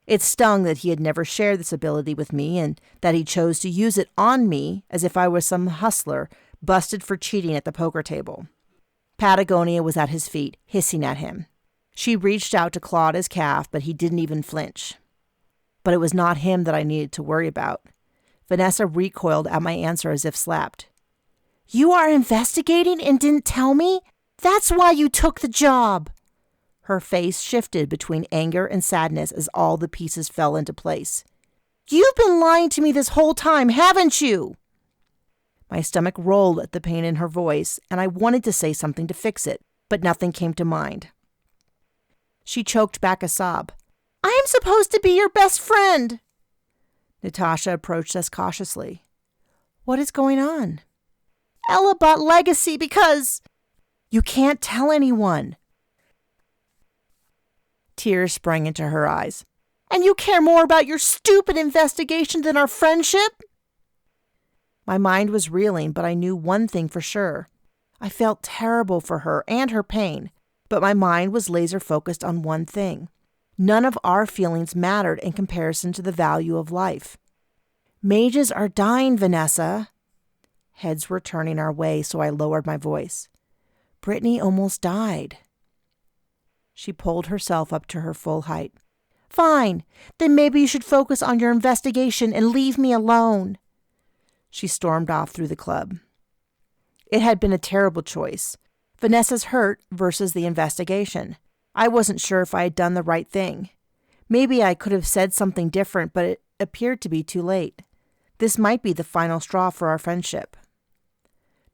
It stung that he had never shared this ability with me and that he chose to use it on me as if I was some hustler busted for cheating at the poker table. Patagonia was at his feet, hissing at him. She reached out to claw at his calf, but he didn't even flinch. But it was not him that I needed to worry about. Vanessa recoiled at my answer as if slapped. "You are investigating and didn't tell me? That's why you took the job." Her face shifted between anger and sadness as all the pieces fell into place. "You've been lying to me this whole time, haven't you?" My stomach rolled at the pain in her voice, and I wanted to say something to fix it, but nothing came to mind. She choked back a sob. "I'm supposed to be your best friend." Natasha approached us cautiously. "What is going on?" "Ella bought Legacy because—" "You can't tell anyone." Tears sprang into her eyes. "And you care more about your stupid investigation than our friendship?" My mind was reeling, but I knew one thing for sure. I felt terrible for her and her pain, but my mind was laser focused on one thing. None of our feelings mattered in comparison to the value of life. "Mages are dying, Vanessa." Heads were turning our way, so I lowered my voice. "Brittany almost died." She pulled herself up to her full height. "Fine, then maybe you should focus on your investigation and leave me alone." She stormed off through the club. It had been a terrible choice. Vanessa's hurt versus the investigation. I wasn't sure if I had done the right thing. Maybe I could have said something different, but it appeared to be too late. This might be the final straw for our friendship.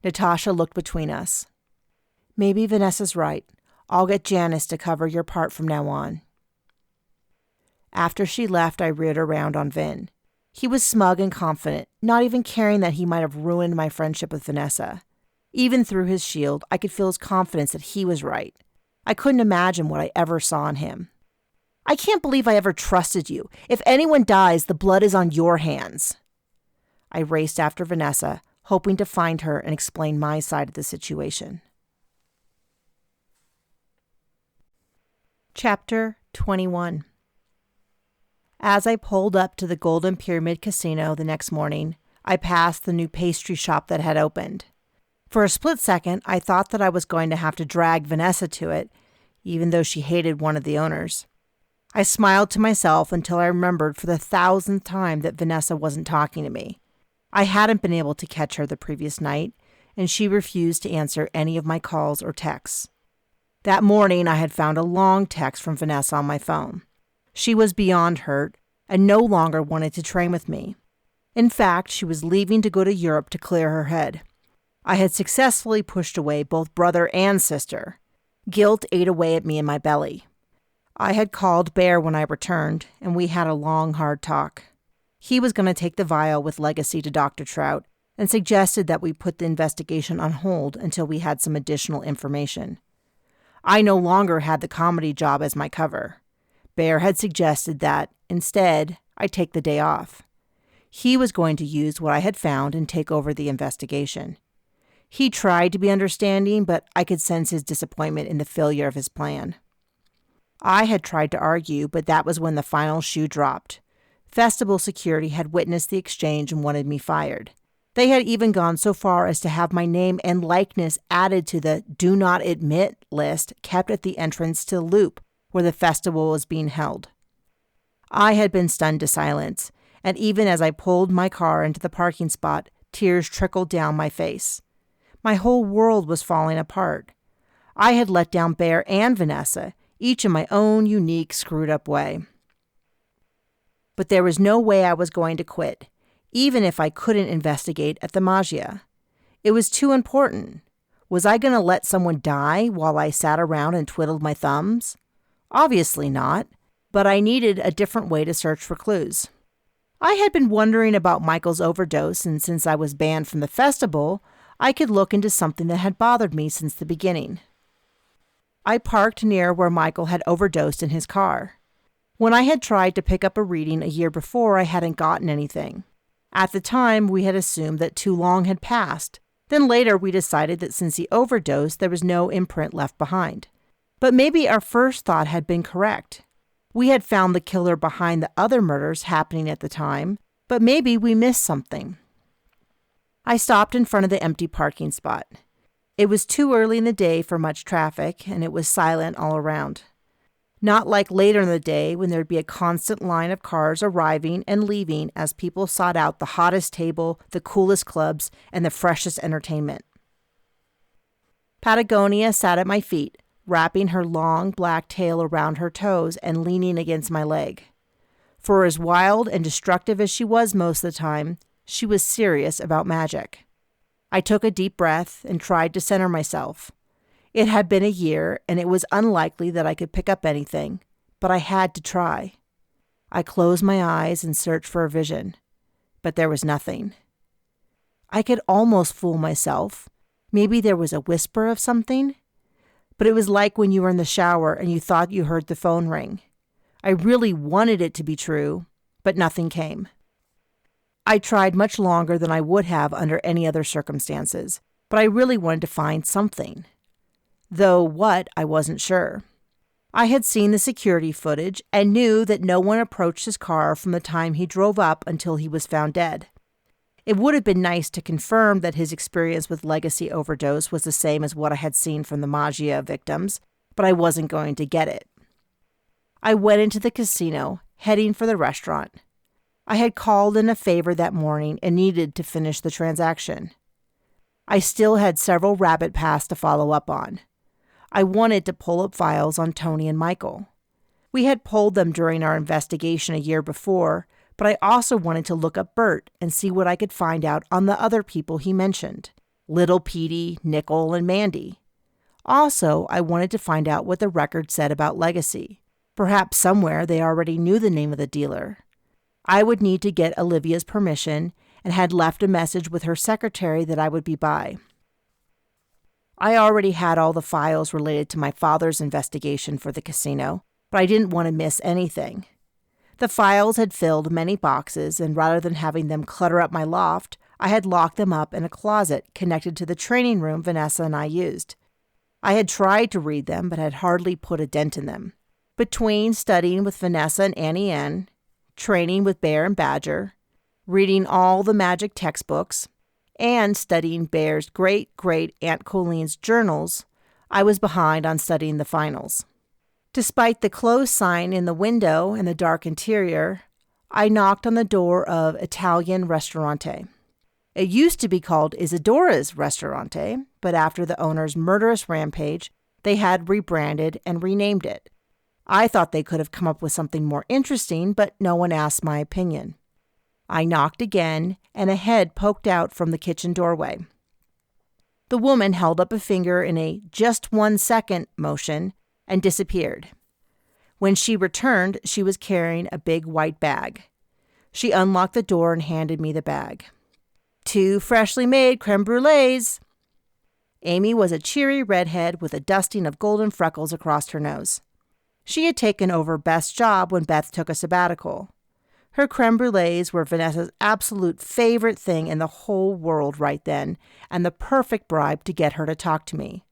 Natasha looked between us. "Maybe Vanessa's right. I'll get Janice to cover your part from now on." After she left, I reared around on Vin. He was smug and confident, not even caring that he might have ruined my friendship with Vanessa. Even through his shield, I could feel his confidence that he was right. I couldn't imagine what I ever saw in him. "I can't believe I ever trusted you. If anyone dies, the blood is on your hands." I raced after Vanessa, hoping to find her and explain my side of the situation. Chapter 21. As I pulled up to the Golden Pyramid Casino the next morning, I passed the new pastry shop that had opened. For a split second, I thought that I was going to have to drag Vanessa to it, even though she hated one of the owners. I smiled to myself until I remembered for the 1,000th time that Vanessa wasn't talking to me. I hadn't been able to catch her the previous night, and she refused to answer any of my calls or texts. That morning, I had found a long text from Vanessa on my phone. She was beyond hurt and no longer wanted to train with me. In fact, she was leaving to go to Europe to clear her head. I had successfully pushed away both brother and sister. Guilt ate away at me in my belly. I had called Bear when I returned, and we had a long, hard talk. He was going to take the vial with Legacy to Dr. Trout and suggested that we put the investigation on hold until we had some additional information. I no longer had the comedy job as my cover. Bear had suggested that, instead, I take the day off. He was going to use what I had found and take over the investigation. He tried to be understanding, but I could sense his disappointment in the failure of his plan. I had tried to argue, but that was when the final shoe dropped. Festival security had witnessed the exchange and wanted me fired. They had even gone so far as to have my name and likeness added to the "Do Not Admit" list kept at the entrance to the loop where the festival was being held. I had been stunned to silence, and even as I pulled my car into the parking spot, tears trickled down my face. My whole world was falling apart. I had let down Bear and Vanessa, each in my own unique, screwed-up way. But there was no way I was going to quit, even if I couldn't investigate at the Magia. It was too important. Was I going to let someone die while I sat around and twiddled my thumbs? Obviously not, but I needed a different way to search for clues. I had been wondering about Michael's overdose, and since I was banned from the festival, I could look into something that had bothered me since the beginning. I parked near where Michael had overdosed in his car. When I had tried to pick up a reading a year before, I hadn't gotten anything. At the time, we had assumed that too long had passed. Then later, we decided that since he overdosed, there was no imprint left behind. But maybe our first thought had been correct. We had found the killer behind the other murders happening at the time, but maybe we missed something. I stopped in front of the empty parking spot. It was too early in the day for much traffic, and it was silent all around. Not like later in the day when there'd be a constant line of cars arriving and leaving as people sought out the hottest table, the coolest clubs, and the freshest entertainment. Patagonia sat at my feet, wrapping her long black tail around her toes and leaning against my leg. For as wild and destructive as she was most of the time, she was serious about magic. I took a deep breath and tried to center myself. It had been a year, and it was unlikely that I could pick up anything, but I had to try. I closed my eyes and searched for a vision, but there was nothing. I could almost fool myself. Maybe there was a whisper of something, but it was like when you were in the shower and you thought you heard the phone ring. I really wanted it to be true, but nothing came. I tried much longer than I would have under any other circumstances, but I really wanted to find something. Though what, I wasn't sure. I had seen the security footage and knew that no one approached his car from the time he drove up until he was found dead. It would have been nice to confirm that his experience with Legacy overdose was the same as what I had seen from the Magia victims, but I wasn't going to get it. I went into the casino, heading for the restaurant. I had called in a favor that morning and needed to finish the transaction. I still had several rabbit paths to follow up on. I wanted to pull up files on Tony and Michael. We had pulled them during our investigation a year before, but I also wanted to look up Bert and see what I could find out on the other people he mentioned, Little Petey, Nickel, and Mandy. Also, I wanted to find out what the record said about Legacy. Perhaps somewhere they already knew the name of the dealer. I would need to get Olivia's permission and had left a message with her secretary that I would be by. I already had all the files related to my father's investigation for the casino, but I didn't want to miss anything. The files had filled many boxes, and rather than having them clutter up my loft, I had locked them up in a closet connected to the training room Vanessa and I used. I had tried to read them, but had hardly put a dent in them. Between studying with Vanessa and Annie Ann, training with Bear and Badger, reading all the magic textbooks, and studying Bear's great-great-Aunt Colleen's journals, I was behind on studying the finals. Despite the closed sign in the window and the dark interior, I knocked on the door of Italian Ristorante. It used to be called Isidora's Ristorante, but after the owner's murderous rampage, They had rebranded and renamed it. I thought they could have come up with something more interesting, but no one asked my opinion. I knocked again, and a head poked out from the kitchen doorway. The woman held up a finger in a just 1 second motion and disappeared. When she returned, she was carrying a big white bag. She unlocked the door and handed me the bag. 2 freshly made creme brulees. Amy was a cheery redhead with a dusting of golden freckles across her nose. She had taken over Beth's job when Beth took a sabbatical. Her creme brulees were Vanessa's absolute favorite thing in the whole world right then, and the perfect bribe to get her to talk to me.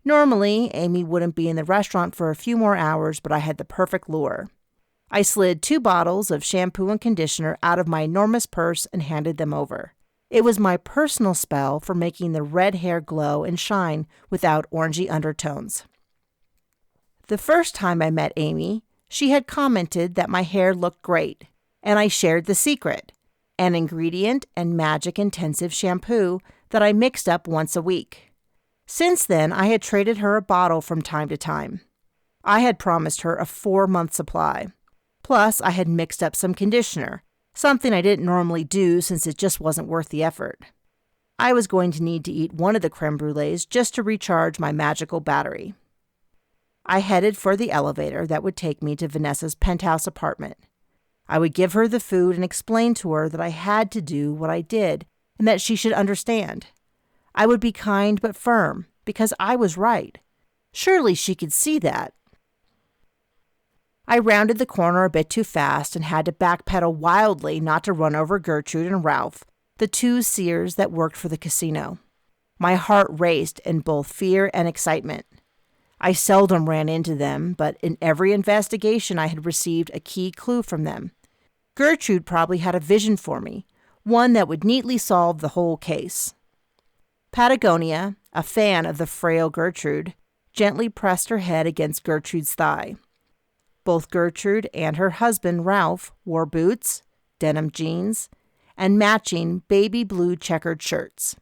Normally, Amy wouldn't be in the restaurant for a few more hours, but I had the perfect lure. I slid 2 bottles of shampoo and conditioner out of my enormous purse and handed them over. It was my personal spell for making the red hair glow and shine without orangey undertones. The first time I met Amy, she had commented that my hair looked great, and I shared the secret, an ingredient and magic-intensive shampoo that I mixed up once a week. Since then, I had traded her a bottle from time to time. I had promised her a 4-month supply. Plus, I had mixed up some conditioner, something I didn't normally do since it just wasn't worth the effort. I was going to need to eat one of the creme brulees just to recharge my magical battery. I headed for the elevator that would take me to Vanessa's penthouse apartment. I would give her the food and explain to her that I had to do what I did and that she should understand. I would be kind but firm, because I was right. Surely she could see that. I rounded the corner a bit too fast and had to backpedal wildly not to run over Gertrude and Ralph, the 2 seers that worked for the casino. My heart raced in both fear and excitement. I seldom ran into them, but in every investigation I had received a key clue from them. Gertrude probably had a vision for me, one that would neatly solve the whole case. Patagonia, a fan of the frail Gertrude, gently pressed her head against Gertrude's thigh. Both Gertrude and her husband, Ralph, wore boots, denim jeans, and matching baby blue checkered shirts.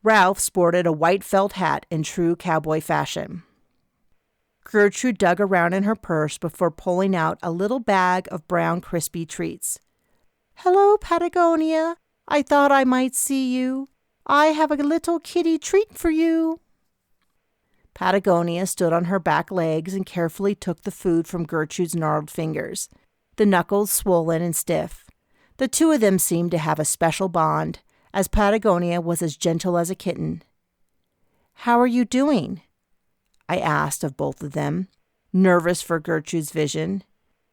Ralph sported a white felt hat in true cowboy fashion. Gertrude dug around in her purse before pulling out a little bag of brown crispy treats. "Hello, Patagonia. I thought I might see you. I have a little kitty treat for you." Patagonia stood on her back legs and carefully took the food from Gertrude's gnarled fingers, the knuckles swollen and stiff. The 2 of them seemed to have a special bond, as Patagonia was as gentle as a kitten. "How are you doing?" I asked of both of them, nervous for Gertrude's vision.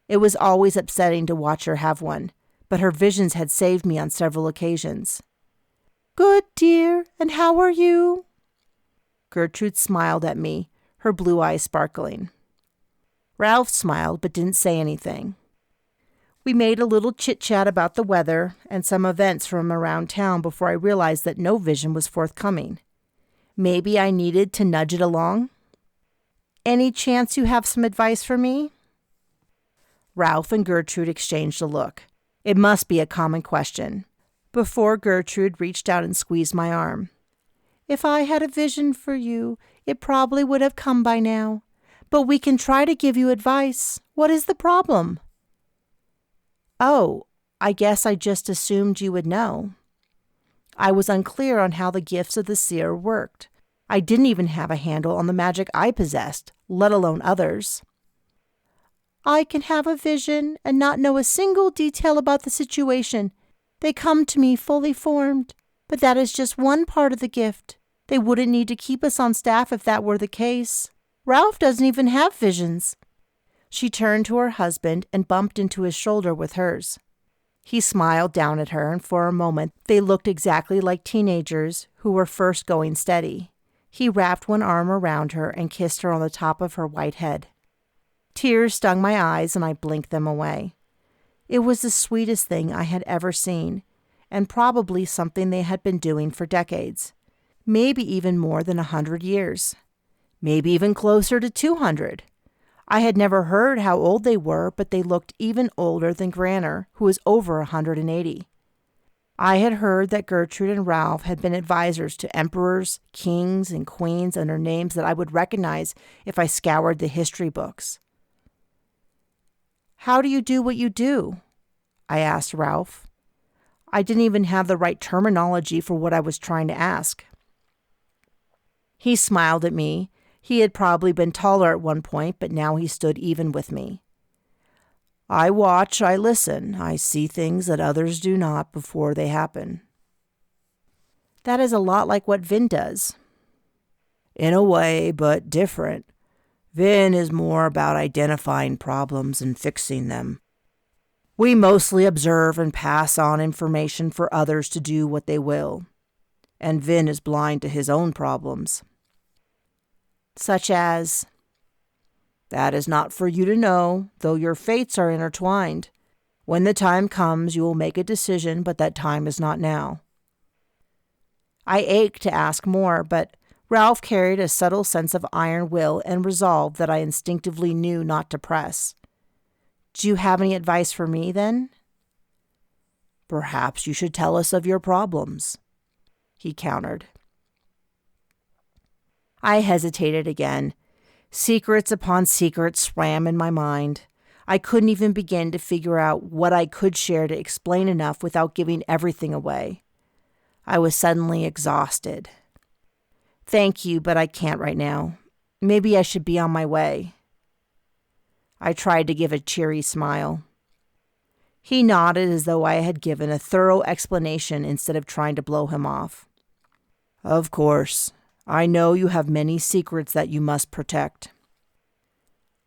It was always upsetting to watch her have one, but her visions had saved me on several occasions. "Good, dear, and how are you?" Gertrude smiled at me, her blue eyes sparkling. Ralph smiled but didn't say anything. We made a little chit-chat about the weather and some events from around town before I realized that no vision was forthcoming. Maybe I needed to nudge it along? "Any chance you have some advice for me?" Ralph and Gertrude exchanged a look. It must be a common question. Before Gertrude reached out and squeezed my arm. "If I had a vision for you, it probably would have come by now. But we can try to give you advice. What is the problem?" "Oh, I guess I just assumed you would know." I was unclear on how the gifts of the seer worked. I didn't even have a handle on the magic I possessed, let alone others. "I can have a vision and not know a single detail about the situation. They come to me fully formed. But that is just one part of the gift. They wouldn't need to keep us on staff if that were the case. Ralph doesn't even have visions." She turned to her husband and bumped into his shoulder with hers. He smiled down at her, and for a moment they looked exactly like teenagers who were first going steady. He wrapped one arm around her and kissed her on the top of her white head. Tears stung my eyes, and I blinked them away. It was the sweetest thing I had ever seen, and probably something they had been doing for decades, maybe even more than 100 years, maybe even closer to 200. I had never heard how old they were, but they looked even older than Granner, who was over 180. I had heard that Gertrude and Ralph had been advisors to emperors, kings, and queens under names that I would recognize if I scoured the history books. "How do you do what you do?" I asked Ralph. I didn't even have the right terminology for what I was trying to ask. He smiled at me. He had probably been taller at one point, but now he stood even with me. "I watch, I listen, I see things that others do not before they happen." That is a lot like what Vin does. In a way, but different. Vin is more about identifying problems and fixing them. We mostly observe and pass on information for others to do what they will. And Vin is blind to his own problems. Such as, "That is not for you to know, though your fates are intertwined. When the time comes, you will make a decision, but that time is not now." I ached to ask more, but Ralph carried a subtle sense of iron will and resolve that I instinctively knew not to press. "Do you have any advice for me, then?" "Perhaps you should tell us of your problems," he countered. I hesitated again. Secrets upon secrets swam in my mind. I couldn't even begin to figure out what I could share to explain enough without giving everything away. I was suddenly exhausted. "Thank you, but I can't right now. Maybe I should be on my way." I tried to give a cheery smile. He nodded as though I had given a thorough explanation instead of trying to blow him off. "Of course. I know you have many secrets that you must protect."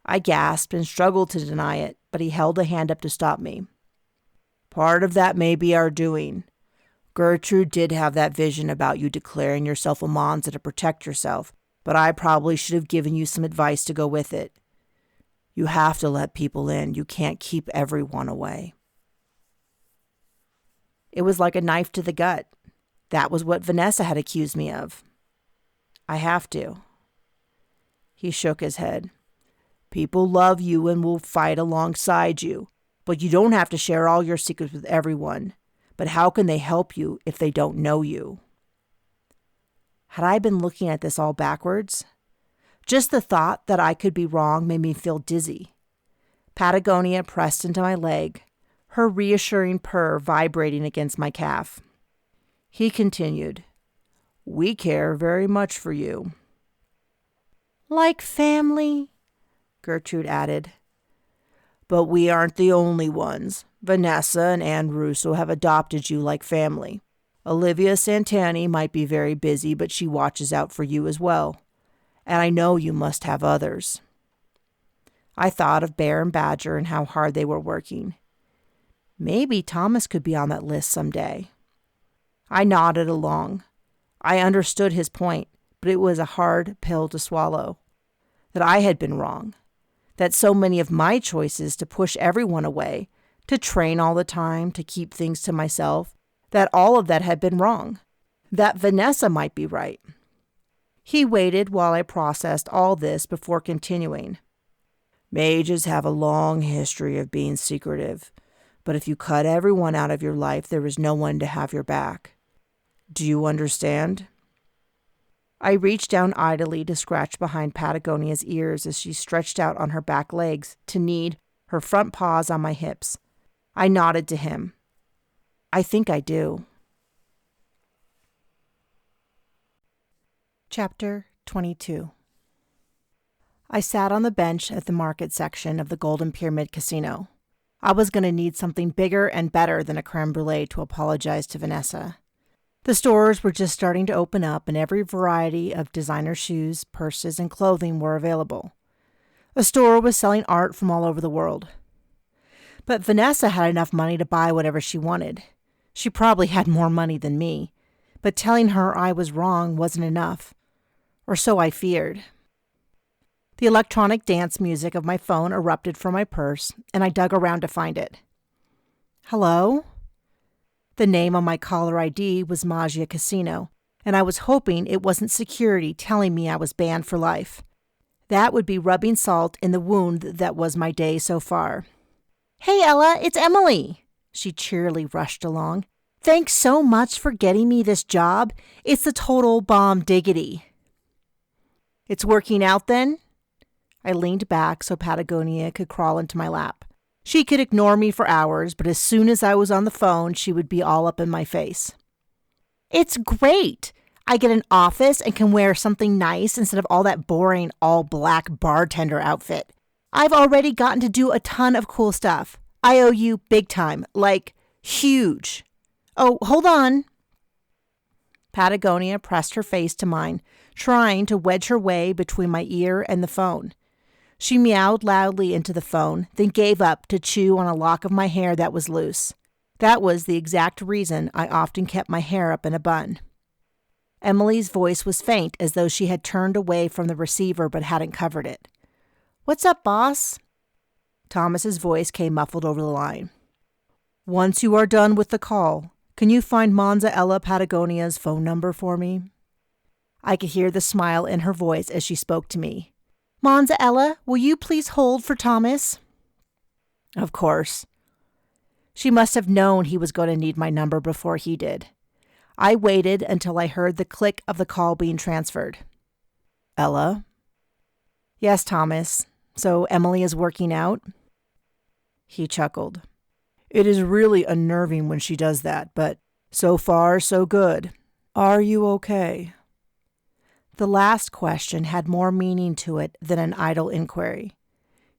I gasped and struggled to deny it, but he held a hand up to stop me. "Part of that may be our doing. Gertrude did have that vision about you declaring yourself a Monza to protect yourself, but I probably should have given you some advice to go with it. You have to let people in. You can't keep everyone away." It was like a knife to the gut. That was what Vanessa had accused me of. "I have to." He shook his head. "People love you and will fight alongside you, but you don't have to share all your secrets with everyone. But how can they help you if they don't know you?" Had I been looking at this all backwards? Just the thought that I could be wrong made me feel dizzy. Patagonia pressed into my leg, her reassuring purr vibrating against my calf. He continued, "We care very much for you." "Like family," Gertrude added. "But we aren't the only ones. Vanessa and Anne Russo have adopted you like family. Olivia Santani might be very busy, but she watches out for you as well. And I know you must have others." I thought of Bear and Badger and how hard they were working. Maybe Thomas could be on that list someday. I nodded along. I understood his point, but it was a hard pill to swallow. That I had been wrong. That so many of my choices to push everyone away, to train all the time, to keep things to myself, that all of that had been wrong. That Vanessa might be right. He waited while I processed all this before continuing. "Mages have a long history of being secretive, but if you cut everyone out of your life, there is no one to have your back. Do you understand?" I reached down idly to scratch behind Patagonia's ears as she stretched out on her back legs to knead, her front paws on my hips. I nodded to him. "I think I do." Chapter 22. I sat on the bench at the market section of the Golden Pyramid Casino. I was going to need something bigger and better than a creme brulee to apologize to Vanessa. The stores were just starting to open up, and every variety of designer shoes, purses, and clothing were available. A store was selling art from all over the world. But Vanessa had enough money to buy whatever she wanted. She probably had more money than me, but telling her I was wrong wasn't enough. Or so I feared. The electronic dance music of my phone erupted from my purse, and I dug around to find it. "Hello?" The name on my caller ID was Magia Casino, and I was hoping it wasn't security telling me I was banned for life. That would be rubbing salt in the wound that was my day so far. "Hey, Ella, it's Emily!" She cheerily rushed along. Thanks so much for getting me this job. It's the total bomb diggity. It's working out then? I leaned back so Patagonia could crawl into my lap. She could ignore me for hours, but as soon as I was on the phone, she would be all up in my face. It's great. I get an office and can wear something nice instead of all that boring all-black bartender outfit. I've already gotten to do a ton of cool stuff. I owe you big time, like huge. Oh, hold on. Patagonia pressed her face to mine, trying to wedge her way between my ear and the phone. She meowed loudly into the phone, then gave up to chew on a lock of my hair that was loose. That was the exact reason I often kept my hair up in a bun. Emily's voice was faint, as though she had turned away from the receiver but hadn't covered it. What's up, boss? Thomas's voice came muffled over the line. Once you are done with the call, can you find Monza Ella Patagonia's phone number for me? I could hear the smile in her voice as she spoke to me. Monza Ella, will you please hold for Thomas? Of course. She must have known he was going to need my number before he did. I waited until I heard the click of the call being transferred. Ella? Yes, Thomas. So Emily is working out? He chuckled. It is really unnerving when she does that, but so far, so good. Are you okay? The last question had more meaning to it than an idle inquiry.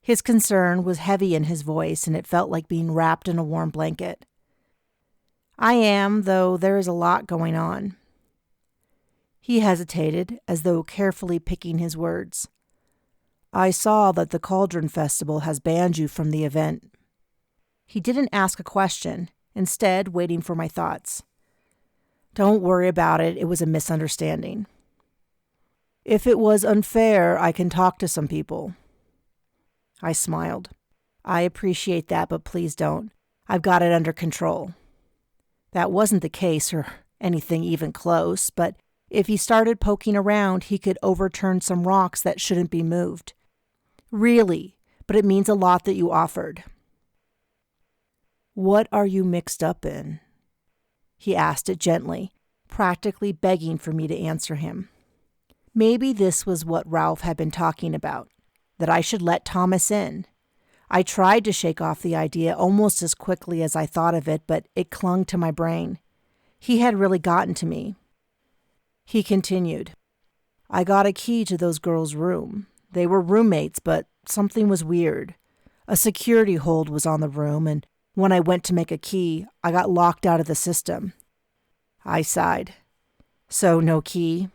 His concern was heavy in his voice, and it felt like being wrapped in a warm blanket. I am, though there is a lot going on. He hesitated, as though carefully picking his words. I saw that the Cauldron Festival has banned you from the event. He didn't ask a question, instead waiting for my thoughts. Don't worry about it, it was a misunderstanding. If it was unfair, I can talk to some people. I smiled. I appreciate that, but please don't. I've got it under control. That wasn't the case or anything even close, but if he started poking around, he could overturn some rocks that shouldn't be moved. Really, but it means a lot that you offered. What are you mixed up in? He asked it gently, practically begging for me to answer him. Maybe this was what Ralph had been talking about, that I should let Thomas in. I tried to shake off the idea almost as quickly as I thought of it, but it clung to my brain. He had really gotten to me. He continued, I got a key to those girls' room. They were roommates, but something was weird. A security hold was on the room, and when I went to make a key, I got locked out of the system. I sighed. So no key?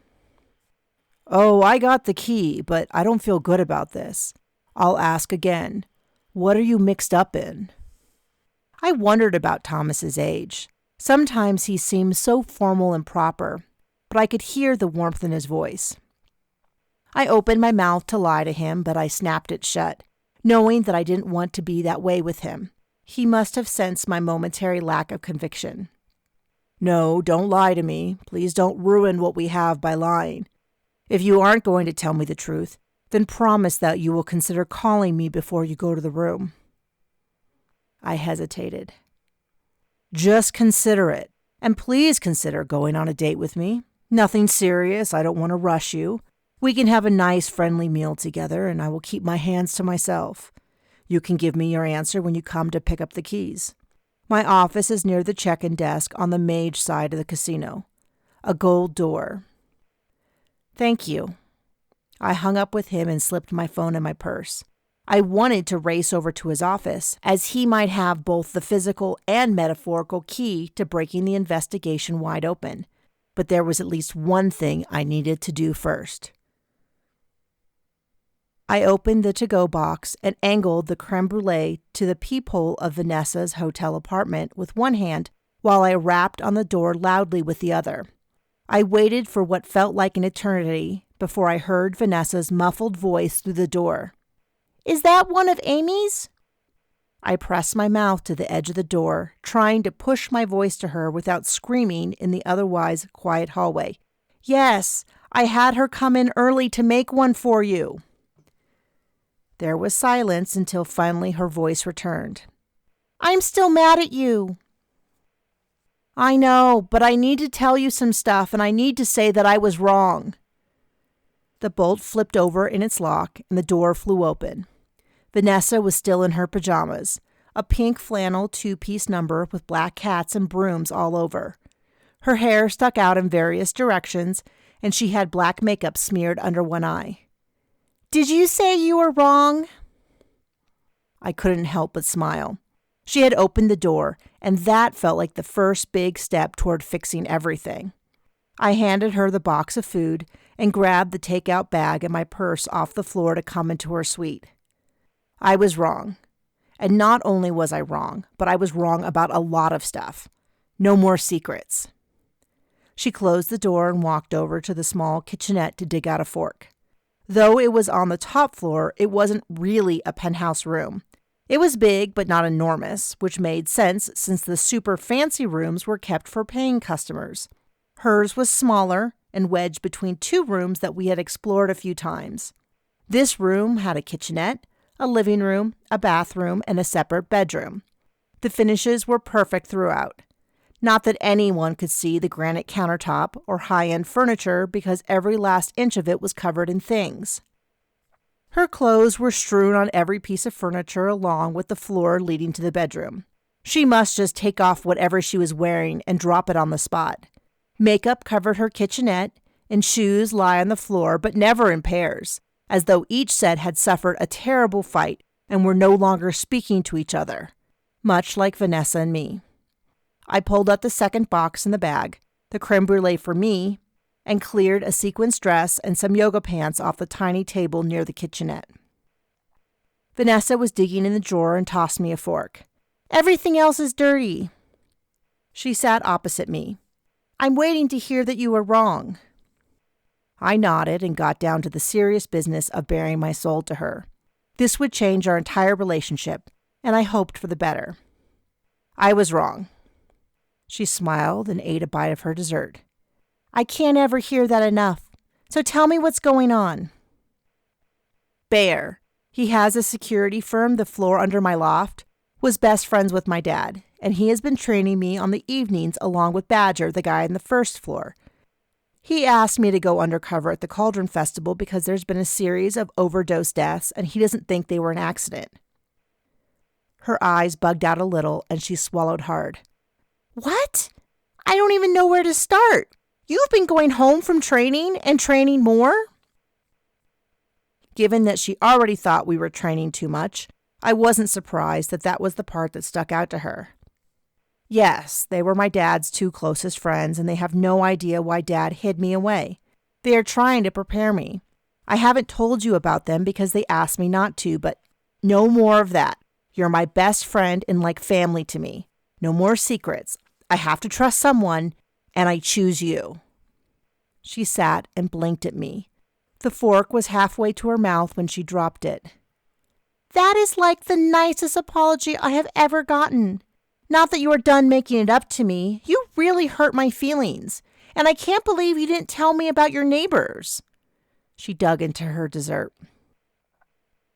Oh, I got the key, but I don't feel good about this. I'll ask again. What are you mixed up in? I wondered about Thomas's age. Sometimes he seemed so formal and proper, but I could hear the warmth in his voice. I opened my mouth to lie to him, but I snapped it shut, knowing that I didn't want to be that way with him. He must have sensed my momentary lack of conviction. No, don't lie to me. Please don't ruin what we have by lying. If you aren't going to tell me the truth, then promise that you will consider calling me before you go to the room. I hesitated. Just consider it, and please consider going on a date with me. Nothing serious, I don't want to rush you. We can have a nice, friendly meal together, and I will keep my hands to myself. You can give me your answer when you come to pick up the keys. My office is near the check-in desk on the Mage side of the casino. A gold door. Thank you. I hung up with him and slipped my phone in my purse. I wanted to race over to his office, as he might have both the physical and metaphorical key to breaking the investigation wide open. But there was at least one thing I needed to do first. I opened the to-go box and angled the creme brulee to the peephole of Vanessa's hotel apartment with one hand while I rapped on the door loudly with the other. I waited for what felt like an eternity before I heard Vanessa's muffled voice through the door. Is that one of Amy's? I pressed my mouth to the edge of the door, trying to push my voice to her without screaming in the otherwise quiet hallway. Yes, I had her come in early to make one for you. There was silence until finally her voice returned. I'm still mad at you. I know, but I need to tell you some stuff, and I need to say that I was wrong. The bolt flipped over in its lock, and the door flew open. Vanessa was still in her pajamas, a pink flannel 2-piece number with black cats and brooms all over. Her hair stuck out in various directions, and she had black makeup smeared under one eye. Did you say you were wrong? I couldn't help but smile. She had opened the door, and that felt like the first big step toward fixing everything. I handed her the box of food and grabbed the takeout bag and my purse off the floor to come into her suite. I was wrong. And not only was I wrong, but I was wrong about a lot of stuff. No more secrets. She closed the door and walked over to the small kitchenette to dig out a fork. Though it was on the top floor, it wasn't really a penthouse room. It was big, but not enormous, which made sense since the super fancy rooms were kept for paying customers. Hers was smaller and wedged between 2 rooms that we had explored a few times. This room had a kitchenette, a living room, a bathroom, and a separate bedroom. The finishes were perfect throughout. Not that anyone could see the granite countertop or high-end furniture because every last inch of it was covered in things. Her clothes were strewn on every piece of furniture along with the floor leading to the bedroom. She must just take off whatever she was wearing and drop it on the spot. Makeup covered her kitchenette, and shoes lie on the floor, but never in pairs, as though each set had suffered a terrible fight and were no longer speaking to each other, much like Vanessa and me. I pulled out the second box in the bag, the creme brulee for me, and cleared a sequins dress and some yoga pants off the tiny table near the kitchenette. Vanessa was digging in the drawer and tossed me a fork. Everything else is dirty. She sat opposite me. I'm waiting to hear that you were wrong. I nodded and got down to the serious business of bearing my soul to her. This would change our entire relationship, and I hoped for the better. I was wrong. She smiled and ate a bite of her dessert. I can't ever hear that enough. So tell me what's going on. Bear, he has a security firm the floor under my loft, was best friends with my dad, and he has been training me on the evenings along with Badger, the guy on the first floor. He asked me to go undercover at the Cauldron Festival because there's been a series of overdose deaths and he doesn't think they were an accident. Her eyes bugged out a little and she swallowed hard. What? I don't even know where to start. You've been going home from training and training more? Given that she already thought we were training too much, I wasn't surprised that that was the part that stuck out to her. Yes, they were my dad's 2 closest friends, and they have no idea why Dad hid me away. They are trying to prepare me. I haven't told you about them because they asked me not to, but no more of that. You're my best friend and like family to me. No more secrets. I have to trust someone, and I choose you. She sat and blinked at me. The fork was halfway to her mouth when she dropped it. That is like the nicest apology I have ever gotten. Not that you are done making it up to me. You really hurt my feelings, and I can't believe you didn't tell me about your neighbors. She dug into her dessert.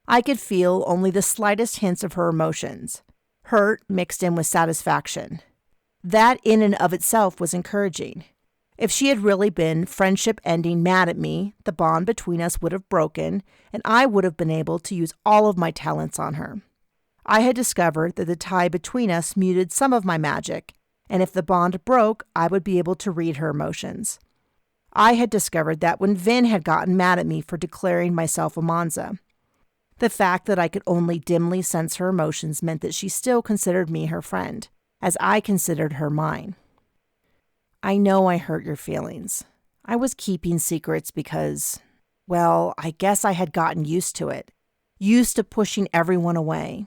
I could feel only the slightest hints of her emotions, hurt mixed in with satisfaction. That in and of itself was encouraging. If she had really been friendship-ending mad at me, the bond between us would have broken, and I would have been able to use all of my talents on her. I had discovered that the tie between us muted some of my magic, and if the bond broke, I would be able to read her emotions. I had discovered that when Vin had gotten mad at me for declaring myself a Monza. The fact that I could only dimly sense her emotions meant that she still considered me her friend, as I considered her mine. I know I hurt your feelings. I was keeping secrets because, well, I guess I had gotten used to it. Used to pushing everyone away.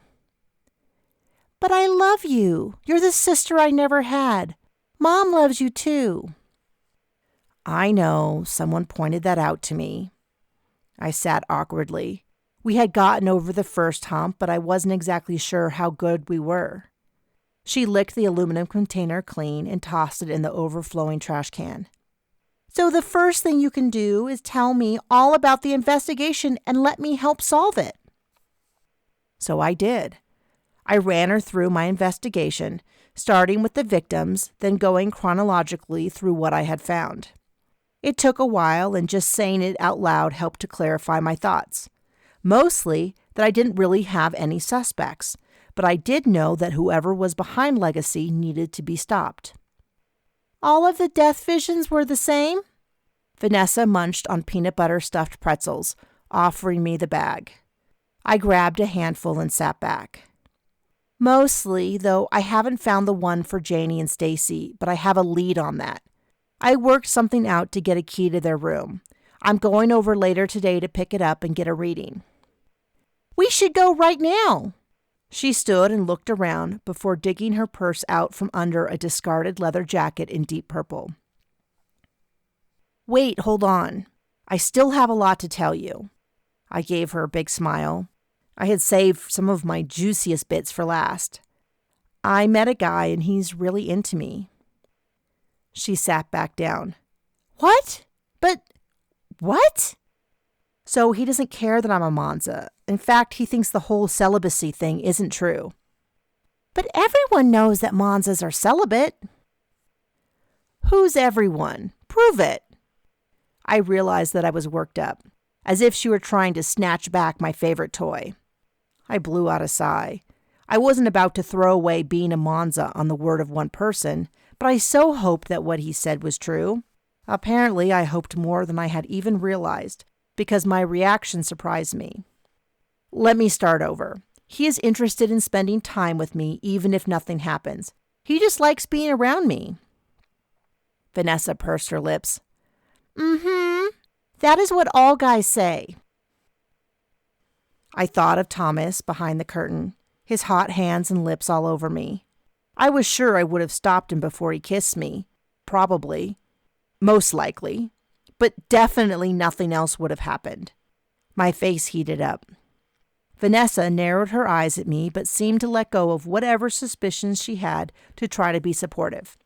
But I love you. You're the sister I never had. Mom loves you too. I know. Someone pointed that out to me. I sat awkwardly. We had gotten over the first hump, but I wasn't exactly sure how good we were. She licked the aluminum container clean and tossed it in the overflowing trash can. So the first thing you can do is tell me all about the investigation and let me help solve it. So I did. I ran her through my investigation, starting with the victims, then going chronologically through what I had found. It took a while, and just saying it out loud helped to clarify my thoughts. Mostly that I didn't really have any suspects, but I did know that whoever was behind Legacy needed to be stopped. All of the death visions were the same? Vanessa munched on peanut butter stuffed pretzels, offering me the bag. I grabbed a handful and sat back. Mostly, though I haven't found the one for Janie and Stacy, but I have a lead on that. I worked something out to get a key to their room. I'm going over later today to pick it up and get a reading. We should go right now. She stood and looked around before digging her purse out from under a discarded leather jacket in deep purple. Wait, hold on. I still have a lot to tell you. I gave her a big smile. I had saved some of my juiciest bits for last. I met a guy and he's really into me. She sat back down. What? But what? So he doesn't care that I'm a Monza. In fact, he thinks the whole celibacy thing isn't true. But everyone knows that Monzas are celibate. Who's everyone? Prove it. I realized that I was worked up, as if she were trying to snatch back my favorite toy. I blew out a sigh. I wasn't about to throw away being a Monza on the word of one person, but I so hoped that what he said was true. Apparently, I hoped more than I had even realized, because my reaction surprised me. Let me start over. He is interested in spending time with me even if nothing happens. He just likes being around me. Vanessa pursed her lips. That is what all guys say. I thought of Thomas behind the curtain, his hot hands and lips all over me. I was sure I would have stopped him before he kissed me. Probably. Most likely. But definitely nothing else would have happened. My face heated up. Vanessa narrowed her eyes at me, but seemed to let go of whatever suspicions she had to try to be supportive.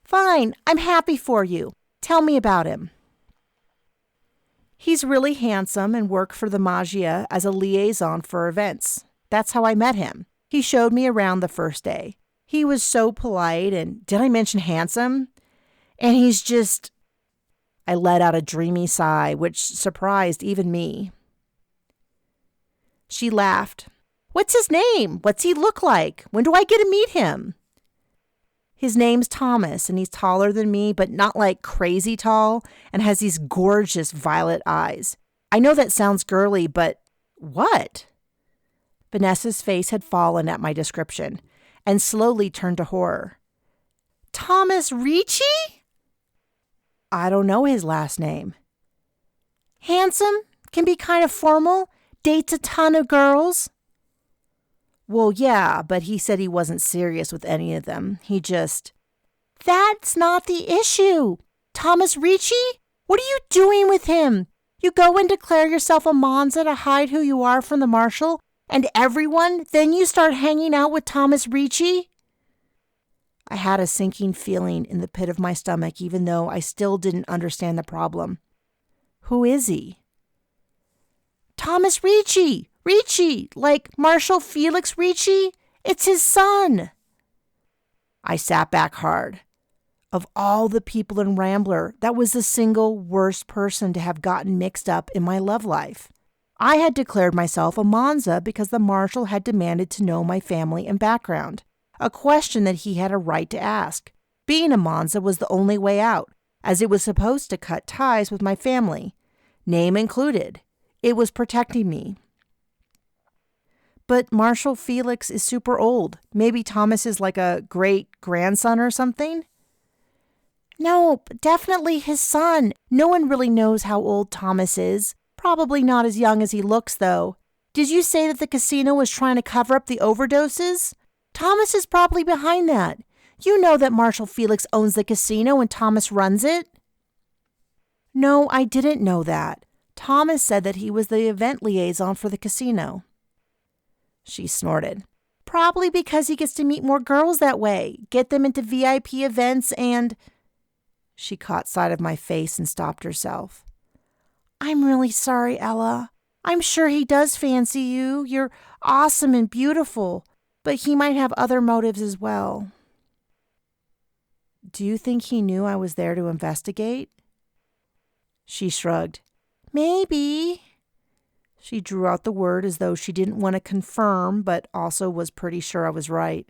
Fine, I'm happy for you. Tell me about him. He's really handsome and worked for the Magia as a liaison for events. That's how I met him. He showed me around the first day. He was so polite and, did I mention handsome? And he's just... I let out a dreamy sigh, which surprised even me. She laughed. What's his name? What's he look like? When do I get to meet him? His name's Thomas, and he's taller than me, but not like crazy tall, and has these gorgeous violet eyes. I know that sounds girly, but what? Vanessa's face had fallen at my description, and slowly turned to horror. Thomas Ricci? I don't know his last name. Handsome? Can be kind of formal? Dates a ton of girls? Well, yeah, but he said he wasn't serious with any of them. He just... That's not the issue. Thomas Ricci? What are you doing with him? You go and declare yourself a Monza to hide who you are from the marshal and everyone, then you start hanging out with Thomas Ricci? I had a sinking feeling in the pit of my stomach, even though I still didn't understand the problem. Who is he? Thomas Ricci! Ricci! Like Marshal Felix Ricci? It's his son! I sat back hard. Of all the people in Rambler, that was the single worst person to have gotten mixed up in my love life. I had declared myself a Monza because the marshal had demanded to know my family and background, a question that he had a right to ask. Being a Monza was the only way out, as it was supposed to cut ties with my family, name included. It was protecting me. But Marshal Felix is super old. Maybe Thomas is like a great-grandson or something? No, definitely his son. No one really knows how old Thomas is. Probably not as young as he looks, though. Did you say that the casino was trying to cover up the overdoses? Thomas is probably behind that. You know that Marshal Felix owns the casino and Thomas runs it? No, I didn't know that. Thomas said that he was the event liaison for the casino. She snorted. Probably because he gets to meet more girls that way, get them into VIP events and... She caught sight of my face and stopped herself. I'm really sorry, Ella. I'm sure he does fancy you. You're awesome and beautiful. but he might have other motives as well. Do you think he knew I was there to investigate? She shrugged. Maybe. She drew out the word as though she didn't want to confirm, but also was pretty sure I was right.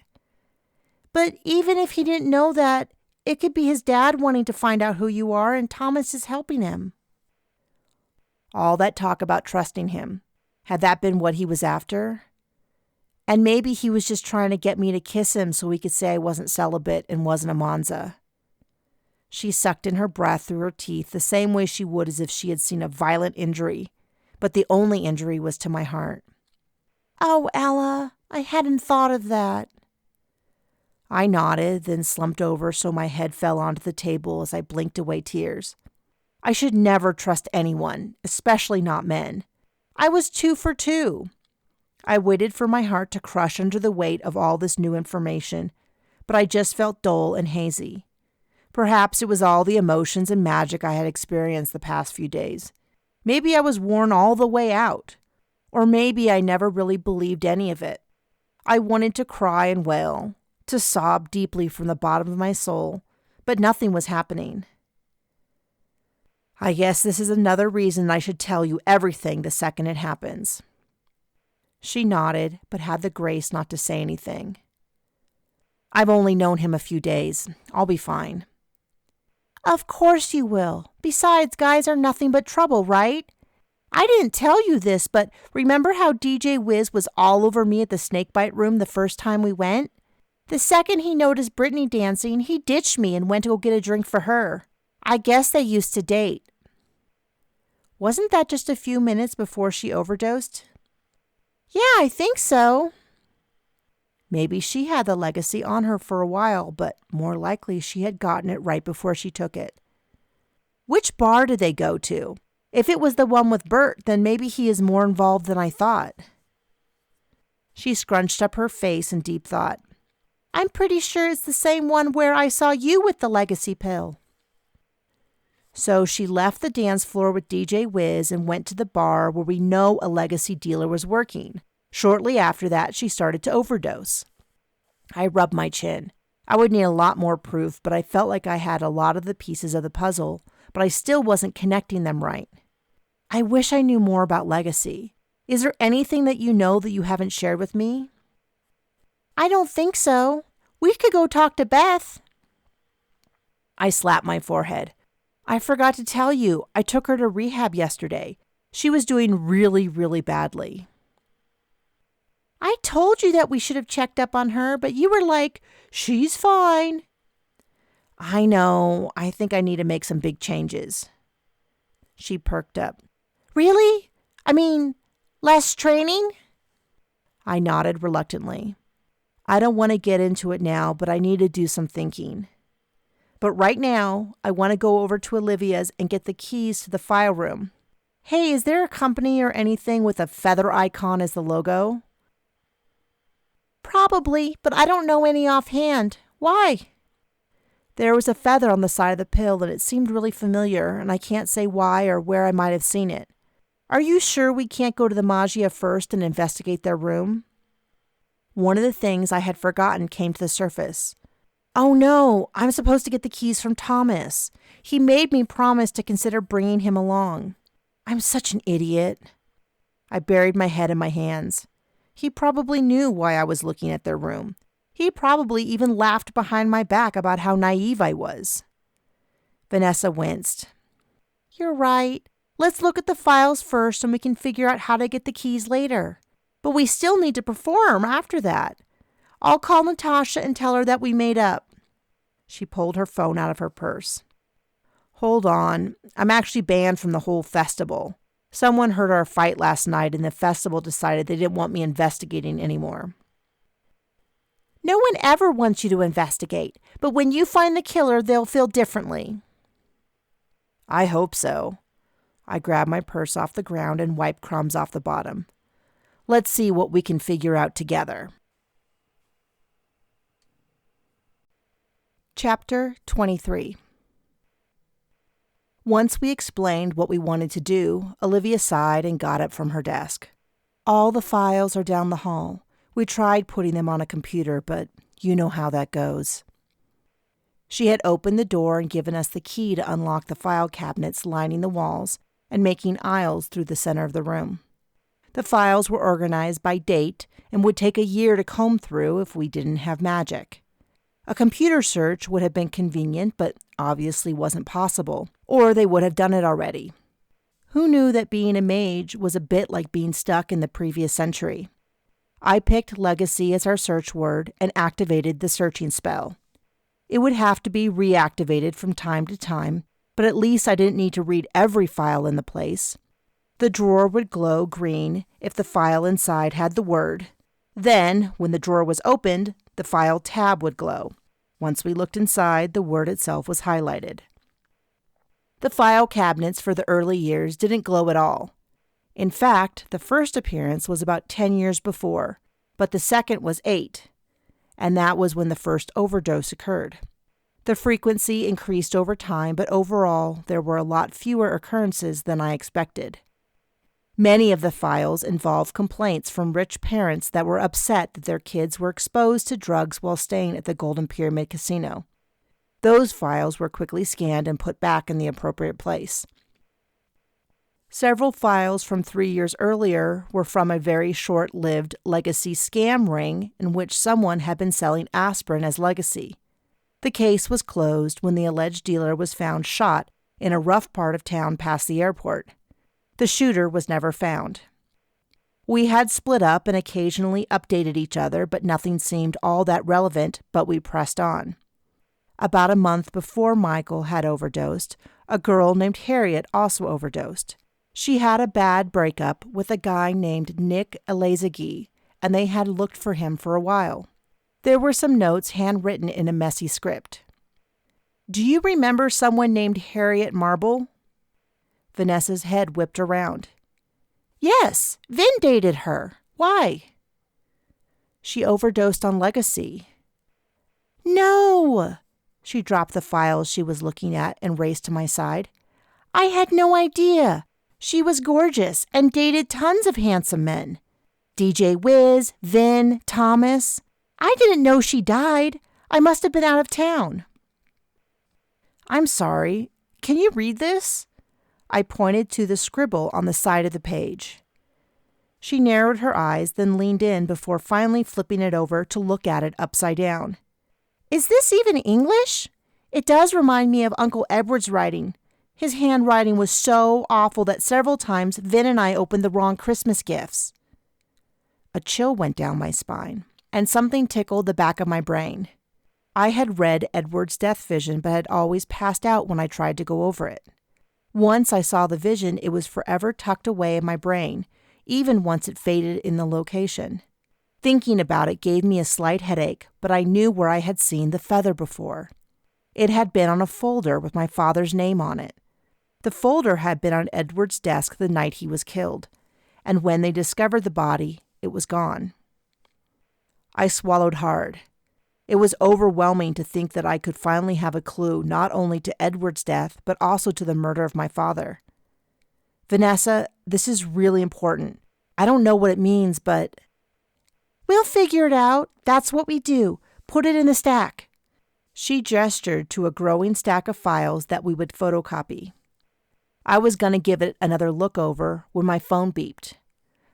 But even if he didn't know that, it could be his dad wanting to find out who you are and Thomas is helping him. All that talk about trusting him, had that been what he was after? And maybe he was just trying to get me to kiss him so he could say I wasn't celibate and wasn't a Monza. She sucked in her breath through her teeth the same way she would as if she had seen a violent injury, but the only injury was to my heart. Oh, Ella, I hadn't thought of that. I nodded, then slumped over so my head fell onto the table as I blinked away tears. I should never trust anyone, especially not men. I was 2 for 2. I waited for my heart to crush under the weight of all this new information, but I just felt dull and hazy. Perhaps it was all the emotions and magic I had experienced the past few days. Maybe I was worn all the way out. Or maybe I never really believed any of it. I wanted to cry and wail, to sob deeply from the bottom of my soul, but nothing was happening. I guess this is another reason I should tell you everything the second it happens. She nodded, but had the grace not to say anything. I've only known him a few days. I'll be fine. Of course you will. Besides, guys are nothing but trouble, right? I didn't tell you this, but remember how DJ Wiz was all over me at the snakebite room the first time we went? The second he noticed Brittany dancing, he ditched me and went to go get a drink for her. I guess they used to date. Wasn't that just a few minutes before she overdosed? Yeah, I think so. Maybe she had the legacy on her for a while, but more likely she had gotten it right before she took it. Which bar did they go to? If it was the one with Bert, then maybe he is more involved than I thought. She scrunched up her face in deep thought. I'm pretty sure it's the same one where I saw you with the legacy pill. So she left the dance floor with DJ Wiz and went to the bar where we know a legacy dealer was working. Shortly after that, she started to overdose. I rubbed my chin. I would need a lot more proof, but I felt like I had a lot of the pieces of the puzzle, but I still wasn't connecting them right. I wish I knew more about legacy. Is there anything that you know that you haven't shared with me? I don't think so. We could go talk to Beth. I slapped my forehead. I forgot to tell you, I took her to rehab yesterday. She was doing really, really badly. I told you that we should have checked up on her, but you were like, she's fine. I know. I think I need to make some big changes. She perked up. Really? I mean, less training? I nodded reluctantly. I don't want to get into it now, but I need to do some thinking. But right now, I want to go over to Olivia's and get the keys to the file room. Hey, is there a company or anything with a feather icon as the logo? Probably, but I don't know any offhand. Why? There was a feather on the side of the pill and it seemed really familiar, and I can't say why or where I might have seen it. Are you sure we can't go to the Magia first and investigate their room? One of the things I had forgotten came to the surface. Oh no, I'm supposed to get the keys from Thomas. He made me promise to consider bringing him along. I'm such an idiot. I buried my head in my hands. He probably knew why I was looking at their room. He probably even laughed behind my back about how naive I was. Vanessa winced. You're right. Let's look at the files first and we can figure out how to get the keys later. But we still need to perform after that. I'll call Natasha and tell her that we made up. She pulled her phone out of her purse. Hold on. I'm actually banned from the whole festival. Someone heard our fight last night and the festival decided they didn't want me investigating anymore. No one ever wants you to investigate, but when you find the killer, they'll feel differently. I hope so. I grabbed my purse off the ground and wiped crumbs off the bottom. Let's see what we can figure out together. Chapter 23. Once we explained what we wanted to do, Olivia sighed and got up from her desk. All the files are down the hall. We tried putting them on a computer, but you know how that goes. She had opened the door and given us the key to unlock the file cabinets lining the walls and making aisles through the center of the room. The files were organized by date and would take a year to comb through if we didn't have magic. A computer search would have been convenient, but obviously wasn't possible, or they would have done it already. Who knew that being a mage was a bit like being stuck in the previous century? I picked legacy as our search word and activated the searching spell. It would have to be reactivated from time to time, but at least I didn't need to read every file in the place. The drawer would glow green if the file inside had the word. Then, when the drawer was opened, the file tab would glow. Once we looked inside, the word itself was highlighted. The file cabinets for the early years didn't glow at all. In fact, the first appearance was about 10 years before, but the second was 8. And that was when the first overdose occurred. The frequency increased over time, but overall, there were a lot fewer occurrences than I expected. Many of the files involved complaints from rich parents that were upset that their kids were exposed to drugs while staying at the Golden Pyramid Casino. Those files were quickly scanned and put back in the appropriate place. Several files from 3 years earlier were from a very short-lived legacy scam ring in which someone had been selling aspirin as legacy. The case was closed when the alleged dealer was found shot in a rough part of town past the airport. The shooter was never found. We had split up and occasionally updated each other, but nothing seemed all that relevant, but we pressed on. About a month before Michael had overdosed, a girl named Harriet also overdosed. She had a bad breakup with a guy named Nick Haverstock, and they had looked for him for a while. There were some notes handwritten in a messy script. "Do you remember someone named Harriet Marble?" Vanessa's head whipped around. "Yes, Vin dated her. Why?" "She overdosed on legacy." "No!" She dropped the files she was looking at and raced to my side. "I had no idea. She was gorgeous and dated tons of handsome men. DJ Wiz, Vin, Thomas. I didn't know she died. I must have been out of town." "I'm sorry. Can you read this?" I pointed to the scribble on the side of the page. She narrowed her eyes, then leaned in before finally flipping it over to look at it upside down. "Is this even English? It does remind me of Uncle Edward's writing. His handwriting was so awful that several times Vin and I opened the wrong Christmas gifts." A chill went down my spine, and something tickled the back of my brain. I had read Edward's death vision, but had always passed out when I tried to go over it. Once I saw the vision, it was forever tucked away in my brain, even once it faded in the location. Thinking about it gave me a slight headache, but I knew where I had seen the feather before. It had been on a folder with my father's name on it. The folder had been on Edward's desk the night he was killed, and when they discovered the body, it was gone. I swallowed hard. It was overwhelming to think that I could finally have a clue not only to Edward's death, but also to the murder of my father. "Vanessa, this is really important. I don't know what it means, but—" "We'll figure it out. That's what we do. Put it in the stack." She gestured to a growing stack of files that we would photocopy. I was going to give it another look over when my phone beeped.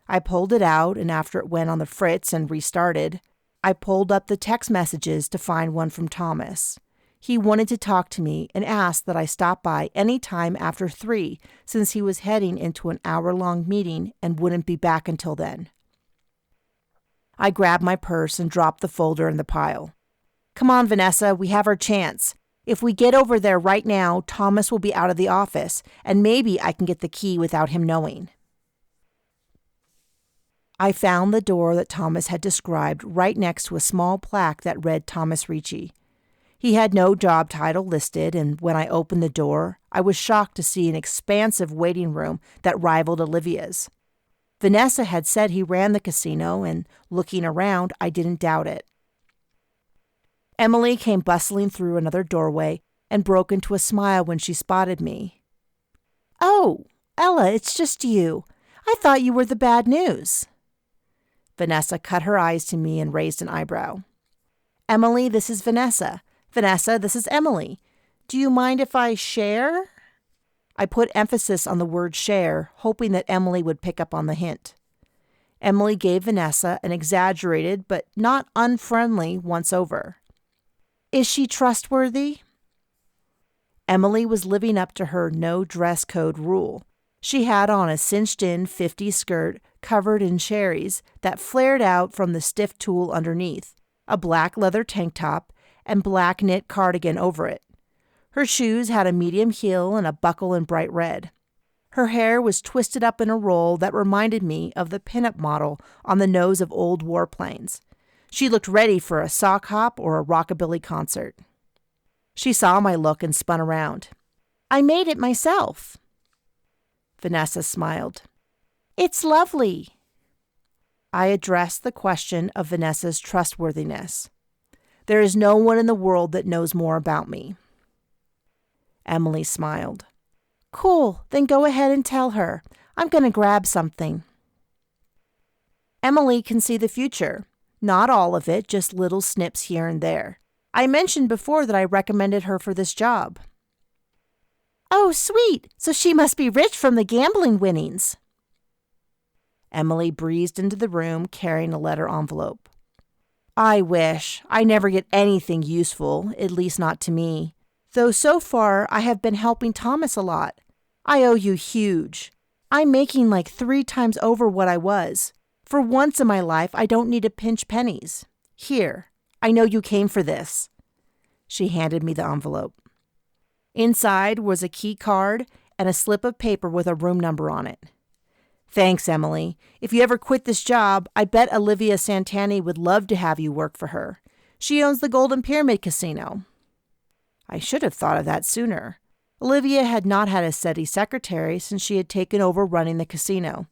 I pulled it out, and after it went on the fritz and restarted, I pulled up the text messages to find one from Thomas. He wanted to talk to me and asked that I stop by any time after 3 since he was heading into an hour-long meeting and wouldn't be back until then. I grabbed my purse and dropped the folder in the pile. "Come on, Vanessa, we have our chance. If we get over there right now, Thomas will be out of the office, and maybe I can get the key without him knowing." I found the door that Thomas had described right next to a small plaque that read Thomas Ricci. He had no job title listed, and when I opened the door, I was shocked to see an expansive waiting room that rivaled Olivia's. Vanessa had said he ran the casino, and looking around, I didn't doubt it. Emily came bustling through another doorway and broke into a smile when she spotted me. "Oh, Ella, it's just you. I thought you were the bad news." Vanessa cut her eyes to me and raised an eyebrow. Emily, this is Vanessa. Vanessa, this is Emily. Do you mind if I share? I put emphasis on the word share, hoping that Emily would pick up on the hint. Emily gave Vanessa an exaggerated but not unfriendly once-over. Is she trustworthy? Emily was living up to her no dress code rule. She had on a cinched-in 50s skirt covered in cherries that flared out from the stiff tulle underneath, a black leather tank top, and black knit cardigan over it. Her shoes had a medium heel and a buckle in bright red. Her hair was twisted up in a roll that reminded me of the pinup model on the nose of old warplanes. She looked ready for a sock hop or a rockabilly concert. She saw my look and spun around. I made it myself. Vanessa smiled. It's lovely. I addressed the question of Vanessa's trustworthiness. There is no one in the world that knows more about me. Emily smiled. Cool, then go ahead and tell her. I'm going to grab something. Emily can see the future. Not all of it, just little snips here and there. I mentioned before that I recommended her for this job. Oh, sweet. So she must be rich from the gambling winnings. Emily breezed into the room carrying a letter envelope. I wish. I never get anything useful, at least not to me. Though so far, I have been helping Thomas a lot. I owe you huge. I'm making like 3 times over what I was. For once in my life, I don't need to pinch pennies. Here, I know you came for this. She handed me the envelope. Inside was a key card and a slip of paper with a room number on it. Thanks, Emily. If you ever quit this job, I bet Olivia Santani would love to have you work for her. She owns the Golden Pyramid Casino. I should have thought of that sooner. Olivia had not had a steady secretary since she had taken over running the casino.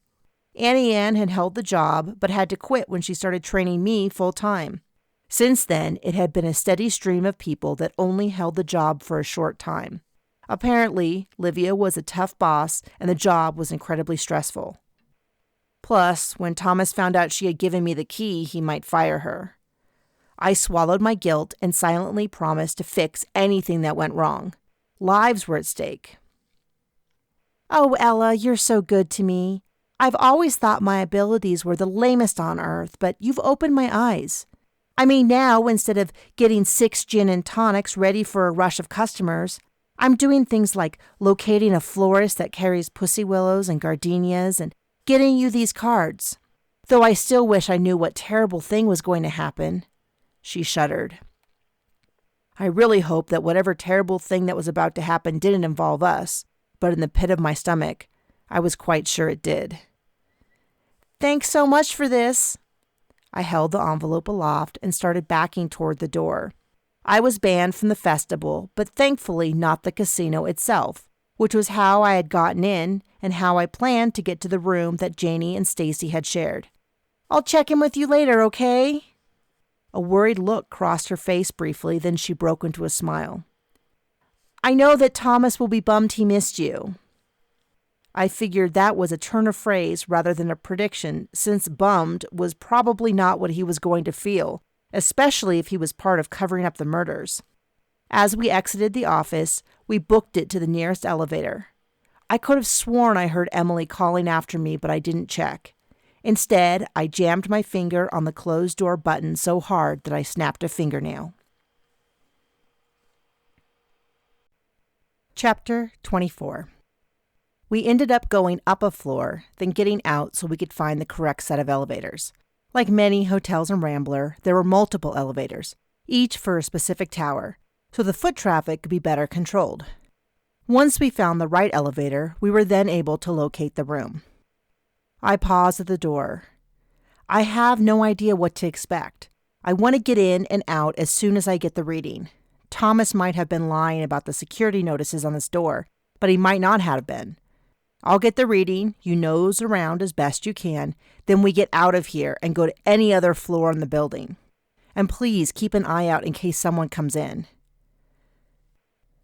Annie Ann had held the job, but had to quit when she started training me full-time. Since then, it had been a steady stream of people that only held the job for a short time. Apparently, Livia was a tough boss, and the job was incredibly stressful. Plus, when Thomas found out she had given me the key, he might fire her. I swallowed my guilt and silently promised to fix anything that went wrong. Lives were at stake. Oh, Ella, you're so good to me. I've always thought my abilities were the lamest on earth, but you've opened my eyes. I mean, now, instead of getting 6 gin and tonics ready for a rush of customers, I'm doing things like locating a florist that carries pussy willows and gardenias and getting you these cards. Though I still wish I knew what terrible thing was going to happen. She shuddered. I really hope that whatever terrible thing that was about to happen didn't involve us, but in the pit of my stomach, I was quite sure it did. Thanks so much for this. I held the envelope aloft and started backing toward the door. I was banned from the festival, but thankfully not the casino itself, which was how I had gotten in and how I planned to get to the room that Janie and Stacy had shared. I'll check in with you later, okay? A worried look crossed her face briefly, then she broke into a smile. I know that Thomas will be bummed he missed you. I figured that was a turn of phrase rather than a prediction, since bummed was probably not what he was going to feel, especially if he was part of covering up the murders. As we exited the office, we booked it to the nearest elevator. I could have sworn I heard Emily calling after me, but I didn't check. Instead, I jammed my finger on the closed door button so hard that I snapped a fingernail. Chapter 24. We ended up going up a floor, then getting out so we could find the correct set of elevators. Like many hotels in Rambler, there were multiple elevators, each for a specific tower, so the foot traffic could be better controlled. Once we found the right elevator, we were then able to locate the room. I paused at the door. I have no idea what to expect. I want to get in and out as soon as I get the reading. Thomas might have been lying about the security notices on this door, but he might not have been. I'll get the reading, you nose around as best you can, then we get out of here and go to any other floor in the building. And please keep an eye out in case someone comes in.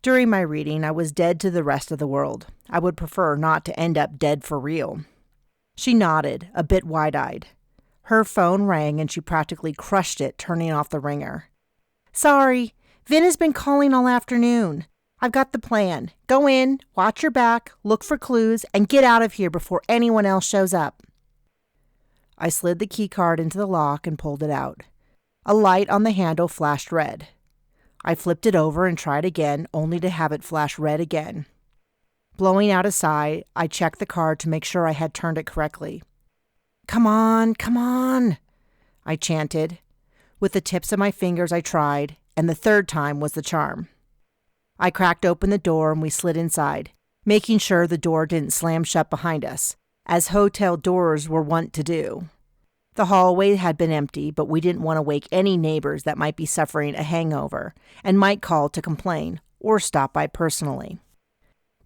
During my reading, I was dead to the rest of the world. I would prefer not to end up dead for real. She nodded, a bit wide-eyed. Her phone rang and she practically crushed it, turning off the ringer. "Sorry, Vin has been calling all afternoon. I've got the plan. Go in, watch your back, look for clues, and get out of here before anyone else shows up." I slid the key card into the lock and pulled it out. A light on the handle flashed red. I flipped it over and tried again, only to have it flash red again. Blowing out a sigh, I checked the card to make sure I had turned it correctly. "Come on, come on," I chanted. With the tips of my fingers I tried, and the third time was the charm. I cracked open the door and we slid inside, making sure the door didn't slam shut behind us, as hotel doors were wont to do. The hallway had been empty, but we didn't want to wake any neighbors that might be suffering a hangover and might call to complain or stop by personally.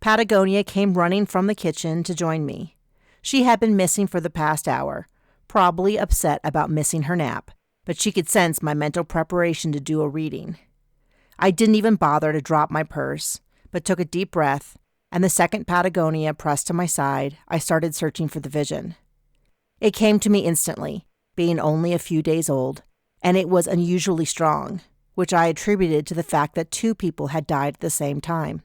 Patagonia came running from the kitchen to join me. She had been missing for the past hour, probably upset about missing her nap, but she could sense my mental preparation to do a reading. I didn't even bother to drop my purse, but took a deep breath, and the second Patagonia pressed to my side, I started searching for the vision. It came to me instantly, being only a few days old, and it was unusually strong, which I attributed to the fact that 2 people had died at the same time.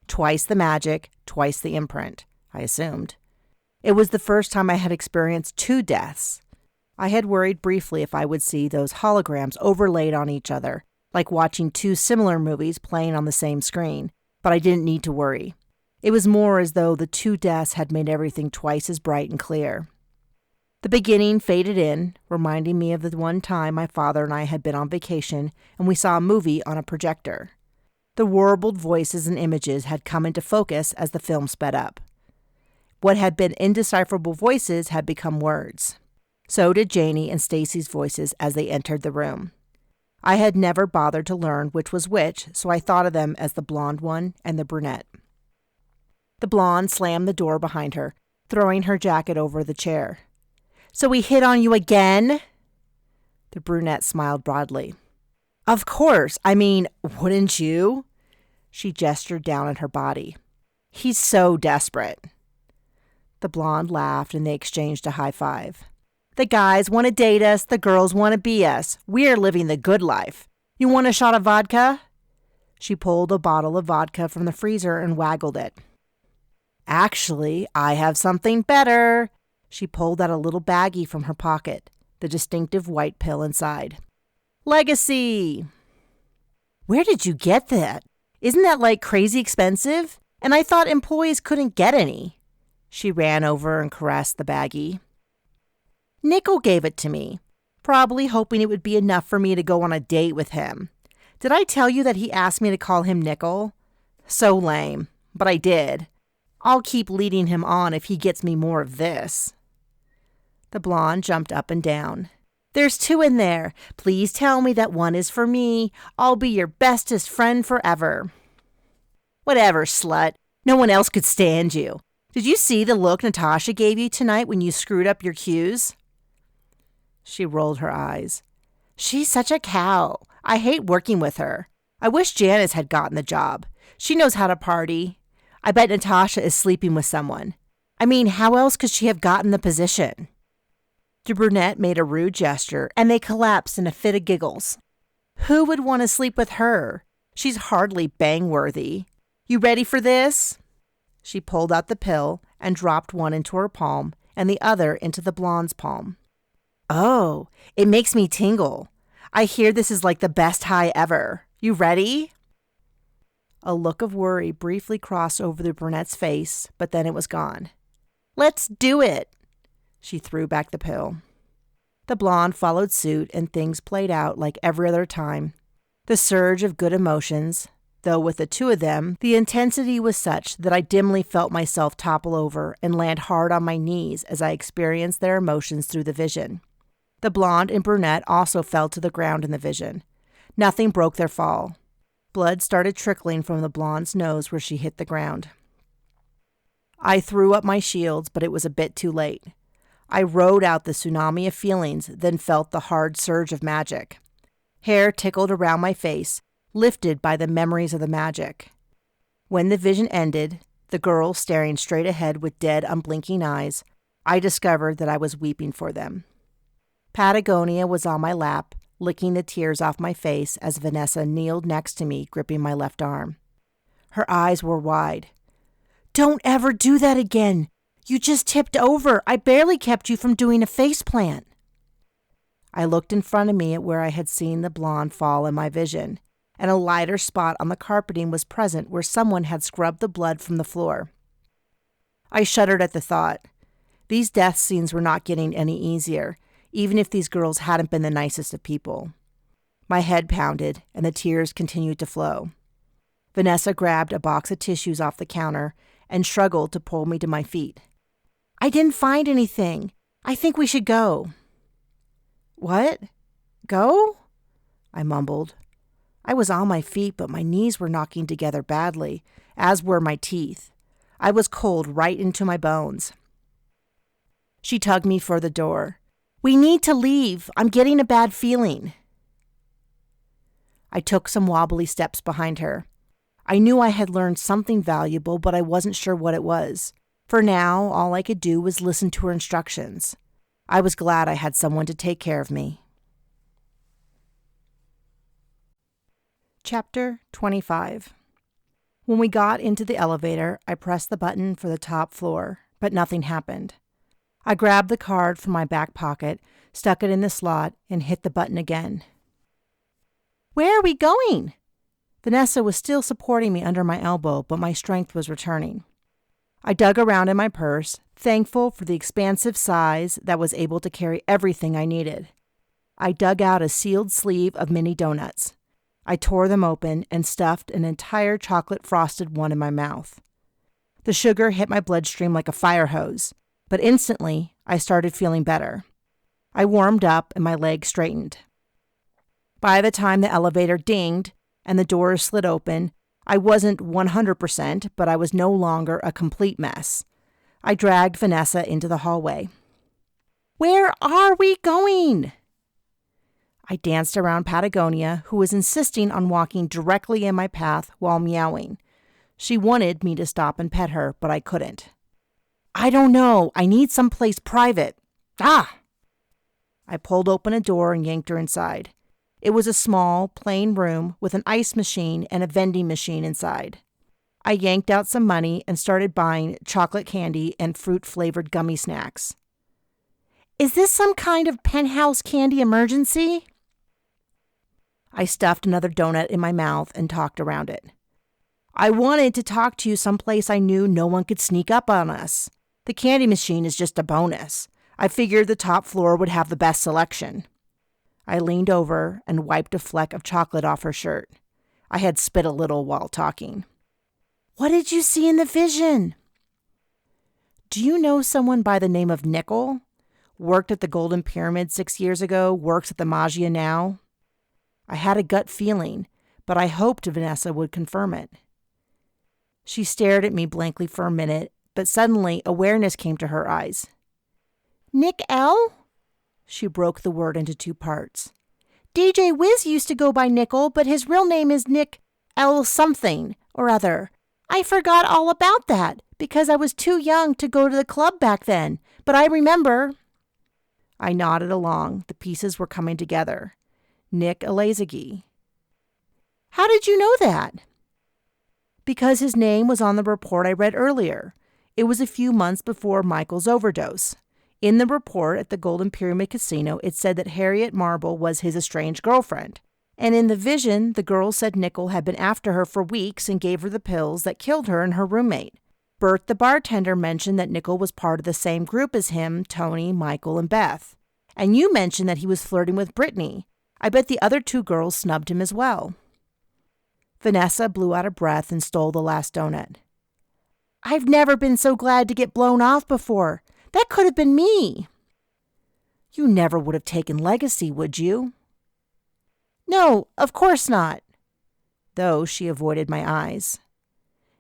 Twice the magic, twice the imprint, I assumed. It was the first time I had experienced 2 deaths. I had worried briefly if I would see those holograms overlaid on each other, like watching 2 similar movies playing on the same screen, but I didn't need to worry. It was more as though the 2 deaths had made everything twice as bright and clear. The beginning faded in, reminding me of the one time my father and I had been on vacation and we saw a movie on a projector. The warbled voices and images had come into focus as the film sped up. What had been indecipherable voices had become words. So did Janie and Stacy's voices as they entered the room. I had never bothered to learn which was which, so I thought of them as the blonde one and the brunette. The blonde slammed the door behind her, throwing her jacket over the chair. "So we hit on you again?" The brunette smiled broadly. "Of course. I mean, wouldn't you?" She gestured down at her body. "He's so desperate." The blonde laughed and they exchanged a high five. "The guys want to date us. The girls want to be us. We're living the good life. You want a shot of vodka?" She pulled a bottle of vodka from the freezer and waggled it. "Actually, I have something better." She pulled out a little baggie from her pocket, the distinctive white pill inside. "Legacy." "Where did you get that? Isn't that like crazy expensive? And I thought employees couldn't get any." She ran over and caressed the baggie. "Nickel gave it to me, probably hoping it would be enough for me to go on a date with him. Did I tell you that he asked me to call him Nickel? So lame, but I did. I'll keep leading him on if he gets me more of this." The blonde jumped up and down. "There's 2 in there. Please tell me that one is for me. I'll be your bestest friend forever." "Whatever, slut. No one else could stand you. Did you see the look Natasha gave you tonight when you screwed up your cues?" She rolled her eyes. "She's such a cow. I hate working with her. I wish Janice had gotten the job. She knows how to party. I bet Natasha is sleeping with someone. I mean, how else could she have gotten the position?" The brunette made a rude gesture, and they collapsed in a fit of giggles. "Who would want to sleep with her? She's hardly bang-worthy. You ready for this?" She pulled out the pill and dropped one into her palm and the other into the blonde's palm. "Oh, it makes me tingle. I hear this is like the best high ever. You ready?" A look of worry briefly crossed over the brunette's face, but then it was gone. "Let's do it." She threw back the pill. The blonde followed suit, and things played out like every other time. The surge of good emotions, though with the 2 of them, the intensity was such that I dimly felt myself topple over and land hard on my knees as I experienced their emotions through the vision. The blonde and brunette also fell to the ground in the vision. Nothing broke their fall. Blood started trickling from the blonde's nose where she hit the ground. I threw up my shields, but it was a bit too late. I rode out the tsunami of feelings, then felt the hard surge of magic. Hair tickled around my face, lifted by the memories of the magic. When the vision ended, the girl staring straight ahead with dead, unblinking eyes, I discovered that I was weeping for them. Patagonia was on my lap, licking the tears off my face as Vanessa kneeled next to me, gripping my left arm. Her eyes were wide. "Don't ever do that again. You just tipped over. I barely kept you from doing a faceplant." I looked in front of me at where I had seen the blonde fall in my vision, and a lighter spot on the carpeting was present where someone had scrubbed the blood from the floor. I shuddered at the thought. These death scenes were not getting any easier, even if these girls hadn't been the nicest of people. My head pounded, and the tears continued to flow. Vanessa grabbed a box of tissues off the counter and struggled to pull me to my feet. "I didn't find anything. I think we should go." "What? Go?" I mumbled. I was on my feet, but my knees were knocking together badly, as were my teeth. I was cold right into my bones. She tugged me for the door. "We need to leave. I'm getting a bad feeling." I took some wobbly steps behind her. I knew I had learned something valuable, but I wasn't sure what it was. For now, all I could do was listen to her instructions. I was glad I had someone to take care of me. Chapter 25. When we got into the elevator, I pressed the button for the top floor, but nothing happened. I grabbed the card from my back pocket, stuck it in the slot, and hit the button again. "Where are we going?" Vanessa was still supporting me under my elbow, but my strength was returning. I dug around in my purse, thankful for the expansive size that was able to carry everything I needed. I dug out a sealed sleeve of mini donuts. I tore them open and stuffed an entire chocolate-frosted one in my mouth. The sugar hit my bloodstream like a fire hose, but instantly I started feeling better. I warmed up and my legs straightened. By the time the elevator dinged and the doors slid open, I wasn't 100%, but I was no longer a complete mess. I dragged Vanessa into the hallway. "Where are we going?" I danced around Patagonia, who was insisting on walking directly in my path while meowing. She wanted me to stop and pet her, but I couldn't. "I don't know. I need someplace private." "Ah!" I pulled open a door and yanked her inside. It was a small, plain room with an ice machine and a vending machine inside. I yanked out some money and started buying chocolate candy and fruit-flavored gummy snacks. "Is this some kind of penthouse candy emergency?" I stuffed another donut in my mouth and talked around it. "I wanted to talk to you someplace I knew no one could sneak up on us. The candy machine is just a bonus. I figured the top floor would have the best selection." I leaned over and wiped a fleck of chocolate off her shirt. I had spit a little while talking. "What did you see in the vision?" "Do you know someone by the name of Nickel? Worked at the Golden Pyramid 6 years ago, works at the Mage now." I had a gut feeling, but I hoped Vanessa would confirm it. She stared at me blankly for a minute, but suddenly awareness came to her eyes. "Nick L?" She broke the word into 2 parts. "DJ Wiz used to go by Nickel, but his real name is Nick L something or other. I forgot all about that because I was too young to go to the club back then, but I remember." I nodded along. The pieces were coming together. Nick Alazagi. "How did you know that?" "Because his name was on the report I read earlier. It was a few months before Michael's overdose. In the report at the Golden Pyramid Casino, it said that Harriet Marble was his estranged girlfriend. And in the vision, the girl said Nickel had been after her for weeks and gave her the pills that killed her and her roommate. Bert, the bartender, mentioned that Nickel was part of the same group as him, Tony, Michael, and Beth. And you mentioned that he was flirting with Brittany. I bet the other 2 girls snubbed him as well." Vanessa blew out a breath and stole the last donut. "I've never been so glad to get blown off before. That could have been me." "You never would have taken Legacy, would you?" "No, of course not." Though she avoided my eyes.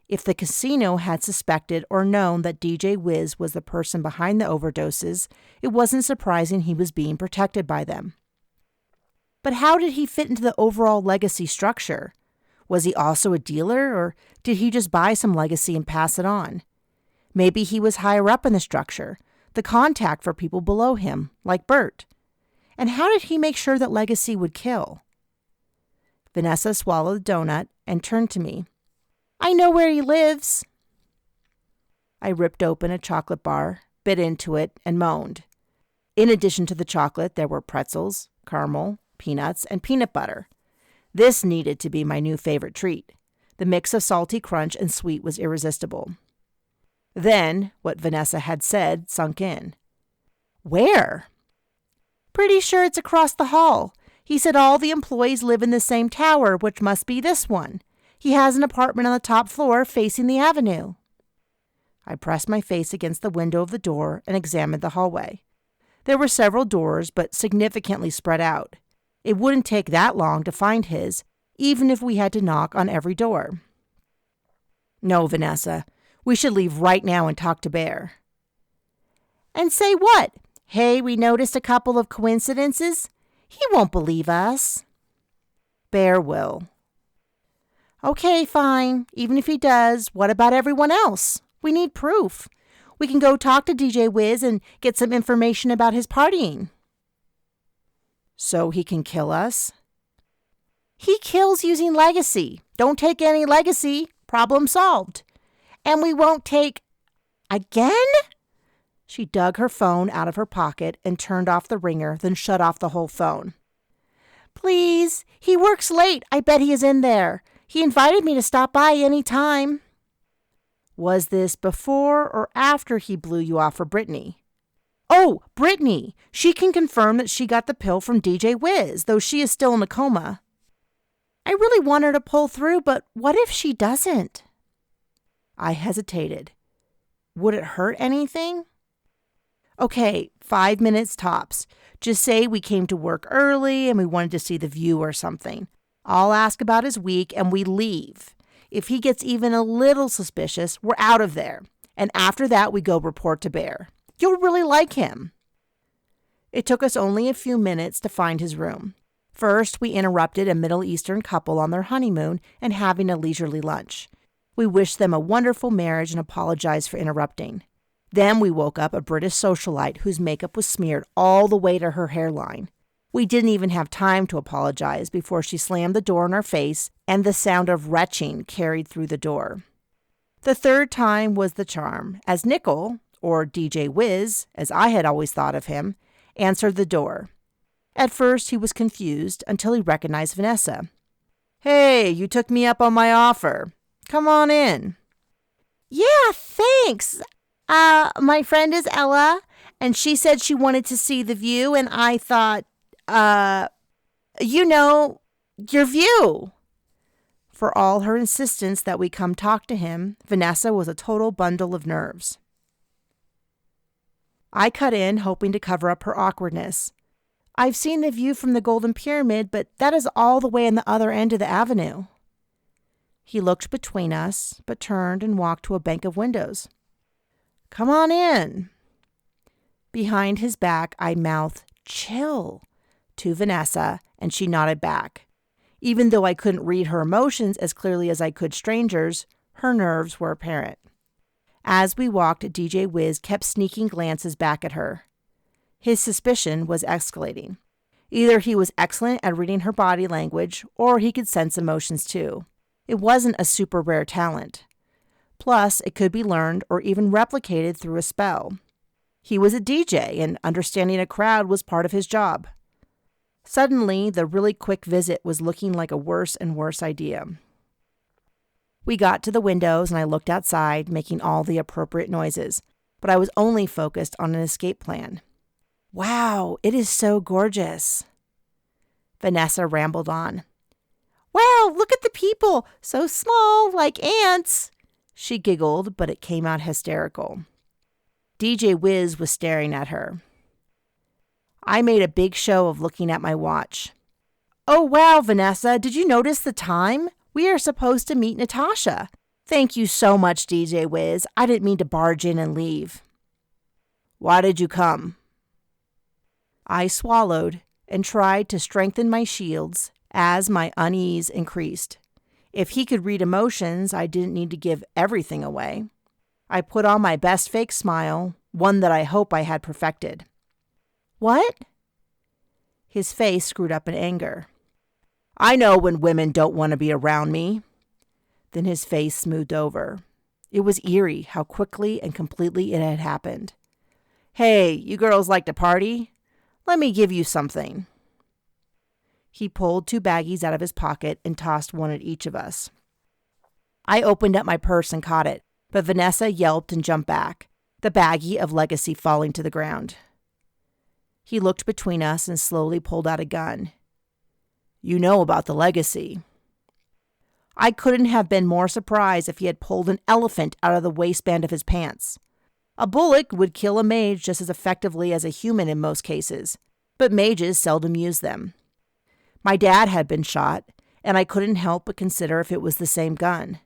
If the casino had suspected or known that DJ Wiz was the person behind the overdoses, it wasn't surprising he was being protected by them. But how did he fit into the overall Legacy structure? Was he also a dealer, or did he just buy some Legacy and pass it on? Maybe he was higher up in the structure, the contact for people below him, like Bert. And how did he make sure that Legacy would kill? Vanessa swallowed the donut and turned to me. I know where he lives. I ripped open a chocolate bar, bit into it, and moaned. In addition to the chocolate, there were pretzels, caramel, peanuts, and peanut butter. This needed to be my new favorite treat. The mix of salty crunch and sweet was irresistible. Then, what Vanessa had said sunk in. Where? Pretty sure it's across the hall. He said all the employees live in the same tower, which must be this one. He has an apartment on the top floor facing the avenue. I pressed my face against the window of the door and examined the hallway. There were several doors, but significantly spread out. It wouldn't take that long to find his, even if we had to knock on every door. No, Vanessa, we should leave right now and talk to Bear. And say what? Hey, we noticed a couple of coincidences. He won't believe us. Bear will. Okay, fine. Even if he does, what about everyone else? We need proof. We can go talk to DJ Wiz and get some information about his partying. So he can kill us? He kills using Legacy. Don't take any Legacy. Problem solved. And we won't take... Again? She dug her phone out of her pocket and turned off the ringer, then shut off the whole phone. Please, he works late. I bet he is in there. He invited me to stop by any time. Was this before or after he blew you off for Brittany? Oh, Brittany. She can confirm that she got the pill from DJ Wiz, though she is still in a coma. I really want her to pull through, but what if she doesn't? I hesitated. Would it hurt anything? Okay, 5 minutes tops. Just say we came to work early and we wanted to see the view or something. I'll ask about his week and we leave. If he gets even a little suspicious, we're out of there. And after that, we go report to Bear. You'll really like him. It took us only a few minutes to find his room. First, we interrupted a Middle Eastern couple on their honeymoon and having a leisurely lunch. We wished them a wonderful marriage and apologized for interrupting. Then we woke up a British socialite whose makeup was smeared all the way to her hairline. We didn't even have time to apologize before she slammed the door in our face and the sound of retching carried through the door. The third time was the charm, as Nickel, or DJ Wiz, as I had always thought of him, answered the door. At first he was confused until he recognized Vanessa. Hey, you took me up on my offer. Come on in. Yeah, thanks. My friend is Ella, and she said she wanted to see the view, and I thought, your view. For all her insistence that we come talk to him, Vanessa was a total bundle of nerves. I cut in, hoping to cover up her awkwardness. I've seen the view from the Golden Pyramid, but that is all the way on the other end of the avenue. He looked between us, but turned and walked to a bank of windows. Come on in. Behind his back, I mouthed, chill, to Vanessa, and she nodded back. Even though I couldn't read her emotions as clearly as I could strangers, her nerves were apparent. As we walked, DJ Wiz kept sneaking glances back at her. His suspicion was escalating. Either he was excellent at reading her body language, or he could sense emotions too. It wasn't a super rare talent. Plus, it could be learned or even replicated through a spell. He was a DJ, and understanding a crowd was part of his job. Suddenly, the really quick visit was looking like a worse and worse idea. We got to the windows, and I looked outside, making all the appropriate noises, but I was only focused on an escape plan. Wow, it is so gorgeous. Vanessa rambled on. Wow, look at the people, so small, like ants. She giggled, but it came out hysterical. DJ Wiz was staring at her. I made a big show of looking at my watch. Oh, wow, Vanessa, did you notice the time? We are supposed to meet Natasha. Thank you so much, DJ Wiz. I didn't mean to barge in and leave. Why did you come? I swallowed and tried to strengthen my shields as my unease increased. If he could read emotions, I didn't need to give everything away. I put on my best fake smile, one that I hope I had perfected. What? His face screwed up in anger. I know when women don't want to be around me. Then his face smoothed over. It was eerie how quickly and completely it had happened. Hey, you girls like to party? Let me give you something. He pulled 2 baggies out of his pocket and tossed one at each of us. I opened up my purse and caught it, but Vanessa yelped and jumped back, the baggie of legacy falling to the ground. He looked between us and slowly pulled out a gun. You know about the legacy. I couldn't have been more surprised if he had pulled an elephant out of the waistband of his pants. A bullet would kill a mage just as effectively as a human in most cases, but mages seldom use them. My dad had been shot, and I couldn't help but consider if it was the same gun.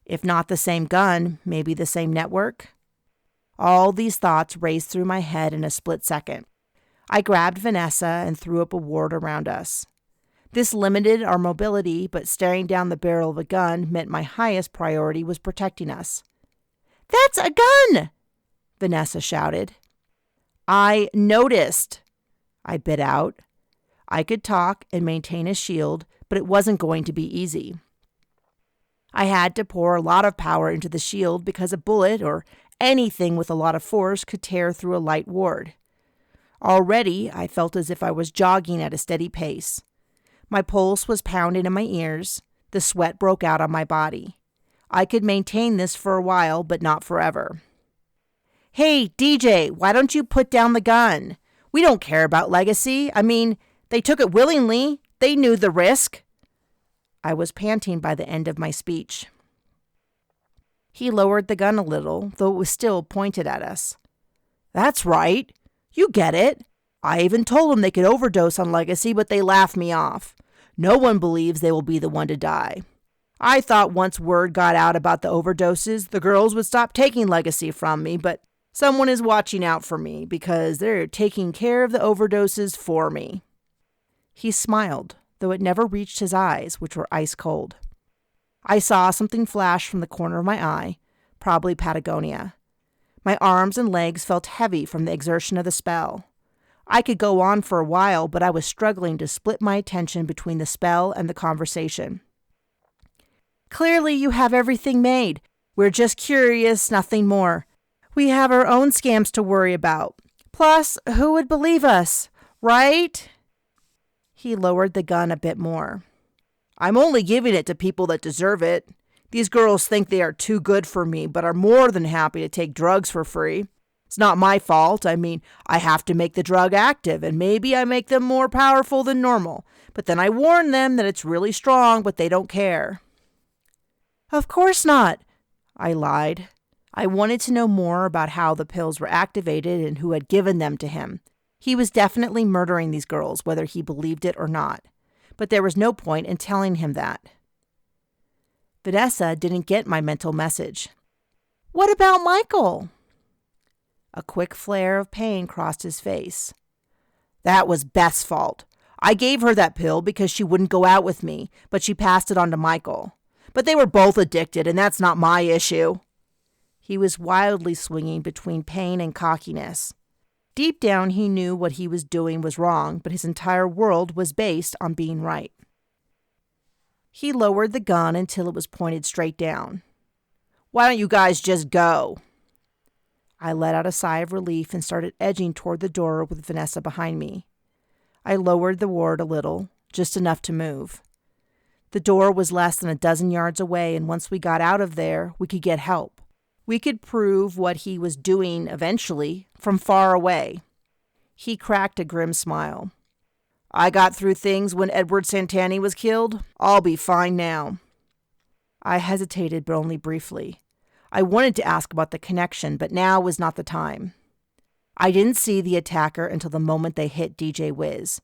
If not the same gun, maybe the same network? All these thoughts raced through my head in a split second. I grabbed Vanessa and threw up a ward around us. This limited our mobility, but staring down the barrel of a gun meant my highest priority was protecting us. That's a gun! Vanessa shouted. I noticed, I bit out. I could talk and maintain a shield, but it wasn't going to be easy. I had to pour a lot of power into the shield because a bullet or anything with a lot of force could tear through a light ward. Already, I felt as if I was jogging at a steady pace. My pulse was pounding in my ears. The sweat broke out on my body. I could maintain this for a while, but not forever. Hey, DJ, why don't you put down the gun? We don't care about legacy. I mean, they took it willingly. They knew the risk. I was panting by the end of my speech. He lowered the gun a little, though it was still pointed at us. That's right. You get it. I even told them they could overdose on legacy, but they laughed me off. No one believes they will be the one to die. I thought once word got out about the overdoses, the girls would stop taking legacy from me, but someone is watching out for me because they're taking care of the overdoses for me. He smiled, though it never reached his eyes, which were ice cold. I saw something flash from the corner of my eye, probably Patagonia. My arms and legs felt heavy from the exertion of the spell. I could go on for a while, but I was struggling to split my attention between the spell and the conversation. Clearly you have everything made. We're just curious, nothing more. We have our own scams to worry about. Plus, who would believe us, right? He lowered the gun a bit more. I'm only giving it to people that deserve it. These girls think they are too good for me, but are more than happy to take drugs for free. It's not my fault. I mean, I have to make the drug active, and maybe I make them more powerful than normal. But then I warn them that it's really strong, but they don't care. Of course not, I lied. I wanted to know more about how the pills were activated and who had given them to him. He was definitely murdering these girls, whether he believed it or not. But there was no point in telling him that. Vanessa didn't get my mental message. What about Michael? A quick flare of pain crossed his face. That was Beth's fault. I gave her that pill because she wouldn't go out with me, but she passed it on to Michael. But they were both addicted, and that's not my issue. He was wildly swinging between pain and cockiness. Deep down, he knew what he was doing was wrong, but his entire world was based on being right. He lowered the gun until it was pointed straight down. Why don't you guys just go? I let out a sigh of relief and started edging toward the door with Vanessa behind me. I lowered the ward a little, just enough to move. The door was less than a dozen yards away, and once we got out of there, we could get help. We could prove what he was doing eventually from far away. He cracked a grim smile. I got through things when Edward Santani was killed. I'll be fine now. I hesitated, but only briefly. I wanted to ask about the connection, but now was not the time. I didn't see the attacker until the moment they hit DJ Wiz.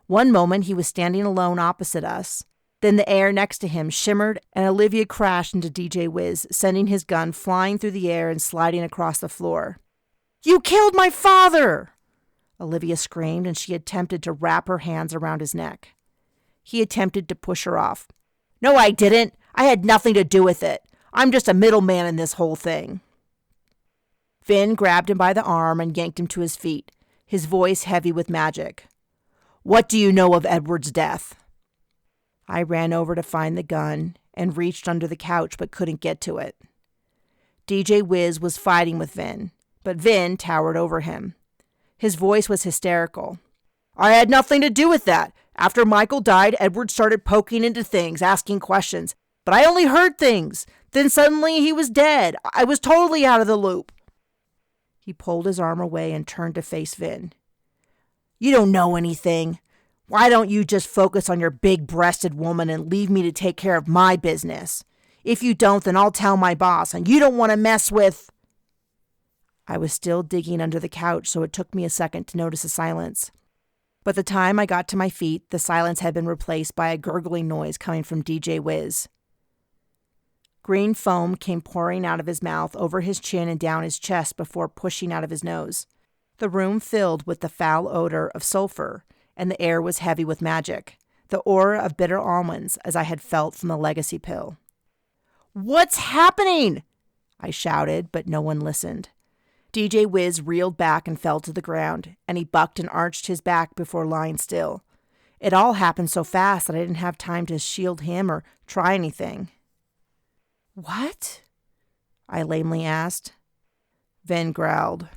One moment he was standing alone opposite us. Then the air next to him shimmered and Olivia crashed into DJ Wiz, sending his gun flying through the air and sliding across the floor. You killed my father! Olivia screamed, and she attempted to wrap her hands around his neck. He attempted to push her off. No, I didn't. I had nothing to do with it. I'm just a middleman in this whole thing. Finn grabbed him by the arm and yanked him to his feet, his voice heavy with magic. What do you know of Edward's death? I ran over to find the gun and reached under the couch but couldn't get to it. DJ Wiz was fighting with Vin, but Vin towered over him. His voice was hysterical. I had nothing to do with that. After Michael died, Edward started poking into things, asking questions. But I only heard things. Then suddenly he was dead. I was totally out of the loop. He pulled his arm away and turned to face Vin. You don't know anything. Why don't you just focus on your big-breasted woman and leave me to take care of my business? If you don't, then I'll tell my boss, and you don't want to mess with... I was still digging under the couch, so it took me a second to notice the silence. By the time I got to my feet, the silence had been replaced by a gurgling noise coming from DJ Wiz. Green foam came pouring out of his mouth, over his chin and down his chest before pushing out of his nose. The room filled with the foul odor of sulfur, and the air was heavy with magic, the aura of bitter almonds as I had felt from the legacy pill. What's happening? I shouted, but no one listened. DJ Wiz reeled back and fell to the ground, and he bucked and arched his back before lying still. It all happened so fast that I didn't have time to shield him or try anything. What? I lamely asked. Vin growled.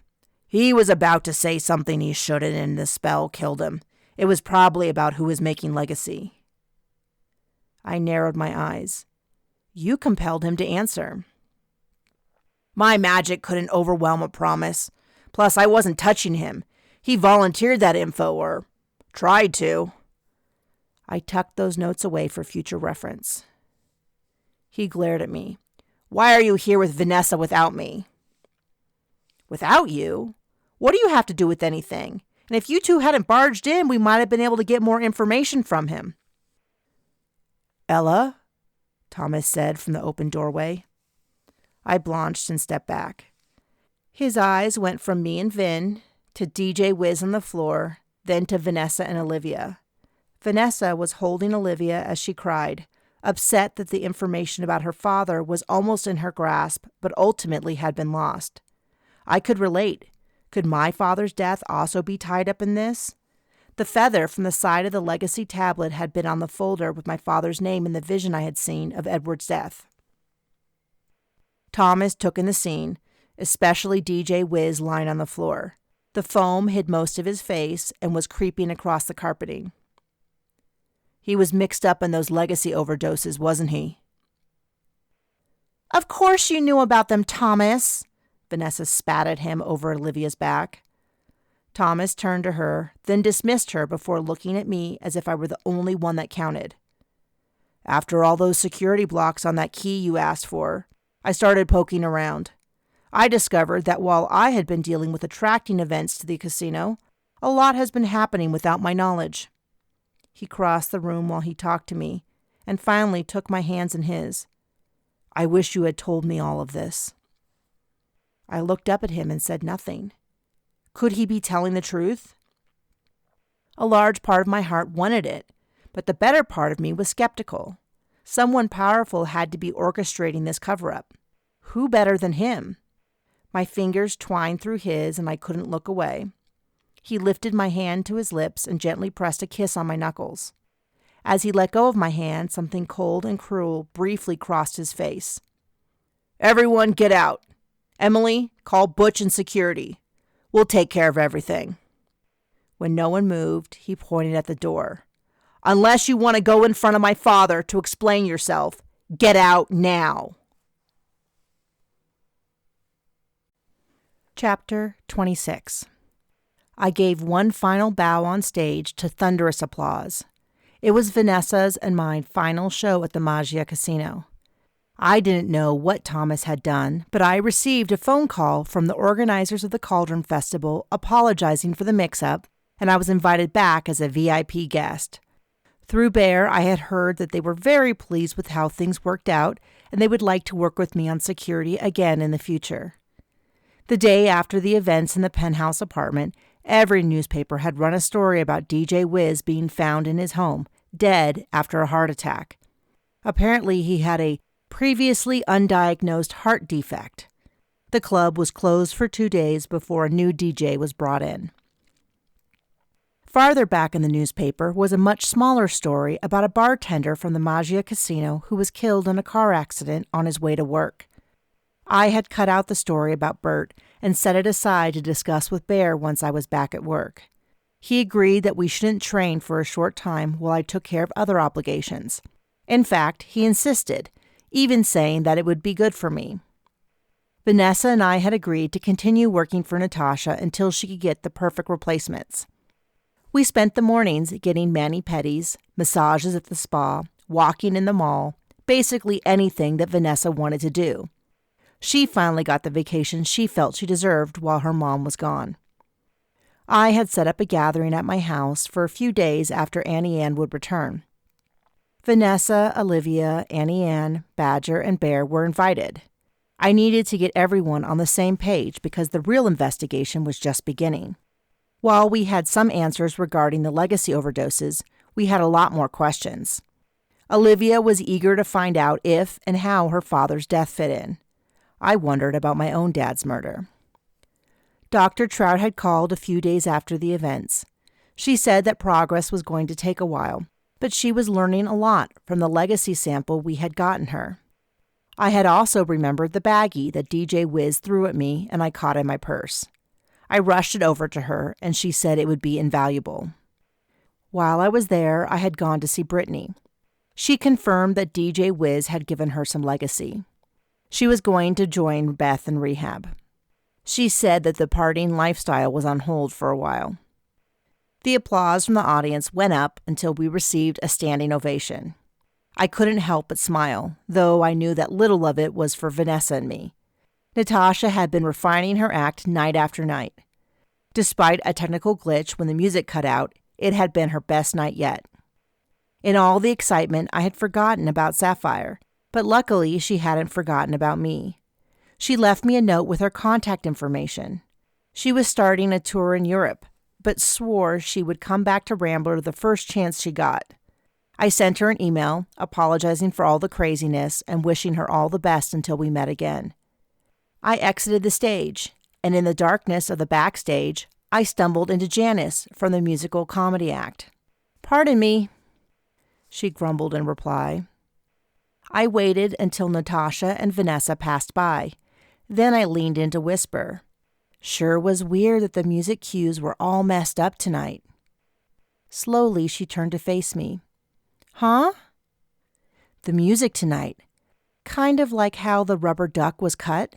He was about to say something he shouldn't, and the spell killed him. It was probably about who was making legacy. I narrowed my eyes. You compelled him to answer. My magic couldn't overwhelm a promise. Plus, I wasn't touching him. He volunteered that info, or tried to. I tucked those notes away for future reference. He glared at me. Why are you here with Vanessa without me? Without you? What do you have to do with anything? And if you two hadn't barged in, we might have been able to get more information from him. Ella? Thomas said from the open doorway. I blanched and stepped back. His eyes went from me and Vin to DJ Wiz on the floor, then to Vanessa and Olivia. Vanessa was holding Olivia as she cried, upset that the information about her father was almost in her grasp, but ultimately had been lost. I could relate. Could my father's death also be tied up in this? The feather from the side of the legacy tablet had been on the folder with my father's name in the vision I had seen of Edward's death. Thomas took in the scene, especially DJ Wiz lying on the floor. The foam hid most of his face and was creeping across the carpeting. He was mixed up in those legacy overdoses, wasn't he? Of course you knew about them, Thomas. Vanessa spat at him over Olivia's back. Thomas turned to her, then dismissed her before looking at me as if I were the only one that counted. After all those security blocks on that key you asked for, I started poking around. I discovered that while I had been dealing with attracting events to the casino, a lot has been happening without my knowledge. He crossed the room while he talked to me, and finally took my hands in his. I wish you had told me all of this. I looked up at him and said nothing. Could he be telling the truth? A large part of my heart wanted it, but the better part of me was skeptical. Someone powerful had to be orchestrating this cover-up. Who better than him? My fingers twined through his, and I couldn't look away. He lifted my hand to his lips and gently pressed a kiss on my knuckles. As he let go of my hand, something cold and cruel briefly crossed his face. Everyone get out. Emily, call Butch and security. We'll take care of everything. When no one moved, he pointed at the door. Unless you want to go in front of my father to explain yourself, get out now. Chapter 26. I gave one final bow on stage to thunderous applause. It was Vanessa's and my final show at the Mage Casino. I didn't know what Thomas had done, but I received a phone call from the organizers of the Cauldron Festival apologizing for the mix-up, and I was invited back as a VIP guest. Through Bear, I had heard that they were very pleased with how things worked out, and they would like to work with me on security again in the future. The day after the events in the penthouse apartment, every newspaper had run a story about DJ Wiz being found in his home, dead after a heart attack. Apparently, he had a previously undiagnosed heart defect. The club was closed for 2 days before a new DJ was brought in. Farther back in the newspaper was a much smaller story about a bartender from the Mage casino who was killed in a car accident on his way to work. I had cut out the story about Bert and set it aside to discuss with Bear once I was back at work. He agreed that we shouldn't train for a short time while I took care of other obligations. In fact, he insisted, even saying that it would be good for me. Vanessa and I had agreed to continue working for Natasha until she could get the perfect replacements. We spent the mornings getting mani-pedis, massages at the spa, walking in the mall, basically anything that Vanessa wanted to do. She finally got the vacation she felt she deserved while her mom was gone. I had set up a gathering at my house for a few days after Annie Ann would return. Vanessa, Olivia, Annie Ann, Badger, and Bear were invited. I needed to get everyone on the same page because the real investigation was just beginning. While we had some answers regarding the legacy overdoses, we had a lot more questions. Olivia was eager to find out if and how her father's death fit in. I wondered about my own dad's murder. Dr. Trout had called a few days after the events. She said that progress was going to take a while, but she was learning a lot from the legacy sample we had gotten her. I had also remembered the baggie that DJ Wiz threw at me and I caught in my purse. I rushed it over to her and she said it would be invaluable. While I was there, I had gone to see Brittany. She confirmed that DJ Wiz had given her some legacy. She was going to join Beth in rehab. She said that the partying lifestyle was on hold for a while. The applause from the audience went up until we received a standing ovation. I couldn't help but smile, though I knew that little of it was for Vanessa and me. Natasha had been refining her act night after night. Despite a technical glitch when the music cut out, it had been her best night yet. In all the excitement, I had forgotten about Sapphire, but luckily she hadn't forgotten about me. She left me a note with her contact information. She was starting a tour in Europe, but swore she would come back to Rambler the first chance she got. I sent her an email, apologizing for all the craziness and wishing her all the best until we met again. I exited the stage, and in the darkness of the backstage, I stumbled into Janice from the musical comedy act. "Pardon me," she grumbled in reply. I waited until Natasha and Vanessa passed by. Then I leaned in to whisper. Sure was weird that the music cues were all messed up tonight. Slowly, she turned to face me. Huh? The music tonight. Kind of like how the rubber duck was cut,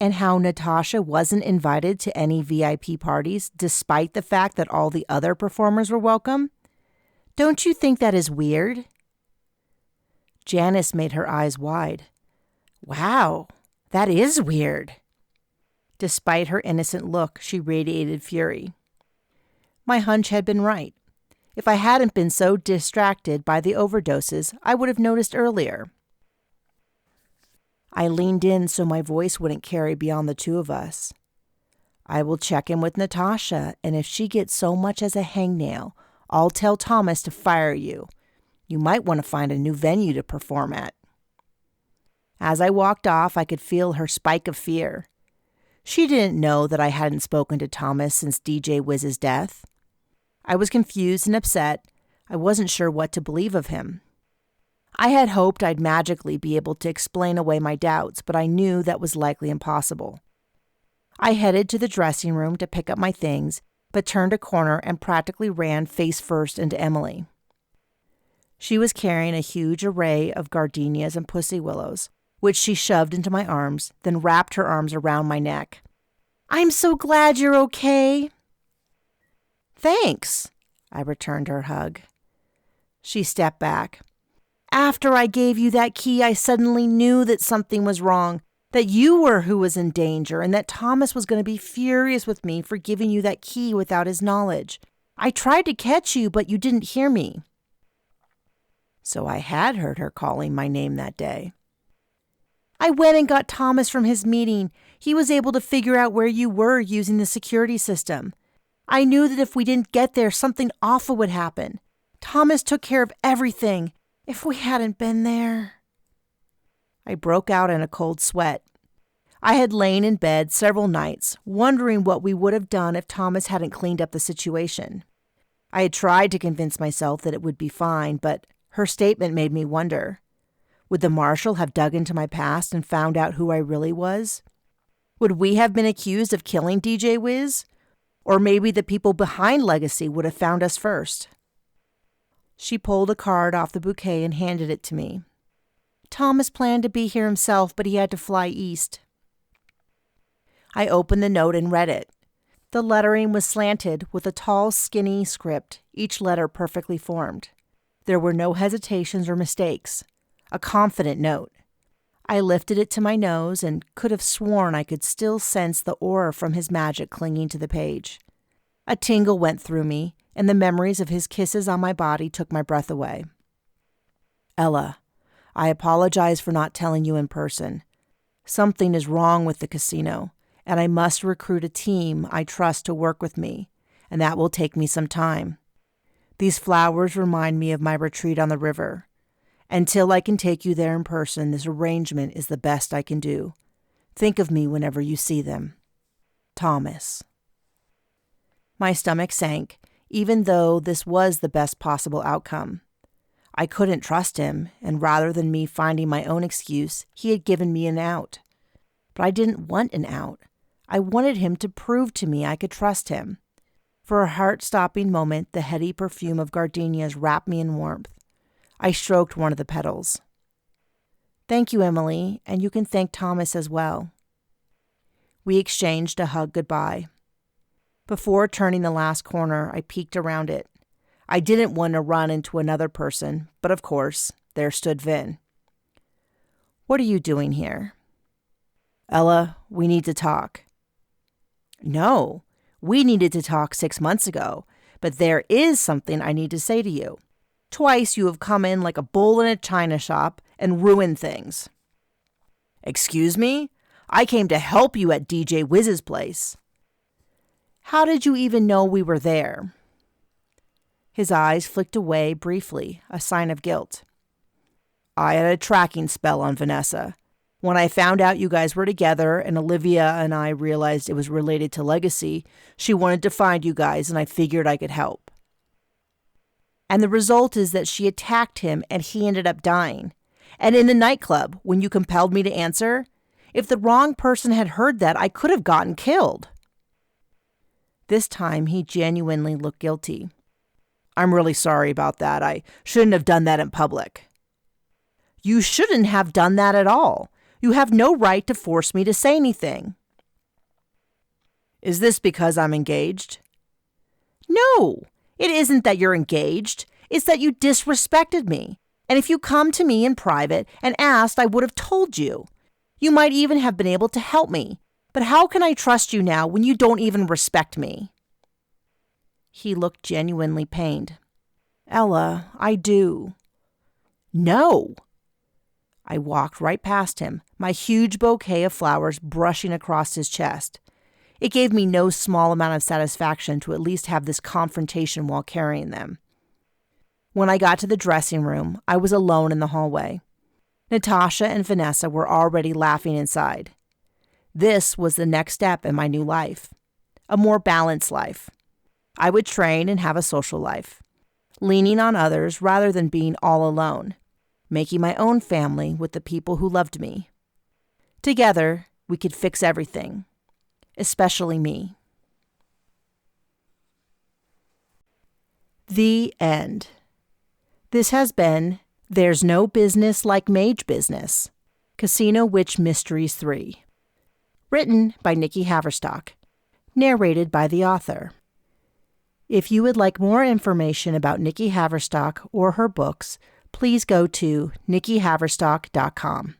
and how Natasha wasn't invited to any VIP parties despite the fact that all the other performers were welcome. Don't you think that is weird? Janice made her eyes wide. Wow, that is weird. Despite her innocent look, she radiated fury. My hunch had been right. If I hadn't been so distracted by the overdoses, I would have noticed earlier. I leaned in so my voice wouldn't carry beyond the two of us. I will check in with Natasha, and if she gets so much as a hangnail, I'll tell Thomas to fire you. You might want to find a new venue to perform at. As I walked off, I could feel her spike of fear. She didn't know that I hadn't spoken to Thomas since DJ Wiz's death. I was confused and upset. I wasn't sure what to believe of him. I had hoped I'd magically be able to explain away my doubts, but I knew that was likely impossible. I headed to the dressing room to pick up my things, but turned a corner and practically ran face first into Emily. She was carrying a huge array of gardenias and pussy willows, which she shoved into my arms, then wrapped her arms around my neck. I'm so glad you're okay. Thanks, I returned her hug. She stepped back. After I gave you that key, I suddenly knew that something was wrong, that you were who was in danger, and that Thomas was going to be furious with me for giving you that key without his knowledge. I tried to catch you, but you didn't hear me. So I had heard her calling my name that day. I went and got Thomas from his meeting. He was able to figure out where you were using the security system. I knew that if we didn't get there, something awful would happen. Thomas took care of everything. If we hadn't been there... I broke out in a cold sweat. I had lain in bed several nights, wondering what we would have done if Thomas hadn't cleaned up the situation. I had tried to convince myself that it would be fine, but her statement made me wonder. Would the marshal have dug into my past and found out who I really was? Would we have been accused of killing DJ Wiz? Or maybe the people behind Legacy would have found us first. She pulled a card off the bouquet and handed it to me. Thomas planned to be here himself, but he had to fly east. I opened the note and read it. The lettering was slanted with a tall, skinny script, each letter perfectly formed. There were no hesitations or mistakes. A confident note. I lifted it to my nose and could have sworn I could still sense the aura from his magic clinging to the page. A tingle went through me, and the memories of his kisses on my body took my breath away. Ella, I apologize for not telling you in person. Something is wrong with the casino, and I must recruit a team I trust to work with me, and that will take me some time. These flowers remind me of my retreat on the river. Until I can take you there in person, this arrangement is the best I can do. Think of me whenever you see them. Thomas. My stomach sank, even though this was the best possible outcome. I couldn't trust him, and rather than me finding my own excuse, he had given me an out. But I didn't want an out. I wanted him to prove to me I could trust him. For a heart-stopping moment, the heady perfume of gardenias wrapped me in warmth. I stroked one of the petals. Thank you, Emily, and you can thank Thomas as well. We exchanged a hug goodbye. Before turning the last corner, I peeked around it. I didn't want to run into another person, but of course, there stood Vin. What are you doing here? Ella, we need to talk. No, we needed to talk 6 months ago, but there is something I need to say to you. Twice you have come in like a bull in a china shop and ruined things. Excuse me? I came to help you at DJ Wiz's place. How did you even know we were there? His eyes flicked away briefly, a sign of guilt. I had a tracking spell on Vanessa. When I found out you guys were together and Olivia and I realized it was related to Legacy, she wanted to find you guys and I figured I could help. And the result is that she attacked him and he ended up dying. And in the nightclub, when you compelled me to answer, if the wrong person had heard that, I could have gotten killed. This time, he genuinely looked guilty. I'm really sorry about that. I shouldn't have done that in public. You shouldn't have done that at all. You have no right to force me to say anything. Is this because I'm engaged? No. It isn't that you're engaged. It's that you disrespected me. And if you come to me in private and asked, I would have told you. You might even have been able to help me. But how can I trust you now when you don't even respect me? He looked genuinely pained. Ella, I do. No. I walked right past him, my huge bouquet of flowers brushing across his chest. It gave me no small amount of satisfaction to at least have this confrontation while carrying them. When I got to the dressing room, I was alone in the hallway. Natasha and Vanessa were already laughing inside. This was the next step in my new life, a more balanced life. I would train and have a social life, leaning on others rather than being all alone, making my own family with the people who loved me. Together, we could fix everything. Especially me. The end. This has been There's No Business Like Mage Business, Casino Witch Mysteries 3. Written by Nikki Haverstock. Narrated by the author. If you would like more information about Nikki Haverstock or her books, please go to nikkihaverstock.com.